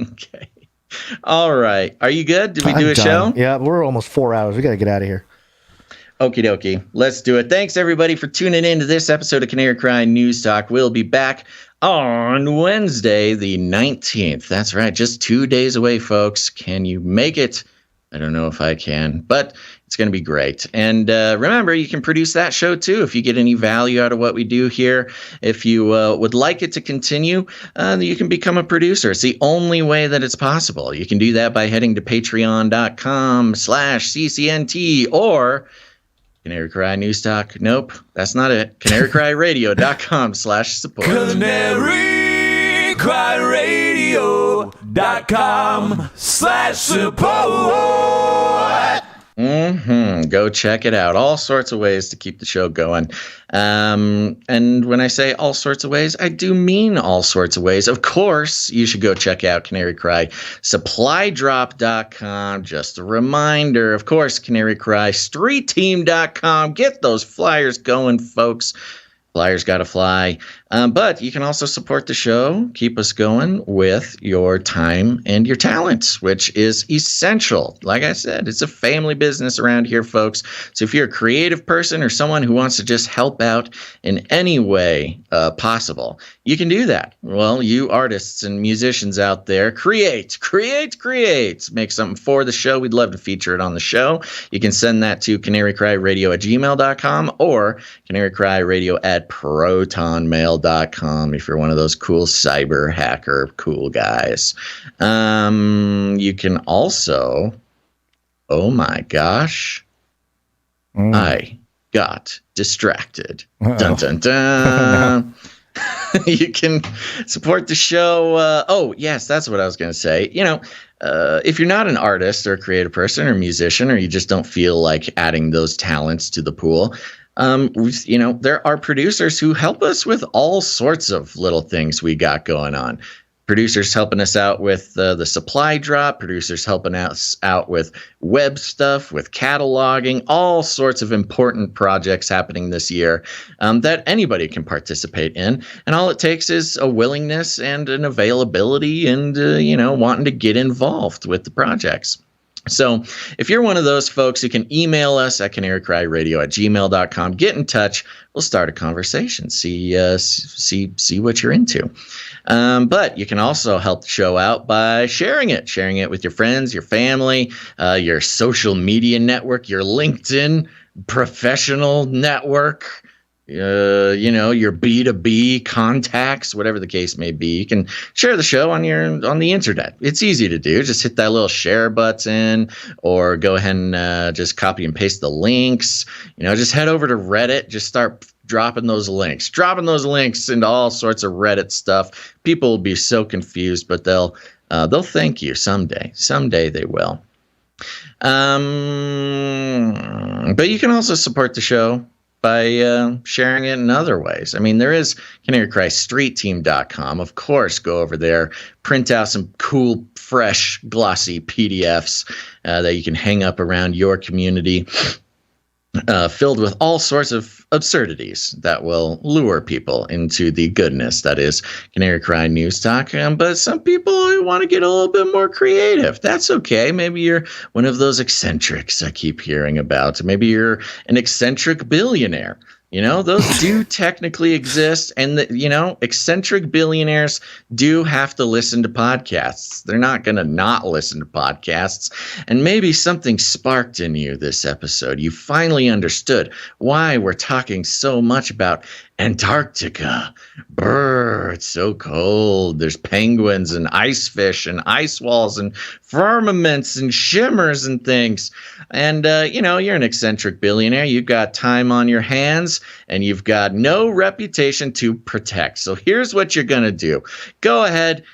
Okay. All right. Are you good? Did we do a show? Yeah, we're almost 4 hours. We got to get out of here. Okie dokie. Let's do it. Thanks, everybody, for tuning in to this episode of Canary Cry News Talk. We'll be back on Wednesday, the 19th. That's right. Just 2 days away, folks. Can you make it? I don't know if I can, but it's going to be great. And remember, you can produce that show, too, if you get any value out of what we do here. If you would like it to continue, you can become a producer. It's the only way that it's possible. You can do that by heading to patreon.com/CCNT or Canary Cry News Talk. Nope, that's not it. CanaryCryRadio.com/support. CanaryCryRadio.com/support. Go check it out. All sorts of ways to keep the show going. And when I say all sorts of ways, I do mean all sorts of ways. Of course, you should go check out Canary Cry SupplyDrop.com. Just a reminder, of course, CanaryCryStreetTeam.com. Get those flyers going, folks. Flyers got to fly. But you can also support the show, keep us going with your time and your talents, which is essential. Like I said, it's a family business around here, folks. So if you're a creative person or someone who wants to just help out in any way possible, you can do that. Well, you artists and musicians out there, create. Make something for the show. We'd love to feature it on the show. You can send that to CanaryCryRadio@gmail.com or CanaryCryRadio@ProtonMail.com if you're one of those cool cyber hacker cool guys. You can also, oh my gosh, I got distracted. Dun dun dun. You can support the show. Oh yes, that's what I was going to say. You know, if you're not an artist or a creative person or musician, or you just don't feel like adding those talents to the pool, there are producers who help us with all sorts of little things we got going on. Producers helping us out with the supply drop, producers helping us out with web stuff, with cataloging, all sorts of important projects happening this year that anybody can participate in. And all it takes is a willingness and an availability and, wanting to get involved with the projects. So if you're one of those folks, you can email us at CanaryCryRadio@gmail.com. Get in touch. We'll start a conversation. See what you're into. But you can also help the show out by sharing it with your friends, your family, your social media network, your LinkedIn professional network. Your B2B contacts, whatever the case may be. You can share the show on the internet. It's easy to do. Just hit that little share button or go ahead and just copy and paste the links. Just head over to Reddit. Just start dropping those links into all sorts of Reddit stuff. People will be so confused, but they'll thank you someday. Someday they will. But you can also support the show by sharing it in other ways. I mean, there is CanaryCryStreetTeam.com. Of course, go over there, print out some cool, fresh, glossy PDFs that you can hang up around your community, filled with all sorts of absurdities that will lure people into the goodness that is Canary Cry News Talk. But some people want to get a little bit more creative. That's okay. Maybe you're one of those eccentrics I keep hearing about. Maybe you're an eccentric billionaire. Those do technically exist. And, eccentric billionaires do have to listen to podcasts. They're not going to not listen to podcasts. And maybe something sparked in you this episode. You finally understood why we're talking so much about Antarctica. Brr, it's so cold. There's penguins and ice fish and ice walls and firmaments and shimmers and things. And, you're an eccentric billionaire. You've got time on your hands and you've got no reputation to protect. So here's what you're going to do. Go ahead,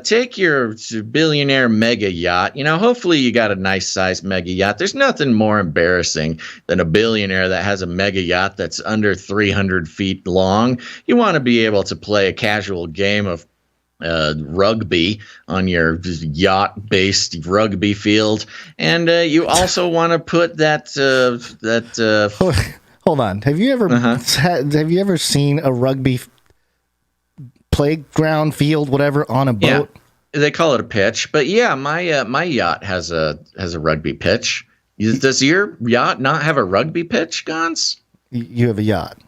take your billionaire mega yacht. Hopefully you got a nice sized mega yacht. There's nothing more embarrassing than a billionaire that has a mega yacht that's under 300 feet long. You want to be able to play a casual game of rugby on your yacht-based rugby field, and you also want to put that. Hold on. Have you ever seen a rugby playground field, whatever, on a boat? Yeah, they call it a pitch, but yeah, my yacht has a rugby pitch. Does your yacht not have a rugby pitch, Gonz? You have a yacht,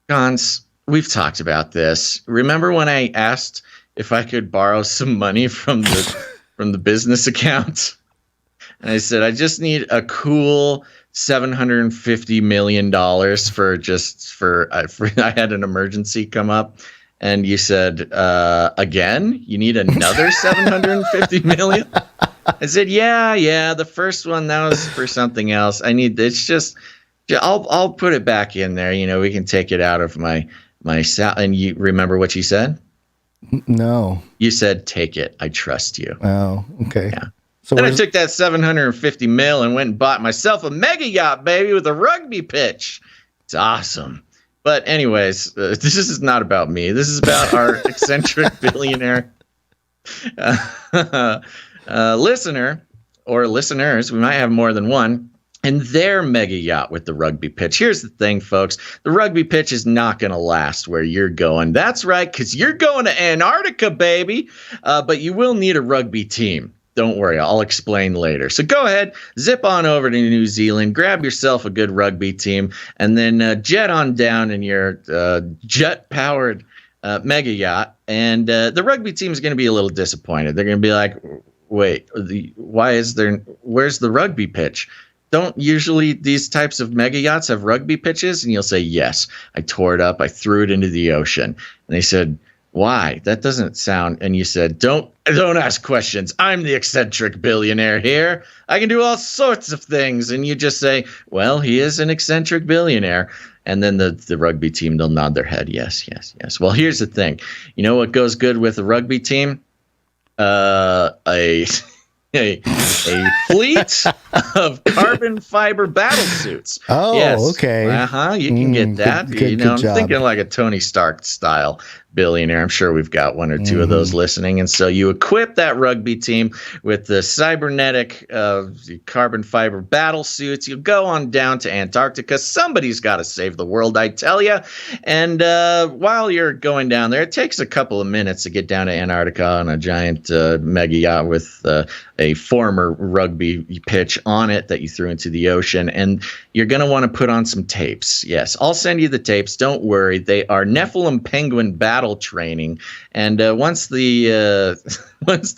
Gonz. We've talked about this. Remember when I asked if I could borrow some money from the business account? And I said, I just need a cool $750 million for I had an emergency come up. And you said, again, you need another $750 million? I said, yeah, the first one, that was for something else. I'll put it back in there. We can take it out of my salary. And you remember what you said? No. You said, take it. I trust you. Oh, okay. Yeah. So then I took that $750 million and went and bought myself a mega yacht, baby, with a rugby pitch. It's awesome. But anyways, this is not about me. This is about our eccentric billionaire listener or listeners. We might have more than one. And their mega yacht with the rugby pitch. Here's the thing, folks. The rugby pitch is not going to last where you're going. That's right, because you're going to Antarctica, baby. But you will need a rugby team. Don't worry, I'll explain later. So go ahead, zip on over to New Zealand, grab yourself a good rugby team, and then jet on down in your jet-powered mega yacht. And the rugby team is going to be a little disappointed. They're going to be like, wait, where's the rugby pitch? Don't usually these types of mega yachts have rugby pitches? And you'll say, yes, I tore it up. I threw it into the ocean. And they said, why? That doesn't sound. And you said, don't ask questions. I'm the eccentric billionaire here. I can do all sorts of things. And you just say, well, he is an eccentric billionaire. And then the rugby team, they'll nod their head. Yes. Well, here's the thing. You know what goes good with a rugby team? A fleet of carbon fiber battle suits. Oh, yes. Okay. You can get that. Good I'm job. thinking like a Tony Stark style billionaire. I'm sure we've got one or two of those listening. And so you equip that rugby team with the cybernetic carbon fiber battle suits. You go on down to Antarctica. Somebody's got to save the world, I tell you. And while you're going down there, it takes a couple of minutes to get down to Antarctica on a giant mega yacht with a former rugby pitch on it that you threw into the ocean. And you're going to want to put on some tapes. Yes, I'll send you the tapes. Don't worry. They are Nephilim penguin battle training. And once the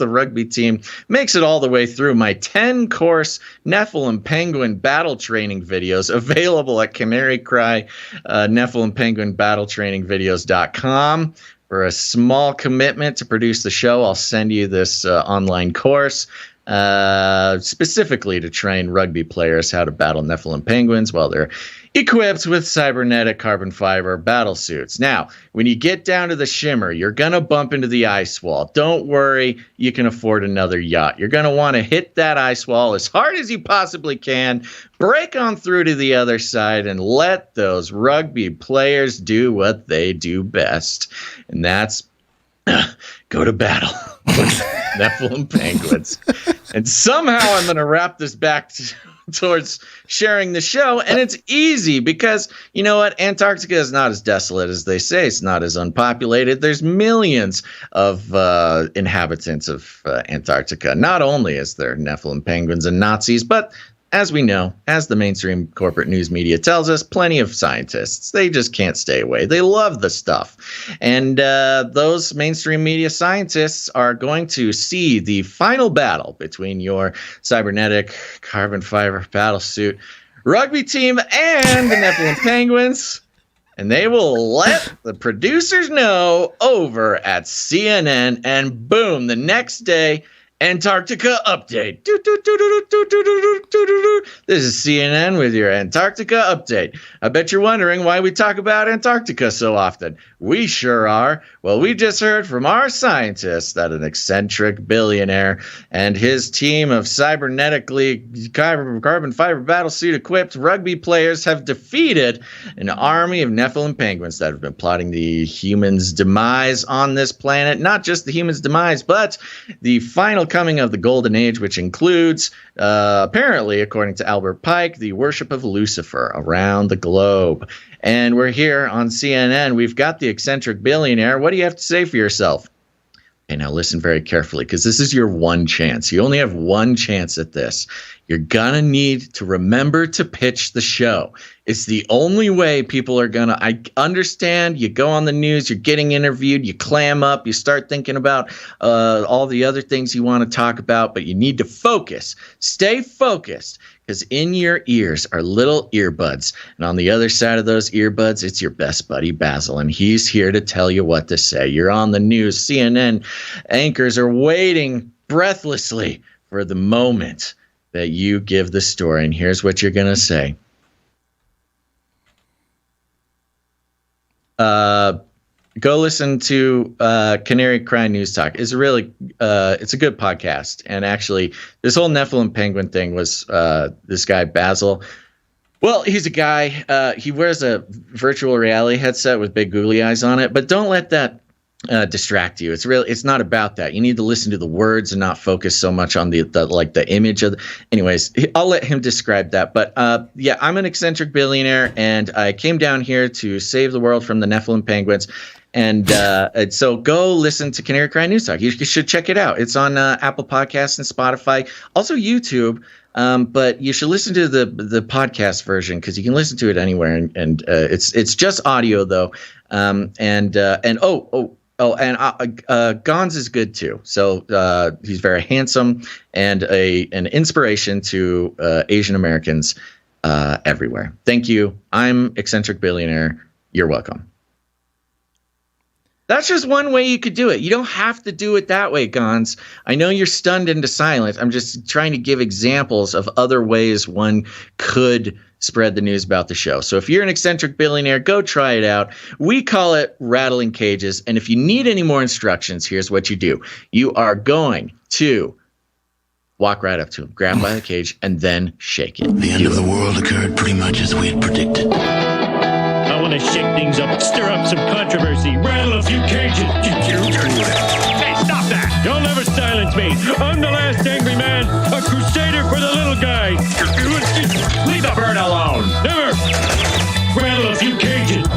rugby team makes it all the way through, my 10-course Nephilim penguin battle training videos available at CanaryCry, Nephilim penguin battle training videos.com. For a small commitment to produce the show, I'll send you this online course specifically to train rugby players how to battle Nephilim penguins while they're equipped with cybernetic carbon fiber battle suits. Now, when you get down to the shimmer, you're going to bump into the ice wall. Don't worry, you can afford another yacht. You're going to want to hit that ice wall as hard as you possibly can, break on through to the other side, and let those rugby players do what they do best. And that's go to battle with Nephilim penguins. And somehow I'm going to wrap this back towards sharing the show. And it's easy because, you know what? Antarctica is not as desolate as they say. It's not as unpopulated. There's millions of inhabitants of Antarctica. Not only is there Nephilim penguins and Nazis, but as we know, as the mainstream corporate news media tells us, plenty of scientists. They just can't stay away. They love the stuff. And those mainstream media scientists are going to see the final battle between your cybernetic carbon fiber battlesuit rugby team and the Nephilim penguins. and they will let the producers know over at CNN, and boom, the next day, Antarctica update. This is CNN with your Antarctica update. I bet you're wondering why we talk about Antarctica so often. We sure are. Well, we just heard from our scientists that an eccentric billionaire and his team of cybernetically carbon fiber battlesuit equipped rugby players have defeated an army of Nephilim penguins that have been plotting the humans' demise on this planet. Not just the humans' demise, but the final coming of the golden age, which includes, apparently, according to Albert Pike, the worship of Lucifer around the globe. And we're here on CNN. We've got the eccentric billionaire. What do you have to say for yourself? Okay, now listen very carefully, because this is your one chance. You only have one chance at this. You're going to need to remember to pitch the show. It's the only way people are going to, I understand, you go on the news, you're getting interviewed, you clam up, you start thinking about all the other things you want to talk about, but you need to focus. Stay focused, because in your ears are little earbuds. And on the other side of those earbuds, it's your best buddy, Basil, and he's here to tell you what to say. You're on the news. CNN anchors are waiting breathlessly for the moment that you give the story, and here's what you're going to say. Go listen to Canary Cry News Talk. It's a really, it's a good podcast. And actually, this whole Nephilim penguin thing was this guy Basil. Well, he's a guy. He wears a virtual reality headset with big googly eyes on it. But don't let that distract you. It's not about that. You need to listen to the words and not focus so much on the image of anyways, I'll let him describe that. But yeah, I'm an eccentric billionaire, and I came down here to save the world from the Nephilim penguins. And so go listen to Canary Cry News Talk. You should check it out. It's on Apple Podcasts and Spotify, also YouTube. But you should listen to the podcast version, because you can listen to it anywhere, and it's just audio though. Gonz is good too. So he's very handsome and an inspiration to Asian Americans everywhere. Thank you. I'm eccentric billionaire. You're welcome. That's just one way you could do it. You don't have to do it that way, Gonz. I know you're stunned into silence. I'm just trying to give examples of other ways one could spread the news about the show. So if you're an eccentric billionaire, go try it out. We call it rattling cages. And if you need any more instructions, here's what you do. You are going to walk right up to him, grab him by the cage, and then shake it. The end of the world occurred pretty much as we had predicted. I want to shake things up, stir up some controversy, rattle a few cages. Hey, stop that! You'll never silence me. I'm the last angry man, a crusader for the little guy. Leave the bird alone. Never. Rattle a few cages.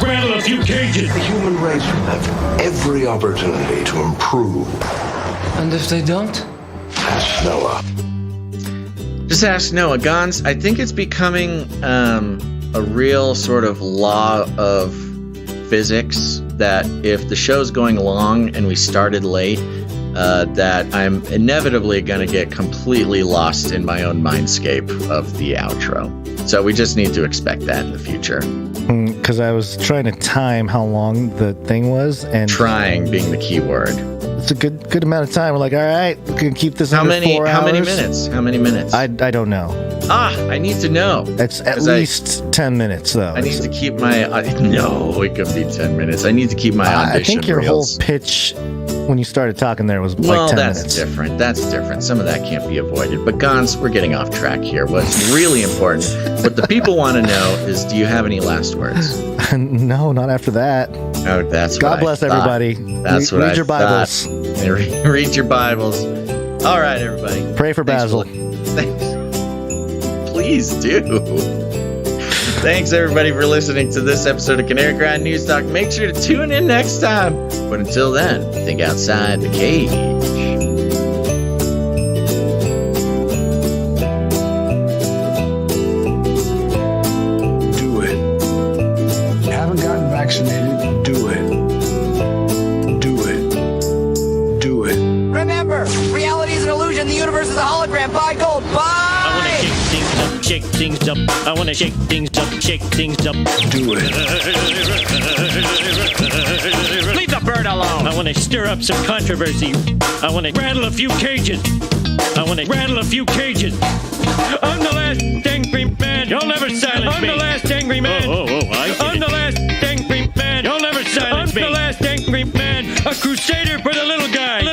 Rattle a few cages. The human race will have every opportunity to improve. And if they don't? Ask Noah. Just ask Noah. Gonz, I think it's becoming a real sort of law of physics that if the show's going long and we started late, that I'm inevitably going to get completely lost in my own mindscape of the outro. So we just need to expect that in the future. Because I was trying to time how long the thing was, and trying being the key word. It's a good amount of time. We're like, all right, we can keep this under 4 hours. How many minutes? How many minutes? I don't know. I need to know. It's at least 10 minutes, though. I need to keep my... no, it could be 10 minutes. I need to keep my audition I think your reels. whole pitch when you started talking there was like 10 minutes. Well, that's different. That's different. Some of that can't be avoided. But Gonz, we're getting off track here. What's really important, what the people want to know is, do you have any last words? No, not after that. Oh, that's God bless everybody. That's what I read your Bibles. Read your Bibles. All right, everybody. Pray for Basil. Please do. Thanks, everybody, for listening to this episode of Canary Cry News Talk. Make sure to tune in next time. But until then, think outside the cage. Do it. You haven't gotten vaccinated? Do it. Do it. Do it. Remember, reality is an illusion. The universe is a hologram. Buy gold. Buy! I want to kick things up. shake things up. I wanna shake things up, shake things up. Do it. Leave the bird alone. I wanna stir up some controversy. I wanna rattle a few cages. I'm the last angry man. You'll never silence me. I'm the last angry man. I'm the last angry man. You'll never silence me. I'm the last angry man. A crusader for the little guy.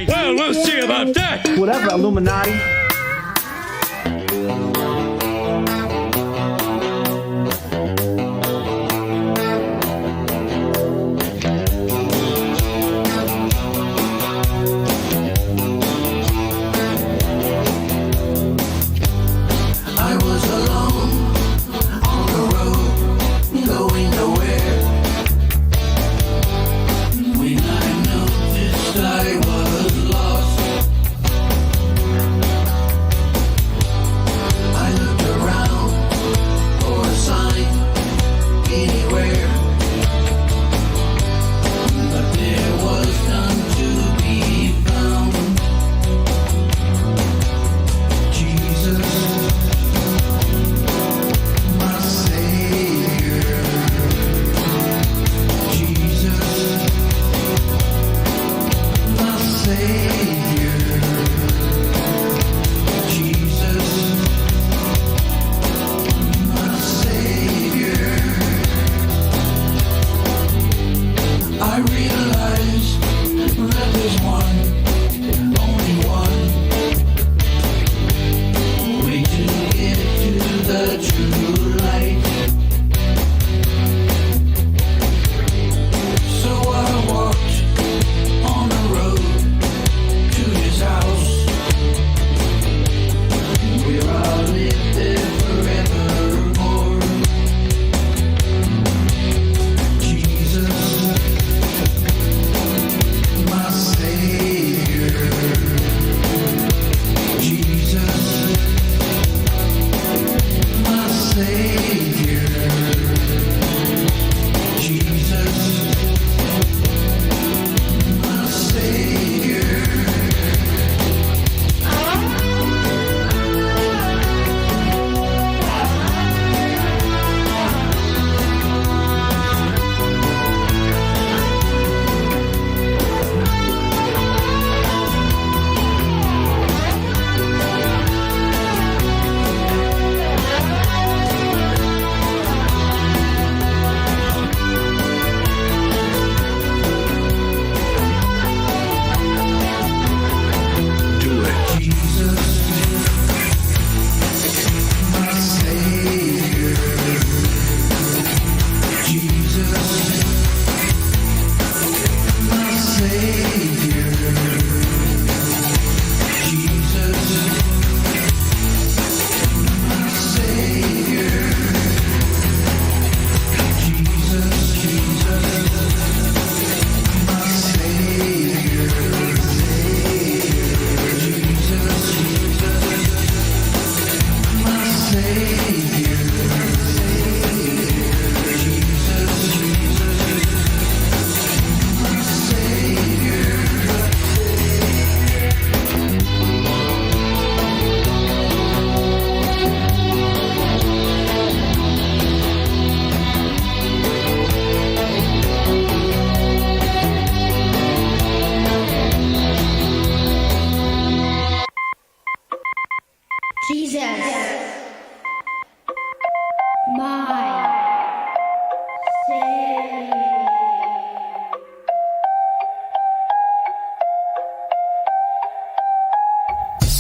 Well, we'll see about that. Whatever, Illuminati.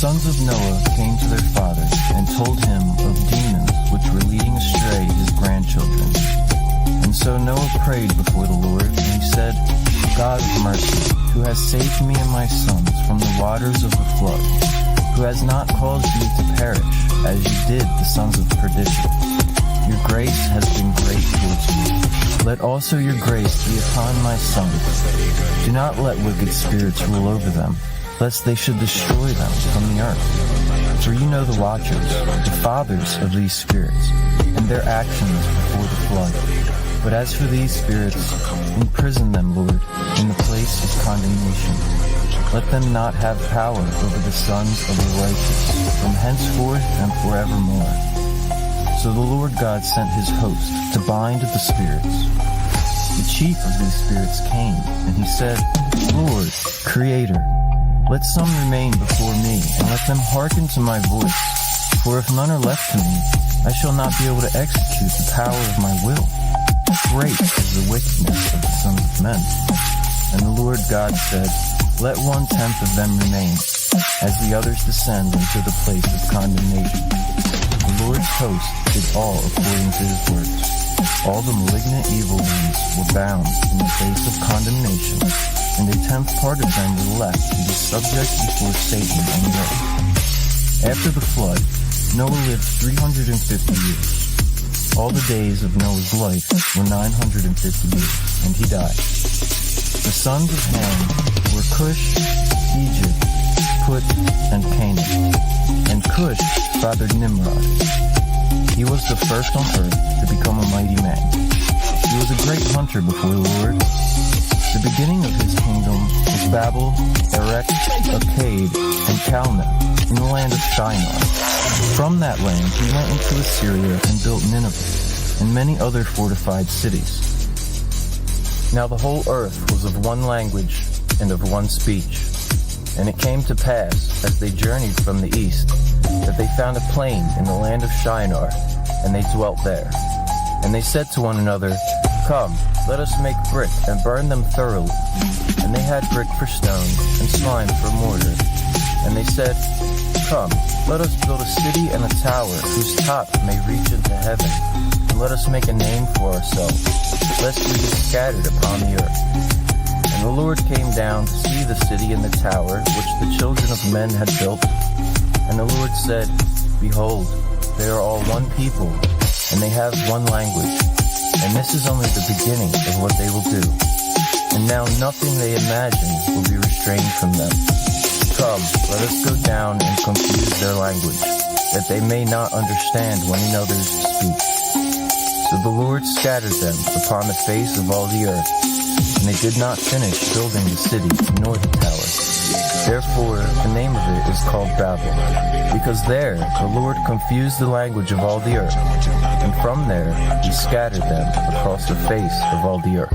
sons of Noah came to their father and told him of demons which were leading astray his grandchildren. And so Noah prayed before the Lord, and he said, God of mercy, who has saved me and my sons from the waters of the flood, who has not caused you to perish, as you did the sons of perdition. Your grace has been great towards me. Let also your grace be upon my sons. Do not let wicked spirits rule over them, lest they should destroy them from the earth. For you know the watchers, the fathers of these spirits, and their actions before the flood. But as for these spirits, imprison them, Lord, in the place of condemnation. let them not have power over the sons of the righteous, from henceforth and forevermore. So the Lord God sent his host to bind the spirits. The chief of these spirits came, and he said, Lord, Creator, let some remain before me, and let them hearken to my voice. For if none are left to me, I shall not be able to execute the power of my will. Great is the wickedness of the sons of men. And the Lord God said, let 1/10 of them remain, as the others descend into the place of condemnation. The Lord's host did all according to his words. All the malignant evil ones were bound in the face of condemnation, and 1/10 part of them were left to be subject before Satan on the earth. After the flood, Noah lived 350 years. All the days of Noah's life were 950 years, and he died. The sons of Ham were Cush, Egypt, Put, and Canaan. And Cush fathered Nimrod. He was the first on earth to become a mighty man. He was a great hunter before the Lord. The beginning of his kingdom was Basil, Erech, Akkad, and Calneh in the land of Shinar. From that land he went into Assyria and built Nineveh and many other fortified cities. Now the whole earth was of one language and of one speech. And it came to pass, as they journeyed from the east, that they found a plain in the land of Shinar, and they dwelt there. And they said to one another, Come, let us make brick and burn them thoroughly. And they had brick for stone, and slime for mortar. And they said, Come, let us build a city and a tower, whose top may reach into heaven. And let us make a name for ourselves, lest we be scattered upon the earth. And the Lord came down to see the city and the tower, which the children of men had built. And the Lord said, Behold, they are all one people, and they have one language. And this is only the beginning of what they will do. And now nothing they imagine will be restrained from them. Come, let us go down and confuse their language, that they may not understand one another's speech. So the Lord scattered them upon the face of all the earth, and they did not finish building the city nor the tower. Therefore the name of it is called Babel, because there the Lord confused the language of all the earth, and from there he scattered them across the face of all the earth.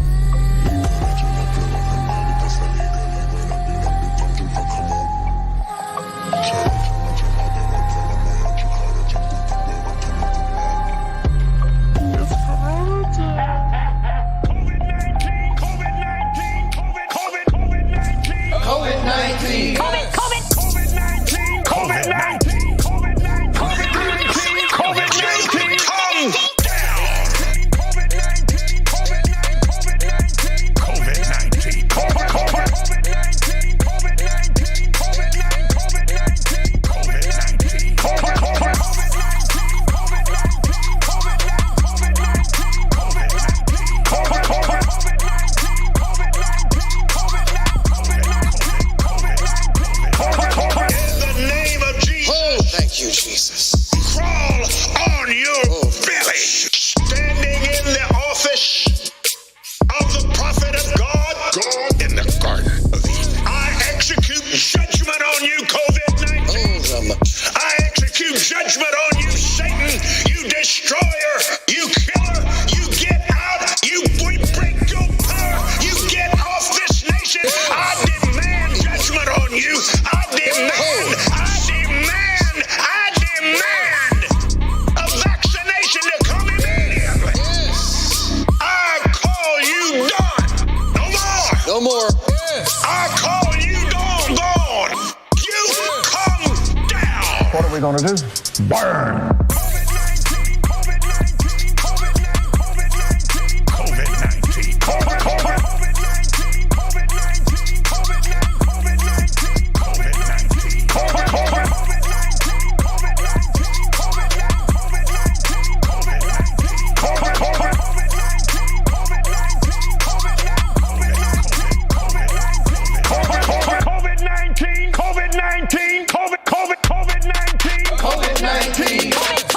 COVID-19.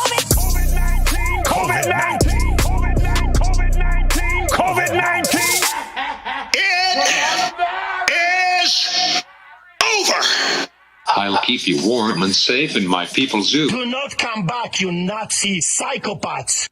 keep you warm and safe in my people's zoo. Do not come back, you Nazi psychopaths!